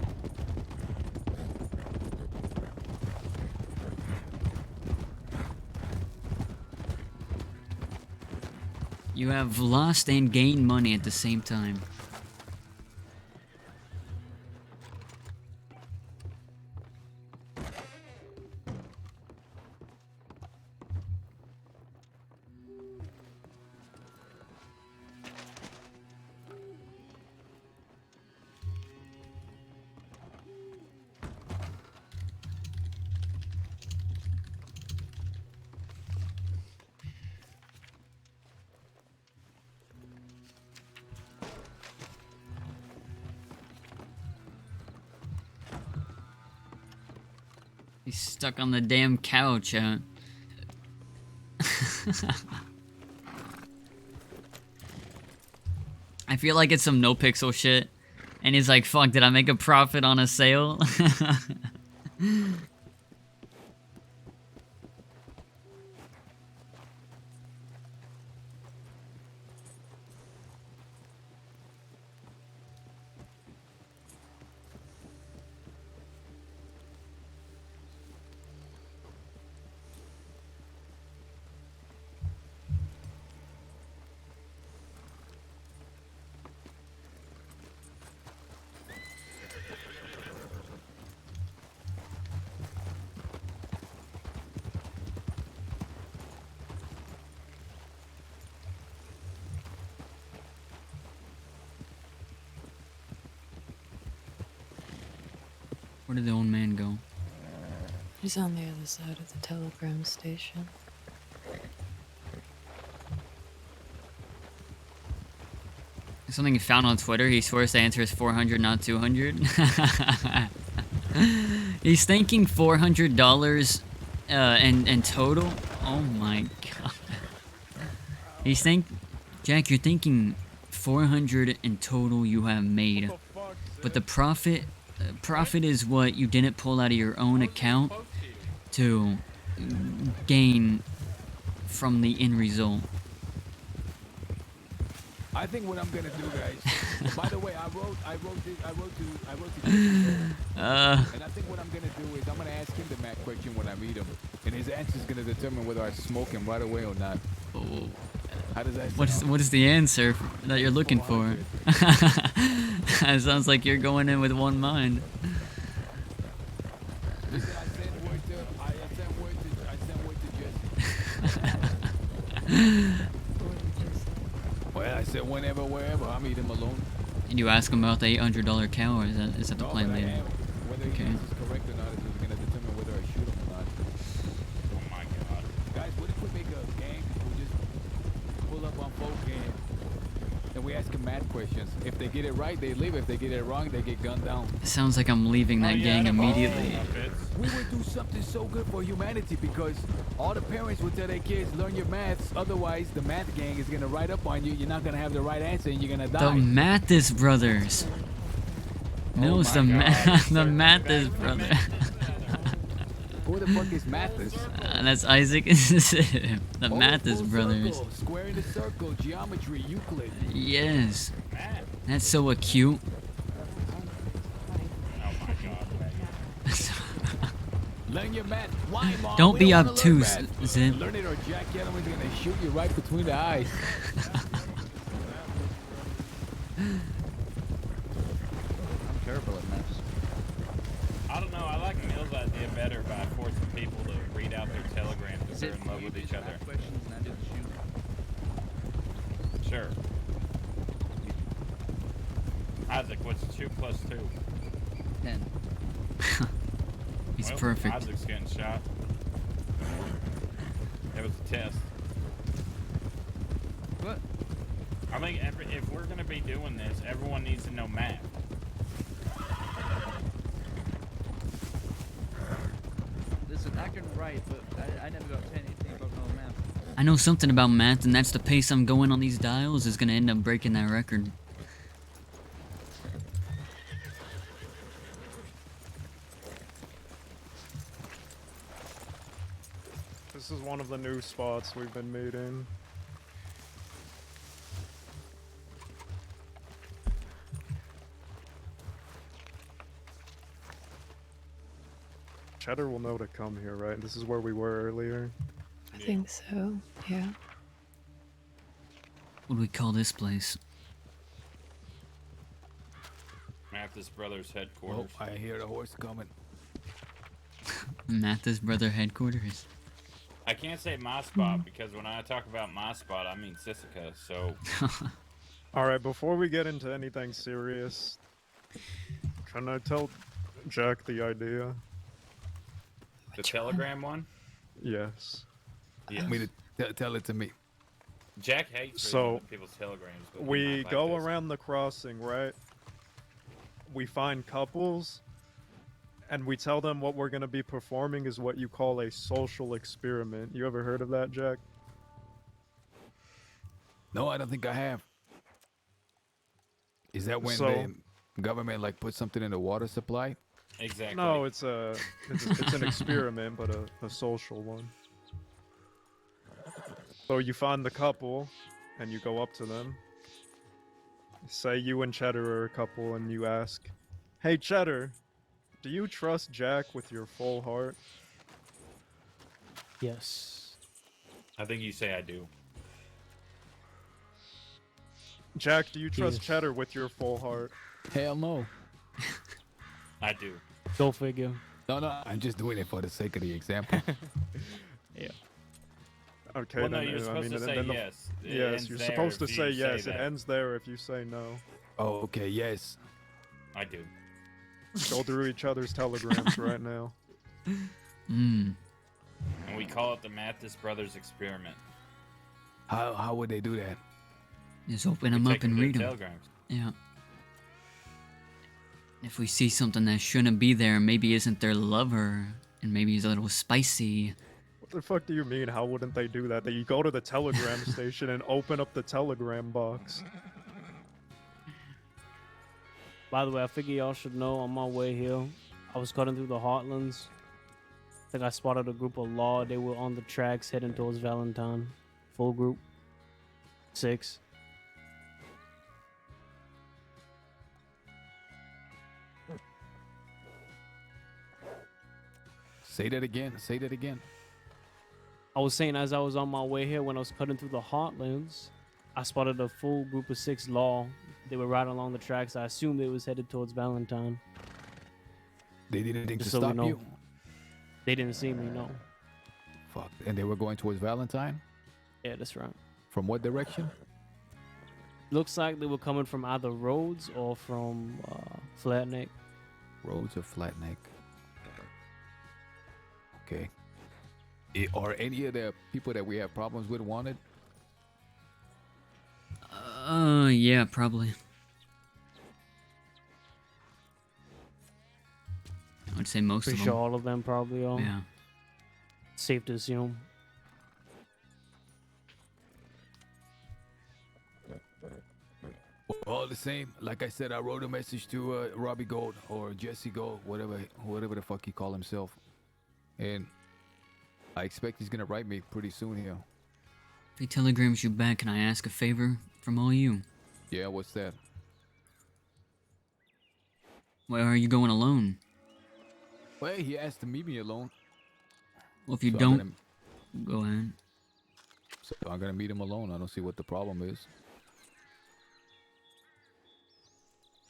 You have lost and gained money at the same time. He's stuck on the damn couch, I feel like it's some no-pixel shit. And he's like, fuck, did I make a profit on a sale? Where did the old man go? He's on the other side of the telegram station. Something he found on Twitter. He swears the answer is 400, not 200. He's thinking $400 in total. Oh my god. He's Jack, you're thinking 400 in total you have made, but the profit is what you didn't pull out of your own account to gain from the end result. I think what I'm gonna do, guys. By the way, I wrote to and I think what I'm gonna do is I'm gonna ask him the Matt question when I meet him, and his answer is gonna determine whether I smoke him right away or not. Oh. How does that sound? What is the answer that you're looking for? It sounds like you're going in with one mind. Listen, I sent word to Jesse. Well, I said whenever, wherever. I'll meet him alone. And you ask him about the $800 cow, or is that the plan later? Whether he answers correct or not is going to determine whether I shoot him or not. Oh my god. Guys, what if we make a gang? We just pull up on folk and we ask them mad questions. If they get it right, they live. If they get it wrong, they get gunned down. It sounds like I'm leaving that gang immediately. We would do something so good for humanity because all the parents would tell their kids, learn your maths. Otherwise, the math gang is going to write up on you. You're not going to have the right answer and you're going to die. The Mathis brothers. Mills, the Mathis brother. Who the fuck is Mathis? That's Isaac. The Mathis brothers. Circle, square in a circle, geometry, Euclid. Yes. That's so acute. Learn your math. Why, Mom? Don't be don't wanna obtuse, learn math. Zim. Learn it or Jack Kettleman's gonna shoot you right between the eyes. I'm terrible at maths. I don't know. I like Mill's idea better by forcing people to read out their telegrams if they're in love with each other. Questions and I do the shooting. Sure. Isaac, what's 2 plus 2? 10. He's Well, perfect. Isaac's getting shot. It was a test. What? I think if we're going to be doing this, everyone needs to know math. Listen, I can write, but I never got anything about no math. I know something about math, and that's the pace I'm going on these dials is gonna end up breaking that record. This is one of the new spots we've been meeting. Cheddar will know to come here, right? This is where we were earlier. I think so, yeah. What do we call this place? Mathis Brothers headquarters. Oh, I hear the horse coming. Mathis brother headquarters. I can't say my spot because when I talk about my spot, I mean Sisica, so... Alright, before we get into anything serious, can I tell Jack the idea? The telegram one? Yes. Yes. Want me to tell it to me. Jack hates So, reading people's telegrams. But we might go like this. around the crossing, right? We find couples, and we tell them what we're going to be performing is what you call a social experiment. You ever heard of that, Jack? No, I don't think I have. Is that when So- the government like put something in the water supply? Exactly. No, it's an experiment, but a social one. So you find the couple, and you go up to them. Say you and Cheddar are a couple, and you ask, "Hey Cheddar, do you trust Jack with your full heart?" Yes. I think you say I do. Jack, do you trust Yes. Cheddar with your full heart? Hell no. I do. Go figure. No, I'm just doing it for the sake of the example. Yeah. Okay, Well, no, then you're supposed to say then yes. It Yes, ends you're there supposed to if you say say yes. It that. ends there if you say no. Oh, okay, yes. I do. Go through each other's telegrams right now. And we call it the Mathis Brothers experiment. How would they do that? Just open We them take up and their read them. telegrams. Yeah. If we see something that shouldn't be there, maybe isn't their lover, and maybe he's a little spicy. What the fuck do you mean? How wouldn't they do that? That you go to the telegram station and open up the telegram box. By the way, I figure y'all should know on my way here, I was cutting through the heartlands. I think I spotted a group of law. They were on the tracks heading towards Valentine. Full group. 6. Say that again. Say that again. I was saying as I was on my way here, when I was cutting through the heartlands, I spotted a full group of 6 law. They were right along the tracks. I assumed they was headed towards Valentine. They didn't think to Just so we stop know. you? They didn't see me, no. Fuck. And they were going towards Valentine? Yeah, that's right. From what direction? Looks like they were coming from either Rhodes or from Flat Neck. Rhodes or Flat Neck? Okay. Are any of the people that we have problems with wanted? Yeah, probably. I would say most Pretty of sure them. all of them probably are. Yeah. Safe to assume. All the same, like I said, I wrote a message to Robbie Gold or Jesse Gold, whatever the fuck he call himself, and I expect he's gonna write me pretty soon here. If he telegrams you back, can I ask a favor from all you? Yeah, what's that? Where are you going alone? Well, he asked to meet me alone. Well, if you So don't, go ahead. So I'm gonna meet him alone. I don't see what the problem is.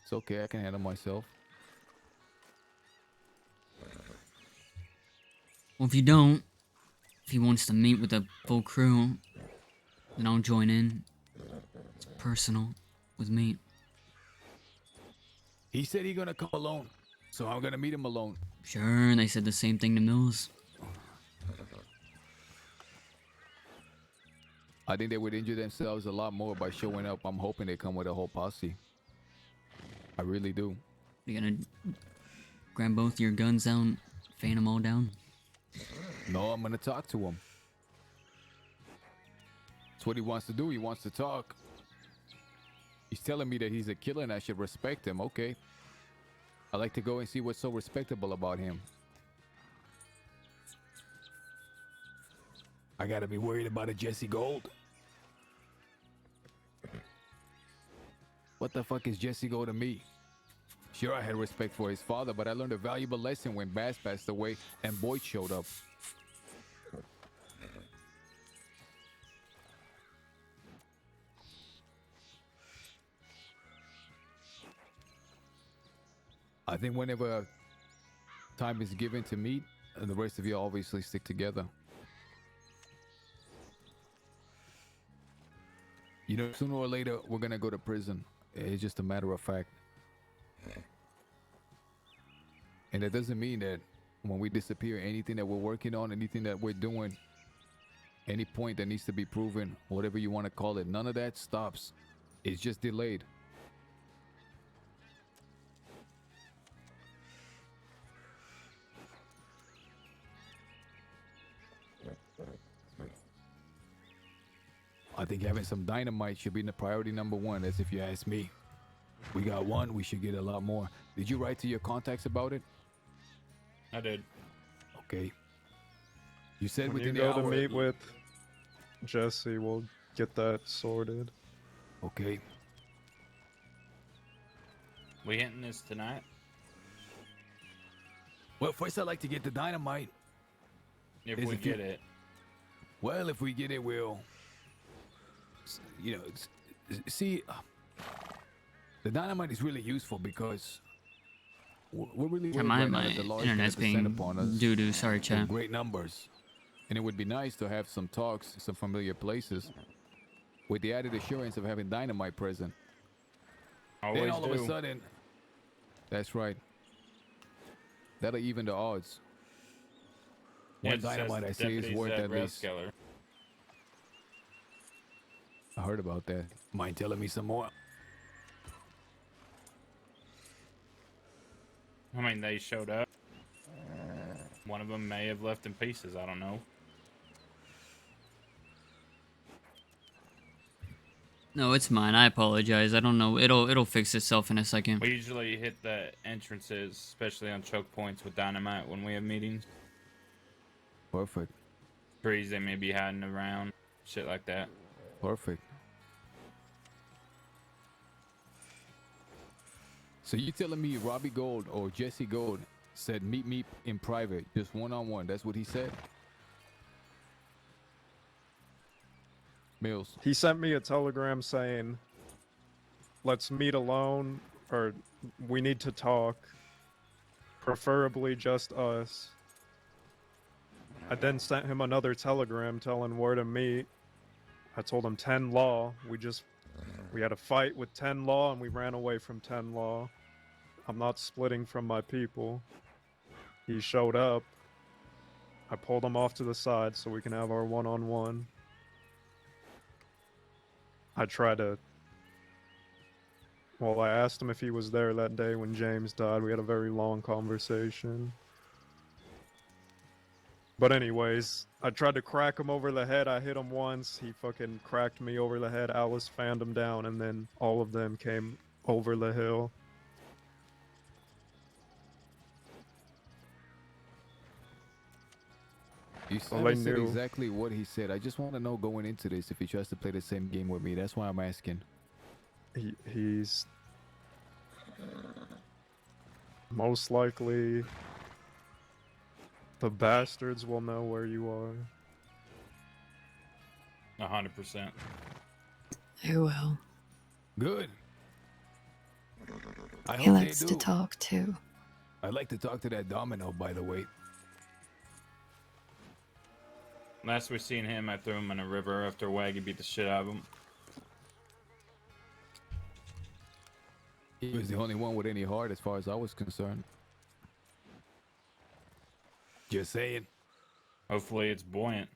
It's okay, I can handle myself. Well, if you don't, if he wants to meet with a full crew, then I'll join in. It's personal with me. He said he's gonna come alone, so I'm gonna meet him alone. Sure, they said the same thing to Mills. I think they would injure themselves a lot more by showing up. I'm hoping they come with a whole posse. I really do. You gonna grab both your guns out, fan them all down? No, I'm gonna talk to him. That's what he wants to do. He wants to talk. He's telling me that he's a killer and I should respect him. Okay. I like to go and see what's so respectable about him. I gotta be worried about a Jesse Gold. What the fuck is Jesse Gold to me? Sure, I had respect for his father, but I learned a valuable lesson when Bass passed away and Boyd showed up. I think whenever time is given to meet, the rest of you obviously stick together. You know, sooner or later, we're gonna go to prison. It's just a matter of fact. And that doesn't mean that when we disappear, anything that we're working on, anything that we're doing, any point that needs to be proven, whatever you want to call it, none of that stops. It's just delayed. I think having some dynamite should be the priority number one, as if you ask me. We got one, we should get a lot more. Did you write to your contacts about it? I did. Okay. You said When within you the go hour. to meet with Jesse, we'll get that sorted. Okay. We hitting this tonight? Well, first I'd like to get the dynamite. If There's we a few- get it. Well, if we get it, we'll... You know, see... The dynamite is really useful because... We're really Yeah, worried my right now that the law is internet's gonna descend being upon us doo-doo. Sorry, in chat. great numbers. And it would be nice to have some talks in some familiar places with the added assurance of having dynamite present. Always Then all of do. a sudden... That's right. That'll even the odds. Yeah, One it says dynamite the I say is deputy's worth at at least. Rathskeller. I heard about that. Mind telling me some more? I mean, they showed up. One of them may have left in pieces. I don't know. No, it's mine. I apologize. I don't know. It'll fix itself in a second. We usually hit the entrances, especially on choke points with dynamite when we have meetings. Perfect. Trees they may be hiding around, shit like that. Perfect. So you telling me Robbie Gold or Jesse Gold said meet me in private, just one-on-one? That's what he said? Mills. He sent me a telegram saying, let's meet alone, or we need to talk. Preferably just us. I then sent him another telegram telling where to meet. I told him 10 Law. We had a fight with 10 Law and we ran away from 10 Law. I'm not splitting from my people. He showed up. I pulled him off to the side so we can have our one-on-one. I asked him if he was there that day when James died. We had a very long conversation. But anyways, I tried to crack him over the head. I hit him once. He fucking cracked me over the head. Alice fanned him down, and then all of them came over the hill. You Well, said they knew. exactly what he said. I just want to know going into this if he tries to play the same game with me. That's why I'm asking. He's most likely the bastards will know where you are. 100%. They will. Good. I He hope likes they to do. talk too. I'd like to talk to that Domino, by the way. Last we seen him, I threw him in a river after Wagy beat the shit out of him. He was the only one with any heart as far as I was concerned. Just saying. Hopefully it's buoyant.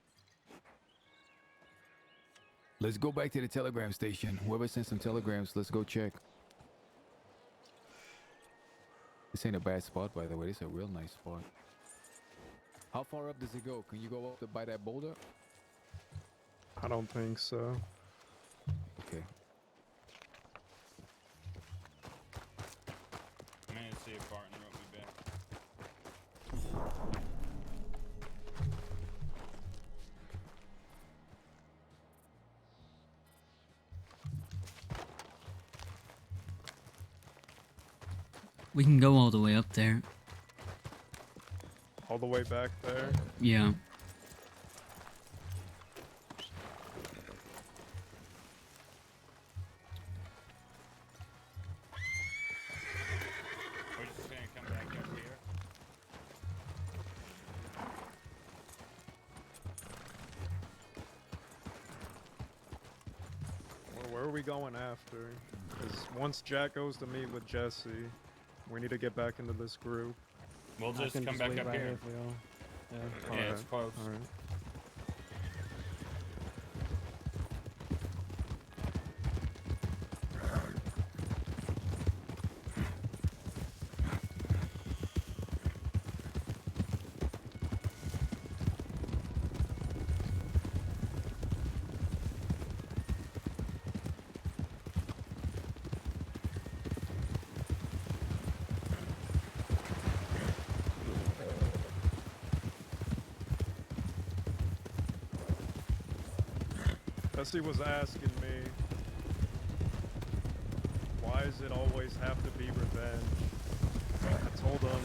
Let's go back to the telegram station. Whoever sent some telegrams, let's go check. This ain't a bad spot, by the way. This is a real nice spot. How far up does it go? Can you go up by that boulder? I don't think so. Okay. I'm gonna see if Barton wrote me back. We can go all the way up there. All the way back there? Yeah. We're just gonna come back up here. Well, where are we going after? Because once Jack goes to meet with Jesse, we need to get back into this group. We'll just come back up here. All Yeah, right, it's close. all right. Jesse was asking me, why does it always have to be revenge? I told him,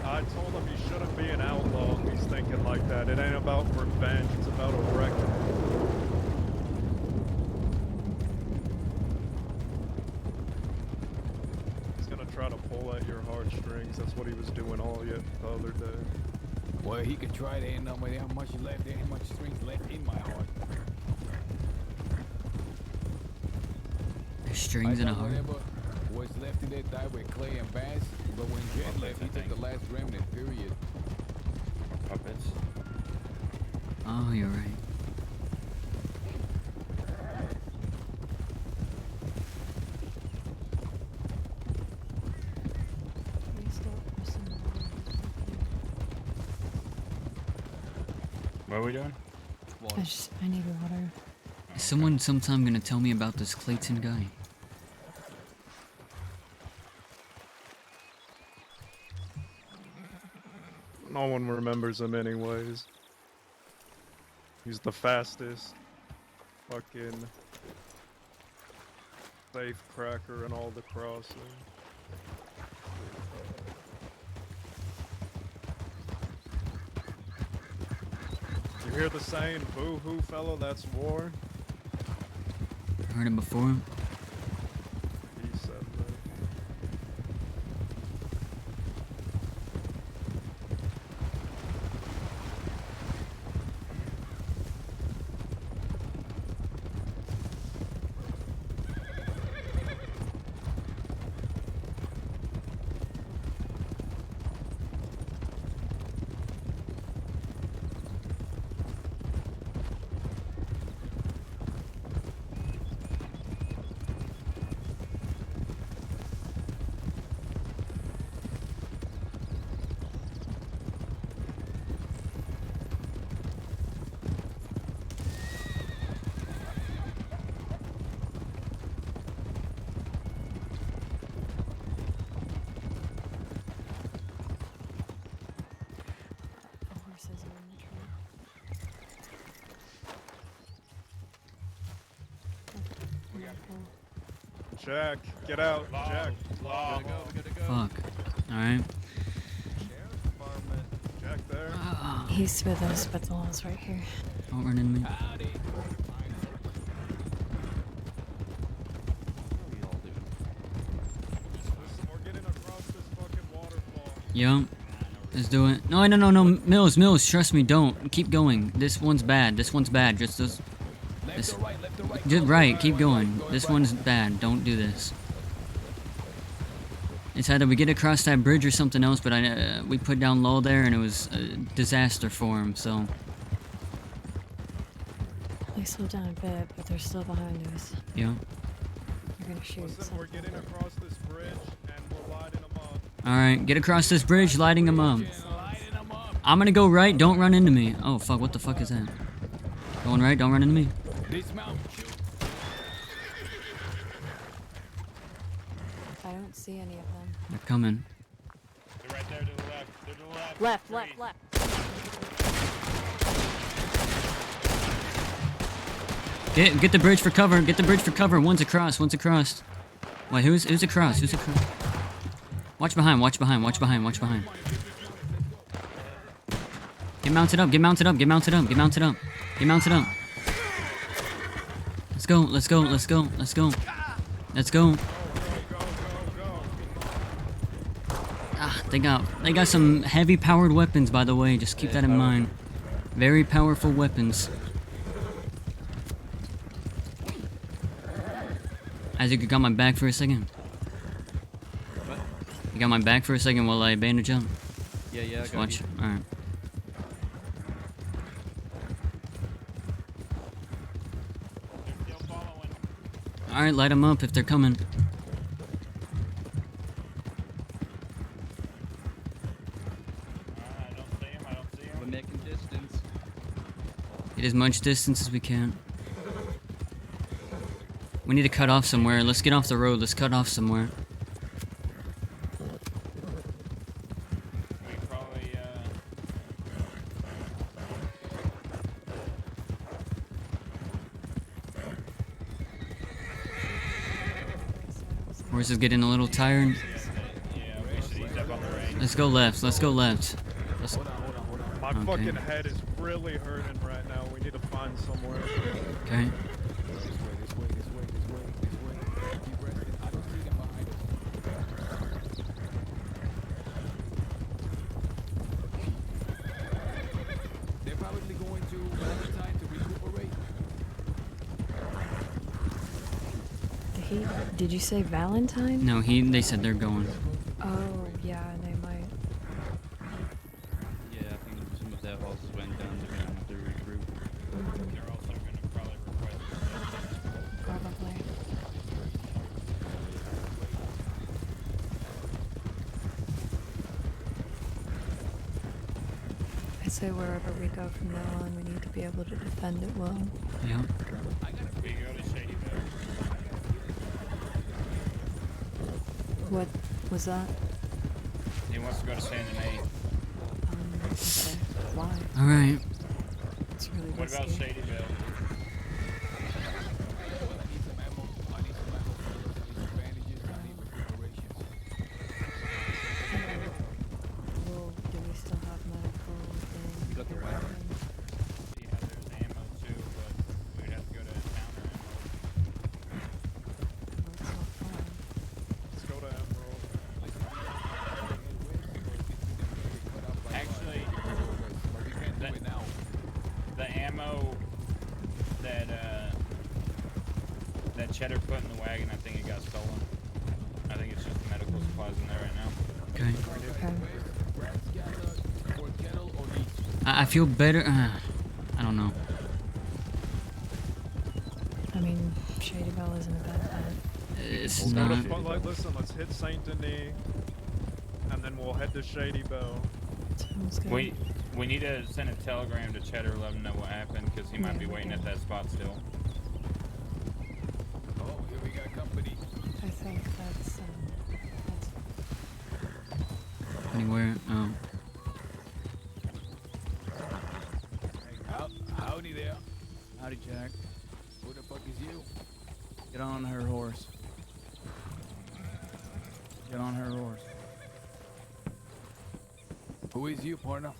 I told him he shouldn't be an outlaw if he's thinking like that. It ain't about revenge, it's about a reckoning. Try to pull at your heartstrings. That's what he was doing all the other day. Well, he could try. There ain't no much left. There ain't much strings left in my heart. There's strings and a heart. What's left of that died with Clay and Bass, but when Jet left, he took the last remnant, period. Puppets. Oh, you're right. What are we doing? I need water. Is someone sometime gonna tell me about this Clayton guy? No one remembers him anyways. He's the fastest fucking safe cracker in all the crossing. You hear the saying, boo-hoo, fella, that's war? Heard him before? He said that. Jack, get out, Jack. Fuck. Alright. Jack there. He's with us, but the wall's right here. Don't run into me. Yup. Let's do it. No, Mills, trust me, don't. Keep going. This one's bad. Just this. Just right, keep going. This one's bad. Don't do this. It's either we get across that bridge or something else, but we put down low there and it was a disaster for him, so. They slowed down a bit, but they're still behind us. Yeah. They're gonna shoot. Listen, we're getting across this bridge and we're lighting them up. Alright, get across this bridge, lighting them up. I'm gonna go right, don't run into me. Oh fuck, what the fuck is that? Going right, don't run into me. I don't see any of them. They're coming. They're right there to the left. They're to the left. Left. Get the bridge for cover. Get the bridge for cover. One's across. Wait, who's across? Watch behind. Get mounted up. Let's go. Ah, they got some heavy powered weapons, by the way. Just keep that in mind. Very powerful weapons. Isaac, you got my back for a second? What? You got my back for a second while I bandage up? Yeah, I Just got watch. you. Alright. Alright, light them up if they're coming. We're making distance. Get as much distance as we can. We need to cut off somewhere. Let's get off the road. Let's cut off somewhere. Horse is getting a little tired. Let's go left. My fucking head is really hurting right now. We need to find somewhere. Okay. They're probably going to Valentine to recuperate. The heat. Did you say Valentine? No, they said they're going. Oh, yeah, they might. Yeah, I think some of their horses went down. They're gonna have to regroup. They're also gonna probably request. Probably. I'd say wherever we go from now on, we need to be able to defend it well. Yeah. We go to Shadyville. What was that? He wants to go to San Denis. Okay. Why? All right. It's really What about risky. Shadyville? Well, do we still have medical things? got the weapon. Yeah, there's ammo too, but we'd have to go to counter ammo. Let's go to Emerald. Actually, the ammo that Cheddar put in the wagon, I think it got stolen. I think it's just the medical supplies in there right now. Okay. Okay. I feel better. I don't know. I mean, Shady Bell isn't a bad bet. It's Let's go not. to, like, listen, let's hit Saint Denis, and then we'll head to Shady Bell. Sounds good. We need to send a telegram to Cheddar, let him know what happened, because he might be waiting at that spot still. Oh, here we got company. I think that's Anywhere? Oh. Howdy there. Howdy, Jack. Who the fuck is you? Get on her horse. Get on her horse. Who is you, partner?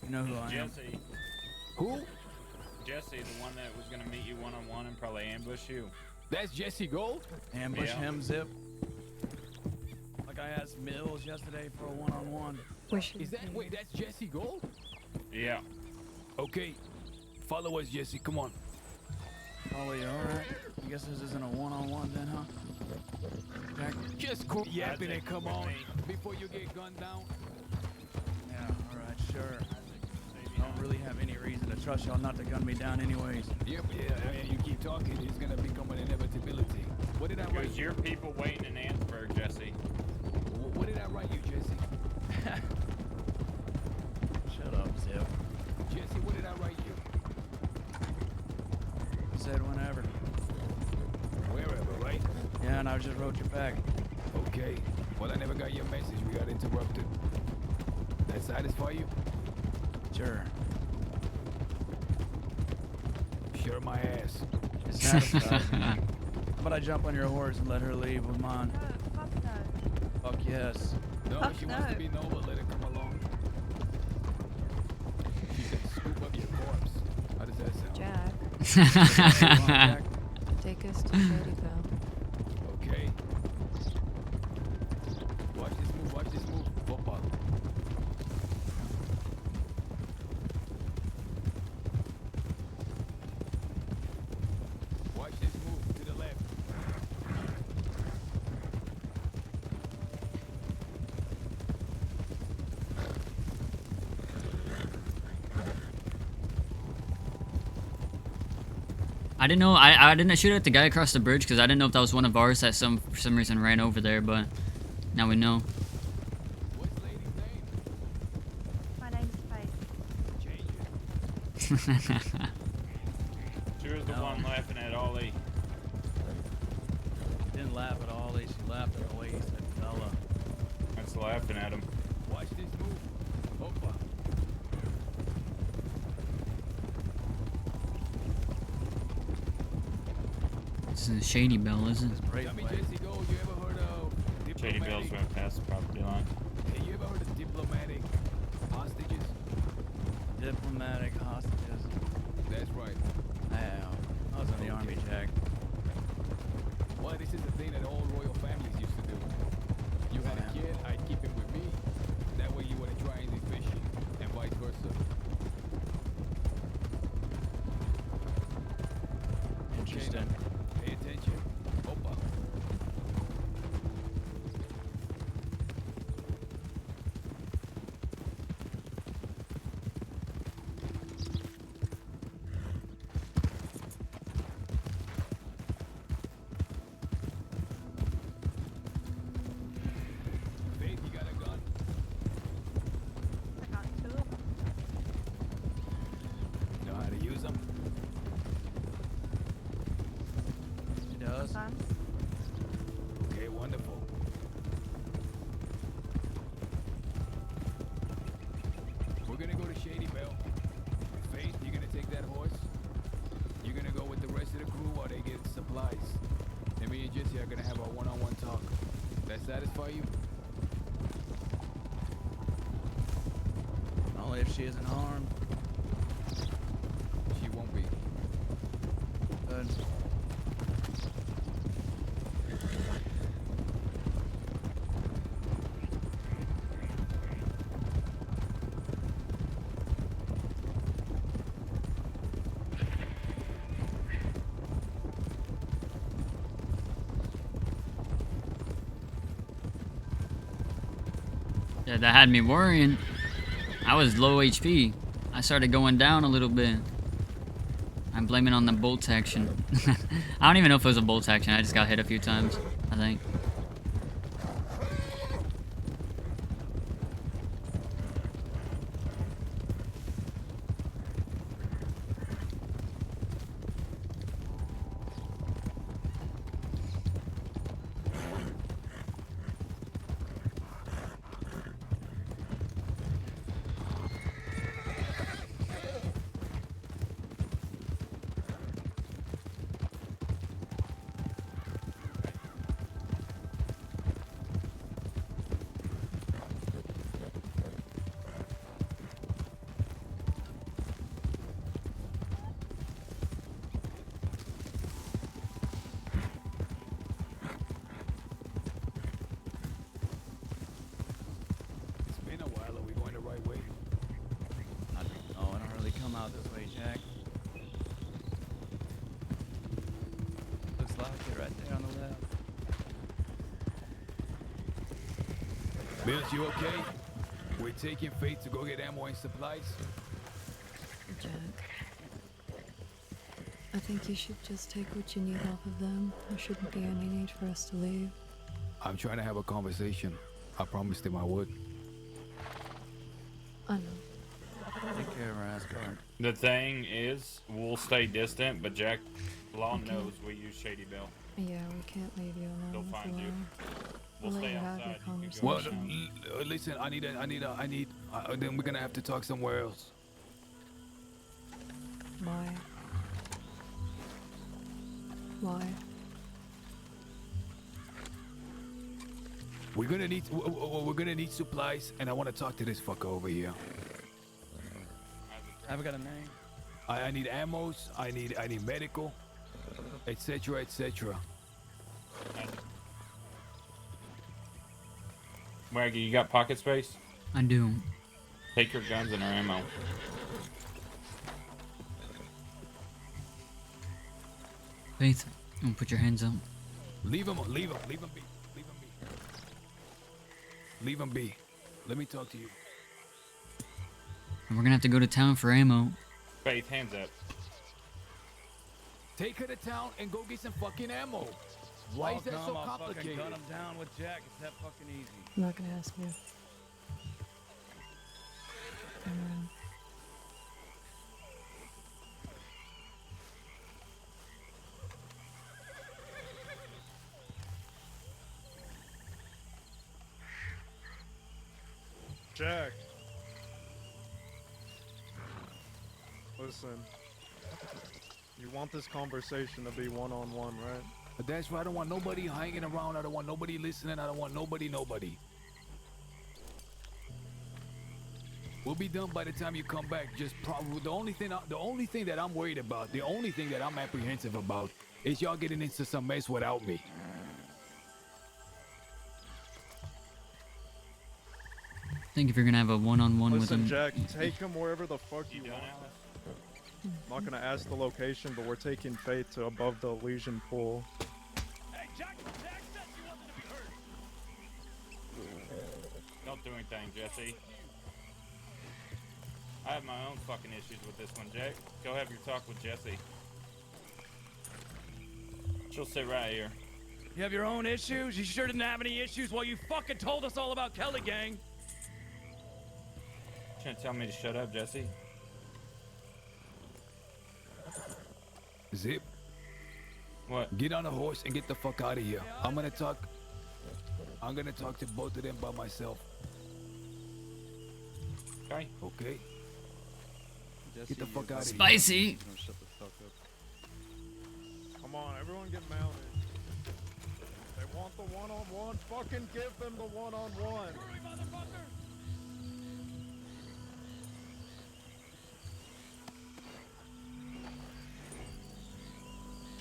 You know who I am. Jesse. Who? Jesse, the one that was going to meet you one-on-one and probably ambush you. That's Jesse Gold? Ambush Yeah. him, Zip. Like I asked Mills yesterday for a one-on-one. Is that, wait, that's Jesse Gold? Yeah. Okay. Follow us, Jesse, come on. Oh, you alright? I guess this isn't a one-on-one then, huh? Jack? Just quit yapping Isaac, and come with on me. before you get gunned down. Yeah, alright, sure. I don't really have any reason to trust y'all not to gun me down anyways. Yep, yeah, I mean, you keep talking, it's gonna become an inevitability. What did I write? Because your people waiting in Ansburg, Jesse. What did I write you, Jesse? Shut up, Zip. Jesse, what did I write you? I said whenever. Wherever, right? Yeah, and I just wrote you back. Okay. Well, I never got your message. We got interrupted. That satisfy you? Sure. Sure my ass. It's satisfied. How about I jump on your horse and let her leave with mine? Fuck yes. No, Fuck she no. wants to be noble. Let her come along. She can scoop up your corpse. How does that sound? Jack. Take us to Shadyville. Okay. Watch this move. Watch this move. Football. Watch this move to the left. I didn't know. I didn't shoot at the guy across the bridge because I didn't know if that was one of ours that for some reason ran over there. But now we know. My name's Faith. She was the one laughing at Ollie. Didn't laugh at Ollie. She laughed at the way he said fella. That's laughing at him. Watch this move. Hoppa. This is a Shady Bell, isn't it? Tell me, Jesse Gold, you ever heard of Shady Bell's diplomatic? went past the property line. Hey, you ever heard of diplomatic hostages? Diplomatic hostages. That's right. I was in the army, Jack. Well, this is the thing that all royal families used to do. You had a kid, I'd keep him with me. That way you wouldn't try anything fishy, and vice versa. Interesting. Pay attention. Hoppa. to the crew while they get supplies. And me and Jesse are gonna have a one-on-one talk. That satisfy you? Only if she isn't harmed. She won't be. Good. Yeah, that had me worrying. I was low HP. I started going down a little bit. I'm blaming on the bolt action. I don't even know if it was a bolt action. I just got hit a few times, I think. It's been a while. Are we going the right way? I don't know. I don't really come out this way, Jack. Looks like it right there on the left. Mills, you okay? We're taking Faith to go get ammo and supplies. Jack, I think you should just take what you need off of them. There shouldn't be any need for us to leave. I'm trying to have a conversation. I promised him I would. I know. Take care of her ass, guard. The thing is, we'll stay distant, but Jack Law knows we use Shady Bell. Yeah, we can't leave you alone. They'll with find the you. law. We'll Let stay you have your outside. You can go Well, down. listen, I need. Then we're gonna have to talk somewhere else. Why? Why? We're gonna need supplies, and I want to talk to this fucker over here. I haven't got a name. I need ammos. I need medical, etc., etc. Wagy, you got pocket space? I do. Take your guns and our ammo. Faith, don't put your hands up. Leave him be. Leave him be. Let me talk to you. And we're gonna have to go to town for ammo. Faith, hands up. Take her to town and go get some fucking ammo. Why is that so complicated? Gun him down with Jack. It's that fucking easy. I'm not gonna ask you. Turn around. Jack. Listen. You want this conversation to be one-on-one, right? But that's why I don't want nobody hanging around. I don't want nobody listening. I don't want nobody. We'll be done by the time you come back. Just probably the only thing that I'm worried about, the only thing that I'm apprehensive about, is y'all getting into some mess without me. I think if you're gonna have a one-on-one with Listen, him. Jack, take him wherever the fuck you want. I'm not gonna ask the location, but we're taking Faith to above the Elysian pool. Don't do anything, Jesse. I have my own fucking issues with this one, Jack. Go have your talk with Jesse. She'll sit right here. You have your own issues? You sure didn't have any issues while you fucking told us all about Kelly Gang. Trying to tell me to shut up, Jesse? Zip. What? Get on a horse and get the fuck out of here. I'm gonna talk to both of them by myself. Okay. Okay. Get the fuck out of here. Spicy. Come on, everyone get mounted. They want the one-on-one. Fucking give them the one-on-one.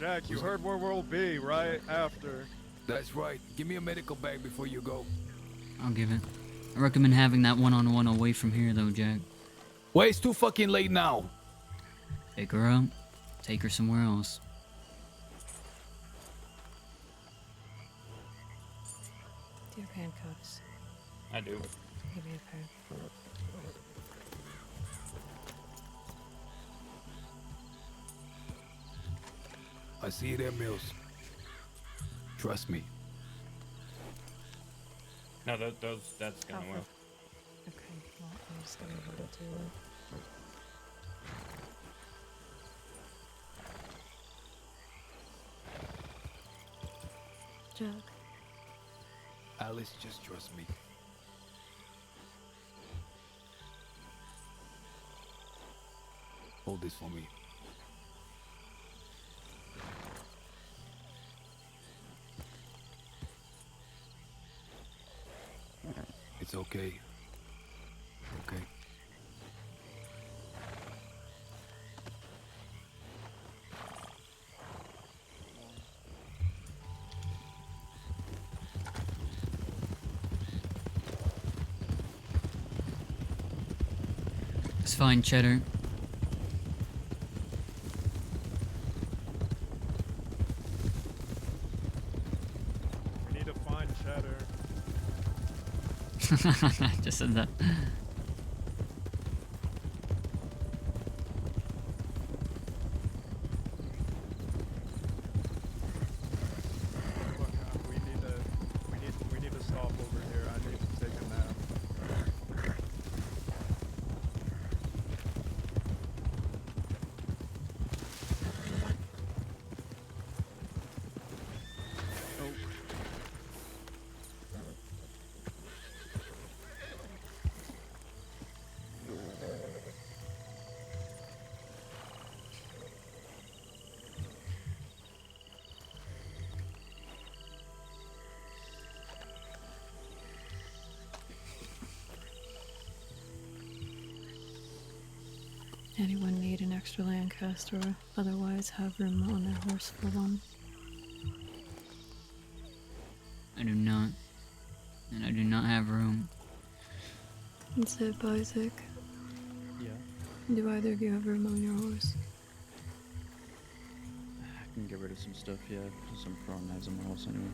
Jack, you heard where we'll be right after. That's right. Give me a medical bag before you go. I'll give it. I recommend having that one-on-one away from here, though, Jack. Wait, it's too fucking late now. Pick her up. Take her somewhere else. Do you have handcuffs? I do. Give me a pair. I see you there, Mills. Trust me. No, that's gonna work. Okay, well, I'm just gonna hold it to it. Jack. Alice, just trust me. Hold this for me. It's okay. Okay. It's fine, Cheddar. We need to find Cheddar. I just said that. Look, we need to stop over here. I need to take a nap. Anyone need an extra Lancaster or otherwise have room on their horse for one? I do not. And I do not have room. Zip, Isaac. Yeah. Do either of you have room on your horse? I can get rid of some stuff, yeah. Some throwing knives on my horse anyway.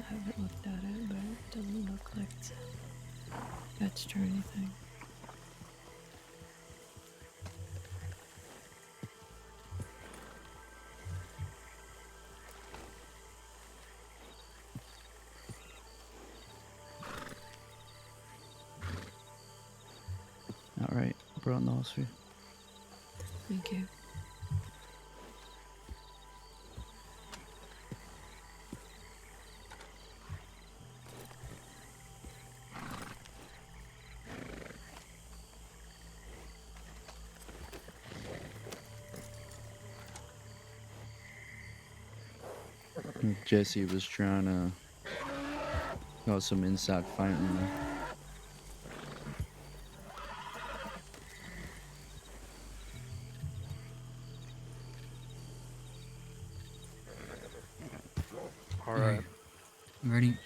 I haven't looked at it, but it doesn't look like it's fetched or anything. Alright, I brought in the horse for you. Thank you. Jesse was trying to got some inside fighting there. All right. Ready?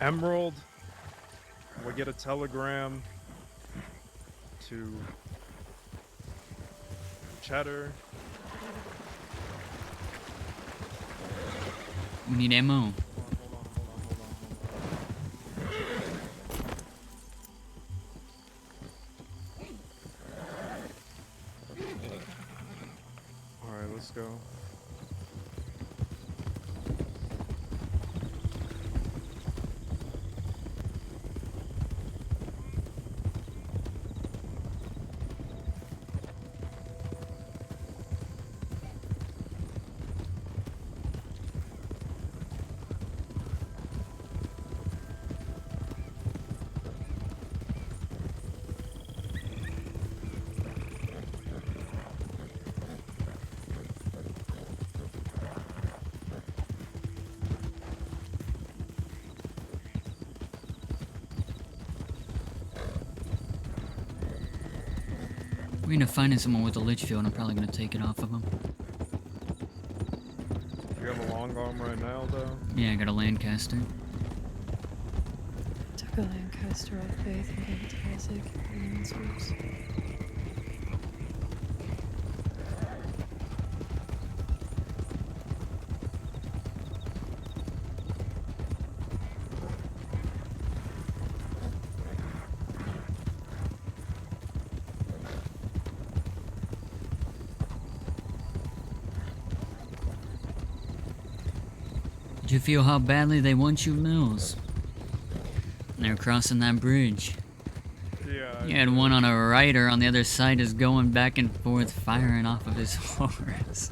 Emerald. We get a telegram to Cheddar. We need ammo. Alright, let's go. We're gonna find someone with a lich field, and I'm probably gonna take it off of him. You have a long arm right now, though? Yeah, I got a Lancaster. Took a Lancaster off Faith and gave it to Isaac and then swoops. Did you feel how badly they want you, Mills? They're crossing that bridge. Yeah. You had one on a rider on the other side just going back and forth, firing off of his horse.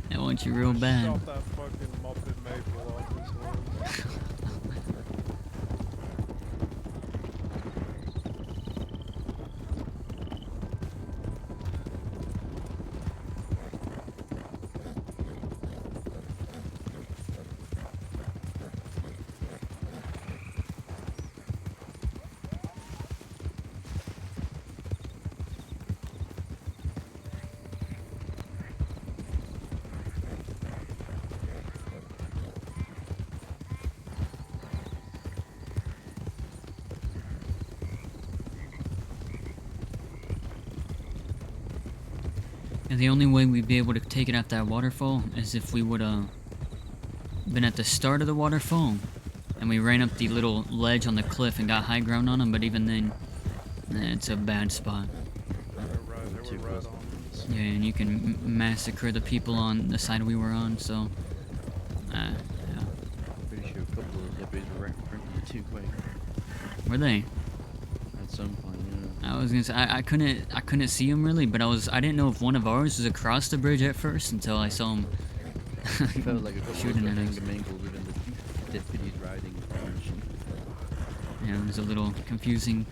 They want you real bad. Shot that fucking Muppet Maple off his horse. And the only way we'd be able to take it at that waterfall is if we would been at the start of the waterfall and we ran up the little ledge on the cliff and got high ground on them, but even then, it's a bad spot. They were right on us. Yeah, and you can massacre the people on the side we were on, so... yeah. Pretty sure a couple of those deputies were right in front of you too, quick. Were they? At some point, yeah. I was gonna say, I couldn't see him really, but I didn't know if one of ours was across the bridge at first until I saw him Felt like a couple shooting of at us. mingled within the deputies riding the formation. Yeah, it was a little confusing.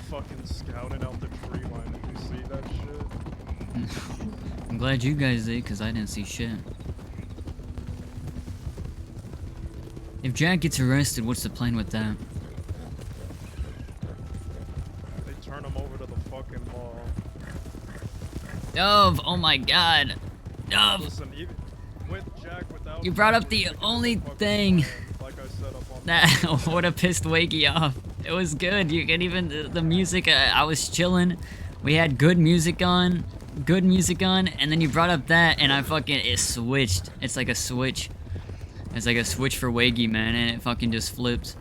Fucking scouting out the tree line. Did you see that shit? I'm glad you guys did, because I didn't see shit. If Jack gets arrested, what's the plan with that? They turn him over to the fucking law. Dove! Oh my god! Dove! Listen, even with Jack, without You brought up the only thing like I said up on that would have pissed Wagy off. It was good. You can even the music. I was chilling. We had good music on, and then you brought up that, and it switched. It's like a switch. It's like a switch for Wagy, man, and it fucking just flipped.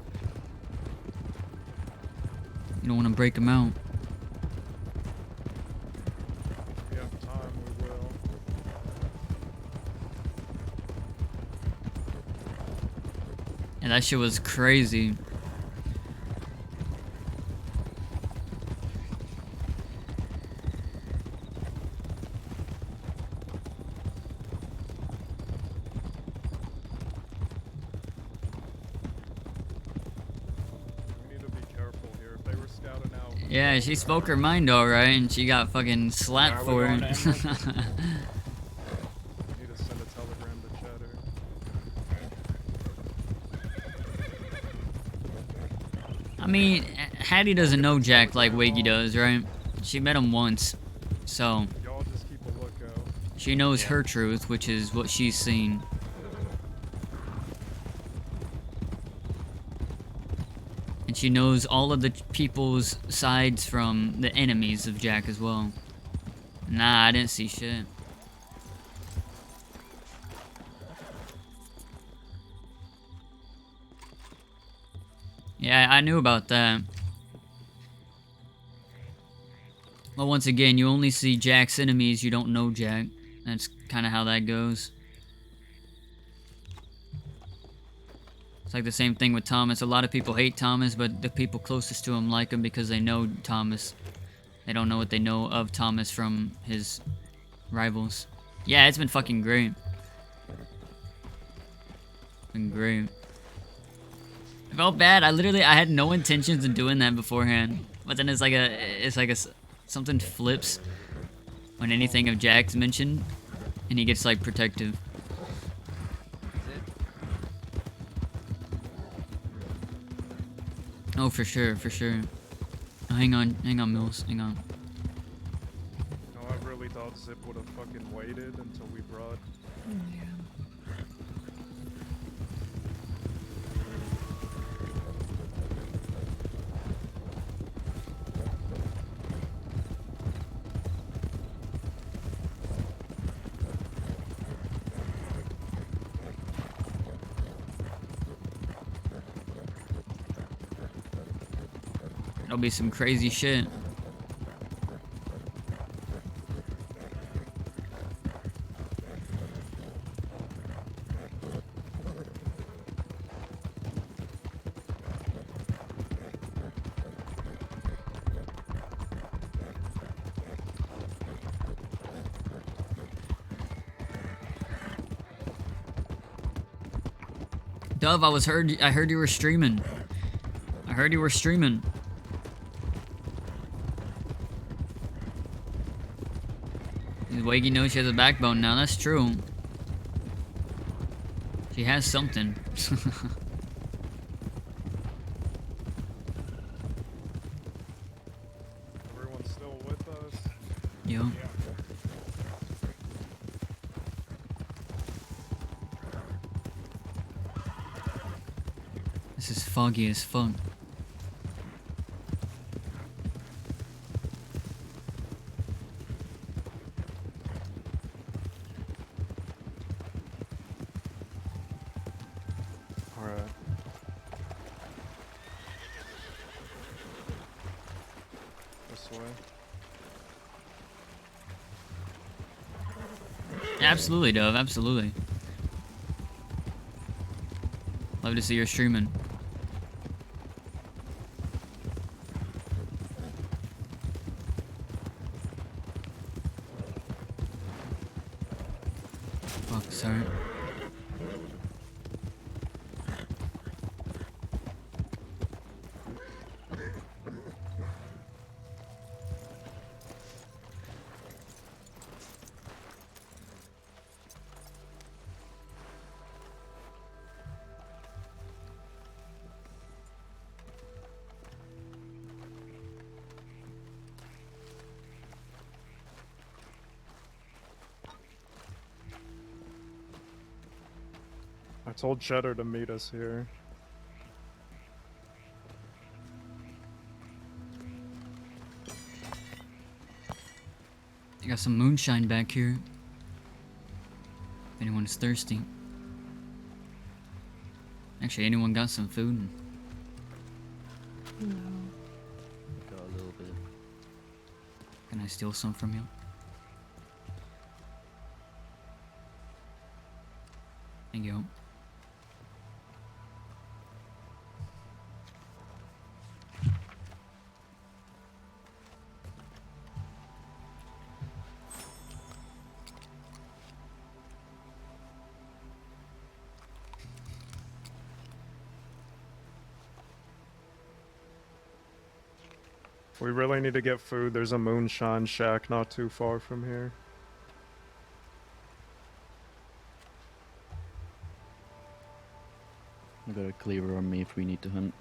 You don't want to break him out. If we have time, we will. And that shit was crazy. Yeah, she spoke her mind alright, and she got fucking slapped for it. Need to send a telegram to Cheddar. I mean, Hattie doesn't know Jack like Wagy does, right? She met him once, so Y'all just keep a lookout. she knows her truth, which is what she's seen. And she knows all of the people's sides from the enemies of Jack as well. Nah, I didn't see shit. Yeah, I knew about that. Well, once again, you only see Jack's enemies, you don't know Jack. That's kind of how that goes. like the same thing with Thomas. A lot of people hate Thomas, but the people closest to him like him because they know Thomas. They don't know what they know of Thomas from his rivals. Yeah, it's been fucking great. Been great. I felt bad. I had no intentions of doing that beforehand. But then it's like something flips when anything of Jack's mentioned, and he gets like protective. Oh, for sure, for sure. Oh, hang on, Mills, hang on. No, I really thought Zip would have fucking waited until we brought. It'll be some crazy shit. Dove, I heard you were streaming. I heard you were streaming. Wagy knows she has a backbone now, that's true. She has something. Everyone's still with us? Yo. This is foggy as fuck. Absolutely, Dove, absolutely. Love to see her streaming. Fuck, sorry. I told Cheddar to meet us here. I got some moonshine back here. If anyone's thirsty. Actually, anyone got some food? No. Got a little bit. Can I steal some from you? Thank you. We really need to get food. There's a moonshine shack not too far from here. I've got a cleaver on me if we need to hunt.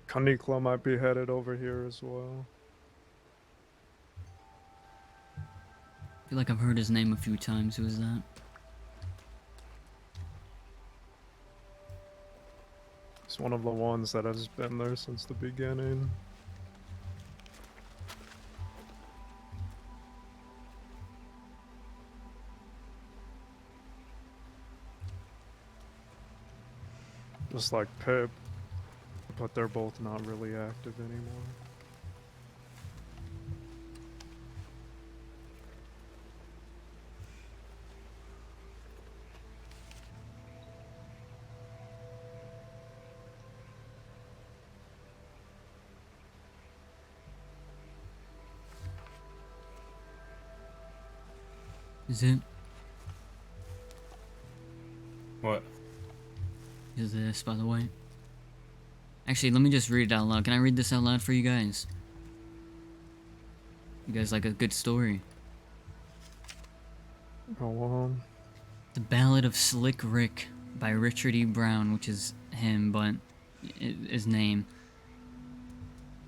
Kanikla might be headed over here as well. feel like I've heard his name a few times. Who is that? It's one of the ones that has been there since the beginning. Just like Pip, but they're both not really active anymore. Is it? What? Is this, by the way? Actually, let me just read it out loud. Can I read this out loud for you guys? You guys like a good story? Go on. The Ballad of Slick Rick by Richard E. Brown, which is him, but his name.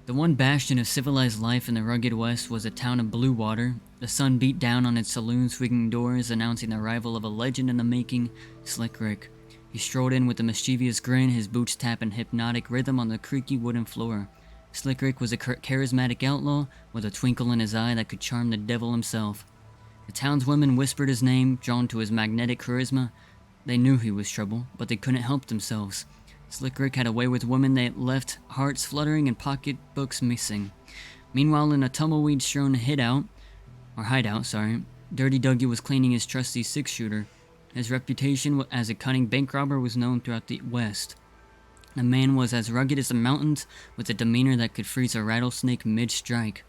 The one bastion of civilized life in the rugged west was a town of blue water. The sun beat down on its saloon-swinging doors, announcing the arrival of a legend in the making, Slick Rick. He strolled in with a mischievous grin, his boots tapping hypnotic rhythm on the creaky wooden floor. Slick Rick was a charismatic outlaw with a twinkle in his eye that could charm the devil himself. The townswomen whispered his name, drawn to his magnetic charisma. They knew he was trouble, but they couldn't help themselves. Slick Rick had a way with women that left hearts fluttering and pocketbooks missing. Meanwhile, in a tumbleweed-strewn hideout, Dirty Dougie was cleaning his trusty six-shooter. His reputation as a cunning bank robber was known throughout the West. The man was as rugged as the mountains, with a demeanor that could freeze a rattlesnake mid-strike.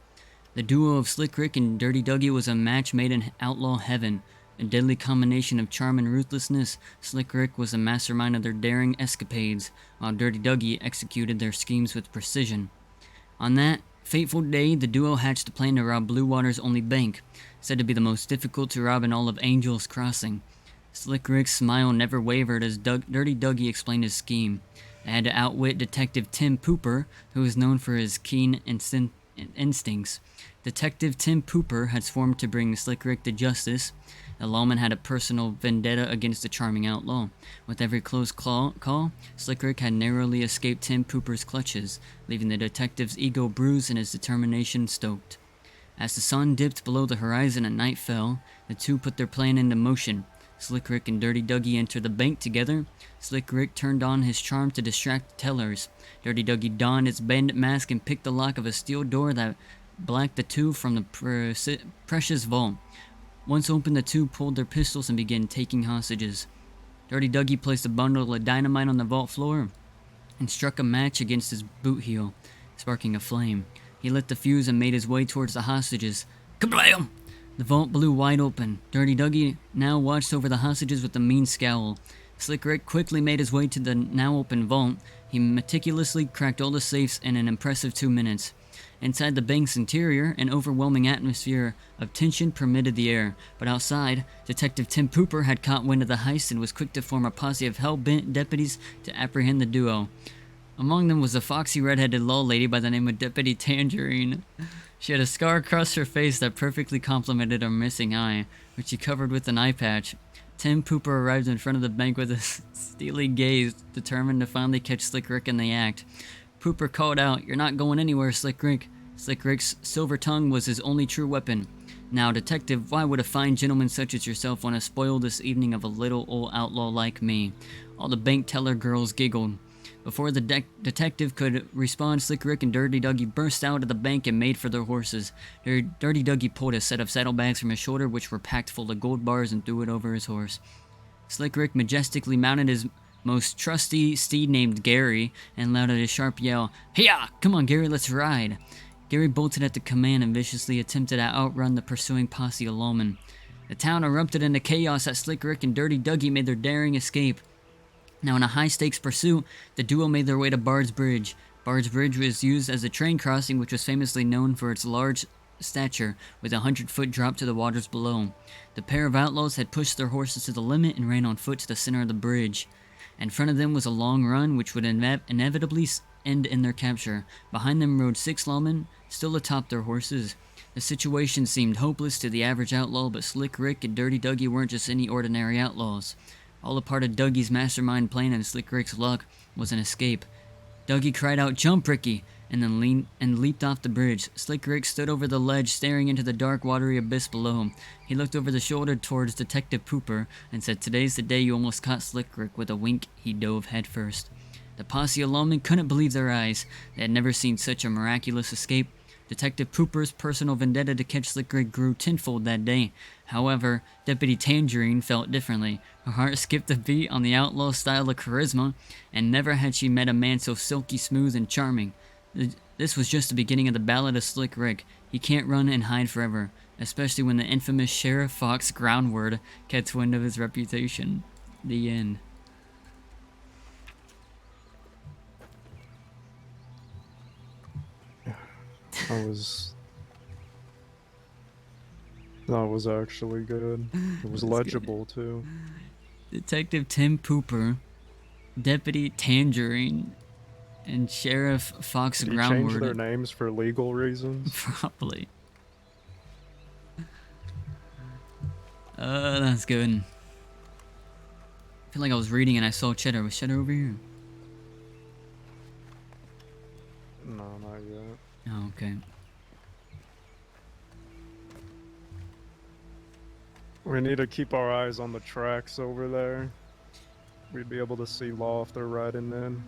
The duo of Slick Rick and Dirty Dougie was a match made in outlaw heaven. A deadly combination of charm and ruthlessness. Slick Rick was the mastermind of their daring escapades, while Dirty Dougie executed their schemes with precision. On that fateful day, the duo hatched a plan to rob Blue Water's only bank, said to be the most difficult to rob in all of Angel's Crossing. Slick Rick's smile never wavered as Dirty Dougie explained his scheme. They had to outwit Detective Tim Pooper, who was known for his keen instincts. Detective Tim Pooper had sworn to bring Slick Rick to justice. The lawman had a personal vendetta against the charming outlaw. With every close call, Slick Rick had narrowly escaped Tim Pooper's clutches, leaving the detective's ego bruised and his determination stoked. As the sun dipped below the horizon and night fell, the two put their plan into motion. Slick Rick and Dirty Dougie entered the bank together. Slick Rick turned on his charm to distract the tellers. Dirty Dougie donned his bandit mask and picked the lock of a steel door that blocked the two from the precious vault. Once opened, the two pulled their pistols and began taking hostages. Dirty Dougie placed a bundle of dynamite on the vault floor and struck a match against his boot heel, sparking a flame. He lit the fuse and made his way towards the hostages. Kablam! The vault blew wide open. Dirty Dougie now watched over the hostages with a mean scowl. Slick Rick quickly made his way to the now open vault. He meticulously cracked all the safes in an impressive 2 minutes. Inside the bank's interior, an overwhelming atmosphere of tension permeated the air, but outside, Detective Tim Pooper had caught wind of the heist and was quick to form a posse of hell-bent deputies to apprehend the duo. Among them was a foxy red-headed law lady by the name of Deputy Tangerine. She had a scar across her face that perfectly complemented her missing eye, which she covered with an eye patch. Tim Pooper arrived in front of the bank with a steely gaze, determined to finally catch Slick Rick in the act. Pooper called out, "You're not going anywhere, Slick Rick." Slick Rick's silver tongue was his only true weapon. "Now, detective, why would a fine gentleman such as yourself want to spoil this evening of a little old outlaw like me?" All the bank teller girls giggled. Before the detective could respond, Slick Rick and Dirty Dougie burst out of the bank and made for their horses. Dirty Dougie pulled a set of saddlebags from his shoulder, which were packed full of gold bars, and threw it over his horse. Slick Rick majestically mounted his most trusty steed named Gary and let out a sharp yell, "Hiya! Come on, Gary, let's ride!" Gary bolted at the command and viciously attempted to outrun the pursuing posse of lawmen. The town erupted into chaos as Slick Rick and Dirty Dougie made their daring escape. Now, in a high-stakes pursuit, the duo made their way to Bard's Bridge. Bard's Bridge was used as a train crossing, which was famously known for its large stature, with a 100-foot drop to the waters below. The pair of outlaws had pushed their horses to the limit and ran on foot to the center of the bridge. In front of them was a long run, which would inevitably end in their capture. Behind them rode 6 lawmen, still atop their horses. The situation seemed hopeless to the average outlaw, but Slick Rick and Dirty Dougie weren't just any ordinary outlaws. All a part of Dougie's mastermind plan, and Slick Rick's luck was an escape. Dougie cried out, "Jump, Ricky!" and then leaped off the bridge. Slick Rick stood over the ledge, staring into the dark, watery abyss below. He looked over the shoulder towards Detective Pooper and said, "Today's the day you almost caught Slick Rick." With a wink, he dove headfirst. The posse of lawmen couldn't believe their eyes. They had never seen such a miraculous escape. Detective Pooper's personal vendetta to catch Slick Rick grew tenfold that day. However, Deputy Tangerine felt differently. Her heart skipped a beat on the outlaw style of charisma, and never had she met a man so silky smooth and charming. This was just the beginning of the Ballad of Slick Rick. He can't run and hide forever, especially when the infamous Sheriff Fox groundword gets wind of his reputation. The end. That was actually good. It was legible too. Detective Tim Pooper, Deputy Tangerine, and Sheriff Fox Did he groundword. change their names for legal reasons? Probably. That's good. I feel like I was reading and I saw Cheddar. Was Cheddar over here? No, not yet. Oh, okay. We need to keep our eyes on the tracks over there. We'd be able to see Law if they're riding in.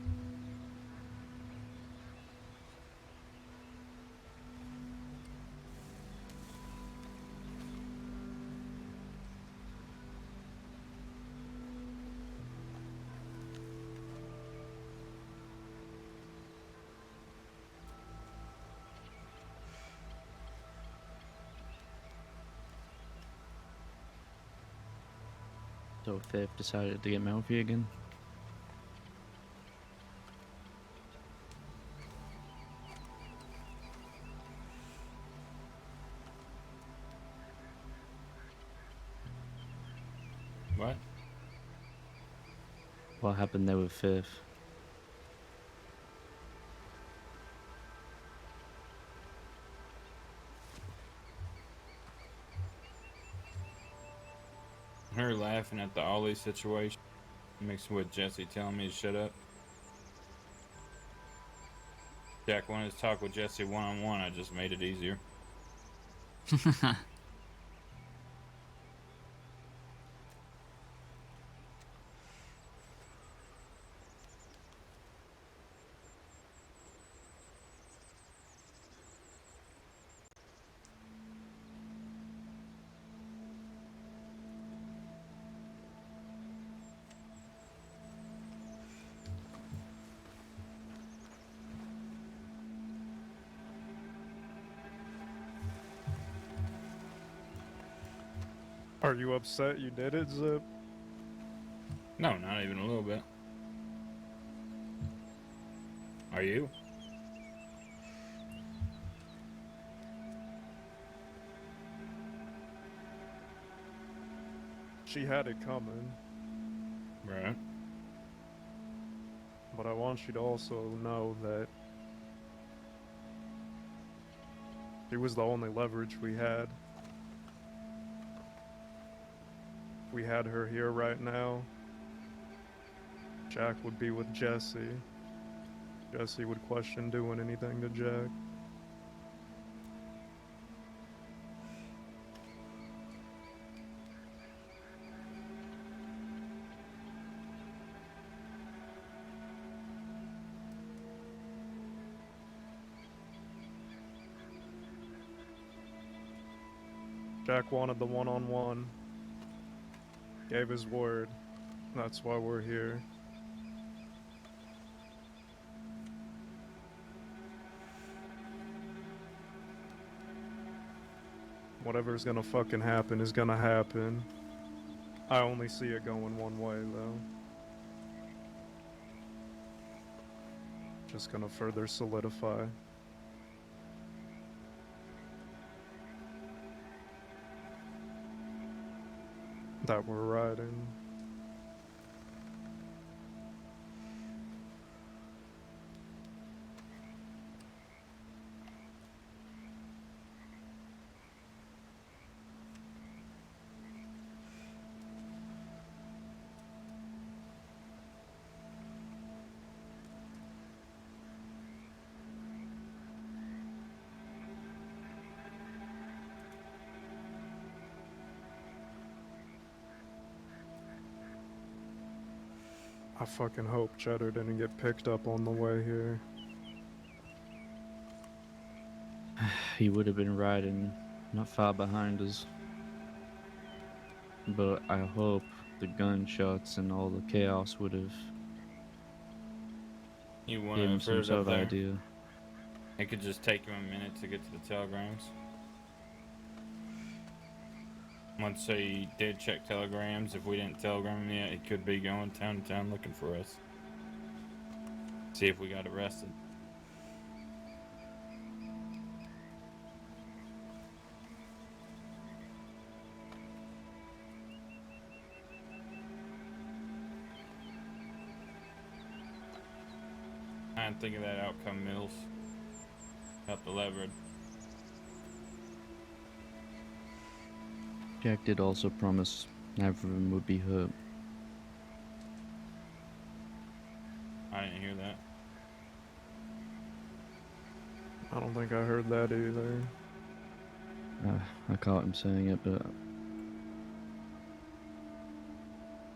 So Faith decided to get mouthy again. What? What happened there with Faith? Her laughing at the Ollie situation mixed with Jesse telling me to shut up. Jack wanted to talk with Jesse one-on-one. I just made it easier. Are you upset you did it, Zip? No, not even a little bit. Are you? She had it coming. Right. But I want you to also know that she was the only leverage we had. If we had her here right now, Jack would be with Jesse. Jesse would question doing anything to Jack. Jack wanted the one-on-one. Gave his word. That's why we're here. Whatever's gonna fucking happen is gonna happen. I only see it going one way, though. Just gonna further solidify. That we're riding. I fucking hope Cheddar didn't get picked up on the way here. He would have been riding not far behind us. But I hope the gunshots and all the chaos would have You given want him to some put it sort up of there? idea. It could just take him a minute to get to the telegrams. Once he did check telegrams, if we didn't telegram him yet, he could be going town to town looking for us. See if we got arrested. I didn't think of that outcome, Mills. Up the lever. Jack did also promise everyone would be hurt. I didn't hear that. I don't think I heard that either. I caught him saying it, but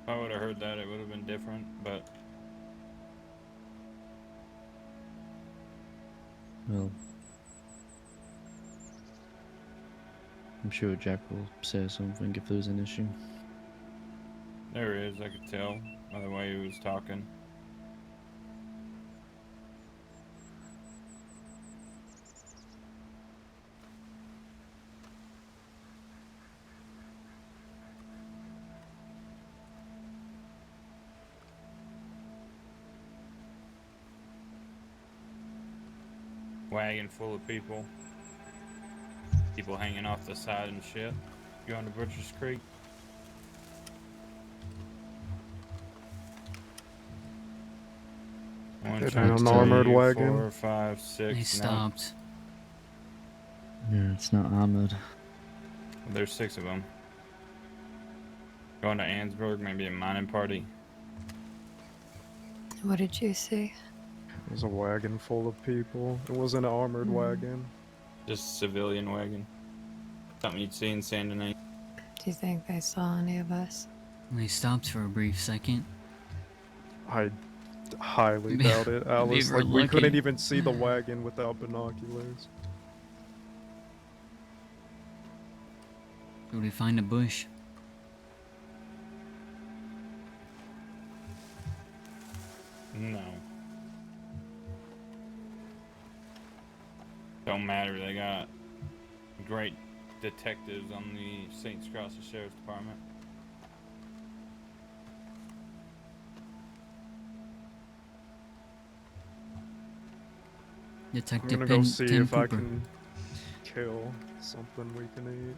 If I would have heard that, it would have been different, but well, I'm sure Jack will say something if there's an issue. there is, I could tell by the way he was talking. Wagon full of people. People hanging off the side and shit. Going to Butcher's Creek. One, It two, ain't an armored three, wagon. 4, 5, 6. They no. stopped. Yeah, it's not armored. There's 6 of them. Going to Ansburg, maybe a mining party. What did you see? It was a wagon full of people. It wasn't an armored wagon. Just a civilian wagon. Something you'd see in San Denis. Do you think they saw any of us? They stopped for a brief second. I highly doubt it, Alice. were Like, we couldn't lucky. even see the wagon without binoculars. Did we find a bush? No. Don't matter, they got great detectives on the St. Cross Sheriff's Department. I'm Detective gonna go see if I can kill something we can eat.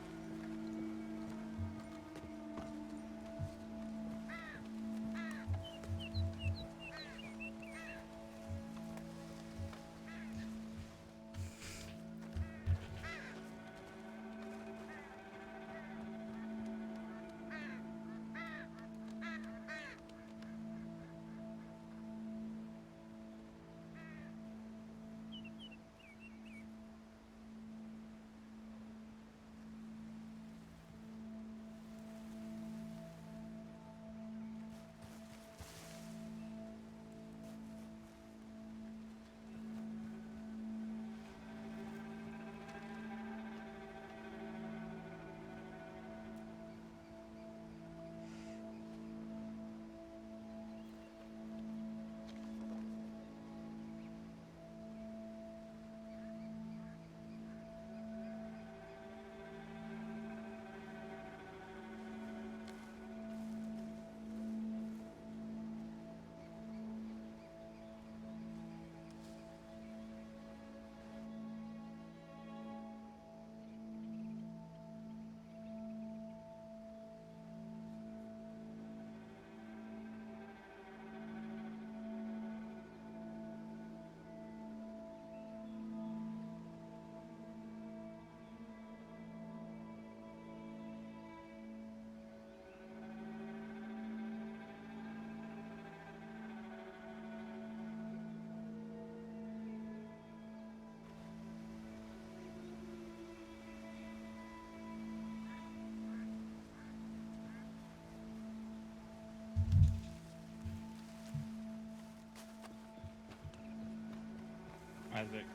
Isaac,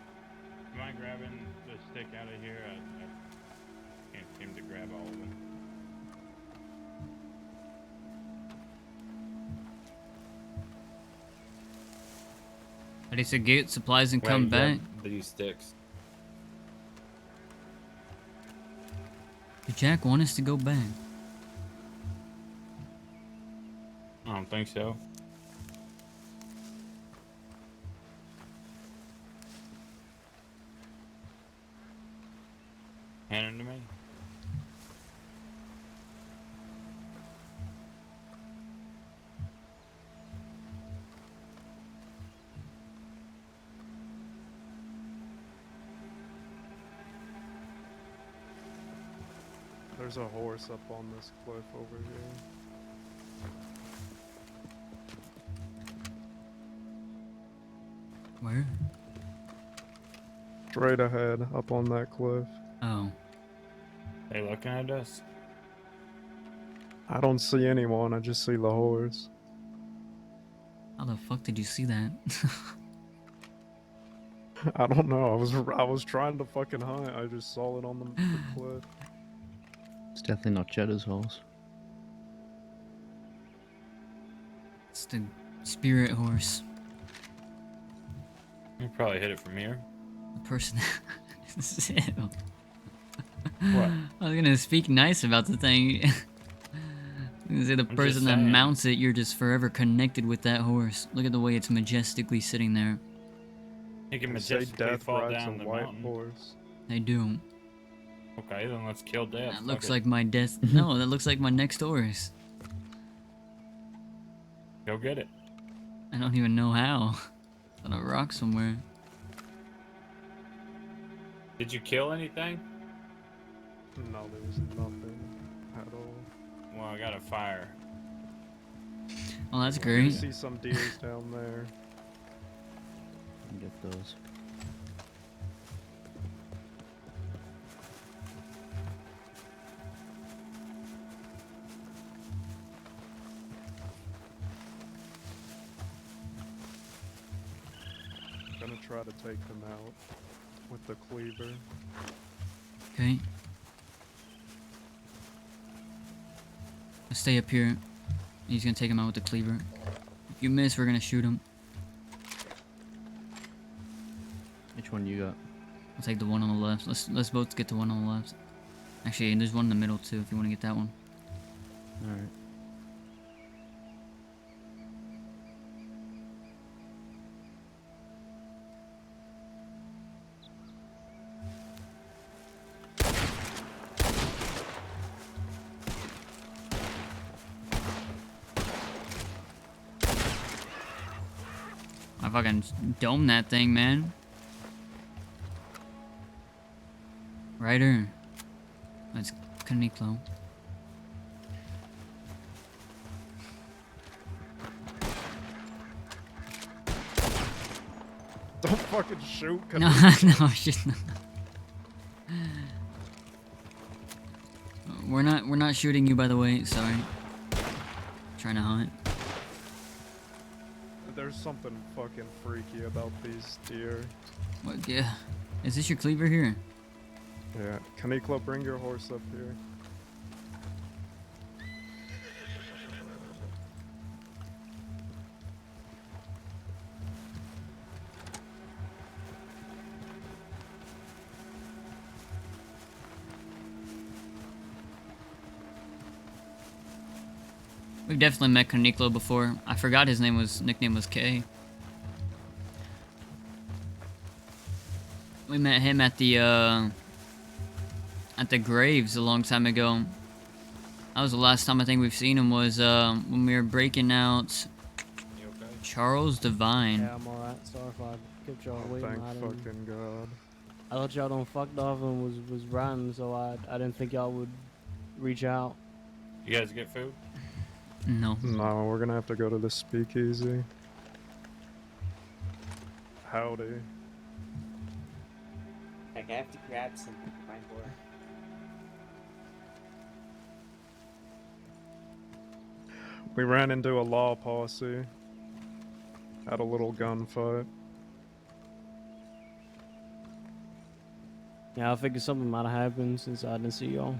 am I grabbing the stick out of here? I can't seem to grab all of them. Ready to get supplies and come back. These sticks. Did Jack want us to go back? I don't think so. Hand them to me. There's a horse up on this cliff over here. Where? Straight ahead, up on that cliff. Oh. They looking at us? I don't see anyone, I just see the horse. How the fuck did you see that? I don't know, I was trying to fucking hunt, I just saw it on the cliff. It's definitely not Cheddar's horse. It's the spirit horse. You probably hit it from here. The person. What? I was gonna speak nice about the thing. I was gonna say the I'm person just that saying. mounts it, you're just forever connected with that horse. Look at the way it's majestically sitting there. You can They say majestically death fall rides down a the white mountain. horse. They do. Okay, then let's kill death. That Fuck looks it. like my death. No, that looks like my next horse. Go get it. I don't even know how. On a rock somewhere. Did you kill anything? No, there was nothing at all. Well, I got a fire. Oh, that's I great. see some deers down there. Get those. Gonna try to take them out with the cleaver. Okay. Let's stay up here. He's gonna take him out with the cleaver. If you miss, we're gonna shoot him. Which one you got? I'll take the one on the left. Let's both get the one on the left. Actually, there's one in the middle too. If you want to get that one. All right. I fucking domed that thing, man. Ryder. That's Kaniklo. Don't fucking shoot. No, no, shit. No. We're not shooting you, by the way. Sorry. Trying to hunt. There's something fucking freaky about these deer. What? Yeah. Is this your cleaver here? Yeah. Kaniklo, bring your horse up here. We've definitely met Kaniklo before. I forgot his nickname was K. We met him at the graves a long time ago. That was the last time I think we've seen him was when we were breaking out Charles Divine. Yeah, I'm alright. Sorry if I kept y'all Oh, waiting. thank I didn't- fucking God. I thought y'all done fucked off and was riding, so I didn't think y'all would reach out. You guys get food? No. No, we're gonna have to go to the speakeasy. Howdy. I have to grab some my boy. We ran into a law posse. Had a little gunfight. Yeah, I figured something might have happened since I didn't see y'all.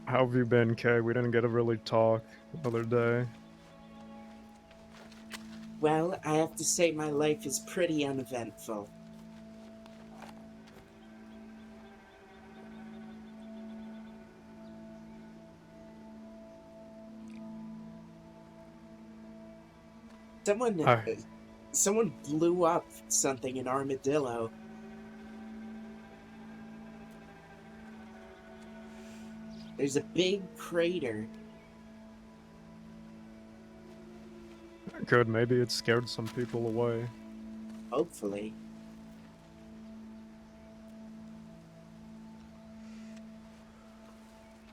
How have you been, Kay? We didn't get to really talk the other day. Well, I have to say my life is pretty uneventful. Someone blew up something in Armadillo. There's a big crater. Good, maybe it scared some people away. Hopefully.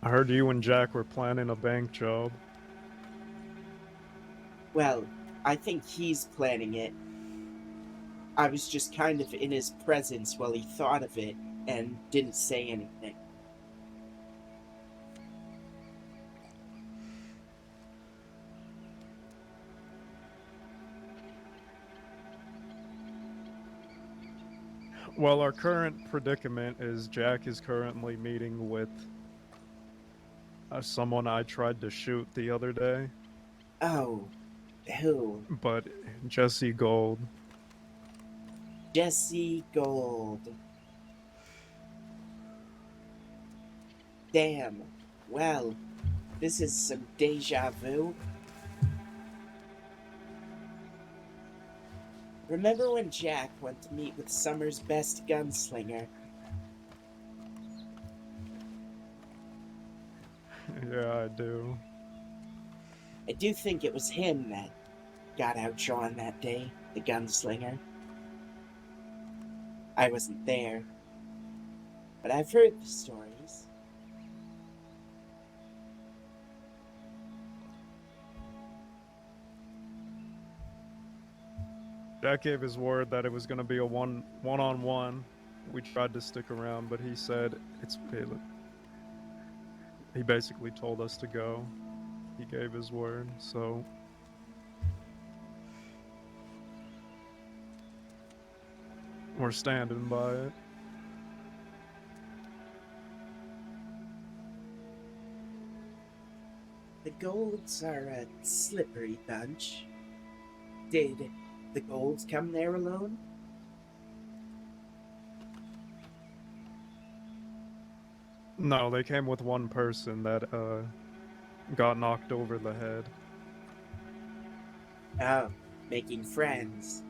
I heard you and Jack were planning a bank job. Well, I think he's planning it. I was just kind of in his presence while he thought of it and didn't say anything. Well, our current predicament is Jack is currently meeting with someone I tried to shoot the other day. Oh, who? But Jesse Gold. Jesse Gold. Damn. Well, this is some deja vu. Remember when Jack went to meet with Summer's best gunslinger? Yeah, I do. I do think it was him that got outdrawn that day, the gunslinger. I wasn't there, but I've heard the stories. Jack gave his word that it was going to be a one-on-one. We tried to stick around, but he said he basically told us to go. He gave his word, so we're standing by it. The Golds are a slippery bunch. Did the Golds come there alone? No, they came with one person that got knocked over the head. Oh, making friends.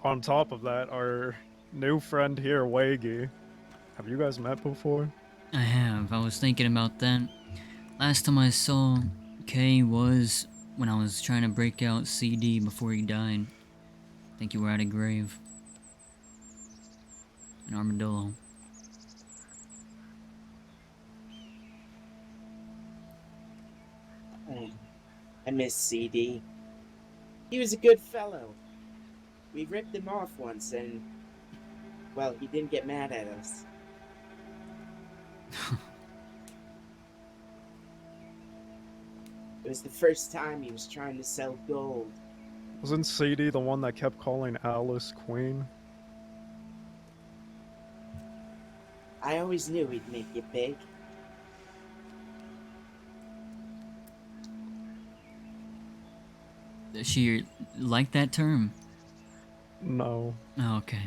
On top of that, our new friend here, Wagy. Have you guys met before? I have. I was thinking about that. Last time I saw Kay was when I was trying to break out CD before he died. I think you were at a grave. An armadillo. I miss CD. He was a good fellow. We ripped him off once and, well, he didn't get mad at us. It was the first time he was trying to sell gold. Wasn't CD the one that kept calling Alice Queen? I always knew he'd make it big. Does she like that term? No. Oh, okay.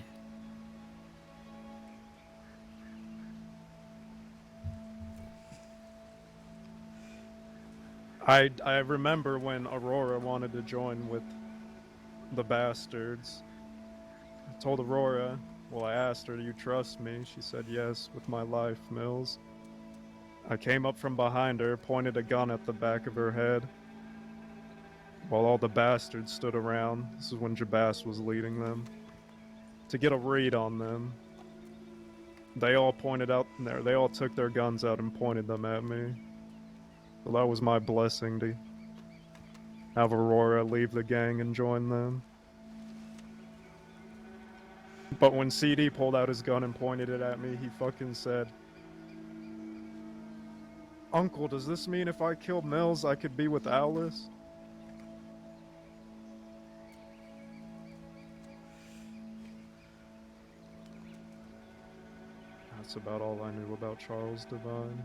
I remember when Aurora wanted to join with the bastards. I told Aurora, well, I asked her, do you trust me? She said yes, with my life, Mills. I came up from behind her, pointed a gun at the back of her head, while all the bastards stood around. This is when Jabas was leading them, to get a read on them. They all pointed out there, they all took their guns out and pointed them at me. So that was my blessing to have Aurora leave the gang and join them. But when CD pulled out his gun and pointed it at me, he fucking said, "Uncle, does this mean if I kill Mills, I could be with Alice?" That's about all I knew about Charles Devine.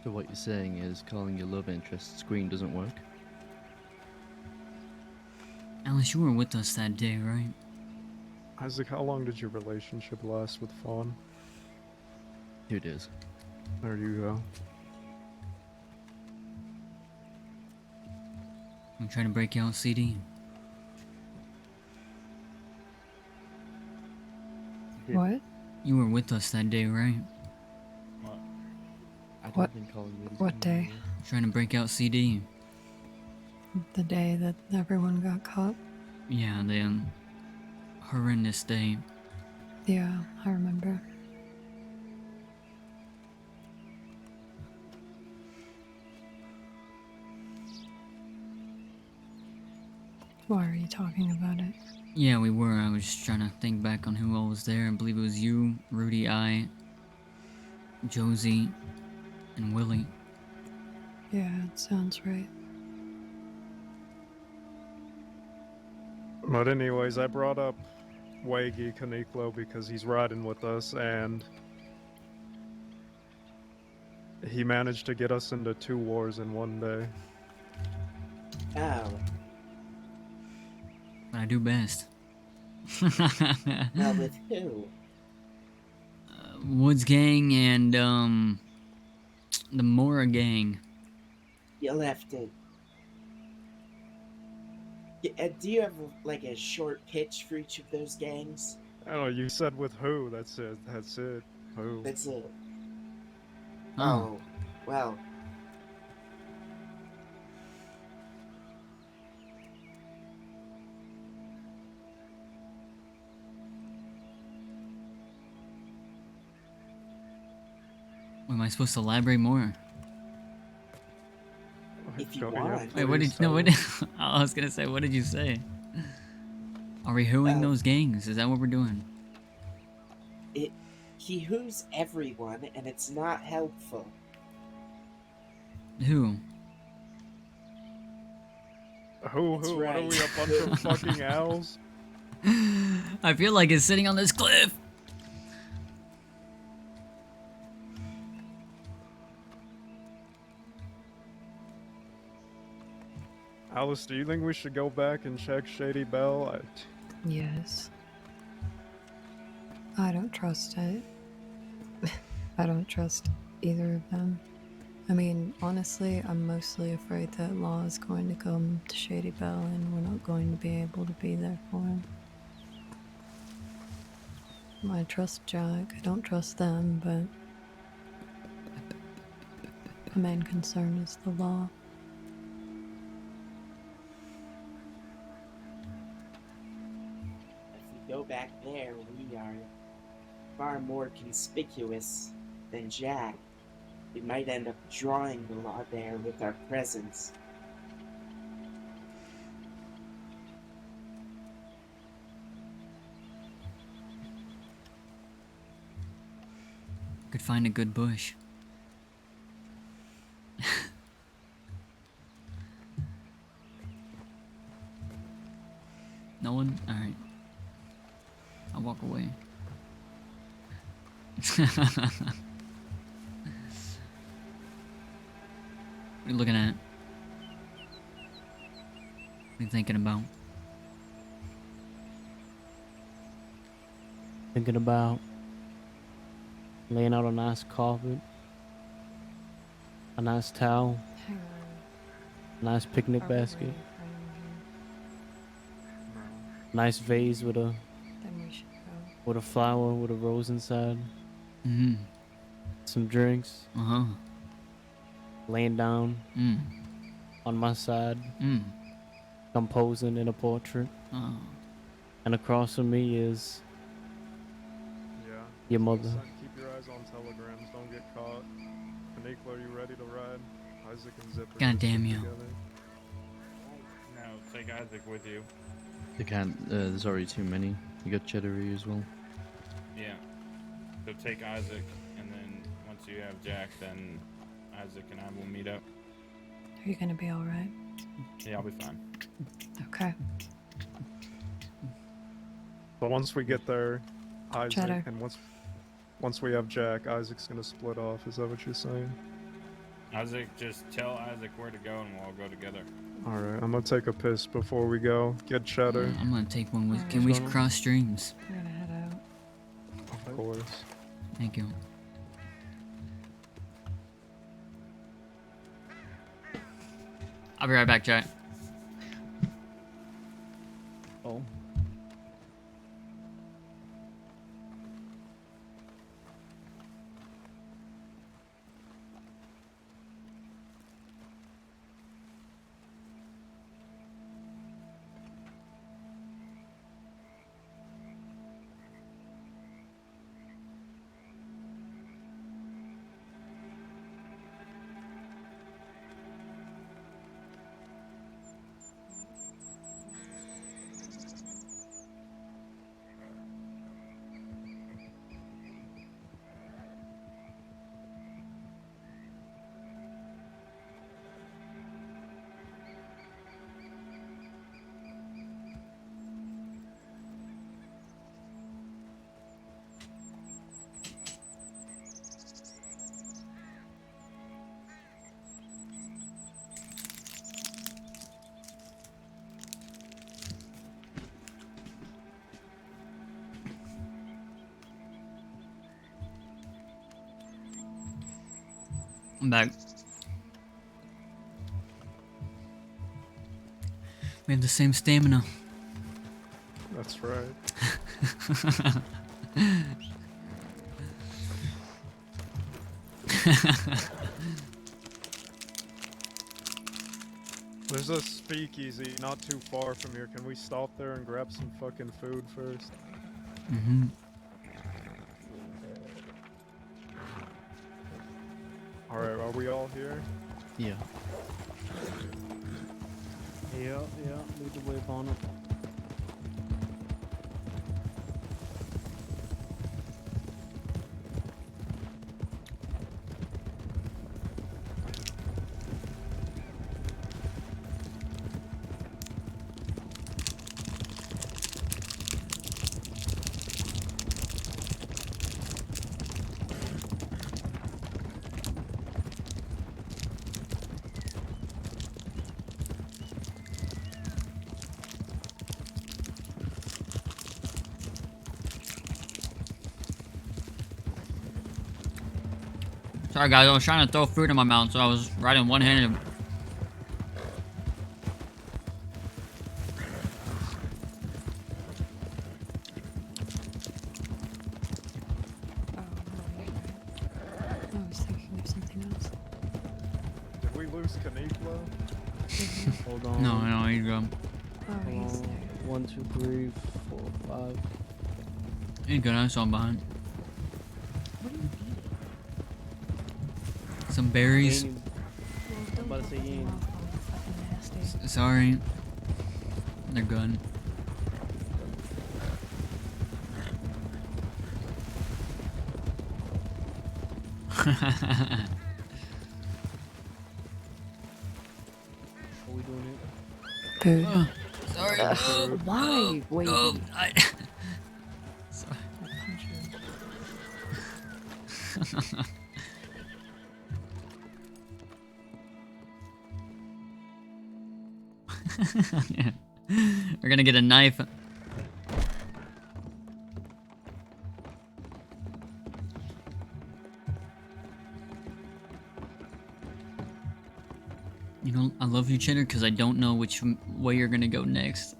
So what you're saying is calling your love interest screen doesn't work? Alice, you were with us that day, right? Isaac, how long did your relationship last with Fawn? 2 days. There you go. I'm trying to break out CD. What? You were with us that day, right? What? What day? Trying to break out CD. The day that everyone got caught? Yeah, the horrendous day. Yeah, I remember. Why are you talking about it? Yeah, we were. I was just trying to think back on who all was there. I believe it was you, Rudy, I, Josie, and Willie. Yeah, it sounds right. But anyways, I brought up Wagy Caniclo because he's riding with us, and he managed to get us into 2 wars in one day. Oh. But I do best. Well, with who? Woods Gang and, the Mora Gang. You'll have to... do you have, like, a short pitch for each of those gangs? I don't know, you said with who, that's it. Who? That's it. Oh. Oh, well... Am I supposed to elaborate more? If you want. Wait, what did you know? What? I was gonna say, what did you say? Are we hooing those gangs? Is that what we're doing? He who's everyone, and it's not helpful. Who? Who? That's What are right. we, a bunch of fucking owls? I feel like it's sitting on this cliff. Alice, do you think we should go back and check Shady Belle? Yes. I don't trust it. I don't trust either of them. I mean, honestly, I'm mostly afraid that Law is going to come to Shady Belle and we're not going to be able to be there for him. I trust Jack. I don't trust them, but the main concern is the Law. If we go back there, we are far more conspicuous than Jack. We might end up drawing the Law there with our presence. Could find a good bush. No one? Alright. I'll walk away. What are you looking at? What are you thinking about? Thinking about laying out a nice carpet, a nice towel, Hang a nice picnic on. Are we basket, really nice vase with a Then we should go. with a flower with a rose inside. Mm-hmm. Some drinks. Uh-huh. Laying down Mm. on my side. Mm. Composing in a portrait. Oh. And across from me is Yeah. your mother. Keep your eyes on telegrams. Don't get caught. Kanikla, are you ready to ride? Isaac and Zipper. God just damn get you. together. No, take Isaac with you. They can't. There's already too many. You got Cheddary as well. Yeah. So take Isaac, and then once you have Jack, then Isaac and I will meet up. Are you gonna be alright? Yeah, I'll be fine. Okay. But once we get there, Isaac, Cheddar. and once we have Jack, Isaac's gonna split off. Is that what you're saying? Isaac, just tell Isaac where to go, and we'll all go together. All right, I'm gonna take a piss before we go. Get Cheddar. I'm gonna take one with. Can we cross streams? We're gonna head out. Of course. Thank you. I'll be right back, Jack. Oh. I'm back. We have the same stamina. That's right. There's a speakeasy not too far from here. Can we stop there and grab some fucking food first? Mm-hmm. Alright, are we all here? Yeah. Yeah, lead the way, Bonner. Sorry guys, I was trying to throw food in my mouth, so I was riding one-handed. I was thinking of something else. Did we lose Kanikla? Hold on. No, he's good. Oh, he's there. 1, 2, 3, 4, 5. He's good, I saw him behind. Some berries. I'm about to say you ain't. Sorry. They're good. Are we doing it? Food. Sorry. Why? Wait. Oh, Sorry. Yeah. We're gonna get a knife. of you, Cheddar, because I don't know which way you're gonna go next.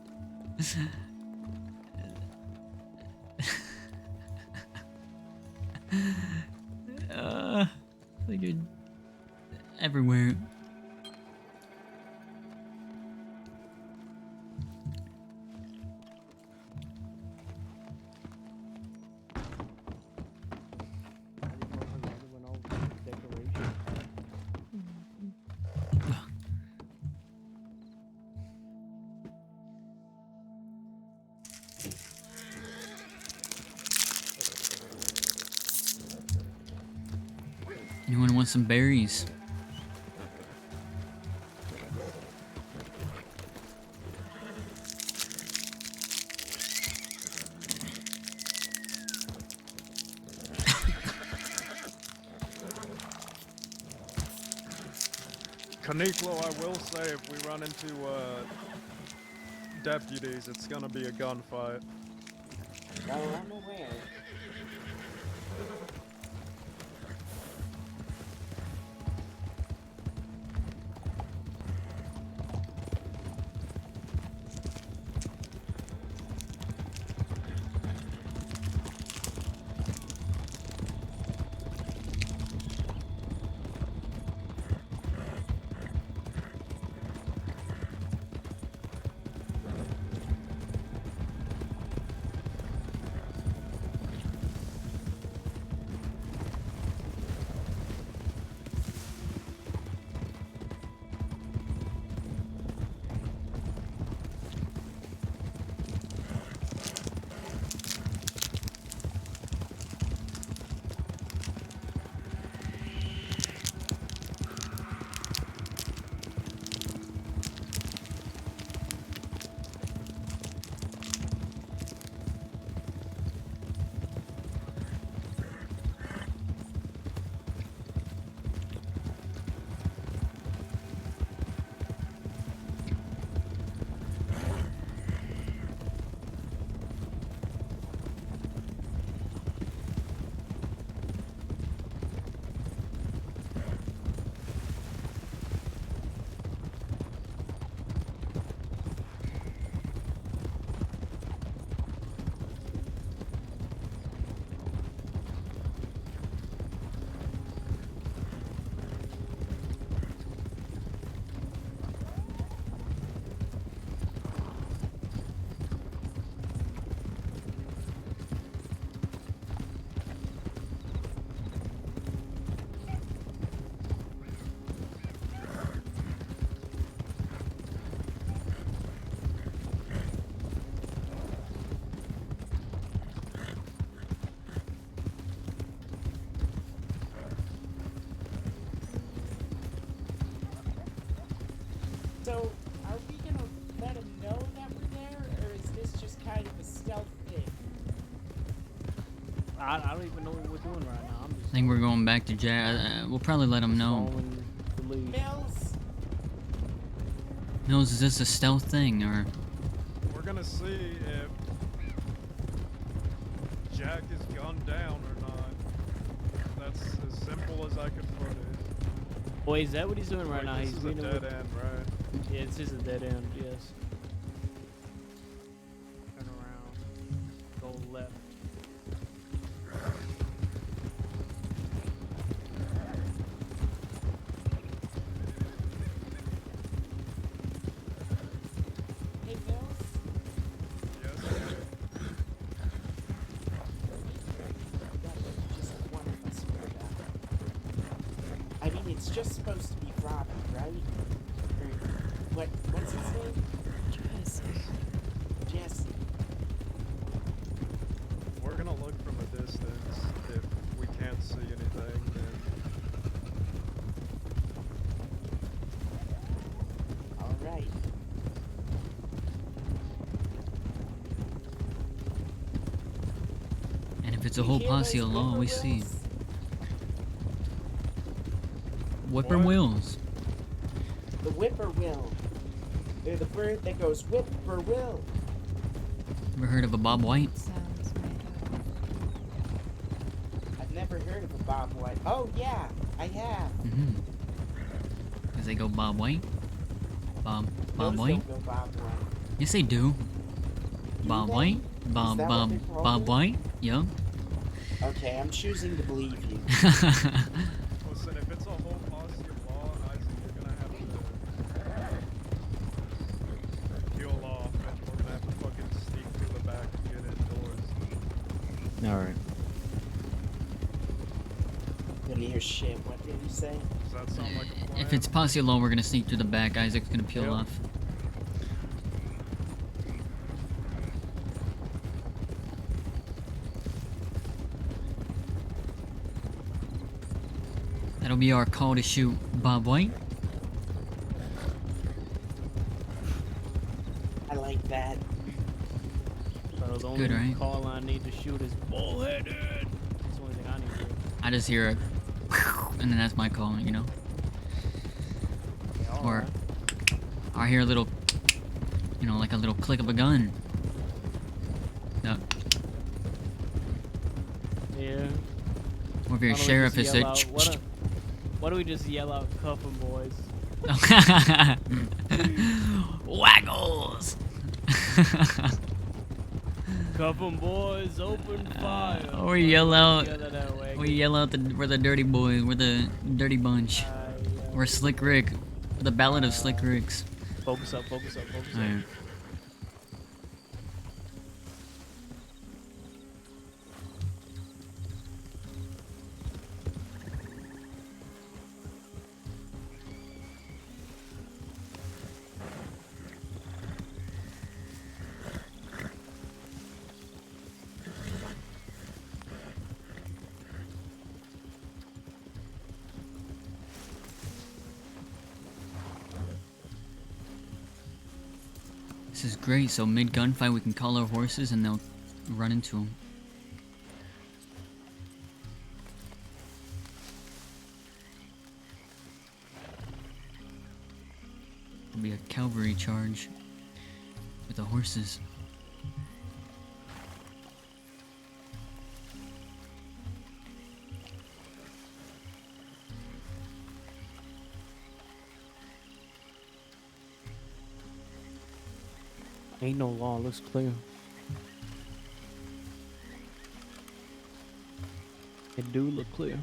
Like you're everywhere. Anyone want some berries? Caniclo, I will say, if we run into deputies, it's gonna be a gunfight. Oh, I'm aware. So, are we gonna let him know that we're there, or is this just kind of a stealth thing? I don't even know what we're doing right now. I'm I just think we're going back to Jack. We'll probably let him know. following the lead. Mills? Mills, is this a stealth thing or? We're gonna see if Jack is gunned down or not. That's as simple as I could put it. Boy, is that what he's doing right Wait, now? this He's is a meeting dead with... end, right? Yeah, this is a dead end, yes. Turn around. Go left. Hey, Mills? Yes. Just one of us heard that. I mean, it's just supposed to be Robbie, right? Or what's his name? Jesse. We're gonna look from a distance. If we can't see anything, then Alright. And if it's a whole posse of law, we see. Whippoorwills. The whippoorwill. They're the bird that goes whippoorwill. Ever heard of a Bob White? I've never heard of a Bob White. Oh yeah, I have. Mm-hmm. Does they go Bob White? Bob Those White? don't go Bob White. Yes, they do. Bob they? White? Is that what they're called? Bob White? Yeah. Okay, I'm choosing to believe you. Listen, if it's a whole posse of law, Isaac, you're gonna have to peel off, and we're gonna have to fucking sneak through the back and get indoors. Alright. Good ear shit. What did you say? Does that sound like a plan? If it's posse alone, we're gonna sneak through the back. Isaac's gonna peel off. That'll be our call to shoot Bob White. I like that. So the only Good, right? call I need to shoot is bullheaded. That's the only thing I need to do. I just hear a and then that's my call, you know? Or I hear a little, you know, like a little click of a gun. Yep. Yeah. Or if you're a Why don't we sheriff, just it's yell a out- why don't we just yell out, cuff 'em, boys? Waggles! Cuff 'em, boys, open fire. Or yell out, Yell it out, Wagy. we yell out, we're the dirty boys, we're the dirty bunch. We're Slick Rick, the Ballad of Slick Ricks. Focus up, focus up, focus up. Alright. This is great, so mid gunfight we can call our horses and they'll run into them. It'll be a cavalry charge with the horses. Ain't no law, looks clear. It do look clear.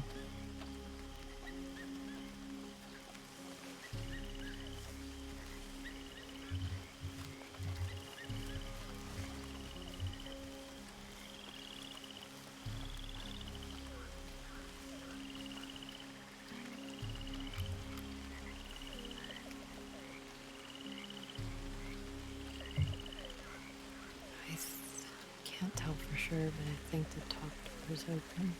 Can't tell for sure, but I think the top door is open.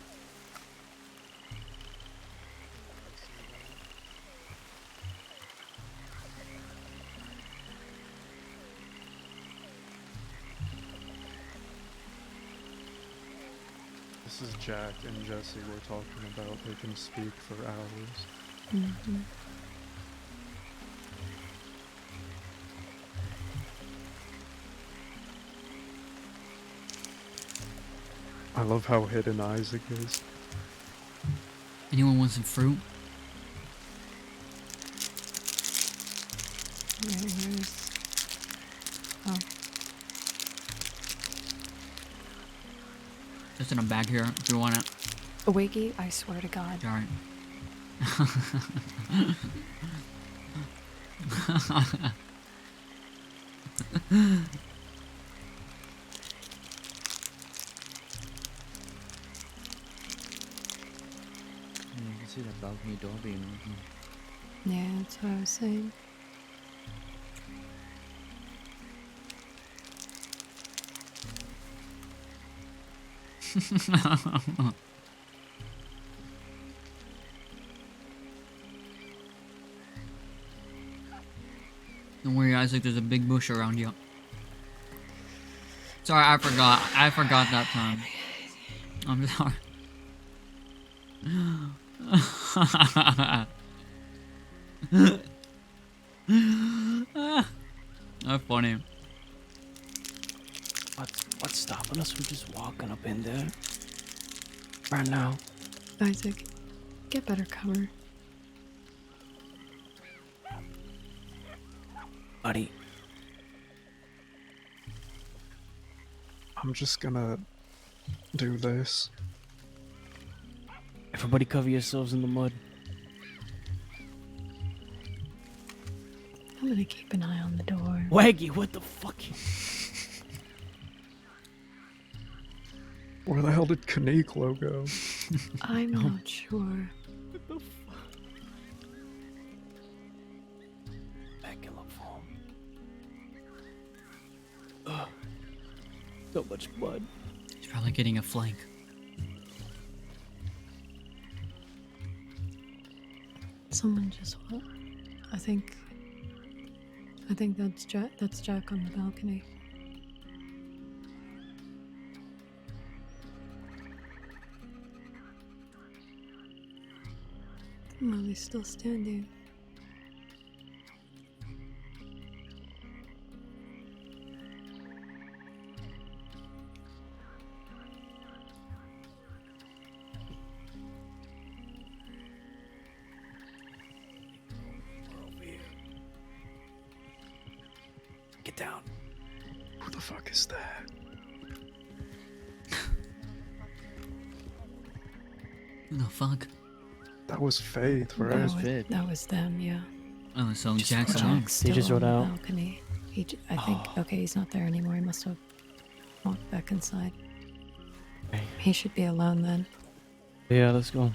This is Jack and Jesse we're talking about. They can speak for hours. Mm-hmm. I love how hidden Isaac is. Anyone want some fruit? Yeah, here's... Oh. Just in a bag here if you want it. Wagy, I swear to God. Alright. You can see that balcony door being open. Yeah, that's what I was saying. Don't worry, Isaac, there's a big bush around you. Sorry, I forgot. I forgot that time. I'm sorry. That's funny. What's stopping us from just walking up in there? Right now. Isaac, get better cover. everybody. I'm just gonna do this. Everybody cover yourselves in the mud. I'm gonna keep an eye on the door. Wagy, what the fuck? Where the hell did Kaniklo go? I'm not sure. What the fuck? Back him up for him. Ugh. So much blood. He's probably getting a flank. Someone just what? I think that's Jack. That's Jack on the balcony. Molly's still standing. Get down. Who the fuck is that? Who the fuck? That was Faith, right? That was them, yeah. Oh, so Jack's alone. Jack's still He just on rode the out. balcony. I think. Okay, he's not there anymore. He must have walked back inside. He should be alone then. Yeah, let's go.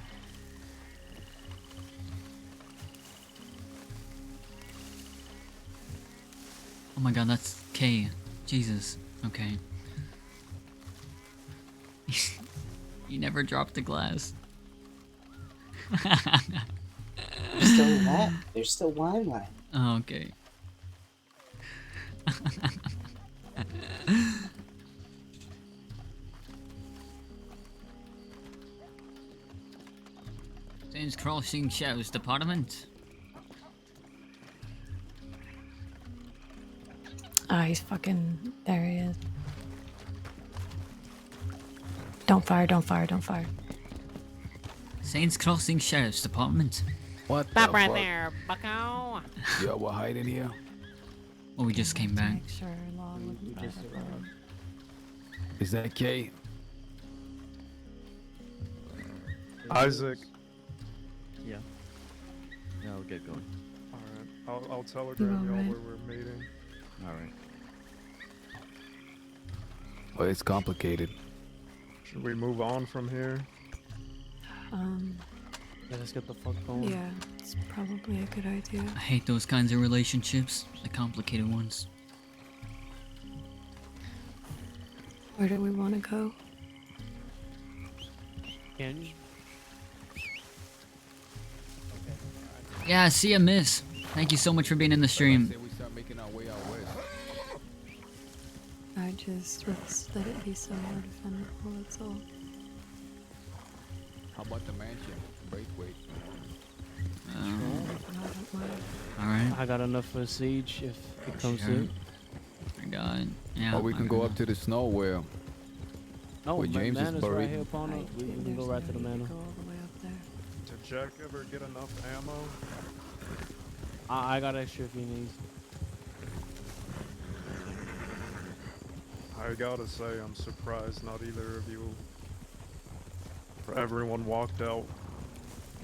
Oh my god, that's K. Jesus. Okay. You never dropped the glass. There's still that. There's still wine left. Oh, okay. Saints Crossing Sheriff's Department. Ah, he's fucking. There he is. Don't fire, don't fire, don't fire. Saints Crossing Sheriff's Department. What Stop the right fuck? there, bucko. Y'all were hiding here? Oh, we just came back. Make sure Law wouldn't try to run. Is that Kay? Isaac. Yeah. Yeah, I'll get going. Alright. I'll telegram y'all alright? where we're meeting. Alright. Well, it's complicated. Should we move on from here? Yeah, let's get the fuck going. Yeah, it's probably a good idea. I hate those kinds of relationships, the complicated ones. Where do we want to go? Can you? Yeah, I see a miss. Thank you so much for being in the stream. We start making our way out west. I just risk that it be somewhere defendable, that's all. How about the mansion? Breakaway. Alright. I got enough for a siege if it comes Sure. to it. I got it. Yeah. Or we can go up to the snow where No, James is Mana's right buried. here upon us. We can go right to the manor. Go all the way up there. Did Jack ever get enough ammo? I got extra if he needs. I gotta say, I'm surprised not either of you. Everyone walked out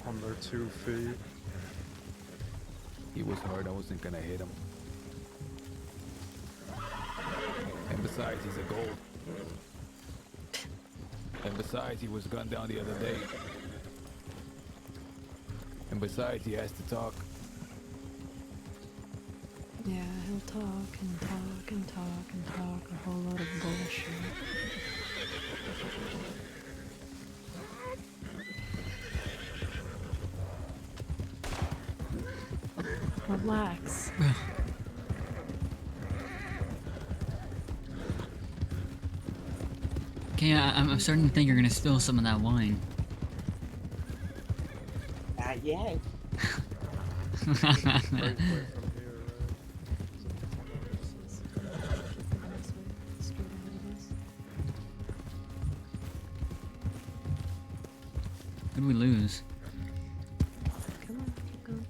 on their 2 feet. he was hurt, I wasn't gonna hit him. And besides, he's a gold. And besides, he was gunned down the other day. And besides, he has to talk. Yeah, he'll talk and talk and talk and talk a whole lot of bullshit. Relax. Okay, I'm starting to think you're gonna spill some of that wine. Not yet. What did we lose? Come on, keep going.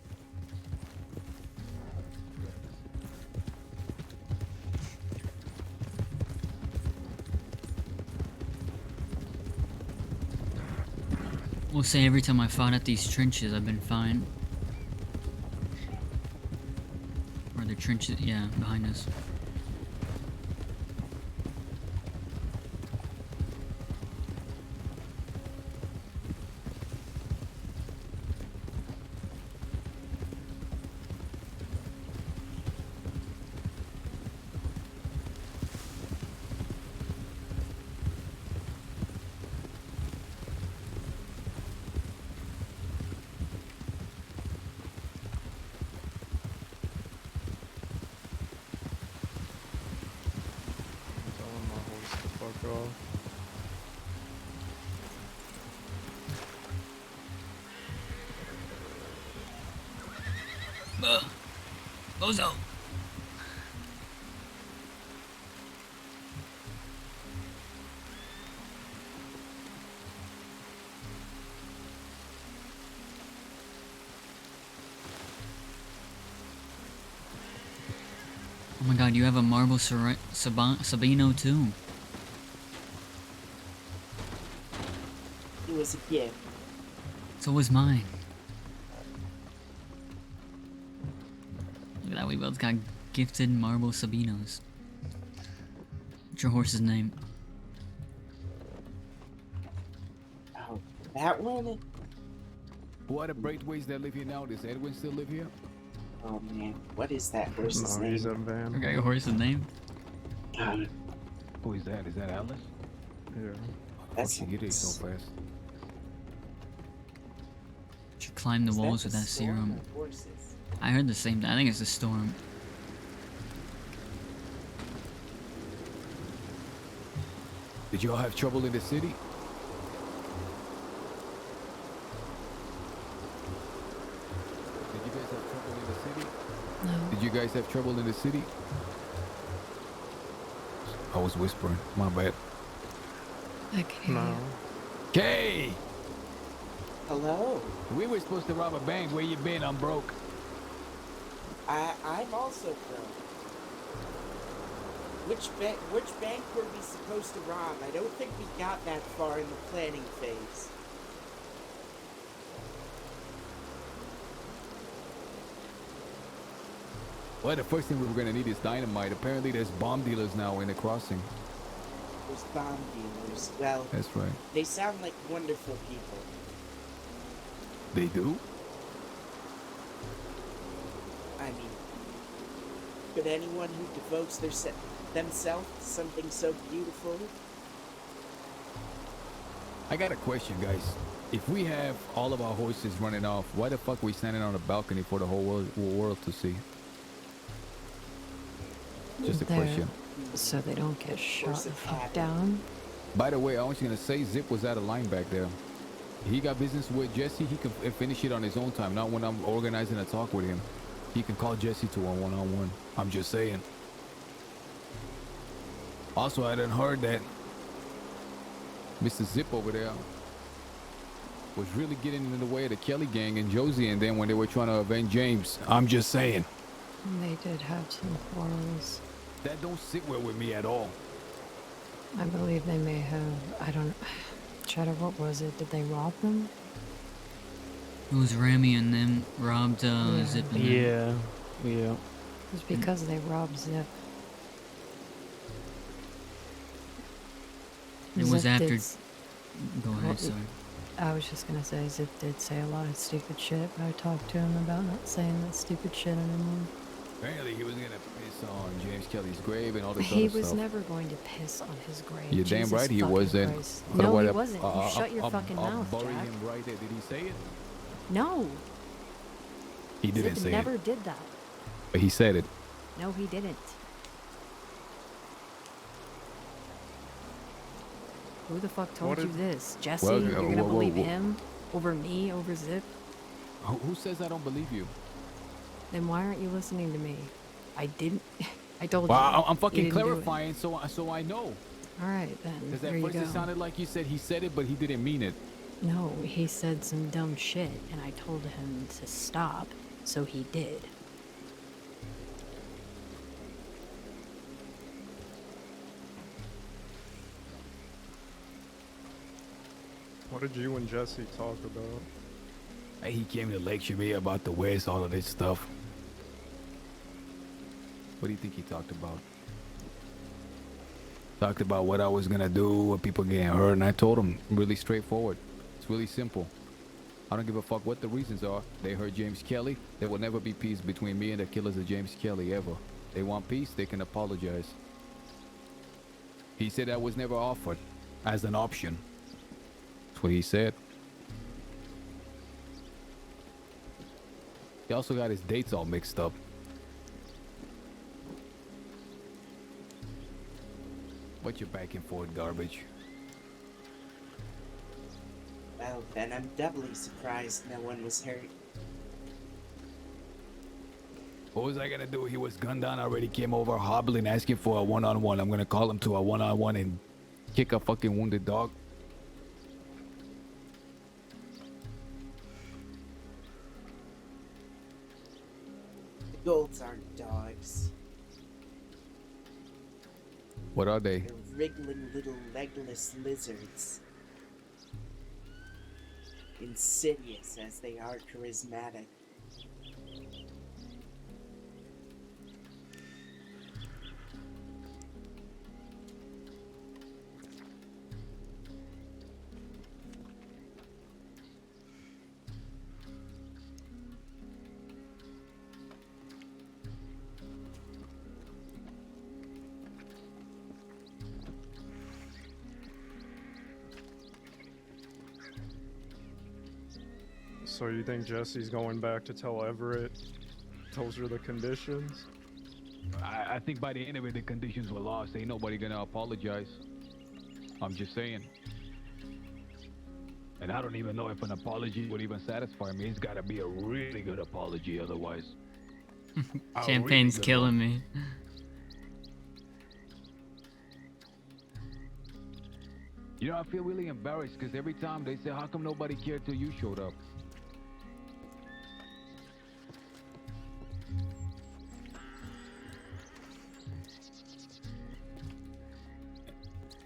We'll say every time I fought at these trenches, I've been fine. Or the trenches, yeah, behind us. Telling my horse to fuck off. Bozo! Oh my god, you have a marble Sabino too. It was a gift. So was mine. Look at that, we both got gifted marble Sabinos. What's your horse's name? Oh, that one? What a Braithways that live here now? Does Edwin still live here? Oh man, what is that horse's No, he's name? a van. Forgot your horse's name? Who is that? Is that Alice? Yeah. That's Fuck, you get it so fast. Should climb the Is that walls the with that storm serum. or horses? I heard the same thing. I think it's the storm. Did you all have trouble in the city? Did you guys have trouble in the city? No. Did you guys have trouble in the city? I was whispering. My bad. I can hear No. you. Kay! Hello. We were supposed to rob a bank. Where you been? I'm broke. I'm also broke. Which bank were we supposed to rob? I don't think we got that far in the planning phase. Well, the first thing we were gonna need is dynamite. Apparently, there's bomb dealers now in the crossing. Those bomb dealers. Well, That's right. they sound like wonderful people. They do? I mean, could anyone who devotes themselves to something so beautiful? I got a question, guys. If we have all of our horses running off, why the fuck are we standing on a balcony for the whole world to see? Just a There, question. so they don't get shot the fuck down. By the way, I was gonna say Zip was out of line back there. He got business with Jesse. He can finish it on his own time, not when I'm organizing a talk with him. He can call Jesse to a one-on-one. I'm just saying. Also, I done heard that Mr. Zip over there was really getting in the way of the Kelly gang and Josie and them when they were trying to avenge James. I'm just saying. They did have some quarrels. That don't sit well with me at all. I believe they may have. I don't. Cheddar, what was it? Did they rob them? It was Remy and them robbed Zip and them. Yeah. Yeah. It was because they robbed Zip. It was Zip after. did Go ahead, Well, sorry. I was just gonna say Zip did say a lot of stupid shit, but I talked to him about not saying that stupid shit anymore. Apparently, he was gonna piss on James Kelly's grave and all this He other was stuff. never going to piss on his grave. You're damn Jesus right he fucking wasn't. Christ. But No, what he if- wasn't. You shut your fucking I'll mouth, bury Jack. him right there. Did he say it? No. He didn't Zip say never it. did that. But he said it. No, he didn't. Who the fuck told What you is- this? Jesse? Well, You're gonna whoa, believe whoa. him over me, over Zip? Who says I don't believe you? Then why aren't you listening to me? I didn't. I told Well, you. I'm You fucking didn't do it. clarifying so I know. All right, then. Because There at you first go. it sounded like you said he said it, but he didn't mean it. No, he said some dumb shit, and I told him to stop, so he did. What did you and Jesse talk about? He came to lecture me about the West, all of this stuff. What do you think he talked about? Talked about what I was gonna do, what people getting hurt, and I told him really straightforward. It's really simple. I don't give a fuck what the reasons are. They hurt James Kelly. There will never be peace between me and the killers of James Kelly, ever. They want peace, they can apologize. He said that was never offered as an option. That's what he said. He also got his dates all mixed up. What you back and forth garbage? Well, then I'm doubly surprised no one was hurt. What was I gonna do? He was gunned down, already came over hobbling, asking for a one-on-one. I'm gonna call him to a one-on-one and kick a fucking wounded dog. The Golds aren't dogs. What are they? They're wriggling little legless lizards. Insidious as they are charismatic. So you think Jesse's going back to tell Everett those are the conditions? I think by the end of it, the conditions were lost. Ain't nobody gonna apologize. I'm just saying. And I don't even know if an apology would even satisfy me. It's gotta be a really good apology, otherwise. Champagne's killing me. You know, I feel really embarrassed because every time they say, how come nobody cared till you showed up?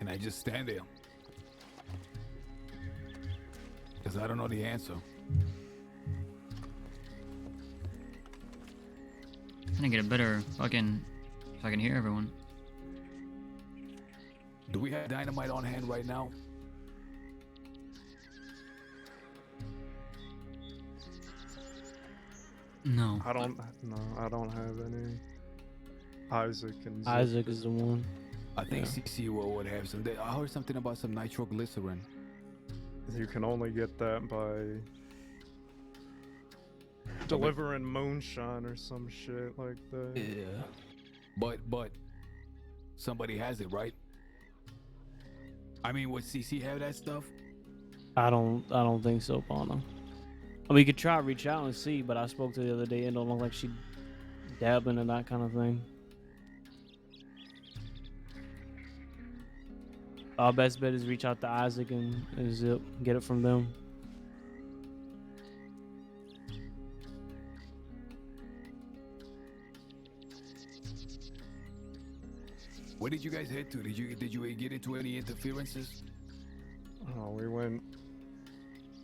And I just stand there. Because I don't know the answer. I'm gonna get a better fucking so I can hear everyone. Do we have dynamite on hand right now? No. I don't have any. Isaac and Zip. Isaac is the one. I think CC would have some. I heard something about some nitroglycerin. You can only get that by delivering moonshine or some shit like that. Yeah. But somebody has it, right? I mean, would CC have that stuff? I don't think so, Pana. I mean, you could try to reach out and see, but I spoke to her the other day and it don't look like she dabbing in that kind of thing. Our best bet is reach out to Isaac and Zip, get it from them. Where did you guys head to? Did you get into any interferences? Oh, we went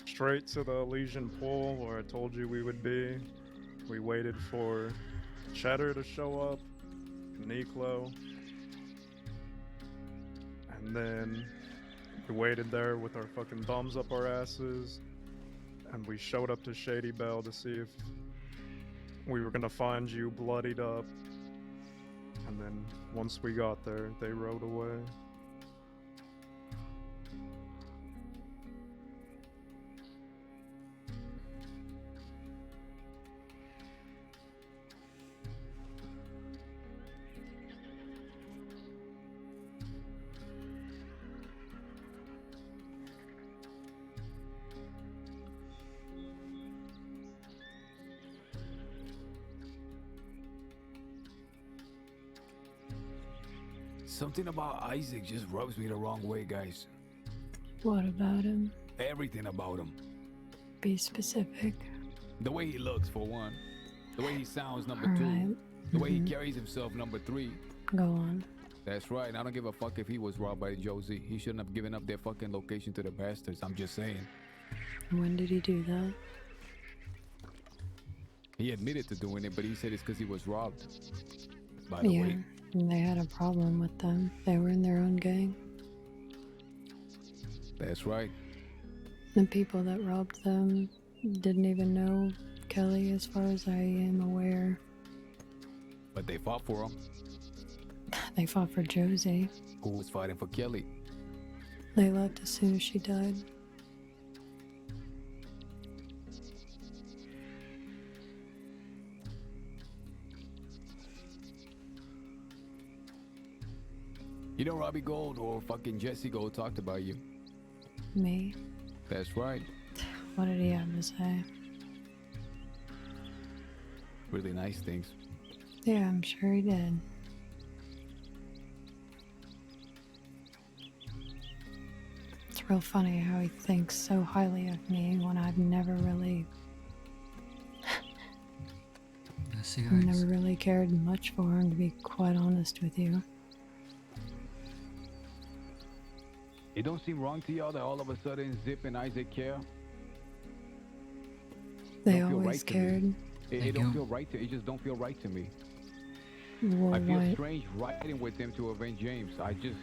straight to the Elysian Pool where I told you we would be. We waited for Cheddar to show up, Niklo, and then we waited there with our fucking thumbs up our asses, and we showed up to Shady Belle to see if we were gonna find you bloodied up. And then once we got there, they rode away. Something about Isaac just rubs me the wrong way, guys. What about him? Everything about him. Be specific. The way he looks, for one. The way he sounds, number All two. right. The way he carries himself, number three. Go on. That's right. And I don't give a fuck if he was robbed by Josie. He shouldn't have given up their fucking location to the bastards. I'm just saying. When did he do that? He admitted to doing it, but he said it's because he was robbed. By the Yeah, way. and they had a problem with them. They were in their own gang. That's right. The people that robbed them didn't even know Kelly, as far as I am aware. But they fought for him. They fought for Josie. Who was fighting for Kelly? They left as soon as she died. You know Robbie Gold or fucking Jesse Gold talked about you. Me? That's right. What did he have to say? Really nice things. Yeah, I'm sure he did. It's real funny how he thinks so highly of me when I've never really... I've never really cared much for him, to be quite honest with you. It don't seem wrong to y'all that all of a sudden Zip and Isaac care? They Don't feel always right to me. cared. It don't feel right to it just don't feel right to me. Well, I feel why? strange riding with him to avenge James.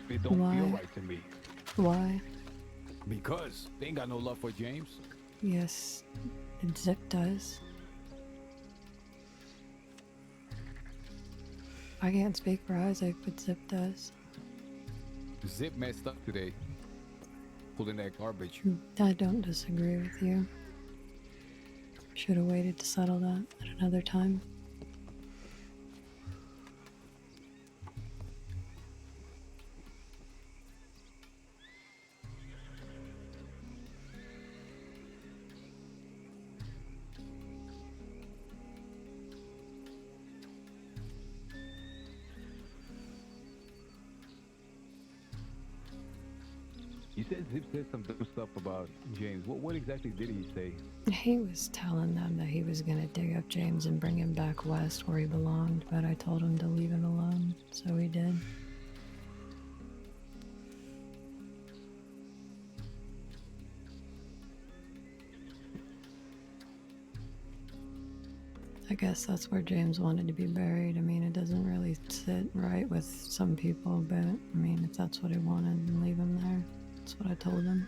It don't Why? feel right to me. Why? Because they ain't got no love for James. Yes, and Zip does. I can't speak for Isaac, but Zip does. Zip messed up today. Pulling that garbage. I don't disagree with you. Should have waited to settle that at another time. You said Zip said some dumb stuff about James. What exactly did he say? He was telling them that he was gonna dig up James and bring him back west where he belonged, but I told him to leave him alone, so he did. I guess that's where James wanted to be buried. I mean, it doesn't really sit right with some people, but I mean, if that's what he wanted, then leave him there. That's what I told him.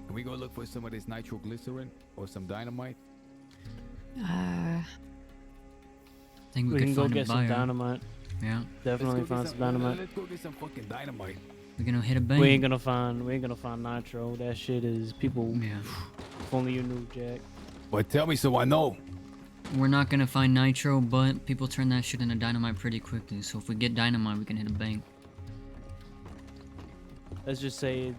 Can we go look for some of this nitroglycerin or some dynamite? Uh, think we could can go find a get some buyer. dynamite. Yeah. Definitely find some dynamite. Let's go get some fucking dynamite. We're gonna hit a bank. We ain't gonna find nitro. That shit is people. Yeah. If only you knew, Jack. But tell me so I know. We're not gonna find nitro, but people turn that shit into dynamite pretty quickly. So if we get dynamite, we can hit a bank. Let's just say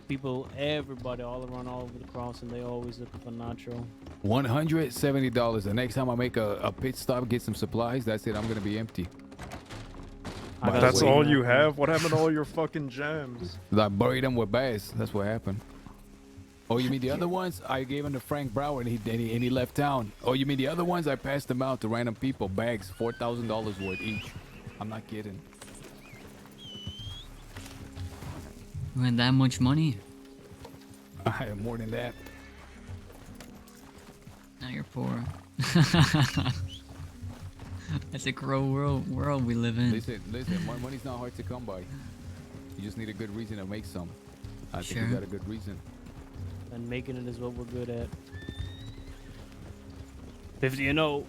people, everybody all around all over the crossing, they always looking for nitro. $170. The next time I make a pit stop, get some supplies, that's it. I'm gonna be empty. That's all you have? What happened to all your fucking gems? I buried them with bass. That's what happened. Oh, you mean the other ones? I gave them to Frank Brower and he left town. Oh, you mean the other ones? I passed them out to random people. Bags, $4,000 worth each. I'm not kidding. You had that much money? I have more than that. Now you're poor. That's a cruel world we live in. Listen, money's not hard to come by. You just need a good reason to make some. I think Sure. you got a good reason. And making it is what we're good at. 50 and 0.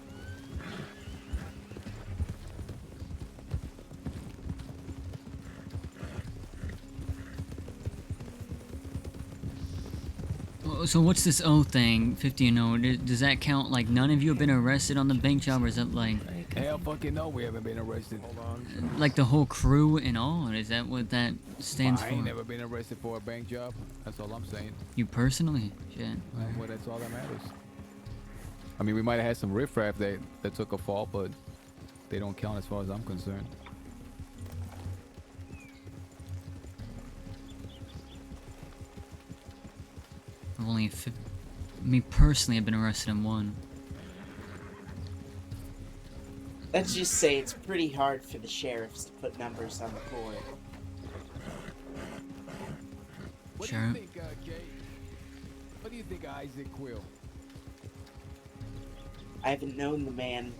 So what's this O thing, 50 and 0? Does that count like none of you have been arrested on the bank job, or is that like... Hell fucking no, we haven't been arrested. Hold on. Like the whole crew and all? Is that what that stands I for? ain't never been arrested for a bank job. That's all I'm saying. You personally? Shit. Well, that's all that matters. I mean, we might have had some riffraff that took a fall, but they don't count as far as I'm concerned. I've only, me personally, have been arrested in one. Let's just say it's pretty hard for the sheriffs to put numbers on the board. What Sure. do you think, Kate? What do you think of Isaac Quill? I haven't known the man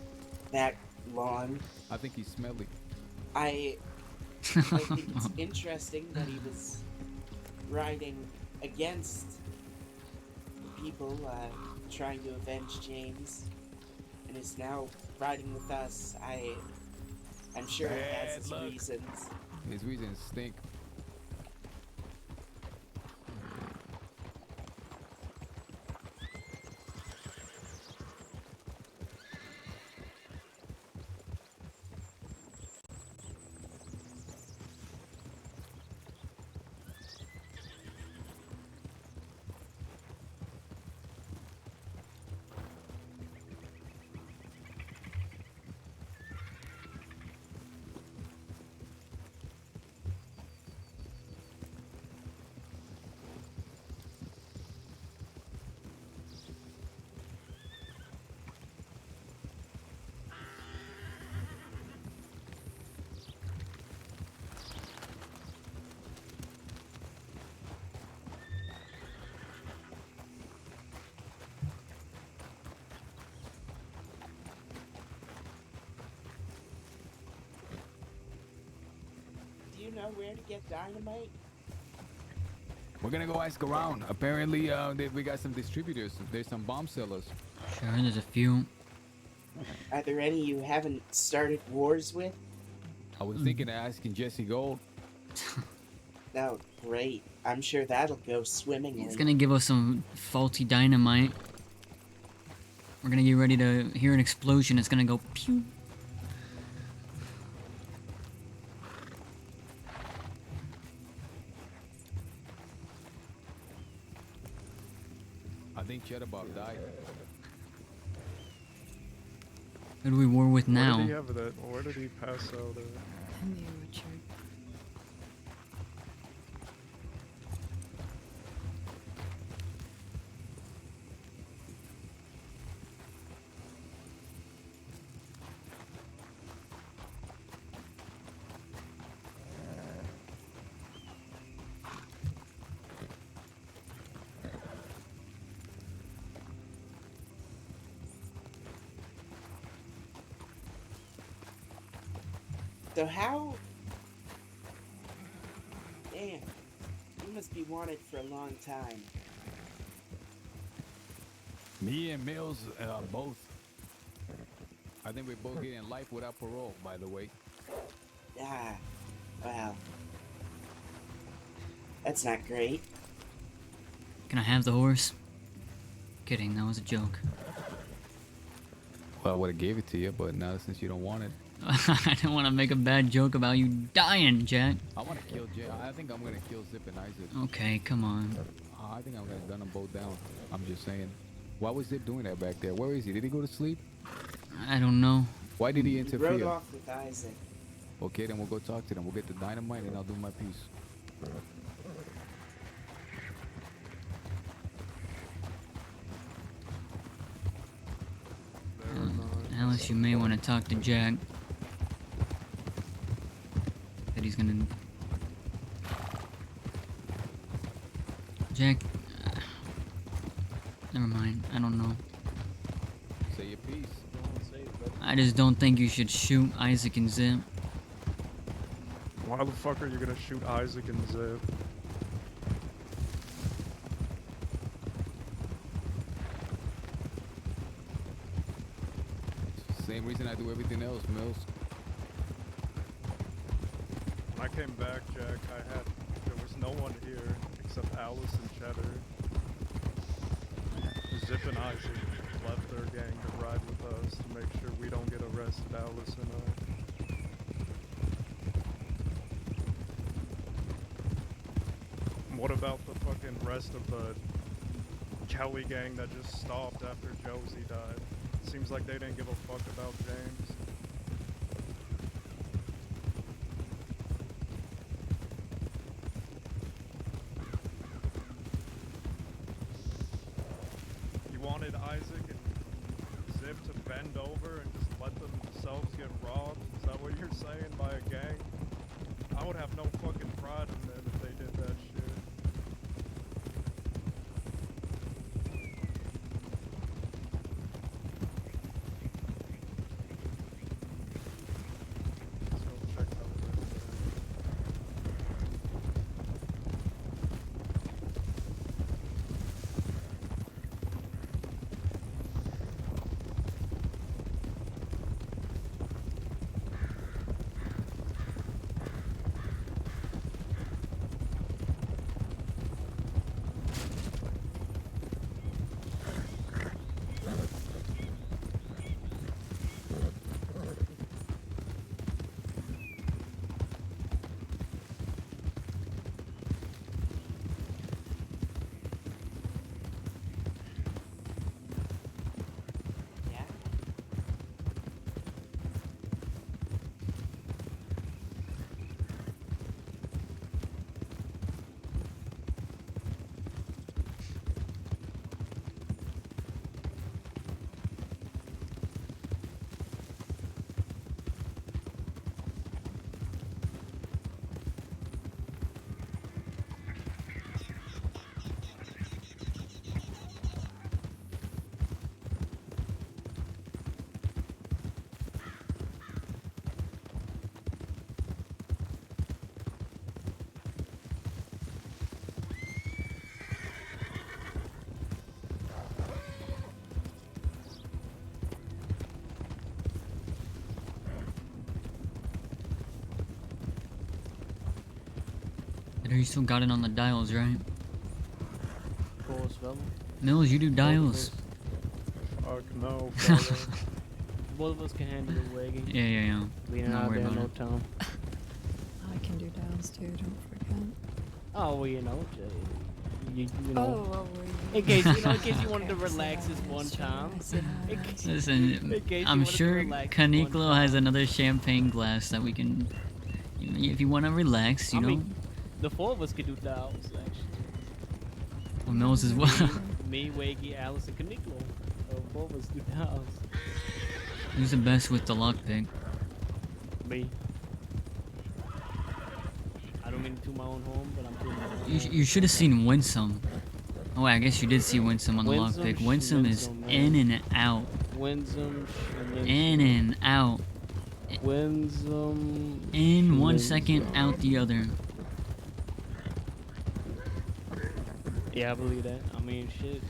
that long. I think he's smelly. I think it's interesting that he was riding against the people trying to avenge James, and is now riding with us. I'm sure he has his reasons. His reasons stink. Do you know where to get dynamite? We're gonna go ask around. Apparently, we got some distributors. There's some bomb sellers. Sure, there's a few. Are there any you haven't started wars with? I was thinking of asking Jesse Gold. No, great. I'm sure that'll go swimmingly. He's gonna give us some faulty dynamite. We're gonna get ready to hear an explosion. It's gonna go pew. I think Cheddar-Bob died. Who do we war with now? Where did he have that? Where did he pass out? Richard. So how... Damn. You must be wanted for a long time. Me and Mills, both. I think we're both getting life without parole, by the way. Ah, well. That's not great. Can I have the horse? Kidding, that was a joke. Well, I would have gave it to you, but now since you don't want it. I don't want to make a bad joke about you dying, Jack. I want to kill Jay. I think I'm going to kill Zip and Isaac. Okay, come on. I think I'm going to gun them both down. I'm just saying. Why was Zip doing that back there? Where is he? Did he go to sleep? I don't know. Why did he He interfere? rode off with Isaac. Okay, then we'll go talk to them. We'll get the dynamite and I'll do my piece. Alice, you may want to talk to Jack. That he's gonna... Jack... never mind, I don't know. Say your piece. I just don't think you should shoot Isaac and Zip. Why the fuck are you gonna shoot Isaac and Zip? Same reason I do everything else, Mills. When I came back, Jack, there was no one here except Alice and Cheddar. Zip and Isaac left their gang to ride with us to make sure we don't get arrested, Alice and I. What about the fucking rest of the Kelly gang that just stopped after Josie died? Seems like they didn't give a fuck about James. You still got it on the dials, right? Of course, fella. Mills, you do dials. Fuck no, fella. Both of us can handle it, Waggy. Yeah. We ain't Not out worried there about no it. time. I can do dials too, don't forget. Oh, well, you know, you Oh, know. well, In case you wanted to relax this one time. Listen, I'm sure Caniclo has another champagne glass that we can. If you want to relax, you I know. mean, the four of us could do dials, actually. Well, Mills as well. Me, Waggy, Alice, and Caniclo. Four of us do dials. Who's the best with the lockpick? Me. I don't mean to toot my own horn, but I'm tooting my own horn. You should have seen Winsome. Oh, wait, I guess you did see Winsome on the lockpick. Winsome is in and out. Winsome. In and out. Winsome. In 1 second, out the other. Yeah, I believe that. I mean, shit.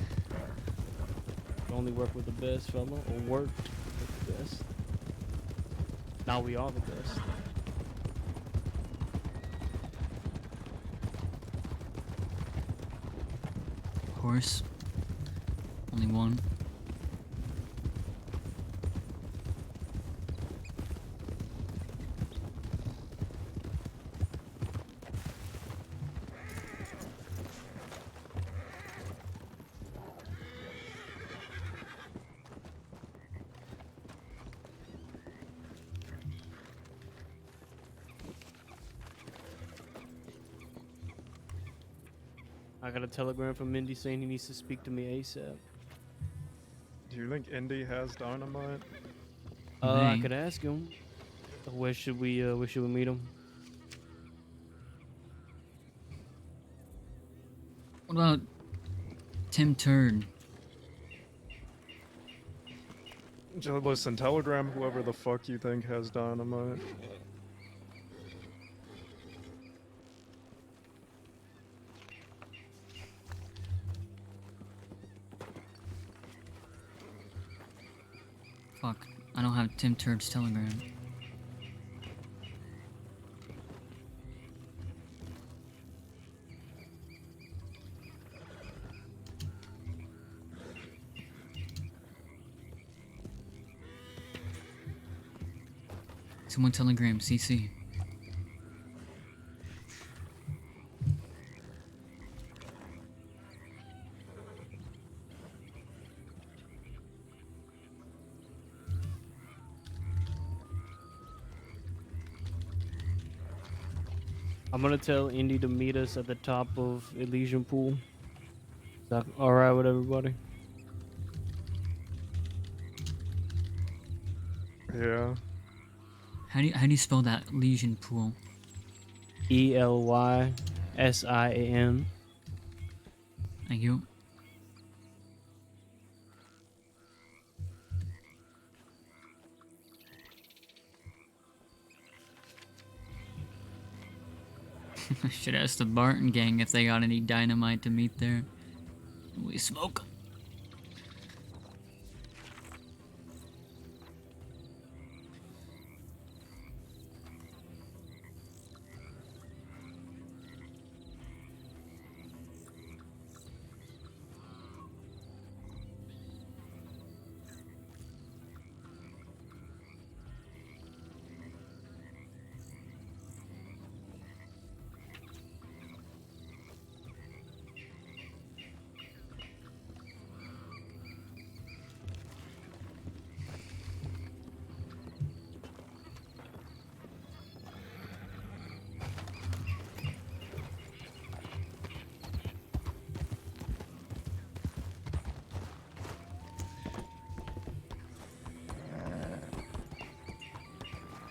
Only work with the best, fella, or worked with the best. Now we are the best. Horse. Only one. I got a telegram from Mindy saying he needs to speak to me ASAP. Do you think Indy has dynamite? I could ask him. Where should we meet him? What about Tim Turd? Just listen, telegram whoever the fuck you think has dynamite. Fuck, I don't have Tim Turd's telegram. Someone telegram CC. I'm gonna tell Indy to meet us at the top of Elysian Pool. Is that alright with everybody? Yeah. How do you spell that Elysian Pool? ELYSIAN. Thank you. I should ask the Barton gang if they got any dynamite to meet there. We smoke 'em.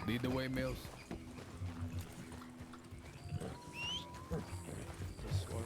Lead the way, Mills. This way.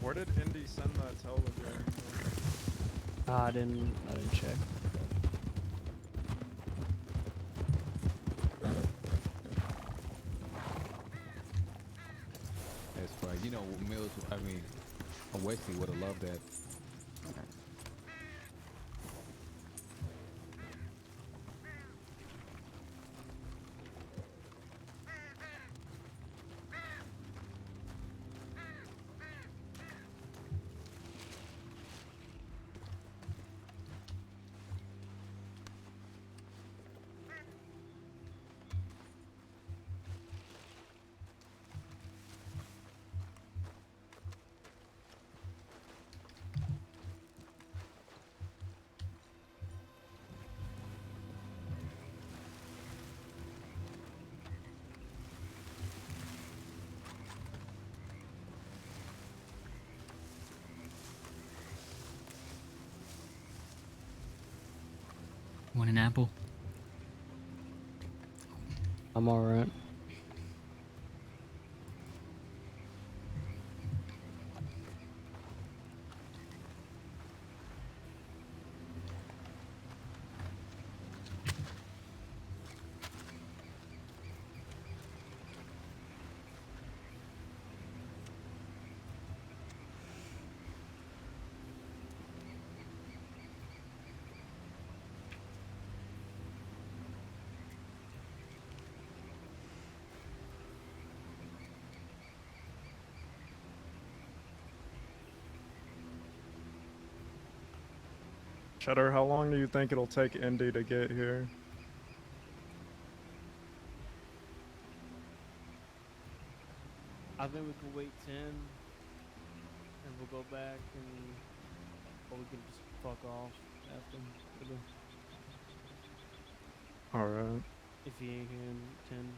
Where did Indy send that telegram? I didn't check. That's right. You know, Mills, I mean, Wesley would have loved that. Want an apple? I'm alright. Cheddar, how long do you think it'll take Indy to get here? I think we can wait 10, and we'll go back, and or we can just fuck off after. Alright. If he ain't here in 10.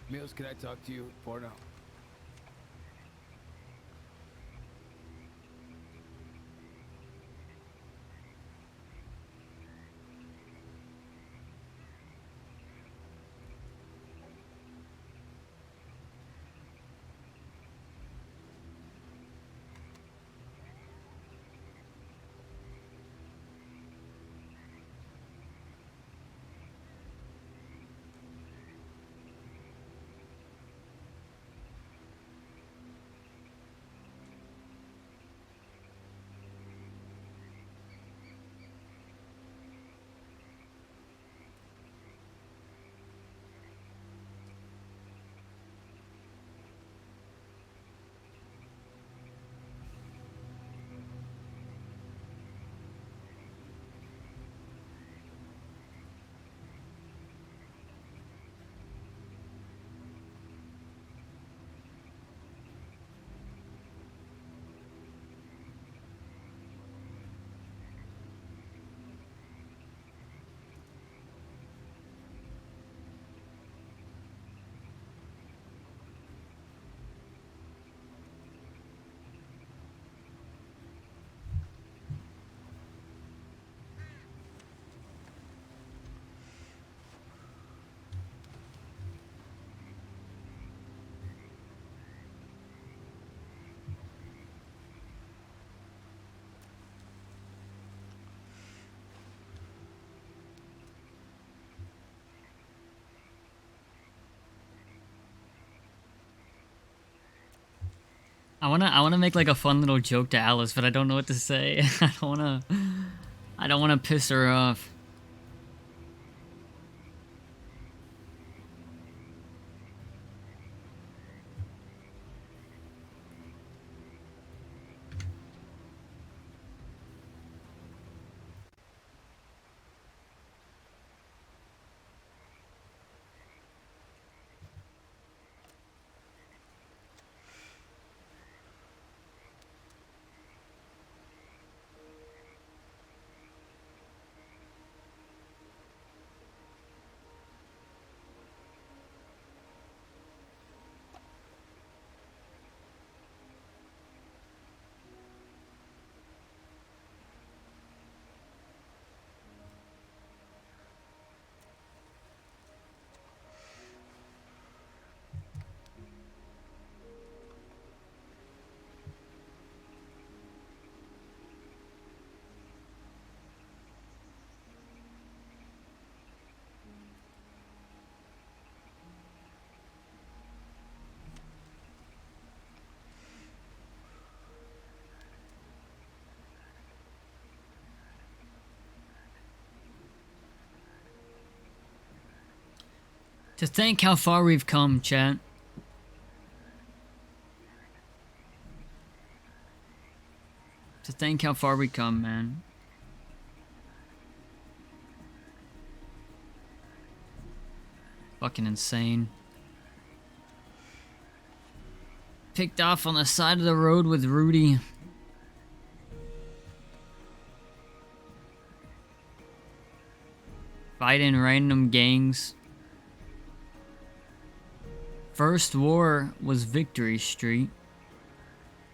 Mills, can I talk to you, Porno? I wanna make like a fun little joke to Alice, but I don't know what to say. I don't wanna piss her off. To think how far we've come, chat. To think how far we come, man. Fucking insane. Picked off on the side of the road with Rudy. Fighting random gangs. First war was Victory Street.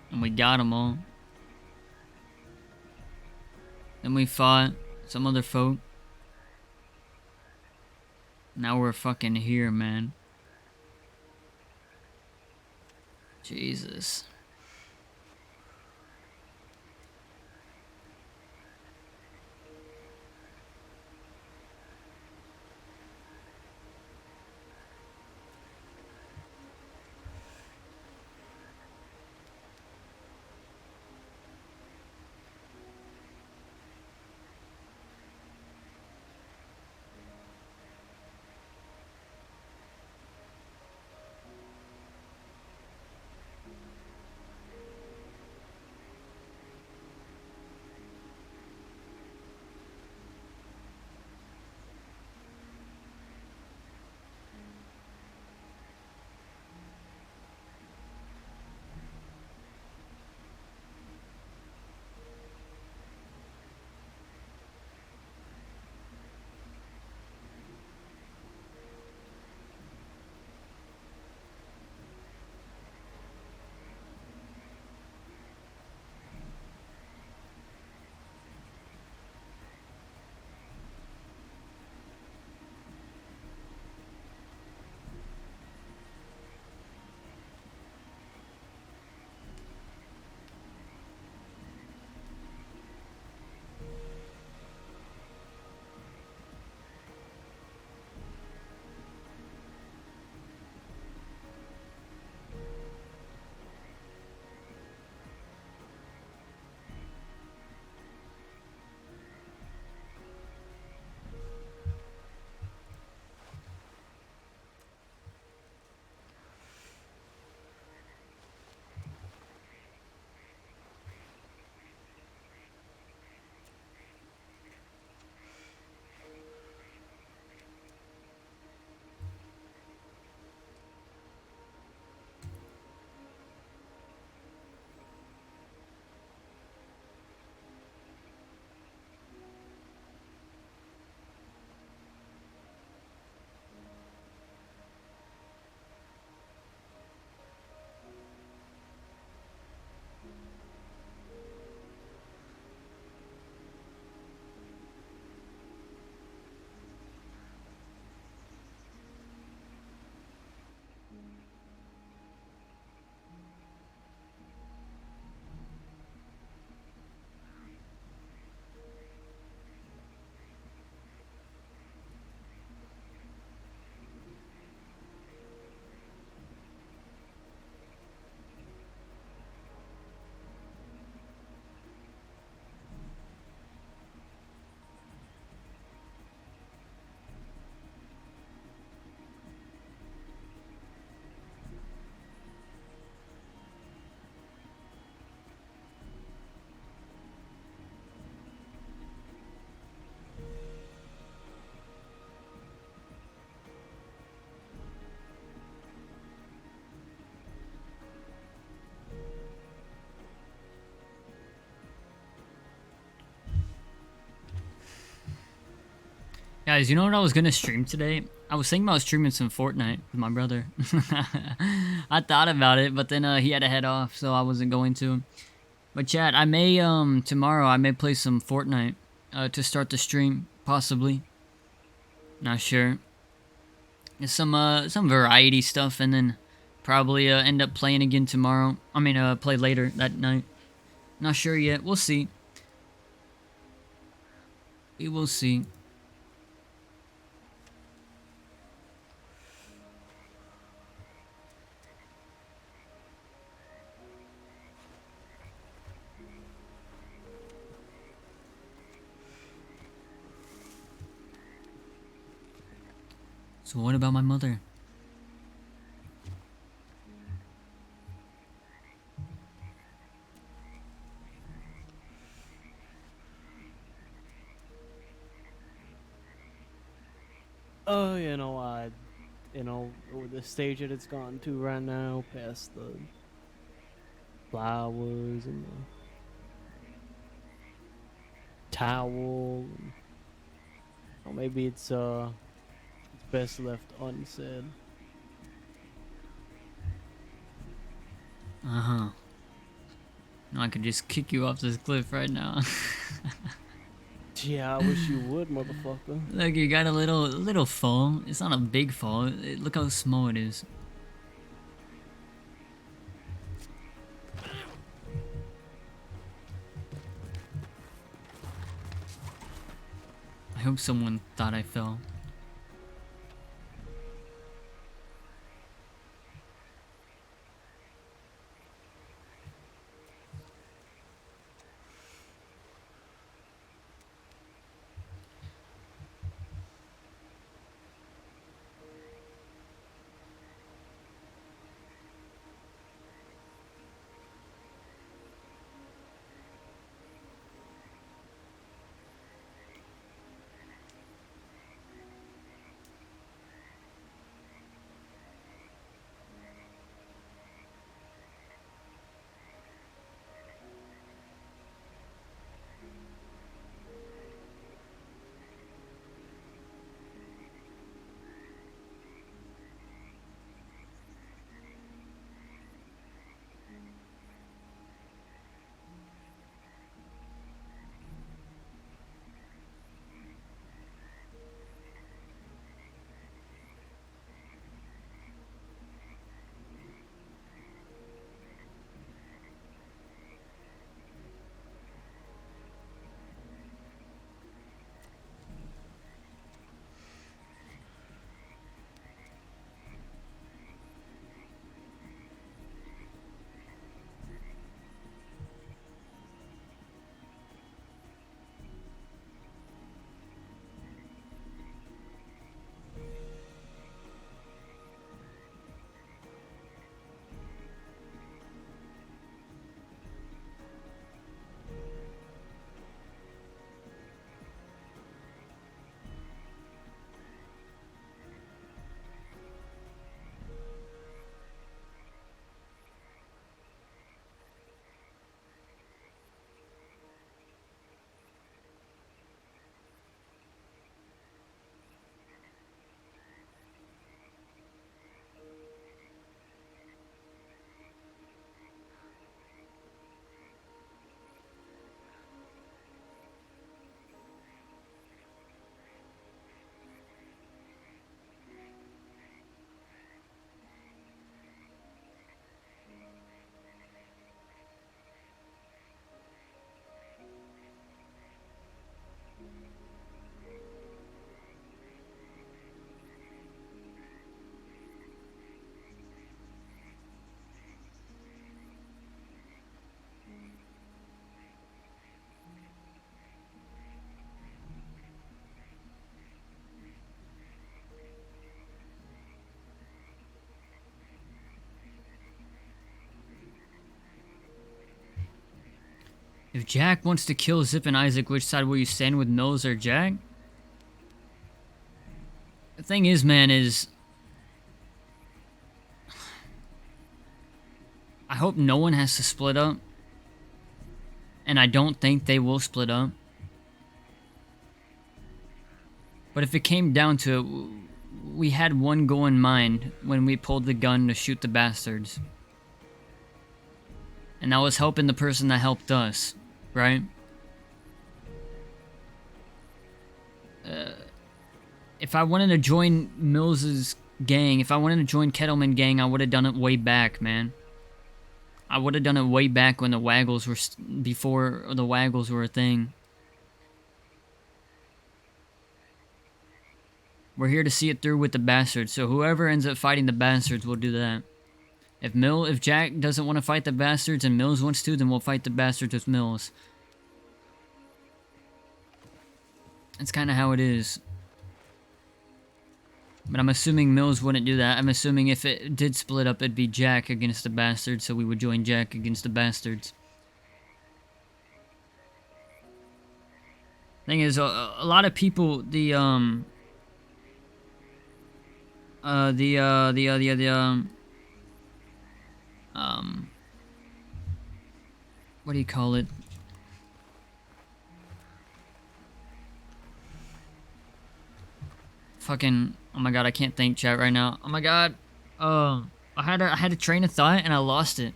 And we got them all. Then we fought some other folk. Now we're fucking here, man. Jesus. Guys, you know what I was gonna stream today? I was thinking about streaming some Fortnite with my brother. I thought about it, but then he had to head off, so I wasn't going to. But chat, I may tomorrow I may play some Fortnite to start the stream, possibly. Not sure. It's some variety stuff, and then probably end up playing again tomorrow. I mean, play later that night. Not sure yet. We'll see. We will see. So what about my mother? Oh, with the stage that it's gone to right now, past the flowers and the towel. Or maybe it's best left unsaid. Uh-huh. No, I could just kick you off this cliff right now. Yeah, I wish you would, motherfucker. Look, you got a little fall. It's not a big fall. Look how small it is. I hope someone thought I fell. If Jack wants to kill Zip and Isaac, which side will you stand with, Mills or Jack? The thing is, man, I hope no one has to split up. And I don't think they will split up. But if it came down to it, we had one goal in mind when we pulled the gun to shoot the bastards. And that was helping the person that helped us, right? If I wanted to join Mills's gang, if I wanted to join Kettleman gang, I would have done it way back, man. I would have done it way back when the Waggles were, before the Waggles were a thing. We're here to see it through with the bastards, so whoever ends up fighting the bastards will do that. If Jack doesn't want to fight the bastards and Mills wants to, then we'll fight the bastards with Mills. That's kind of how it is. But I'm assuming Mills wouldn't do that. I'm assuming if it did split up, it'd be Jack against the Bastards, so we would join Jack against the Bastards. Thing is, a lot of people, what do you call it? Fucking, oh my god, I can't think, chat, right now. Oh my god. I had a train of thought and I lost it.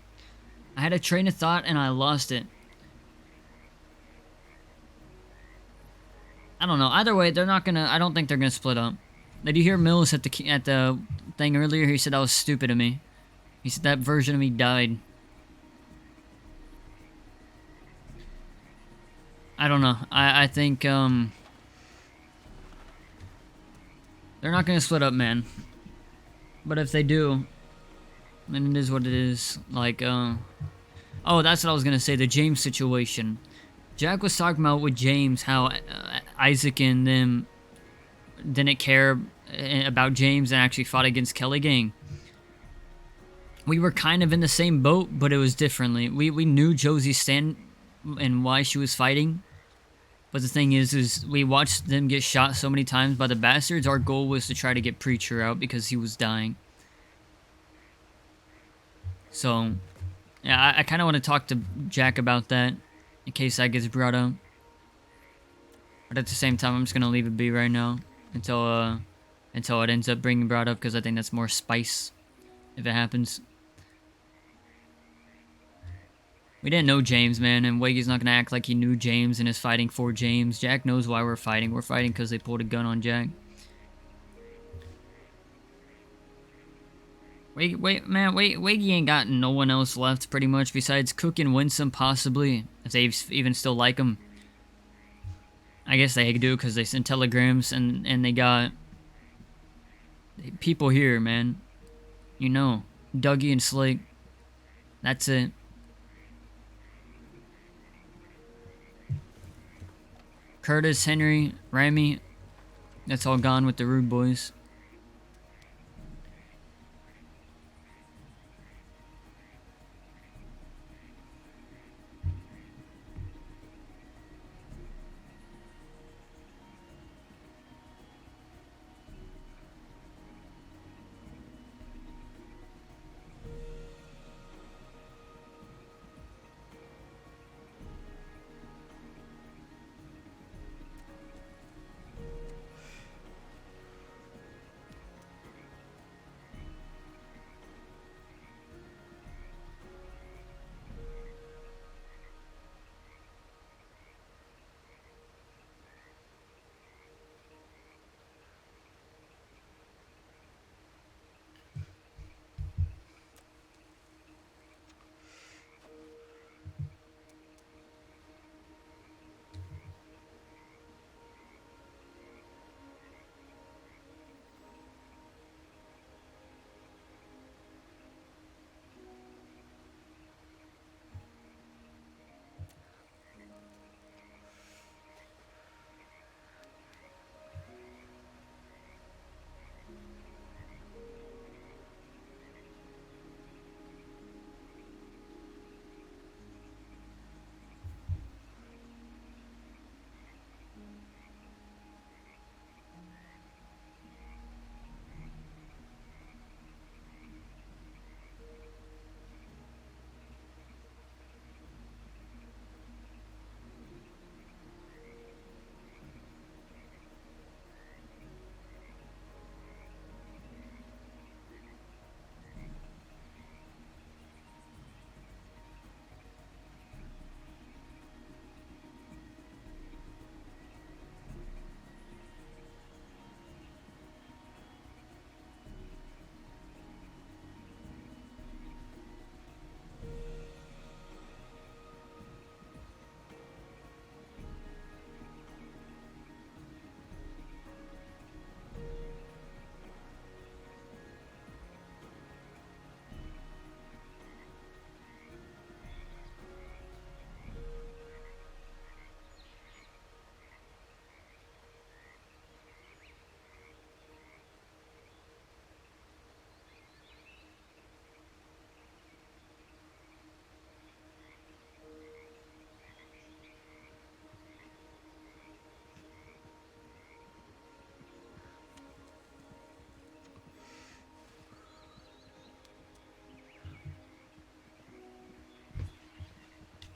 I had a train of thought and I lost it. I don't know. Either way, they're not gonna. I don't think they're gonna split up. Did you hear Mills at the thing earlier? He said I was stupid of me. He said that version of me died. I don't know. I think they're not gonna split up, man. But if they do, then it is what it is. Like oh, that's what I was gonna say. The James situation. Jack was talking about with James how Isaac and them didn't care about James and actually fought against Kelly Gang. We were kind of in the same boat, but it was differently. We knew Josie's stand and why she was fighting. But the thing is we watched them get shot so many times by the Bastards. Our goal was to try to get Preacher out because he was dying. So, yeah, I kind of want to talk to Jack about that in case that gets brought up. But at the same time, I'm just gonna leave it be right now until it ends up being brought up, because I think that's more spice if it happens. We didn't know James, man, and Wagy's not gonna act like he knew James and is fighting for James. Jack knows why we're fighting. We're fighting because they pulled a gun on Jack. Wagy ain't got no one else left, pretty much, besides Cook and Winsome, possibly, if they even still like him. I guess they do, because they send telegrams, and they got people here, man. You know, Dougie and Slake. That's it. Curtis, Henry, Ramy. That's all gone with the Rude Boys.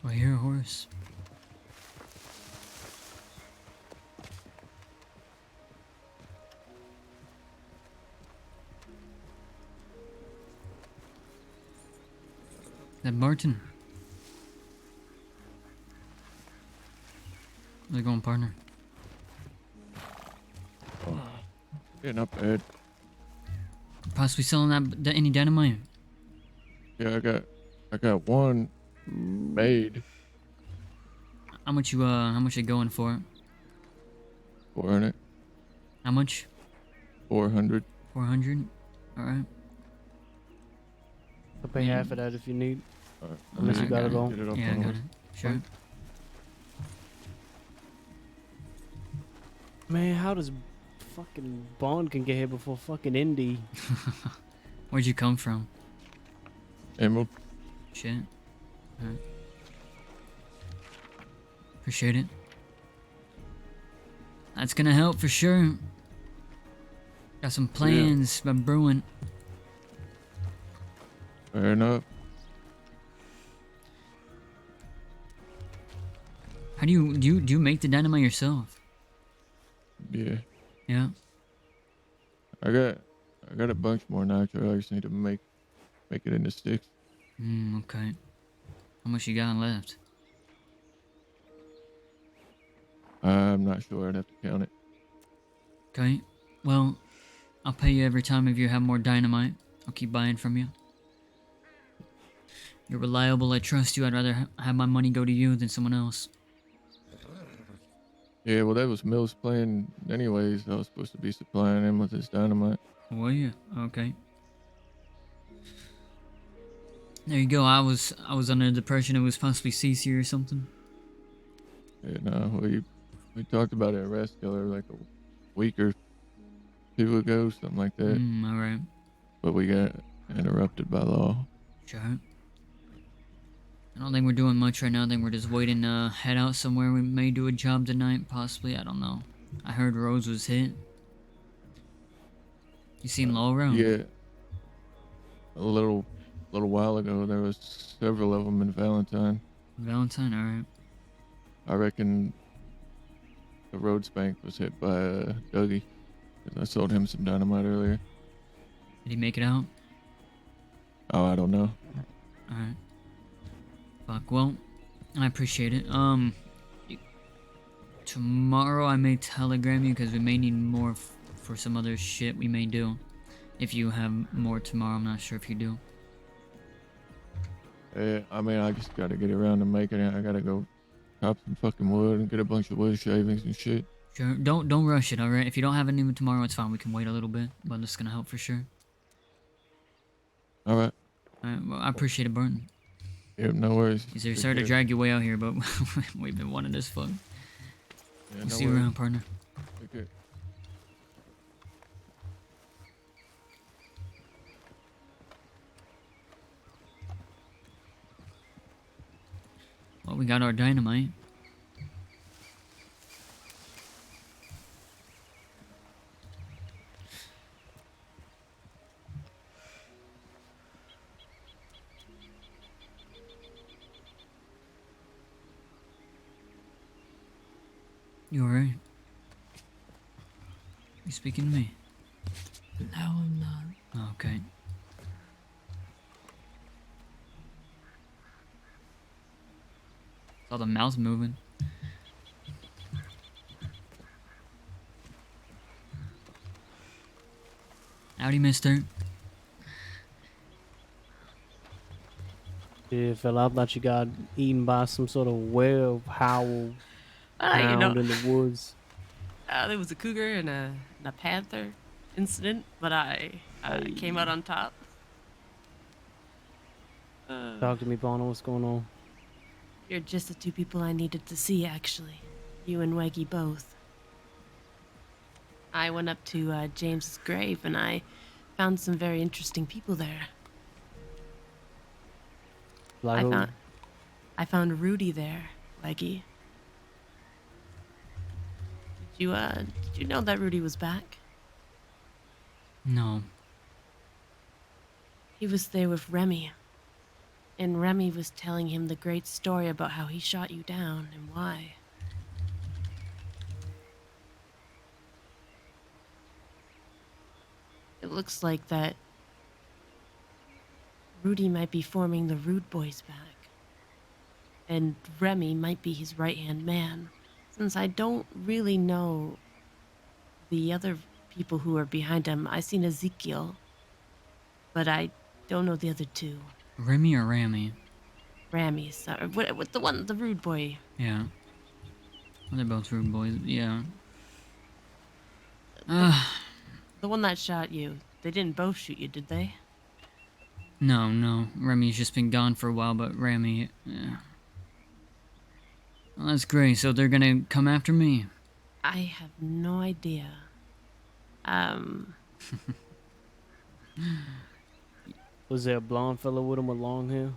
I hear a horse. That Martin. How's it going, partner? Yeah, not bad. Possibly selling any dynamite? Yeah, I got one made. How much you going for it? 400. How much? 400. 400? Alright. I'll pay half of that if you need. Alright. Unless you got it all. Yeah, I got it. Sure. Man, how does fucking Bond can get here before fucking Indy? Where'd you come from? Emerald. Shit. Alright. Appreciate it. That's gonna help for sure. Got some plans by brewing. Fair enough. How do you make the dynamite yourself? Yeah. Yeah. I got a bunch more nitro. I just need to make it into sticks. Okay. How much you got left? I'm not sure. I'd have to count it. Okay. Well, I'll pay you every time if you have more dynamite. I'll keep buying from you. You're reliable. I trust you. I'd rather have my money go to you than someone else. Yeah, well, that was Mill's plan anyways. I was supposed to be supplying him with his dynamite. Were you? Okay. There you go. I was under the impression it was possibly CC or something. Yeah, no, we talked about it at Rascaler like a week or two ago, something like that. Alright. But we got interrupted by law. Sure. I don't think we're doing much right now. I think we're just waiting to head out somewhere. We may do a job tonight, possibly. I don't know. I heard Rose was hit. You seen Laura? Yeah. A little while ago, there was several of them in Valentine. Valentine, alright. I reckon the road spank was hit by Dougie. 'Cause I sold him some dynamite earlier. Did he make it out? Oh, I don't know. Alright. Fuck, well, I appreciate it. Tomorrow I may telegram you because we may need more for some other shit we may do. If you have more tomorrow, I'm not sure if you do. Yeah, I mean, I just gotta get around to making it. I gotta go chop some fucking wood and get a bunch of wood shavings and shit. Sure, don't rush it, alright? If you don't have any tomorrow, it's fine. We can wait a little bit, but it's gonna help for sure. Alright. Alright, well, I appreciate it, Burton. Yep, no worries. Sorry to drag you way out here, but we've been wanting this fuck. Yeah, We'll no see you worries. around, partner. Okay. Well, we got our dynamite. You alright? You speaking to me? No, I'm not. Oh, okay. Saw the mouse moving. Howdy, mister. Yeah, fella, I thought you got eaten by some sort of whale howl You hound know, in the woods. there was a cougar and a panther incident, but I came out on top. Talk to me, Bono. What's going on? You're just the two people I needed to see, actually. You and Wagy both. I went up to James's grave and I found some very interesting people there. Like who? I found Rudy there, Wagy. Did you know that Rudy was back? No. He was there with Remy. and Remy was telling him the great story about how he shot you down and why. It looks like that Rudy might be forming the Rude Boys back, and Remy might be his right-hand man. Since I don't really know the other people who are behind him, I seen Ezekiel, but I don't know the other two. Remy or Rammy? Ramy, sorry, what the one, the Rude Boy. Yeah. Well, they're both rude boys. Yeah. The one that shot you. They didn't both shoot you, did they? No. Remy's just been gone for a while, but Ramy, yeah. Well, that's great. So they're gonna come after me. I have no idea. Was there a blonde fella with him with long hair?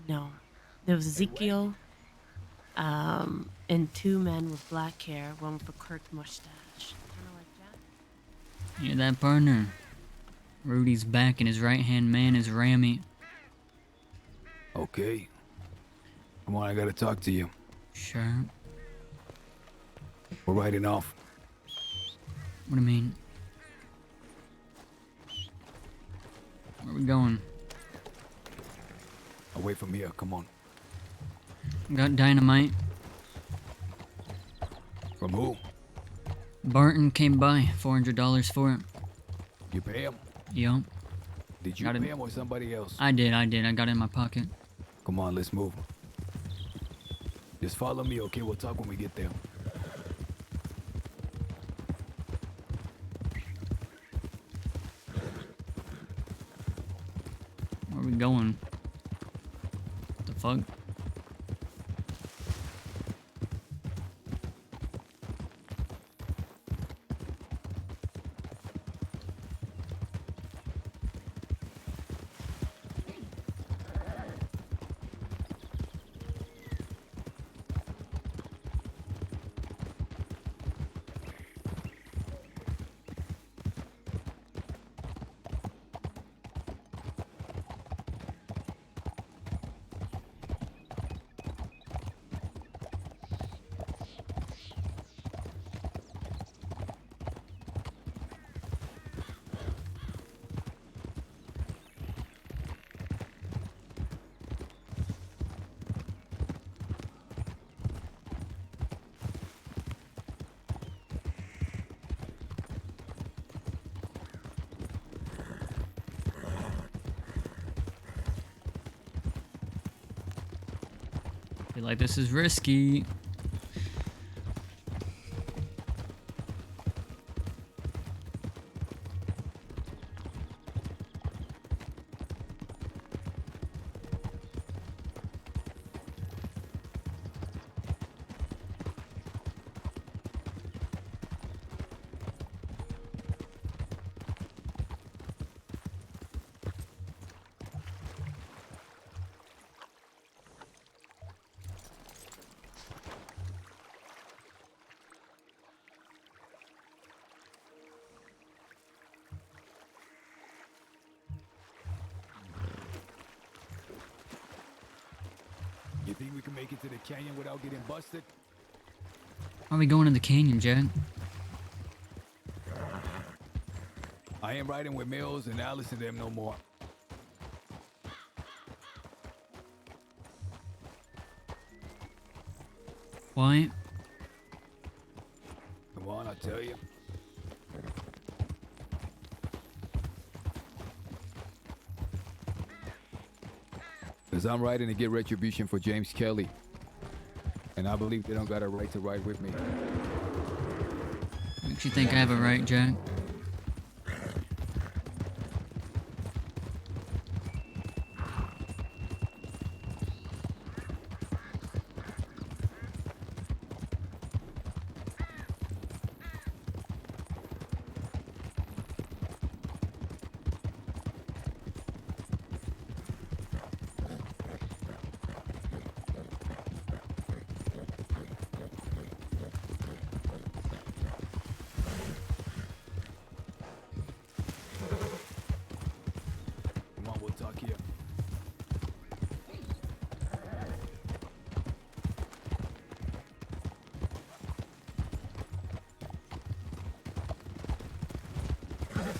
No. There was Ezekiel, and two men with black hair, one with a crooked mustache. Kind of like Jack. Hear that, partner? Rudy's back, and his right-hand man is Ramy. Okay. Come on, I gotta talk to you. Sure. We're riding off. What do you mean? Where are we going? Away from here, come on. Got dynamite. From who? Barton came by, $400 for it. You pay him? Yup. Did you Got it. pay him or somebody else? I did. I got it in my pocket. Come on, let's move. Just follow me, okay? We'll talk when we get there. Where are we going? What the fuck? Feel like this is risky. You think we can make it to the canyon without getting busted? Why are we going in the canyon, Jack? I ain't riding with Mills and Alice and them no more. Why? Come on, I'll tell you. Because I'm riding to get retribution for James Kelly. And I believe they don't got a right to ride with me. Makes you think I have a right, Jack?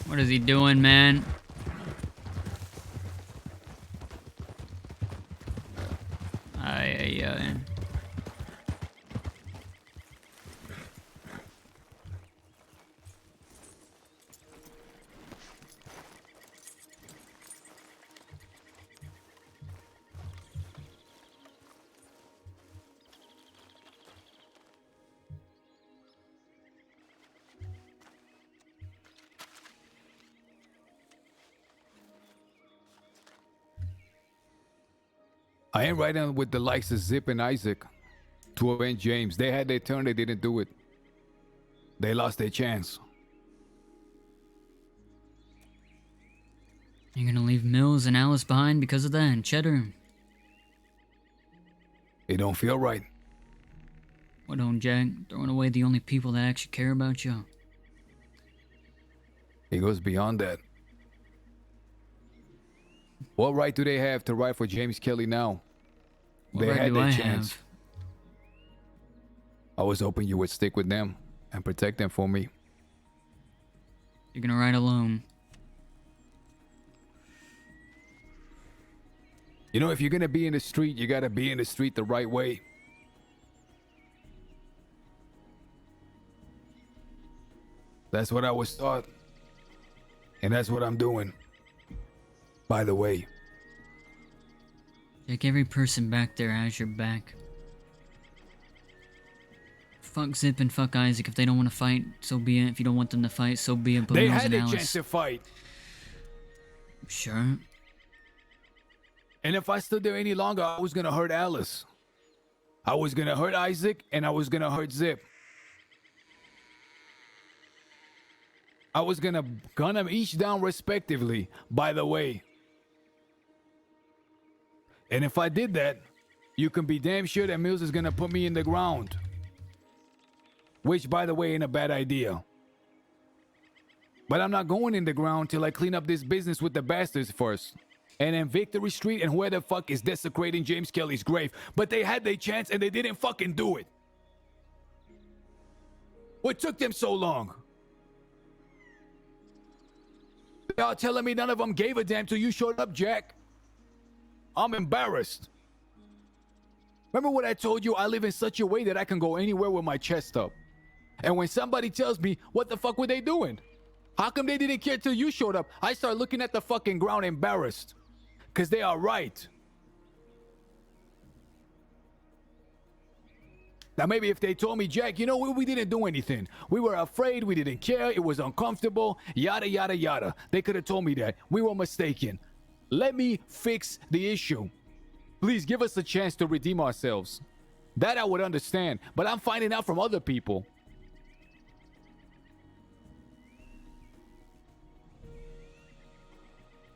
What is he doing, man? Ay. I ain't riding with the likes of Zip and Isaac to avenge James. They had their turn, they didn't do it. They lost their chance. You're gonna leave Mills and Alice behind because of that, and Cheddar. It don't feel right. What don't, Jack? Throwing away the only people that actually care about you. It goes beyond that. What right do they have to ride for James Kelly now? What They right had do their I chance. have? I was hoping you would stick with them and protect them for me. You're gonna ride alone. You know, if you're gonna be in the street, you gotta be in the street the right way. That's what I was taught. And that's what I'm doing. By the way. Jack, every person back there has your back. Fuck Zip and fuck Isaac. If they don't want to fight, so be it. If you don't want them to fight, so be it. But They Mills had and a Alice. chance to fight. Sure. And if I stood there any longer, I was gonna hurt Alice. I was gonna hurt Isaac, and I was gonna hurt Zip. I was gonna gun them each down respectively, by the way. And if I did that, you can be damn sure that Mills is gonna put me in the ground. Which, by the way, ain't a bad idea. But I'm not going in the ground till I clean up this business with the bastards first. And then Victory Street and where the fuck is desecrating James Kelly's grave. But they had their chance and they didn't fucking do it. What took them so long? Y'all telling me none of them gave a damn till you showed up, Jack? I'm embarrassed. Remember what I told you? I live in such a way that I can go anywhere with my chest up. And when somebody tells me, what the fuck were they doing? How come they didn't care till you showed up? I start looking at the fucking ground embarrassed. Because they are right. Now maybe if they told me, Jack, you know, we didn't do anything. We were afraid, we didn't care, it was uncomfortable, yada, yada, yada. They could have told me that. We were mistaken. Let me fix the issue. Please give us a chance to redeem ourselves. That I would understand, but I'm finding out from other people.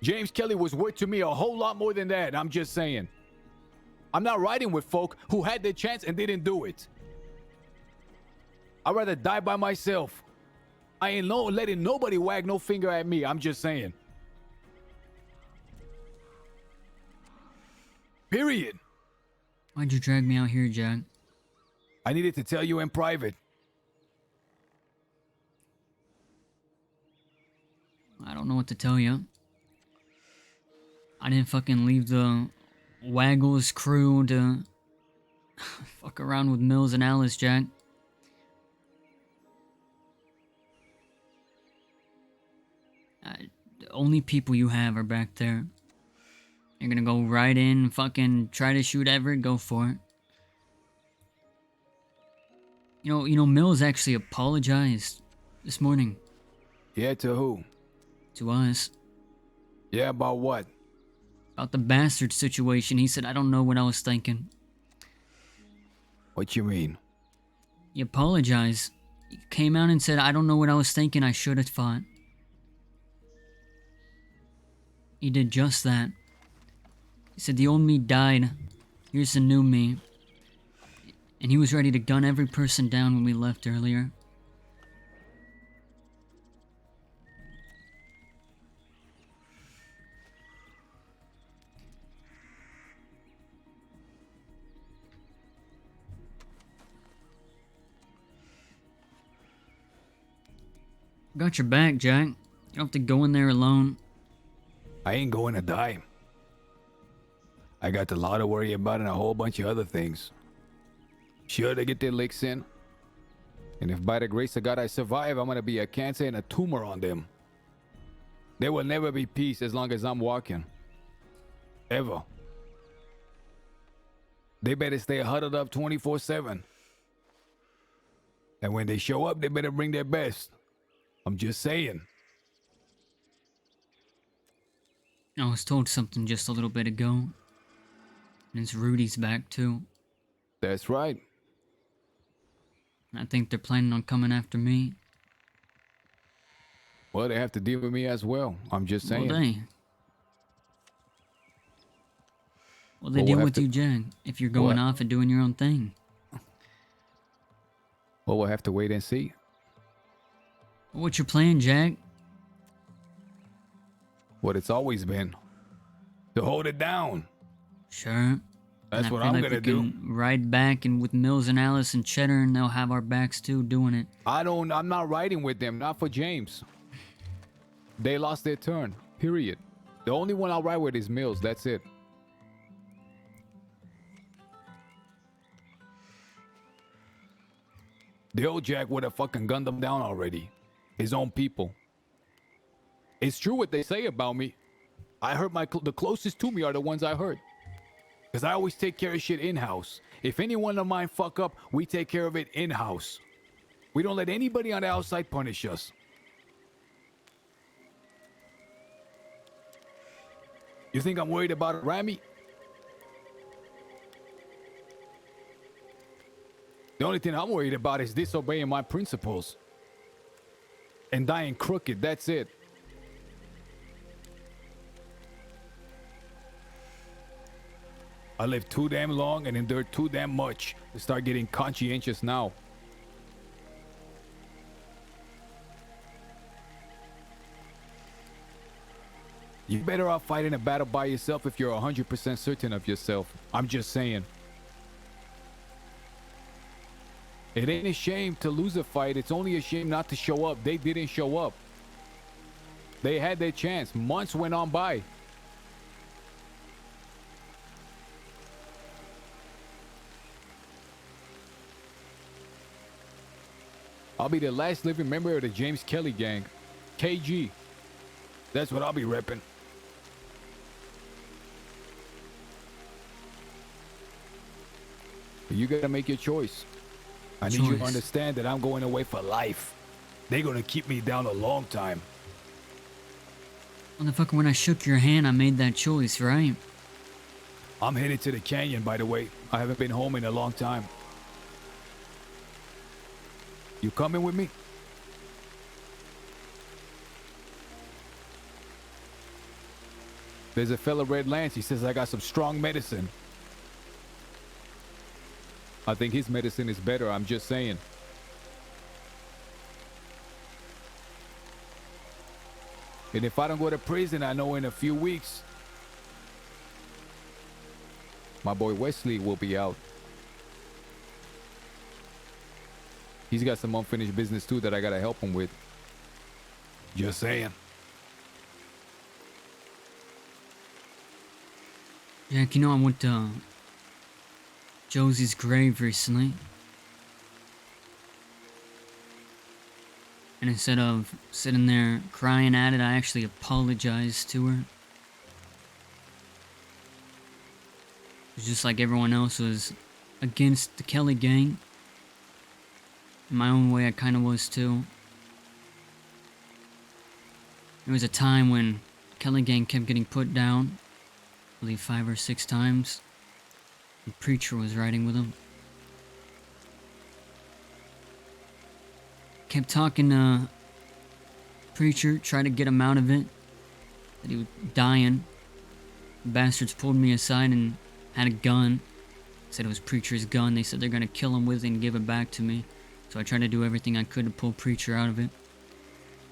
James Kelly was worth to me a whole lot more than that, I'm just saying. I'm not riding with folk who had their chance and didn't do it. I'd rather die by myself. I ain't letting nobody wag no finger at me, I'm just saying. Period. Why'd you drag me out here, Jack? I needed to tell you in private. I don't know what to tell you. I didn't fucking leave the Waggles crew to fuck around with Mills and Alice, Jack. The only people you have are back there. You're gonna go right in, fucking try to shoot Everett, go for it. You know, Mills actually apologized this morning. Yeah, to who? To us. Yeah, about what? About the bastard situation. He said, I don't know what I was thinking. What you mean? He apologized. He came out and said, I don't know what I was thinking, I should have fought. He did just that. He said, the old me died. Here's the new me. And he was ready to gun every person down when we left earlier. Got your back, Jack. You don't have to go in there alone. I ain't going to die. I got a lot to worry about and a whole bunch of other things. Sure, they get their licks in. And if by the grace of God I survive, I'm gonna be a cancer and a tumor on them. There will never be peace as long as I'm walking. Ever. They better stay huddled up 24/7. And when they show up, they better bring their best. I'm just saying. I was told something just a little bit ago. And it's Rudy's back too. That's right. I think they're planning on coming after me. Well, they have to deal with me as well. I'm just saying. Well, they Well, deal we'll have with to- you, Jag, if you're going What? off and doing your own thing. Well, we'll have to wait and see. What's your plan, Jag? What it's always been. To hold it down. Sure. That's And I what feel I'm like gonna we can ride back and with Mills and Alice and Cheddar, and they'll have our backs too doing it. I'm not riding with them, not for James. They lost their turn, period. The only one I'll ride with is Mills, that's it. The old Jack would have fucking gunned them down already. His own people. It's true what they say about me. I heard the closest to me are the ones I heard. Because I always take care of shit in-house. If any one of mine fuck up, we take care of it in-house. We don't let anybody on the outside punish us. You think I'm worried about Rami? The only thing I'm worried about is disobeying my principles. And dying crooked, that's it. I lived too damn long and endured too damn much to start getting conscientious now. You're better off fighting a battle by yourself if you're 100% certain of yourself. I'm just saying. It ain't a shame to lose a fight. It's only a shame not to show up. They didn't show up. They had their chance. Months went on by. I'll be the last living member of the James Kelly gang. KG. That's what I'll be repping. You gotta make your choice. I need you to understand that I'm going away for life. They're gonna keep me down a long time. Motherfucker, when I shook your hand, I made that choice, right? I'm headed to the canyon, by the way. I haven't been home in a long time. You coming with me? There's a fella, Red Lance. He says I got some strong medicine. I think his medicine is better. I'm just saying. And if I don't go to prison, I know in a few weeks, my boy Wesley will be out. He's got some unfinished business too that I gotta help him with. Just saying. Jack, you know, I went to Josie's grave recently. And instead of sitting there crying at it, I actually apologized to her. It was just like everyone else was against the Kelly gang. In my own way, I kind of was too. There was a time when Kelly gang kept getting put down, I believe 5 or 6 times. The preacher was riding with him. Kept talking to preacher, tried to get him out of it. That he was dying. The bastards pulled me aside and had a gun. Said it was preacher's gun. They said they're gonna kill him with it and give it back to me. So I tried to do everything I could to pull preacher out of it.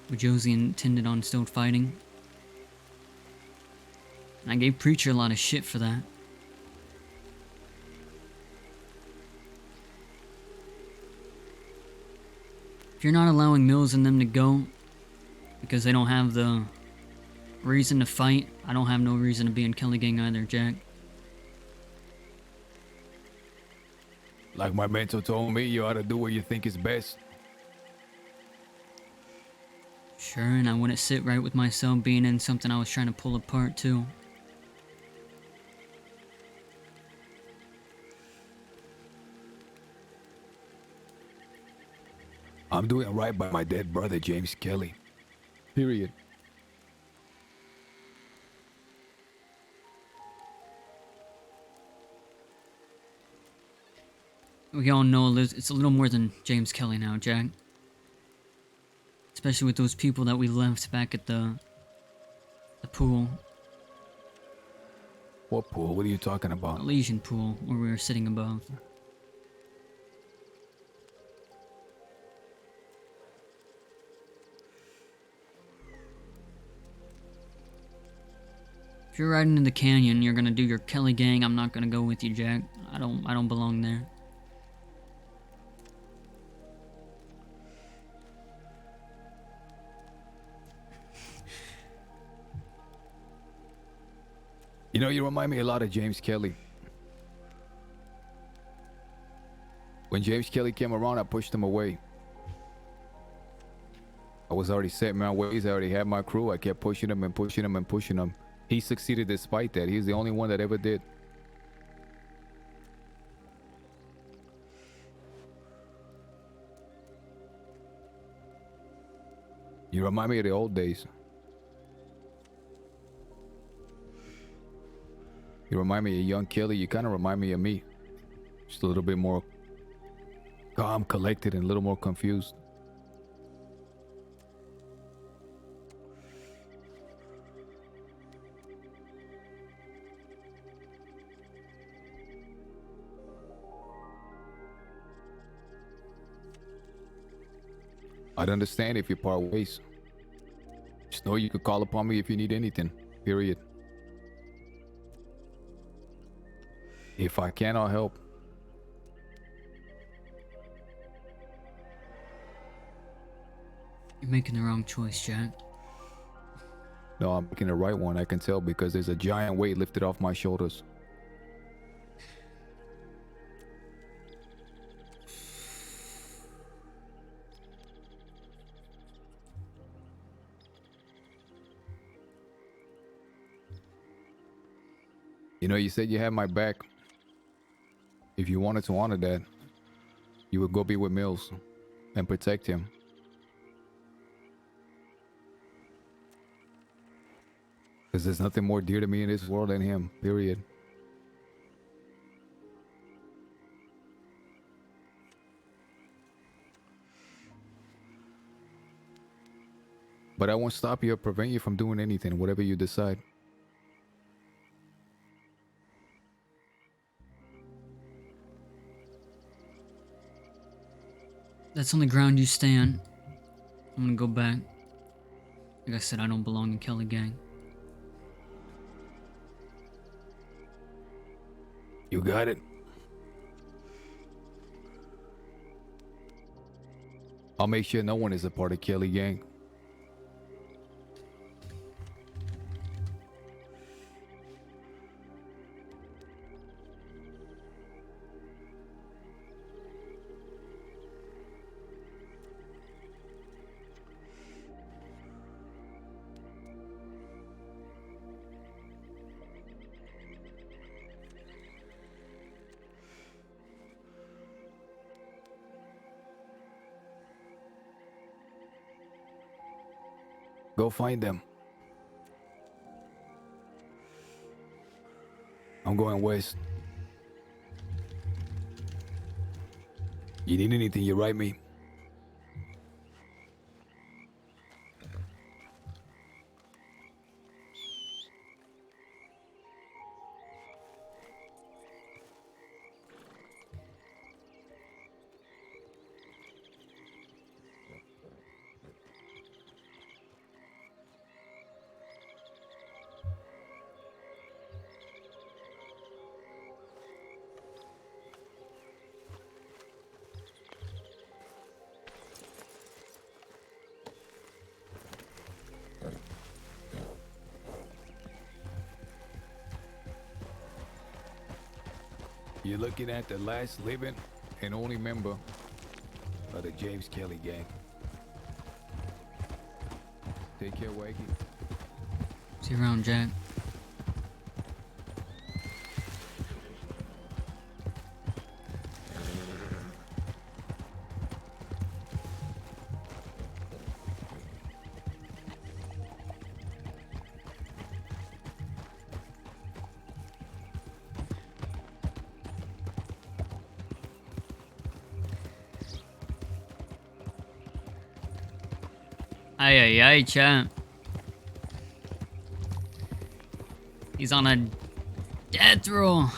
But Josie intended on still fighting. And I gave preacher a lot of shit for that. If you're not allowing Mills and them to go, the because they don't have the reason to fight. I don't have no reason to be in Kelly Gang either, Jack. Like my mentor told me, you ought to do what you think is best. Sure, and I wouldn't sit right with myself being in something I was trying to pull apart too. I'm doing right by my dead brother, James Kelly. Period. We all know it's a little more than James Kelly now, Jack. Especially with those people that we left back at the pool. What pool? What are you talking about? Elysian pool, where we were sitting above. If you're riding in the canyon, you're gonna do your Kelly Gang. I'm not gonna go with you, Jack. I don't belong there. You know, you remind me a lot of James Kelly. When James Kelly came around, I pushed him away. I was already set in my ways. I already had my crew. I kept pushing him and pushing him and pushing him. He succeeded despite that. He's the only one that ever did. You remind me of the old days. You remind me of young Kelly. You kind of remind me of me. Just a little bit more calm, collected, and a little more confused. I'd understand if you part ways. Just know you could call upon me if you need anything. Period. If I can, I'll help. You're making the wrong choice, Jack. No, I'm making the right one. I can tell because there's a giant weight lifted off my shoulders. You know, you said you had my back. If you wanted to honor that, you would go be with Mills and protect him. Because there's nothing more dear to me in this world than him, period. But I won't stop you or prevent you from doing anything, whatever you decide. That's on the ground you stand. I'm gonna go back. Like I said, I don't belong in Kelly Gang. You got it. I'll make sure no one is a part of Kelly Gang. Go find them. I'm going west. You need anything, you write me. You're looking at the last living and only member of the James Kelly gang. Take care, Wagy. See you around, Jack. Ay, ay, ay, champ. He's on a death row.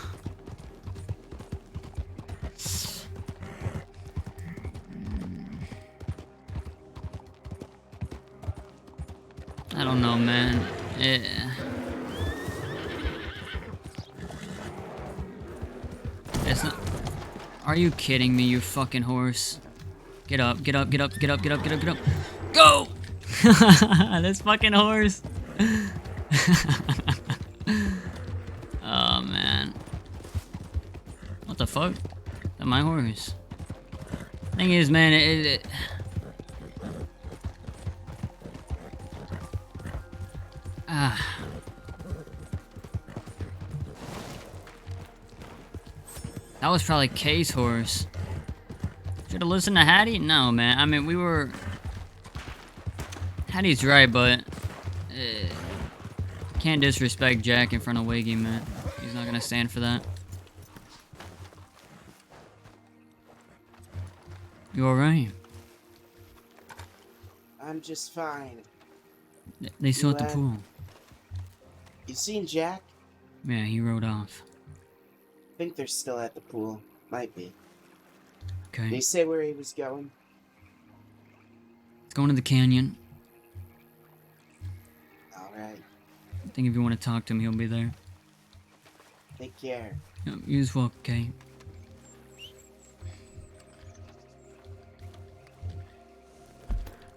I don't know, man. It's not. Are you kidding me, you fucking horse? Get up, get up, get up, get up, get up, get up, get up. Go! This fucking horse. Oh, man. What the fuck? That's my horse. Thing is, man, that was probably Kay's horse. Should have listened to Hattie? No, man. I mean, we were... Hattie's right, but... can't disrespect Jack in front of Wagy, man. He's not gonna stand for that. You alright? I'm just fine. They saw at the pool. You seen Jack? Yeah, he rode off. I think they're still at the pool. Might be. Okay. Did he say where he was going? It's going to the canyon. Alright. I think if you want to talk to him, he'll be there. Take care. Yep, you as well, Kay.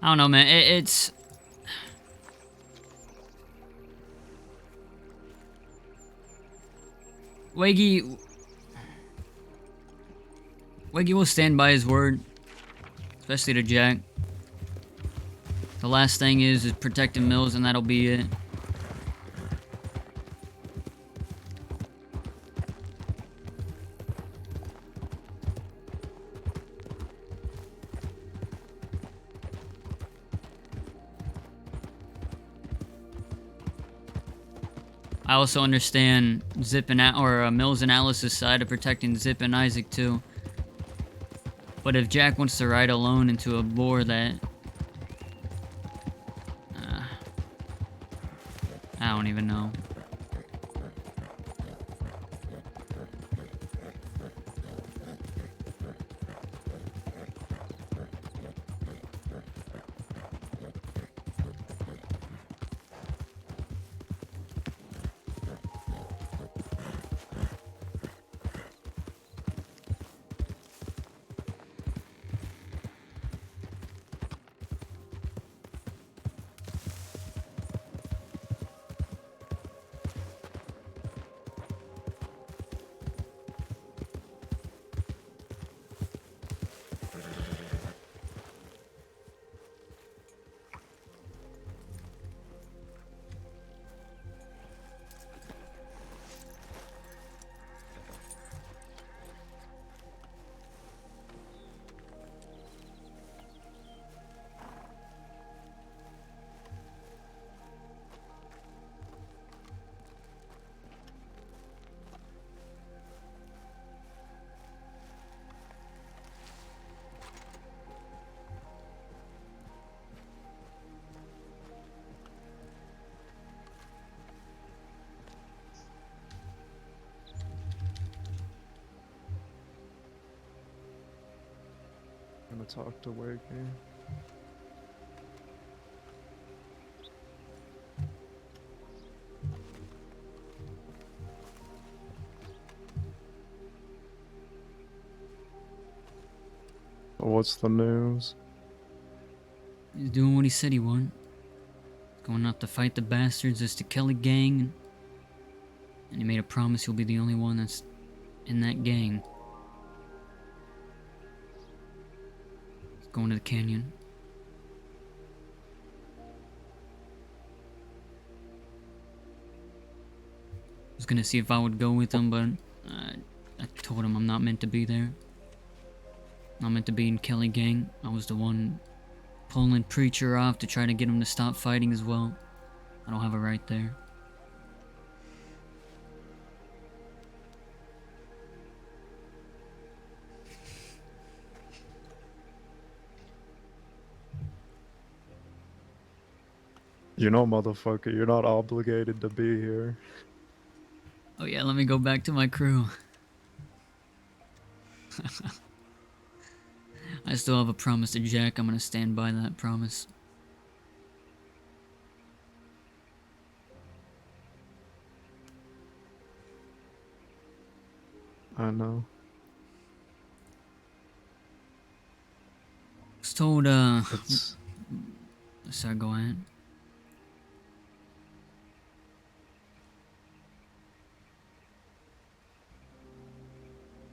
I don't know, man. It's... Wagy will stand by his word, especially to Jack. The last thing is protecting Mills, and that'll be it. I also understand Zip and Mills and Alice's side of protecting Zip and Isaac too. But if Jack wants to ride alone into a boar that... I don't even know. Gonna talk to Wagy. What's the news? He's doing what he said he would. Going out to fight the bastards as the Kelly gang. And he made a promise he'll be the only one that's in that gang. He's going to the canyon. I was gonna see if I would go with him, but I told him I'm not meant to be there. Not meant to be in Kelly gang. I was the one pulling Preacher off to try to get him to stop fighting as well. I don't have a right there. You know, motherfucker, you're not obligated to be here. Oh yeah, let me go back to my crew. I still have a promise to Jack. I'm gonna stand by that promise. I know. I was told, sorry, go ahead.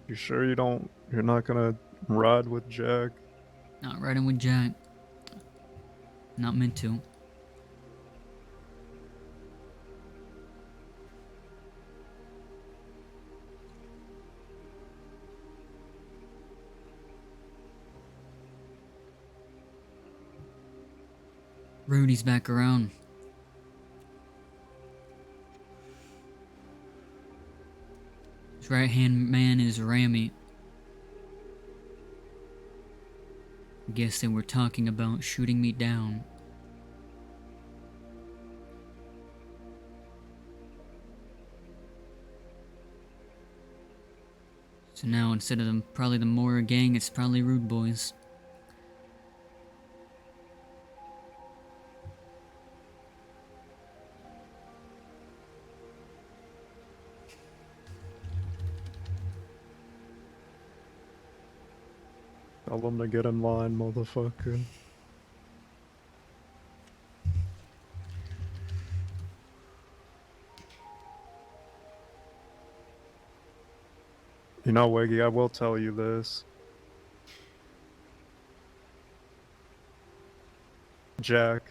You sure you're not gonna ride with Jack? Not riding with Jack. Not meant to. Rudy's back around. His right-hand man is Ramy. I guess they were talking about shooting me down. So now instead of probably the Mora gang, it's probably Rude Boys. Tell them to get in line, motherfucker. You know, Wagy, I will tell you this. Jack.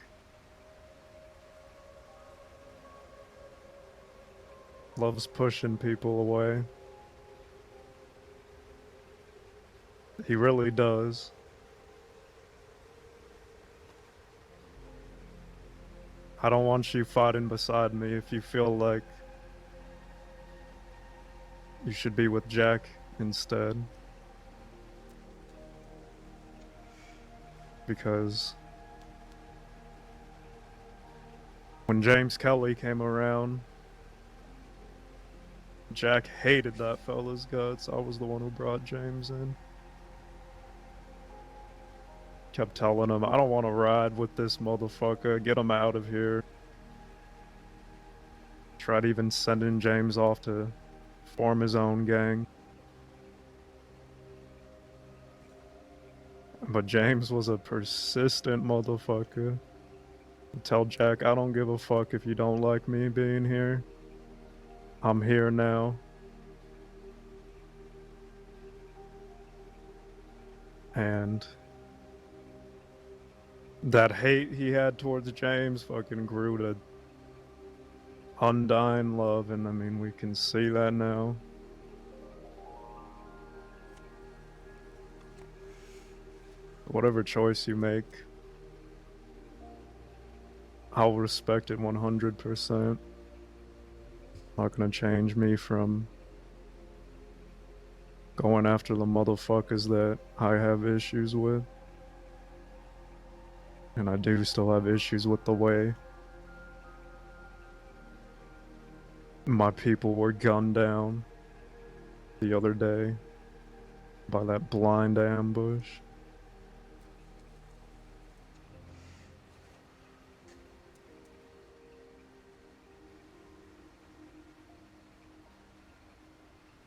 Loves pushing people away. He really does. I don't want you fighting beside me if you feel like you should be with Jack instead. Because when James Kelly came around, Jack hated that fella's guts. I was the one who brought James in. Kept telling him, I don't want to ride with this motherfucker. Get him out of here. Tried even sending James off to form his own gang. But James was a persistent motherfucker. Tell Jack, I don't give a fuck if you don't like me being here. I'm here now. And that hate he had towards James fucking grew to undying love, and I mean, we can see that now. Whatever choice you make, I'll respect it 100%. Not gonna change me from going after the motherfuckers that I have issues with. And I do still have issues with the way my people were gunned down the other day by that blind ambush.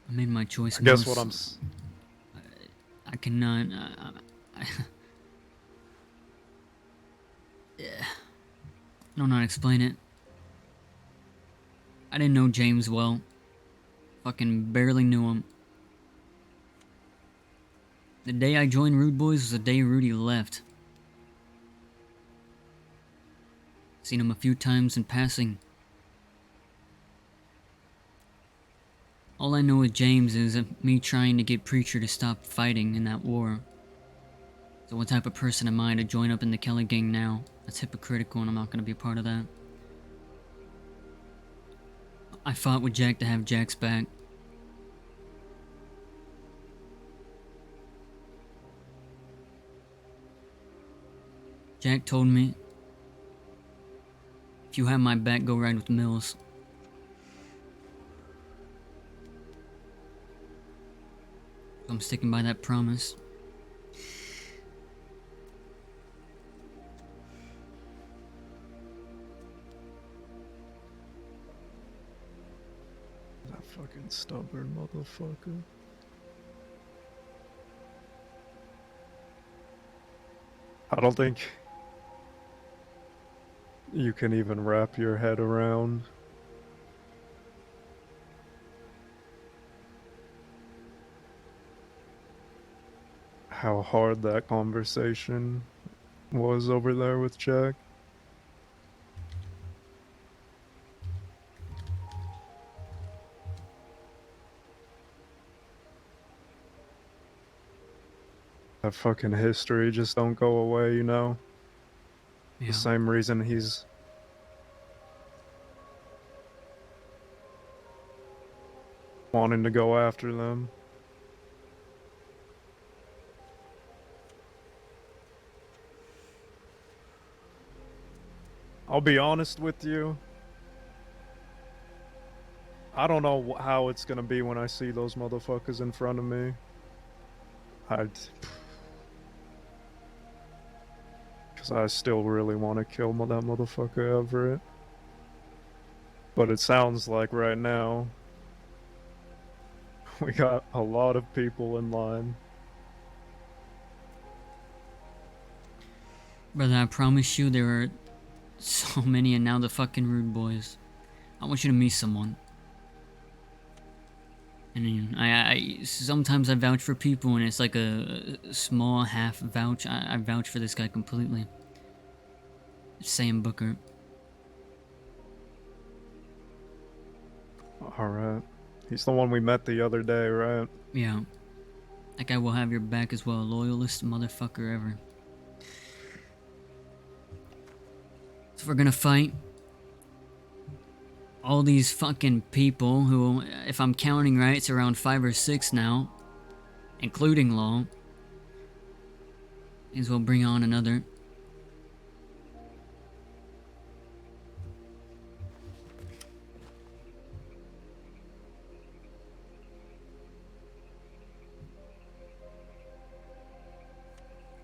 I made my choice. I guess what I'm... I cannot... Yeah. I don't know how to explain it. I didn't know James well. Fucking barely knew him. The day I joined Rude Boys was the day Rudy left. Seen him a few times in passing. All I know with James is me trying to get Preacher to stop fighting in that war. So what type of person am I to join up in the Kelly gang now? That's hypocritical and I'm not going to be a part of that. I fought with Jack to have Jack's back. Jack told me, if you have my back, go ride with Mills. I'm sticking by that promise. That fucking stubborn motherfucker. I don't think you can even wrap your head around how hard that conversation was over there with Jack. That fucking history just don't go away, you know? Yeah. The same reason he's wanting to go after them. I'll be honest with you. I don't know how it's gonna be when I see those motherfuckers in front of me. Because I still really want to kill that motherfucker Everett. But it sounds like right now we got a lot of people in line. Brother, I promise you there are so many and now the fucking Rude Boys. I want you to meet someone. And I sometimes I vouch for people and it's like a small half vouch. I vouch for this guy completely. Sam Booker. Alright. He's the one we met the other day, right? Yeah. That guy will have your back as well. Loyalist motherfucker ever. So we're gonna fight all these fucking people who, if I'm counting right, it's around 5 or 6 now, including Law. May as well bring on another.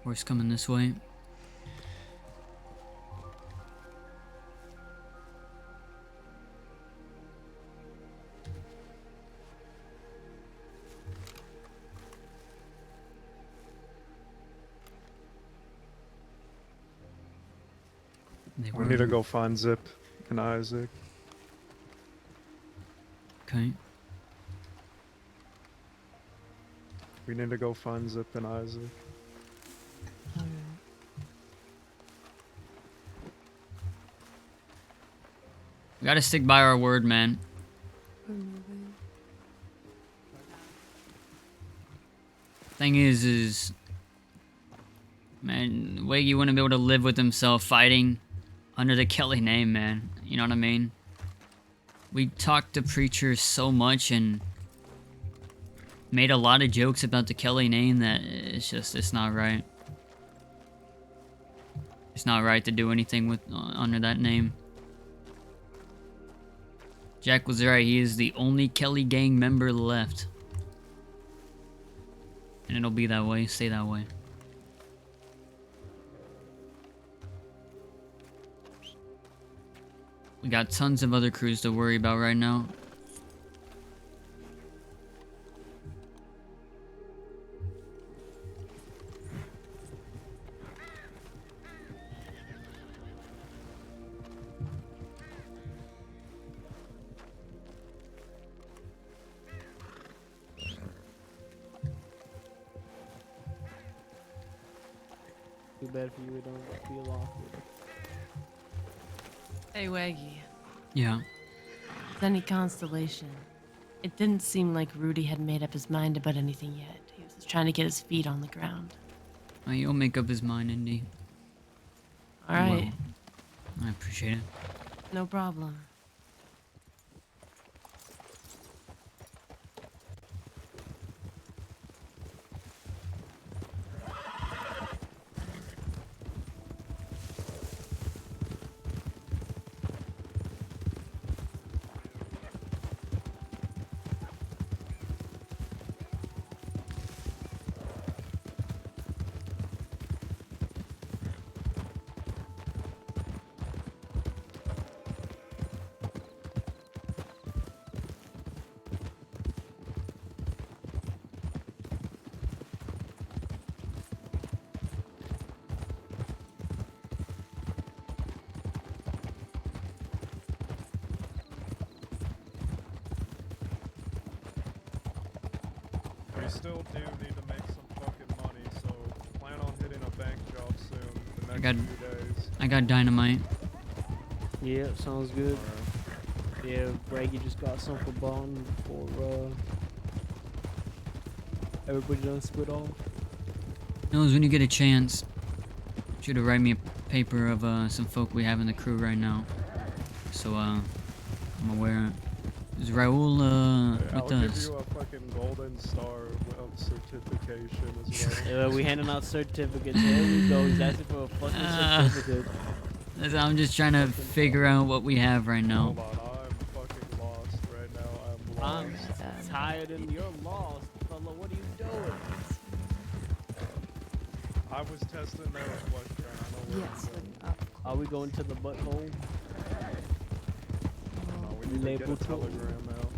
Horse coming this way. We need to go find Zip and Isaac. Okay. We need to go find Zip and Isaac. We gotta stick by our word, man. Thing is, man, Wagy wouldn't be able to live with himself fighting under the Kelly name, man. You know what I mean? We talked to Preacher so much and made a lot of jokes about the Kelly name that it's not right. It's not right to do anything with under that name. Jack was right, he is the only Kelly gang member left. And it'll be that way, stay that way. We got tons of other crews to worry about right now. too bad for you. It don't feel awkward. Hey, Waggy. Yeah. With any constellation, it didn't seem like Rudy had made up his mind about anything yet. He was just trying to get his feet on the ground. Oh, you'll make up his mind, Indy. All right. Well, I appreciate it. No problem. We still do need to make some fucking money, so plan on hitting a bank job soon. The next few days. I got dynamite. Yeah, sounds good. Yeah, Braggy just got some for Bond for everybody done split off. Knows when you get a chance, should have write me a paper of some folk we have in the crew right now. So I'm aware. Is Raul with I'll us? give you a fucking golden star of certification as well. Yeah, we handing out certificates. There we go. He's asking for a fucking certificate. I'm just trying to figure out what we have right now. Hold on, I'm fucking lost right now. I'm lost. I'm tired and you're lost, fella. What are you doing? I was testing their question. I know where Yes. we're going. Are we going to the butthole? No, we need to get a telegram out.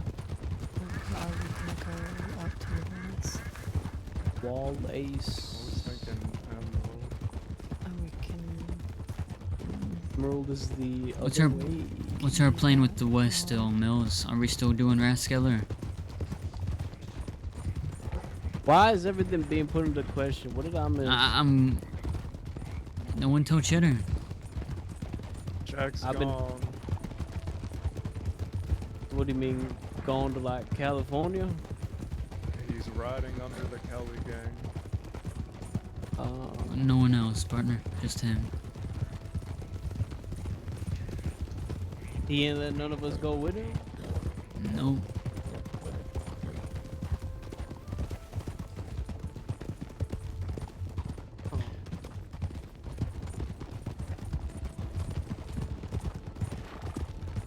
Are we gonna go up to the woods? Wall I ace. was thinking emerald. And we can. Emerald is the What's other our way. What's our plan with the West still, Mills? Are we still doing Raskeller? Why is everything being put into question? What did I miss? No one told Cheddar. Jack's I've been- gone. What do you mean, gone to like California? He's riding under the Kelly gang. No one else, partner. Just him. He ain't let none of us go with him? Nope.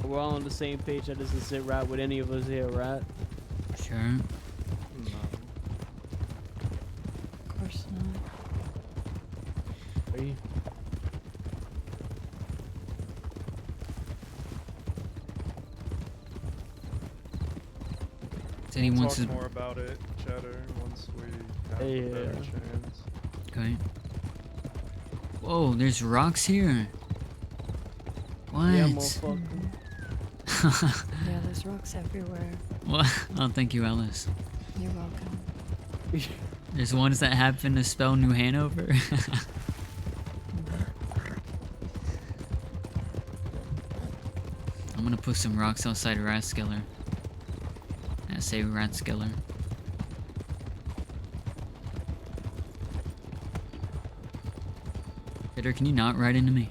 We're all on the same page. That doesn't sit right with any of us here, right? Sure. Of course not. Are you? Said he We'll wants talk to. more about it, Cheddar, once we have a better chance. Okay. Whoa, there's rocks here. What? Yeah, motherfucker. Yeah, there's rocks everywhere. What? Oh, thank you, Alice. You're welcome. There's ones that happen to spell New Hanover. I'm gonna put some rocks outside Ratskeller. I say Ratskeller. Peter, can you not ride into me?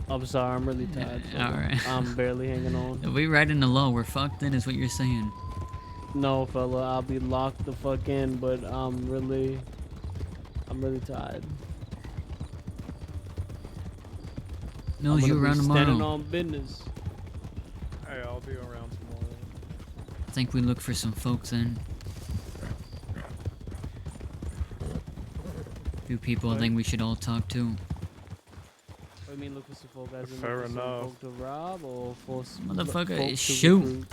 I'm sorry, I'm really tired. So Alright. I'm barely hanging on. If we ride into low, we're fucked in, is what you're saying. No, fella, I'll be locked the fuck in, but I'm really tired. Knows you around Standing tomorrow. on business. Hey, I'll be around tomorrow. I think we look for some folks then. Few people I think we should all talk to. What do you mean look for some folk as in Fair look for some enough. folk to rob or for some Motherfucker, folk to shoot. recruit?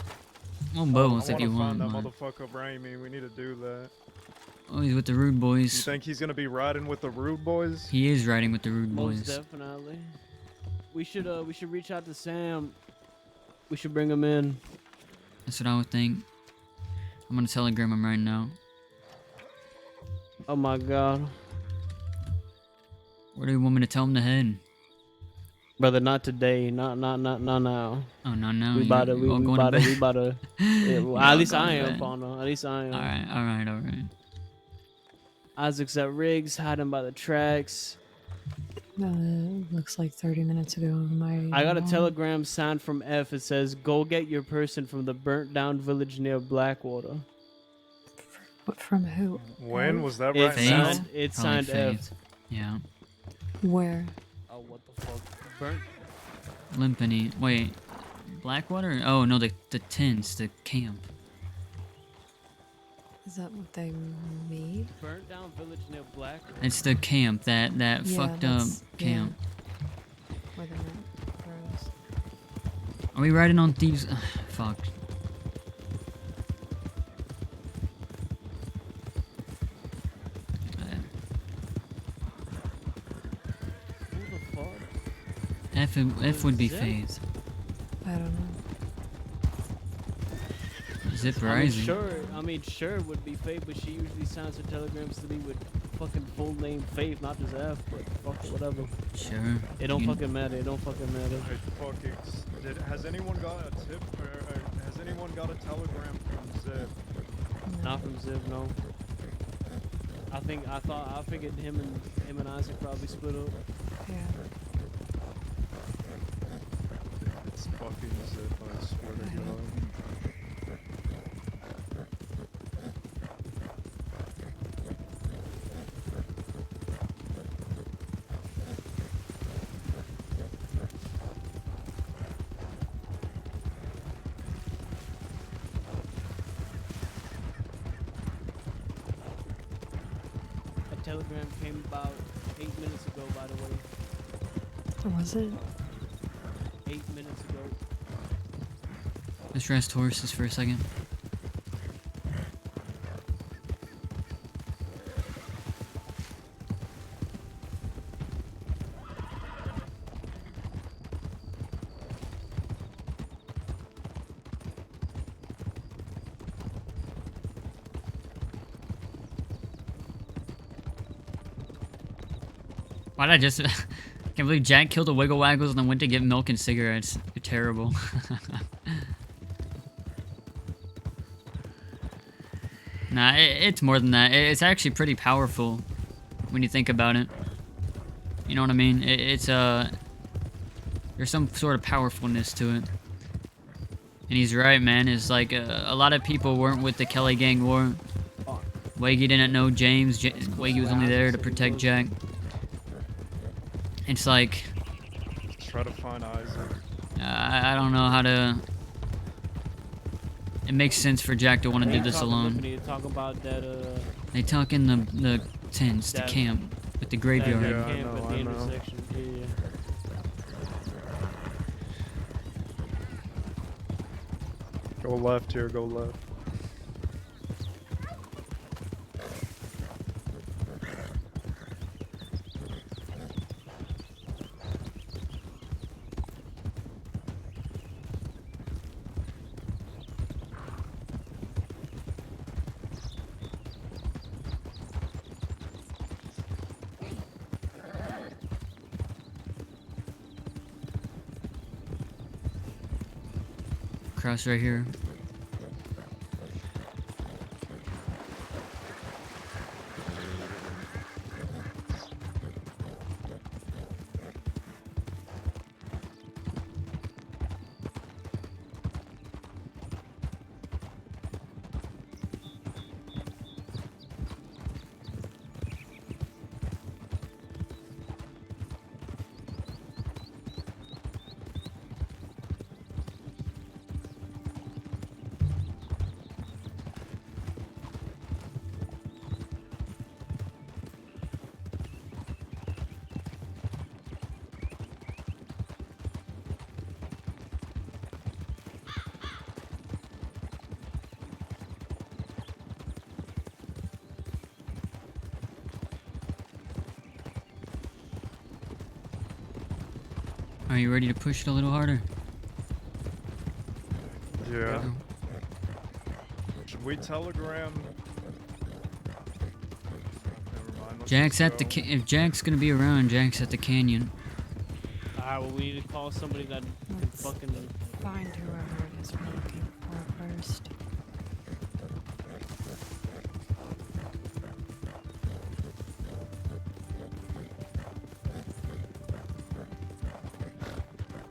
Well, both I if you want. wanna find but- that motherfucker Raimi. We need to do that. Oh, he's with the Rude You Boys. think he's gonna be riding with the Rude Boys? He is riding with the Rude Most Boys. definitely. We should reach out to Sam. We should bring him in. That's what I would think. I'm gonna telegram him right now. Oh my god. Where do you want me to tell him to head? Brother, not today. Not now. Oh, no. We about to. We about to. We about to. Yeah, well, at least I am, partner. At least I am. All right. Isaac's at Riggs, hiding by the tracks. Looks like 30 minutes ago. I got a telegram signed from F. It says, "Go get your person from the burnt down village near Blackwater." From who? When was that It's right now? signed, it's Probably signed F. Faith. Yeah. Where? Oh, what the fuck? Burnt? Limpany. Wait. Blackwater? Oh, no, the tents, the camp. Is that what they mean? Burnt down village near Blackwater. It's the camp, that Yeah, fucked up that's- camp. Where the map throws. Are we riding on thieves? Ugh, fuck. Who the fuck? F would be Zip? Faith. I don't know. Zip or I mean, Isaac. sure it would be Faith, but she usually signs her telegrams to me with fucking full name Faith, not just F, but fuck it, whatever. Sure. It don't You can- fucking matter. It don't fucking matter. Has anyone got a tip or has anyone got a telegram from Zip? Not from Ziv, no. I figured him and Isaac probably split up. Yeah. It's fucking Zip, I swear to God. A telegram came about 8 minutes ago, by the way. Was it? 8 minutes ago. Let's rest horses for a second. Why'd I just... can't believe Jack killed the Wiggle Waggles and then went to get milk and cigarettes. You're terrible. Nah, it's more than that. It's actually pretty powerful when you think about it. You know what I mean? It's there's some sort of powerfulness to it. And he's right, man. It's like a lot of people weren't with the Kelly Gang War. Wagy didn't know James. Wagy was only there to protect Jack. It's like... Try to find Isaac. I don't know how to... It makes sense for Jack to want to do this alone. They talk about that, They talk in the tents, the that- camp, with the graveyard. that Yeah, I camp know, at the I know. intersection. Yeah. Go left here, go left. Cross right here. Are you ready to push it a little harder? Yeah. Should we telegram? Never mind. Jack's at the if Jack's gonna be around, Jack's at the canyon. Alright, well, we need to call somebody that can fucking. Find whoever it is we're looking for first.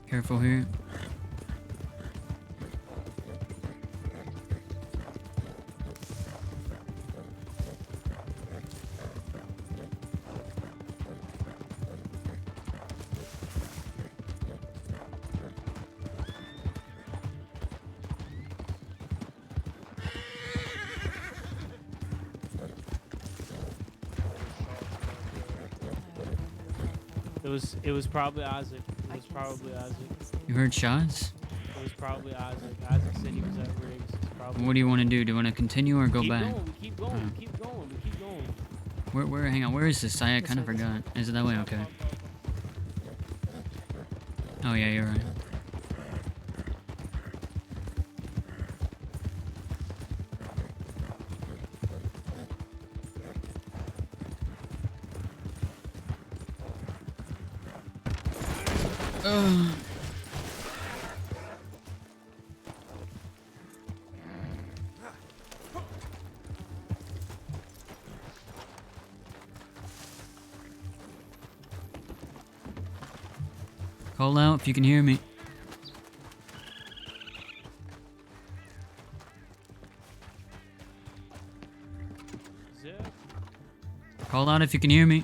Careful here. It was probably Isaac. It was probably Isaac. You heard shots? It was probably Isaac. Isaac said he was at Riggs. It's probably What do you want to do? Do you want to continue or go keep back? Going, we keep going. We keep going. We keep going. Where? Hang on. Where is this? I kind of forgot. Is it that way? Okay. Oh yeah, you're right. Ugh. Call out if you can hear me. Call out if you can hear me.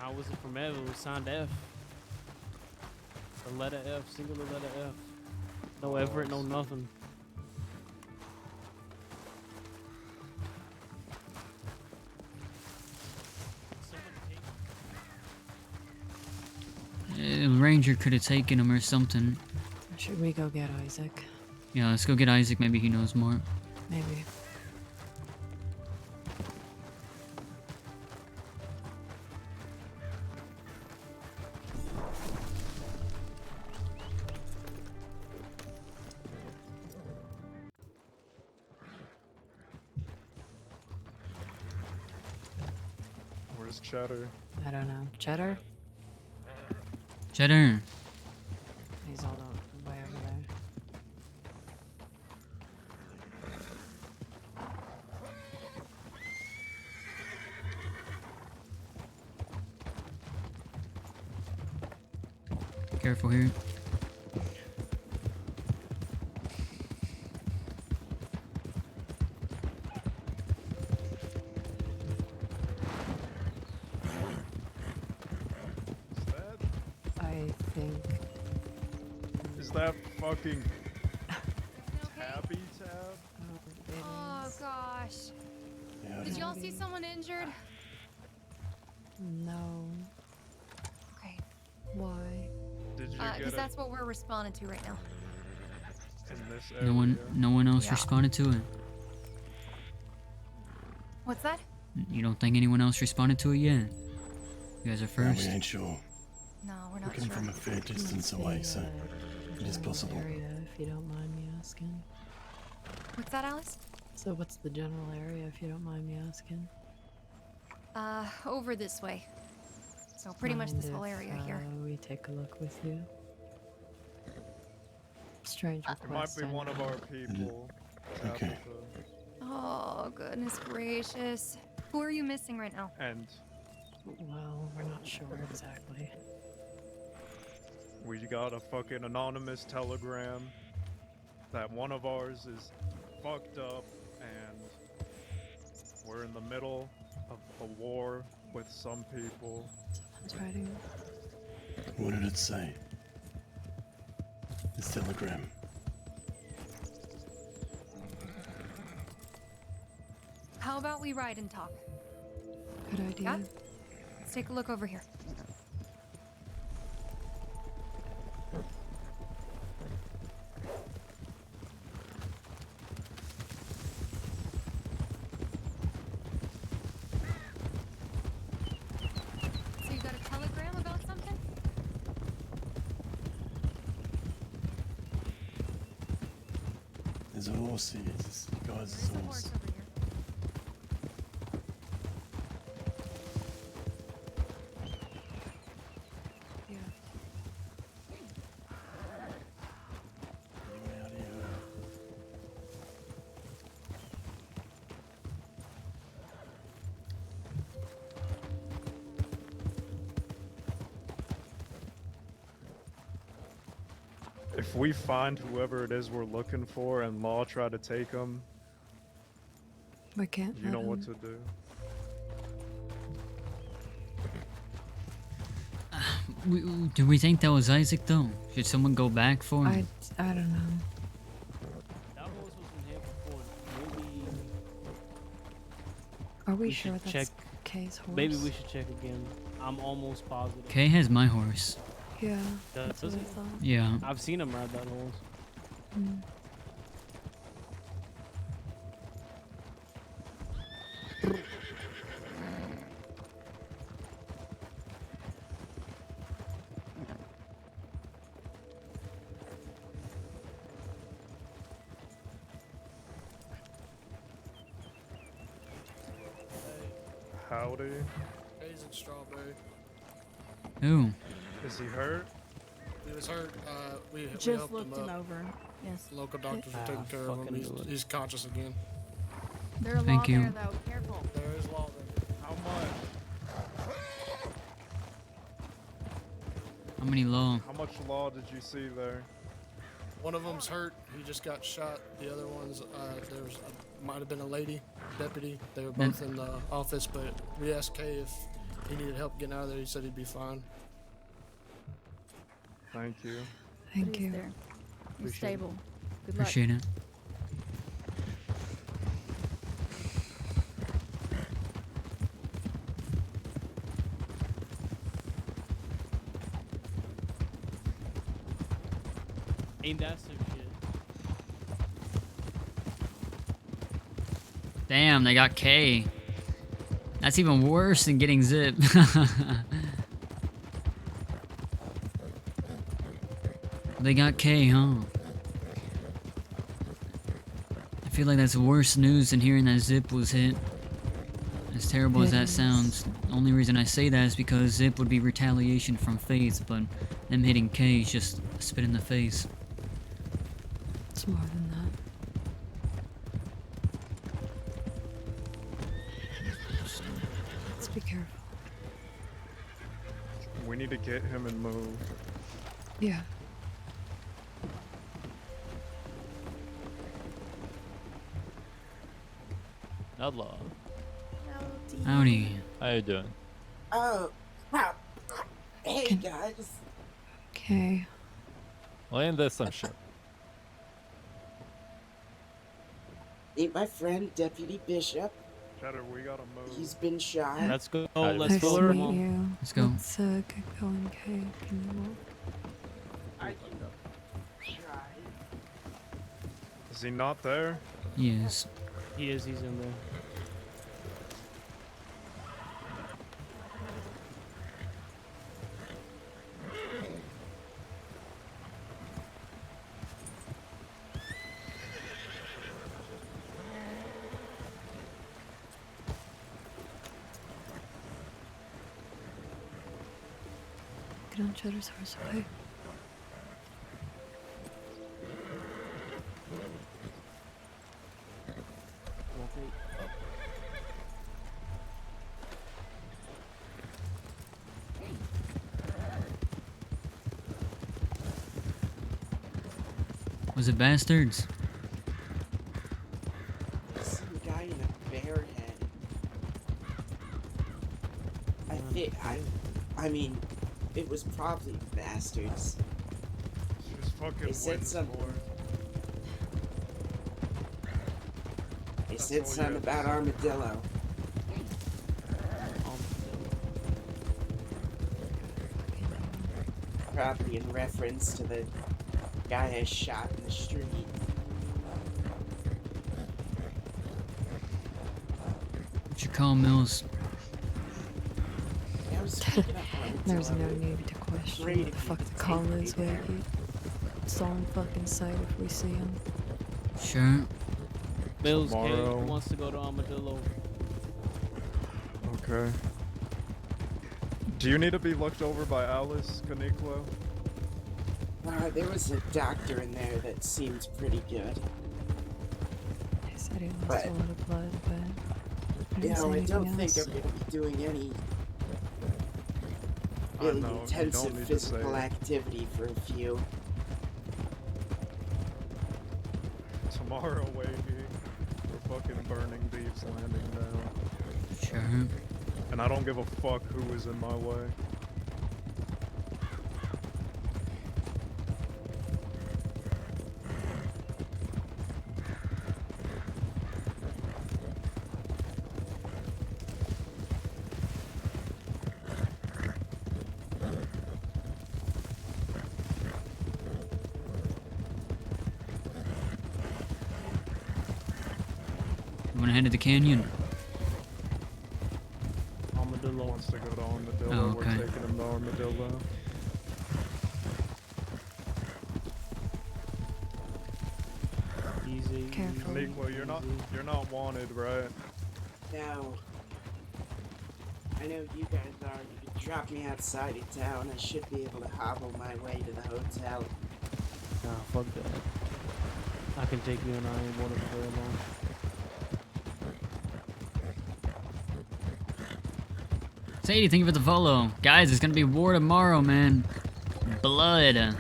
I wasn't from Ev, it was signed F. The letter F, singular letter F. No Everett, no nothing. Ranger could have taken him or something. Should we go get Isaac? Yeah, let's go get Isaac. Maybe he knows more. Maybe. Where's Cheddar? I don't know. Cheddar? Cheddar. He's all the way over there. Careful here. I think. Is that fucking Tabby Tab? Oh gosh. Did y'all see someone injured? No. Okay. Why? Did you Because get it that's what we're responding to right now. in this area? No one else Yeah. responded to it. What's that? You don't think anyone else responded to it yet? You guys are Yeah, first. we ain't sure. No, we're We not came sure. from a fair distance away, so it is possible. Area, if you don't mind me asking. What's that, Alice? So what's the general area, if you don't mind me asking? Over this way. So pretty much this Mind whole if, area here. We take a look with you. Strange It might request. be I one of know. our people. Okay. Oh, goodness gracious. Who are you missing right now? And Well, we're not sure exactly. we got a fucking anonymous telegram that one of ours is fucked up and we're in the middle of a war with some people. Someone's writing. What did it say? This telegram. How about we ride and talk? Good idea. Yeah? Let's take a look over here. There's a horse here. This guy's horse. If we find whoever it is we're looking for and Law try to take him, We can't. you know let what him. to do. Do we think that was Isaac though? Should someone go back for him? I don't know. That horse was in here before. Maybe Are we, we sure should that's check. Kay's horse? Maybe we should check again. I'm almost positive. Kay has my horse. Yeah. Does what I he? thought. Yeah. I've seen him ride that horse. Mm. Howdy. Isaac Strawberry. Ooh. Is he hurt? He was hurt. We Just helped looked him him up. over. Yes. Local doctors are taking care of him. He's conscious again. There's a Thank law you. there, though. Careful. There is law there. How much? How many law? How much Law did you see there? One of them's hurt. He just got shot. The other one's might have been a lady deputy. They were both in the office, but we asked Kay if he needed help getting out of there. He said he'd be fine. Thank you. Thank But he's you. there. He's Appreciate it. stable. Good luck. Appreciate it. Ain't that some shit? Damn, they got K. That's even worse than getting Zip. They got K, huh? I feel like that's worse news than hearing that Zip was hit. As terrible as It that is. sounds, the only reason I say that is because Zip would be retaliation from Faith, but them hitting K is just a spit in the face. It's more than that. Let's be careful. We need to get him and move. Yeah. Hello. Howdy. How you doing? Oh, wow. Hey, guys. Okay. Well, ain't this some shit? Meet my friend, Deputy Bishop. Cheddar, we gotta move. He's been shot. Let's go. Let's Nice go. to meet you. Let's go. Let's get going, Kay. Can you walk? I can try. Is he not there? Yes. He is. He's in there. Get on Cheddar's horse, okay? Was it bastards? Some guy in a bear head. I mean, it was probably bastards. She's fucking They said something. They said all you something have to about say. armadillo. Probably in reference to the guy I shot in the street. What you call Mills? I was picking up There's no armadillo. need to question Afraid what the if fuck you the call take is, me there. Wagy. It's on fucking sight if we see him. Sure. Mills Tomorrow. Cage wants to go to Armadillo. Okay. Do you need to be looked over by Alice Caniqua? There was a doctor in there that seemed pretty good. He said he lost But- a lot of blood, but You know, I anything don't think else? I'm going to be doing any I really know, you intensive don't need to physical say it. activity for a few. Tomorrow, Wagy, we're fucking burning Beef's Landing down. Sure. And I don't give a fuck who is in my way. You wanna head to the canyon? Armadillo wants to go to Armadillo. Oh, okay. We're taking him to Armadillo. Easy. Careful. Nico, you're not wanted, right? Now, I know you guys are. You can drop me outside of town. I should be able to hobble my way to the hotel. Nah, fuck that. I can take you and I ain't wanted for very long. Sadie, thank you for the follow. Guys, it's gonna be war tomorrow, man. Blood.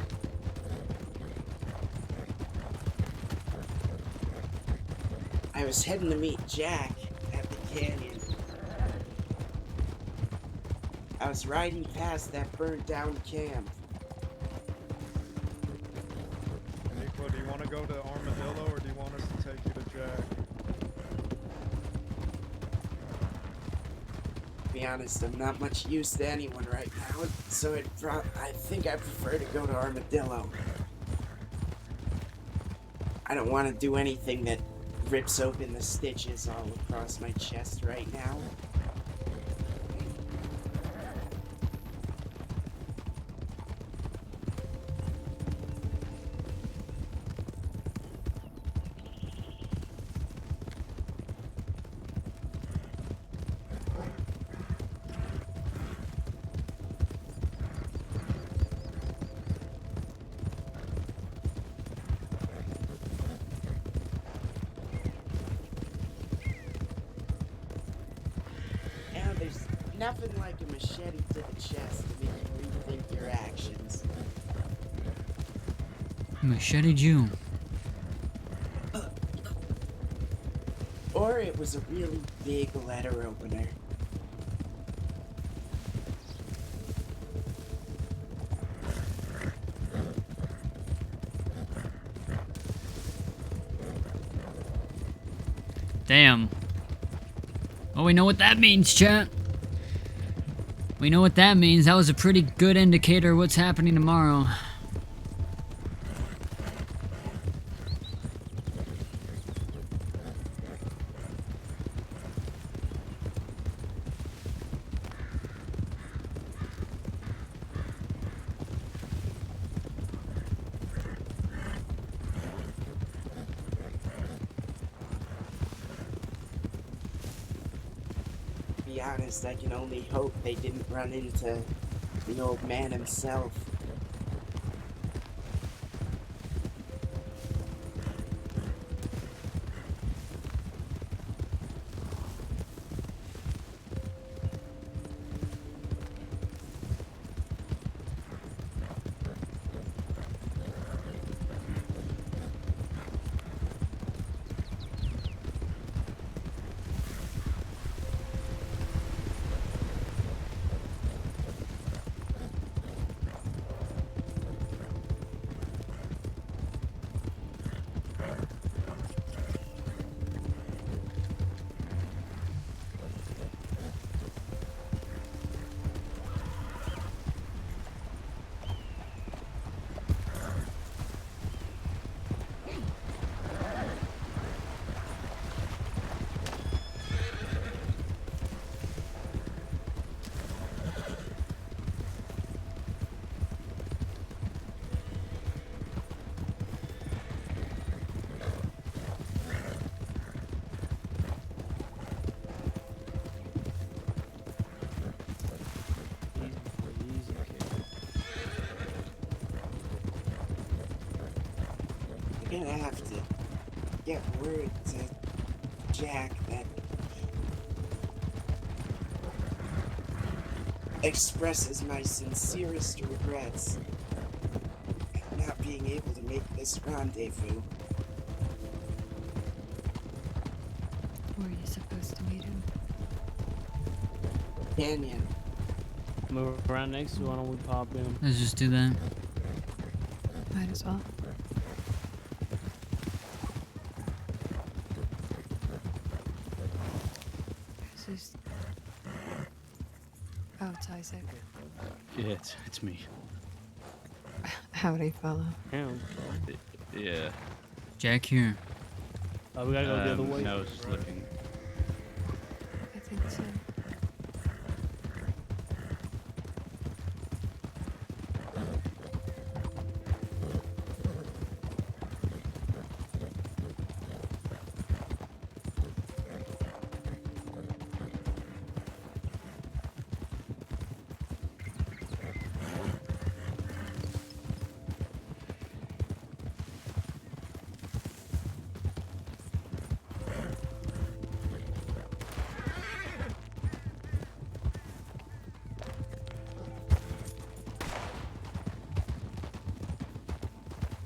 I was heading to meet Jack at the canyon. I was riding past that burnt down camp. Nico, do you want to go to Armadillo or do you want us to take you to Jack? To be honest, I'm not much use to anyone right now, so I think I prefer to go to Armadillo. I don't want to do anything that rips open the stitches all across my chest right now. Now, there's nothing like a machete to the chest to make you rethink your actions. Machete Jew. Or it was a really big letter opener. Damn. Well, we know what that means, chat. We know what that means. That was a pretty good indicator of what's happening tomorrow. To be honest, I can only hope they didn't run into the old man himself. gonna have to get word to Jack that expresses my sincerest regrets at not being able to make this rendezvous. Where are you supposed to meet him? Canyon. Move around next to, why don't we pop in? Let's just do that. Might as well. This is... Oh, it's Isaac. Yeah, it's me. Howdy, fella. Him. Yeah. Jack here. Oh, we gotta go the other way. No, just looking. I think so.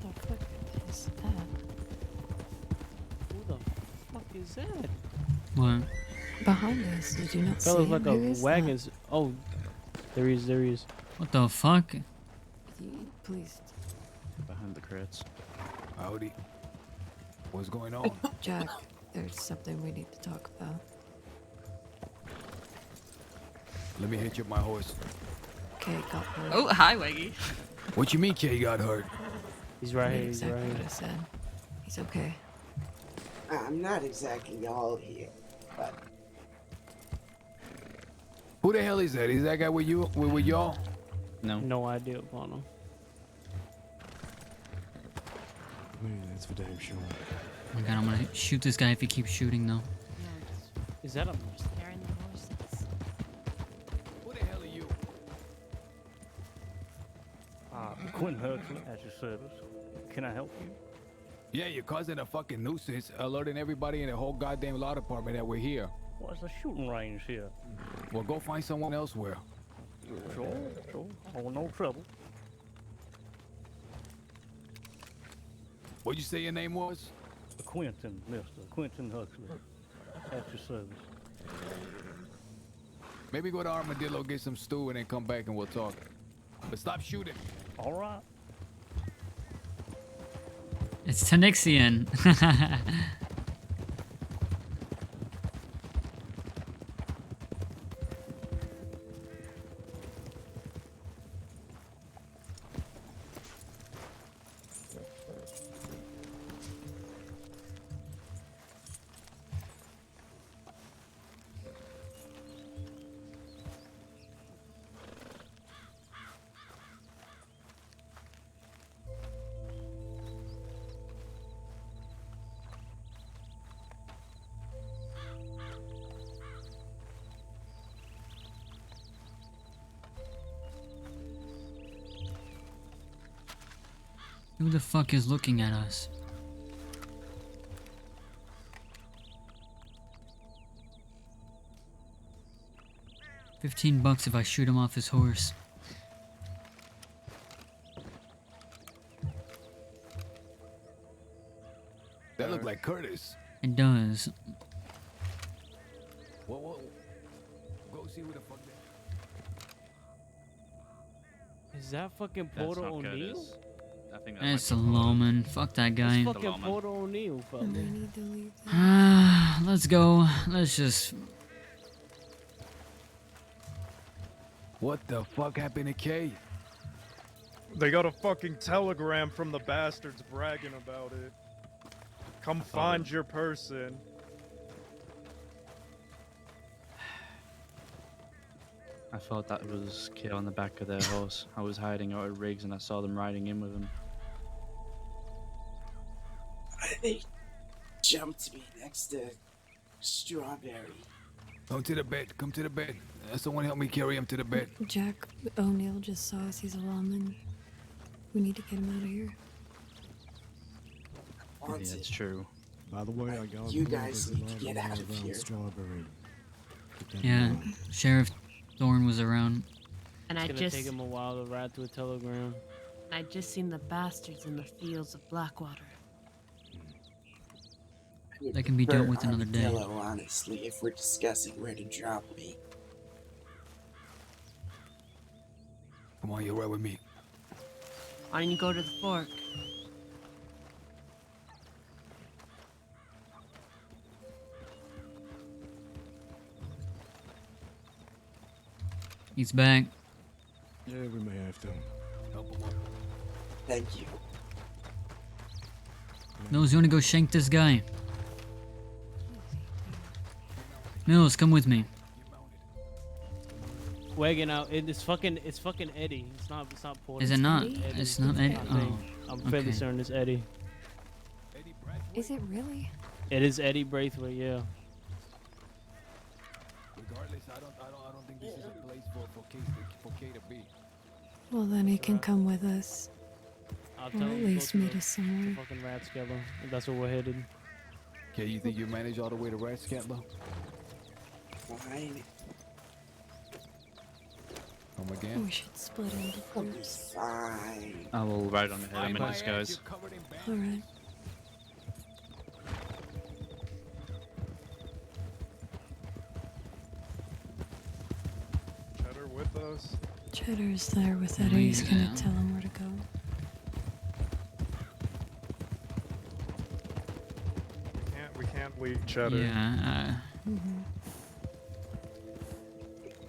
The fuck is that? Who the fuck is that? What? Behind us, did you not see That him? looks like Who a is wagon. Oh, there he is, there he is. What the fuck? that? Please. Behind the crates. Howdy. What's going on? Jack, there's something we need to talk about. Let me hitch up my horse. Kay got hurt. Oh, hi, Wagy. What you mean Kay got hurt? He's right here, He's he's right exactly here. what I said. He's okay. I'm not exactly all here, but Who the hell is that? Is that guy with you? With y'all? No. No idea upon him. That's for damn sure. Oh my god, I'm gonna shoot this guy if he keeps shooting though. Is that a... Scaring the horses. Who the hell are you? Quentin Huxley at your service. Can I help you? Yeah, you're causing a fucking nuisance, alerting everybody in the whole goddamn law department that we're here. Well, it's a shooting range here. Well, go find someone elsewhere. Sure. Oh, no trouble. What'd you say your name was? Quentin, Mr. Quentin Huxley at your service. Maybe go to Armadillo, get some stew, and then come back and we'll talk. But stop shooting. All right. It's Tanixian. Who the fuck is looking at us? $15 if I shoot him off his horse. That looked like Curtis. It does. Whoa. Go see who the fuck that. Is that fucking That's Porter not O'Neill? Curtis. I think that It's a lawman. Fuck that guy. It's fucking Porter O'Neill, fucker. need to leave. Let's go. Let's just... What the fuck happened to Kay? They got a fucking telegram from the bastards bragging about it. Come find your person. I thought that was Kay on the back of their horse. I was hiding out at Riggs and I saw them riding in with him. they jumped me next to Strawberry. Come to the bed. Come to the bed. Someone help me carry him to the bed. Jack O'Neill just saw us. He's a lawman. We need to get him out of here. wants Yeah, it. it's true. By the way, I got You guys need to get out of here. Strawberry. Yeah, Sheriff Thorne was around. And It's I gonna just take him a while to ride through a telegram. I just seen the bastards in the fields of Blackwater. That can be dealt with Prefer another day. Armadillo, honestly, if we're discussing where to drop me. Come on, you're right with me. Why don't you go to the fork? He's back. Yeah, we may have to. Help him up. Thank you. Mills, you wanna go shank this guy? Mills, come with me. Wagging out. It's fucking Eddie. It's not Porter. Is it not? Eddie. It's not Eddie? I think. Oh, I'm fairly okay. certain it's Eddie. Is it really? It is Eddie Braithwaite, yeah. Regardless, I don't think this is a place for K to be. Well, then he can come with us. I'll Or tell at him to go least to meet the- us somewhere. the fucking Rathskeller. If that's where we're headed. Okay, you think you manage all the way to Rathskeller? Fine. Come again? We should split into groups. Fine. I will ride on ahead. I'm in disguise. Alright. Cheddar with us. Cheddar's there with Eddie. He's gonna Yeah. tell him where to go. We can't leave Cheddar. Yeah,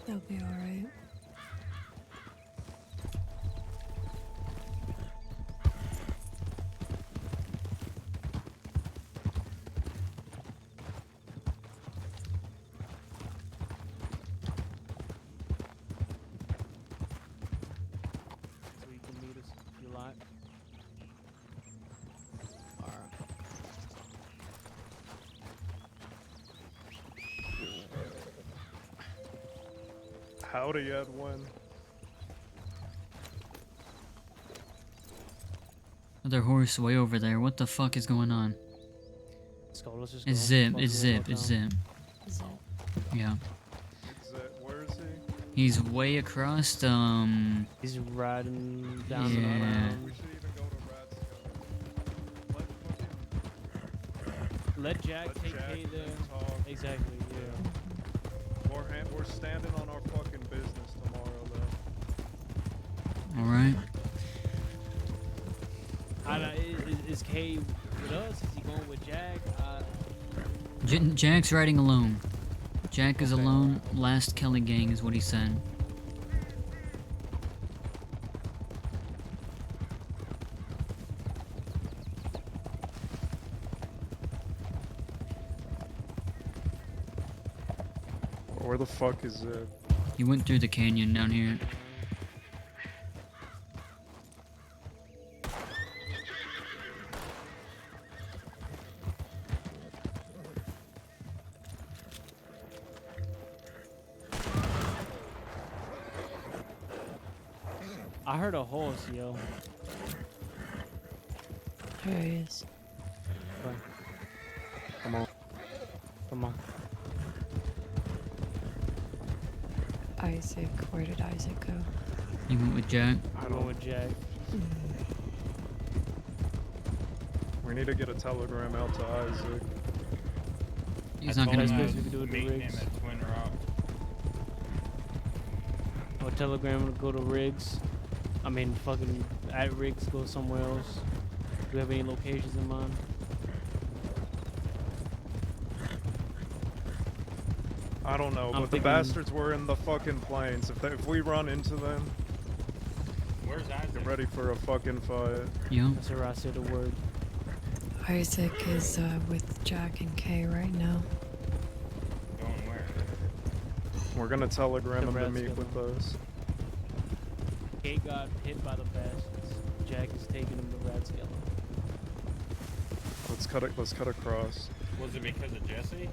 They'll be alright. So you can meet us if you like. Howdy, Edwin. Other horse way over there. What the fuck is going on? Let's go. Let's just It's go. Zip. Fuck It's the Zip. hotel. It's Zip. Yeah. Where is he? He's way across. He's riding down Yeah. the around. We should even go to Rathskeller. Let Jack take Jack K there. talk. Exactly. Yeah. We're standing on our fucking business tomorrow, though. All right. Is K with us? Is he going with Jack? Jack's riding alone. Jack is alone. Last Kelly gang is what he said. Where the fuck is it? He went through the canyon down here. I heard a horse, yo. There he is. Okay. Come on. Come on. Isaac, where did Isaac go? He went with Jack. I'm going with Jack. We need to get a telegram out to Isaac. He's not gonna Best place move. we can do it to Meet him Riggs. at Twin Rock. Or telegram to go to Riggs. I mean, fucking at Riggs, go somewhere else. Do we have any locations in mind? I don't know, I'm but the thinking- bastards were in the fucking plains. If we run into them, Where's Isaac? get ready for a fucking fight. Yeah. That's where I said the word. Isaac is with Jack and Kay right now. Going where? We're gonna telegram The them to rats meet get with them. us. Kate got hit by the bastards. Jack is taking him to Rathskeller. Let's cut across. Was it because of Jesse?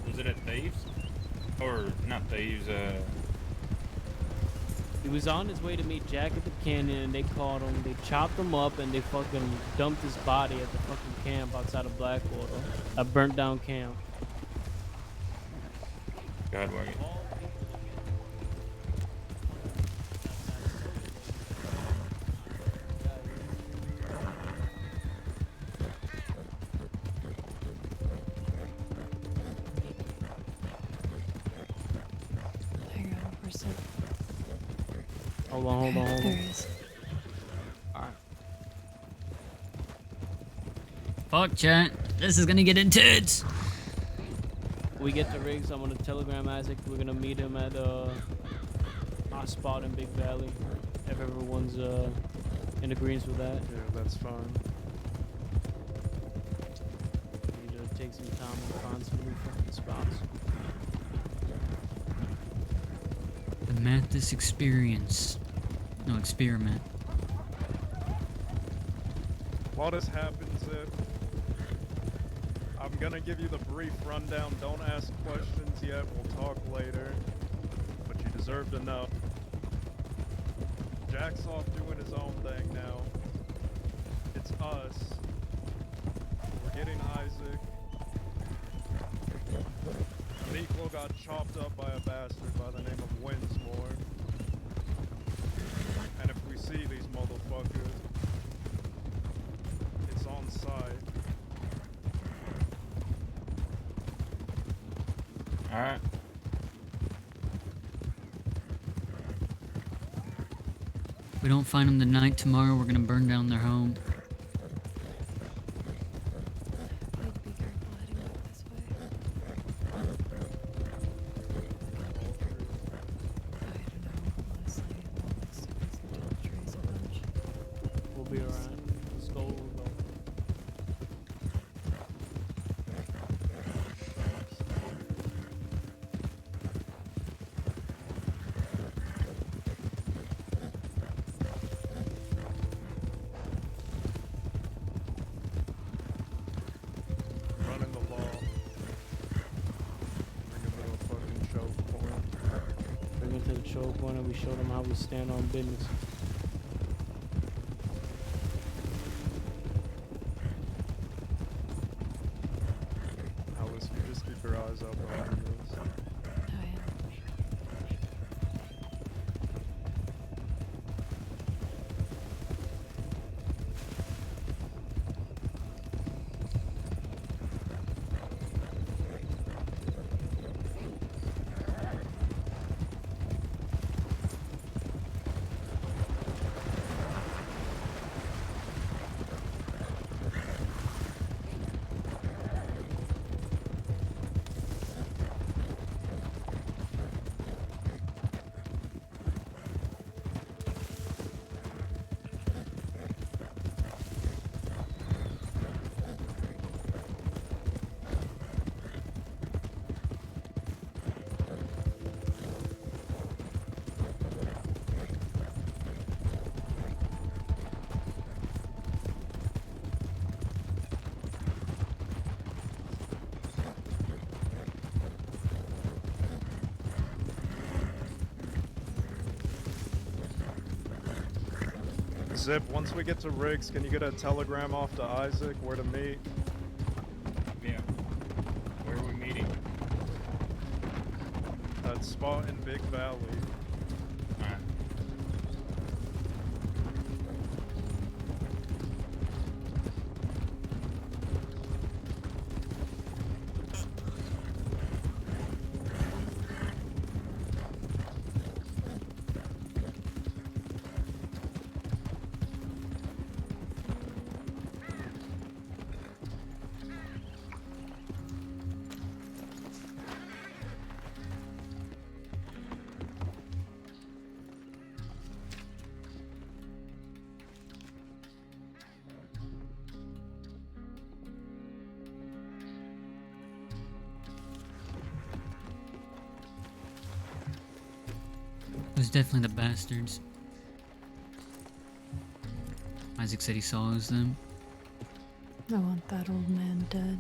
Was it at Thieves? Or not Thieves, He was on his way to meet Jack at the canyon, and they caught him. They chopped him up, and they fucking dumped his body at the fucking camp outside of Blackwater. A burnt down camp. God, Wagy. Hang on for a sec. Hold on. There he is. Alright. Fuck, chat. This is gonna get intense. We get the rigs. I'm gonna telegram Isaac. We're gonna meet him at our spot in Big Valley. If everyone's in agreement with that. Yeah, that's fine. We need to take some time and find some new fucking spots. The Mathis experience. No, experiment. While this happens, I'm gonna give you the brief rundown. Don't ask questions yet. We'll talk later. But you deserve to know. Jack's off doing his own thing now. It's us. We're getting Isaac. Nico got chopped up by a bastard by the name of Winsmore. And if we see these motherfuckers, it's on site. Alright. If we don't find them tonight, tomorrow we're gonna burn down their home. We'll be alright. Let's go. We'll go. Running the law. Bring him to a fucking choke point. Bring it to the choke point and we show them how we stand on business. Alice, you just keep your eyes out behind this. Zip, once we get to Riggs, can you get a telegram off to Isaac where to meet? Yeah. Where are we meeting? That spot in Big Valley. Alright. It was definitely the bastards. Isaac said he saw it was them. I want that old man dead.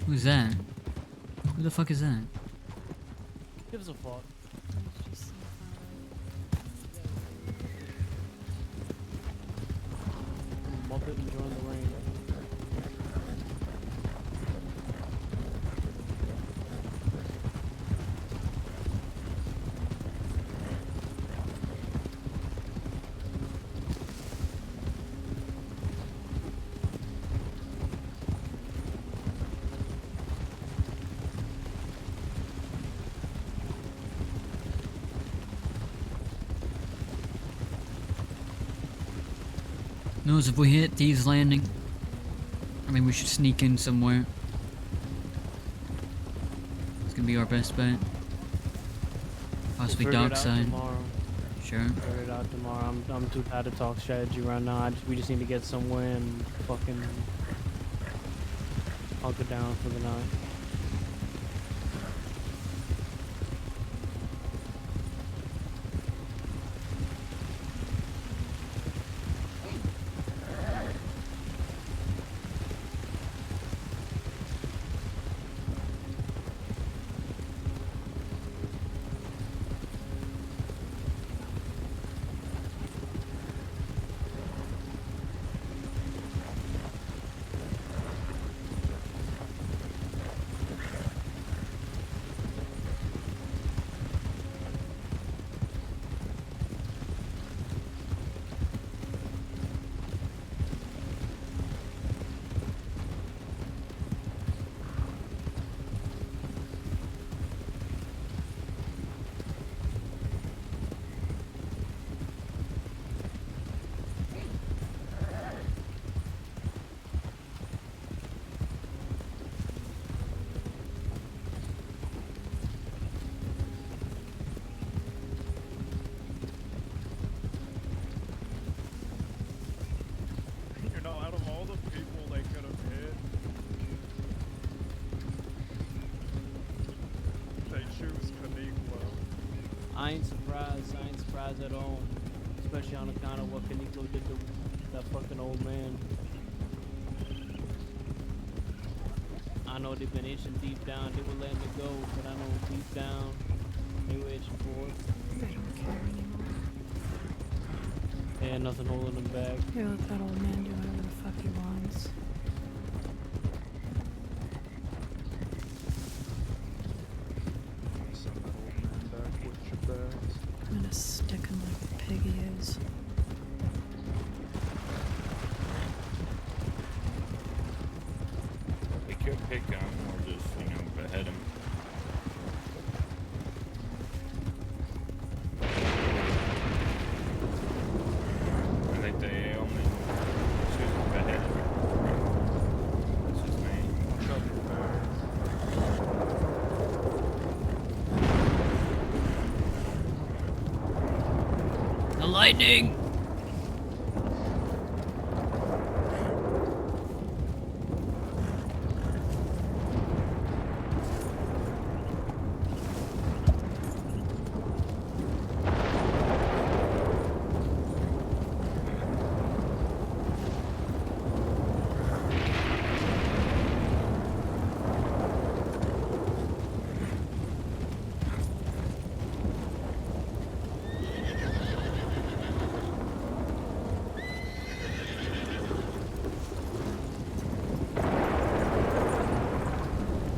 Who's that? Who the fuck is that? Give us a fuck. Muppet enjoying the rain. Knows if we hit Thieves Landing, I mean, we should sneak in somewhere. It's gonna be our best bet. Possibly We'll figure it out Dockside. tomorrow. Sure. Figure it out tomorrow. I'm too tired to talk strategy right now. We just need to get somewhere and fucking hunker down for the night. You know, out of all the people they could have hit, they choose Caniclo. I ain't surprised. I ain't surprised at all. Especially on account of what Caniclo did to that fucking old man. I know they've been itching deep down. They were letting it go, but I know deep down they were itching for it. They don't care anymore. And nothing holding them back. They let that old man do whatever the fuck he wants. Send that old man back with your bags. I'm gonna stick him like the pig he is. We could pick him or just, behead him. I think they only choose to behead him. That's just me. Watch out for bags. The lightning!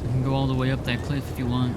You can go all the way up that cliff if you want.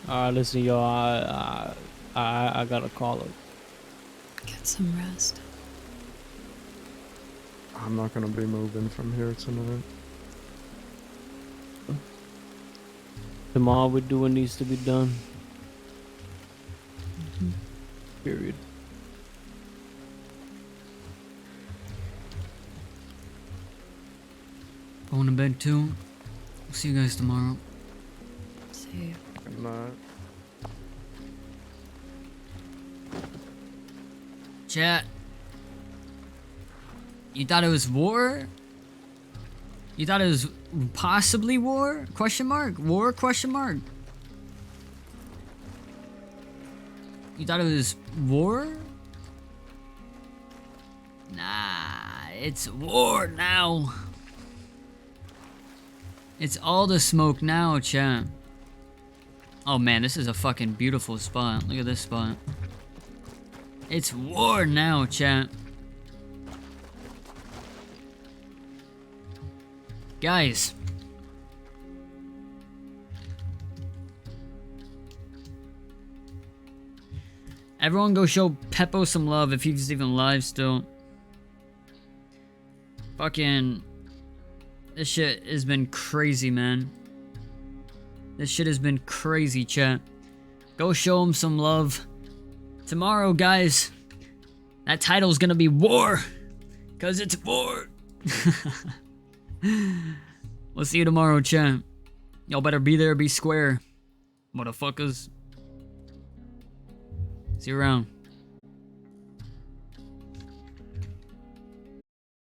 Alright, listen, y'all. I gotta call her. Get some rest. I'm not gonna be moving from here tonight. Tomorrow we do what needs to be done. Period. Going to bed too. See you guys tomorrow. See you. Good night. Chat. You thought it was war? You thought it was possibly war? Question mark? War? Question mark? You thought it was war? Nah, it's war now. It's all the smoke now, chat. Oh man, this is a fucking beautiful spot. Look at this spot. It's war now, chat. Guys. Everyone go show Peppo some love if he's even alive still. Fucking... This shit has been crazy, man. This shit has been crazy, chat. Go show him some love. Tomorrow, guys, that title's gonna be War. Cause it's war. We'll see you tomorrow, chat. Y'all better be there, be square. Motherfuckers. See you around.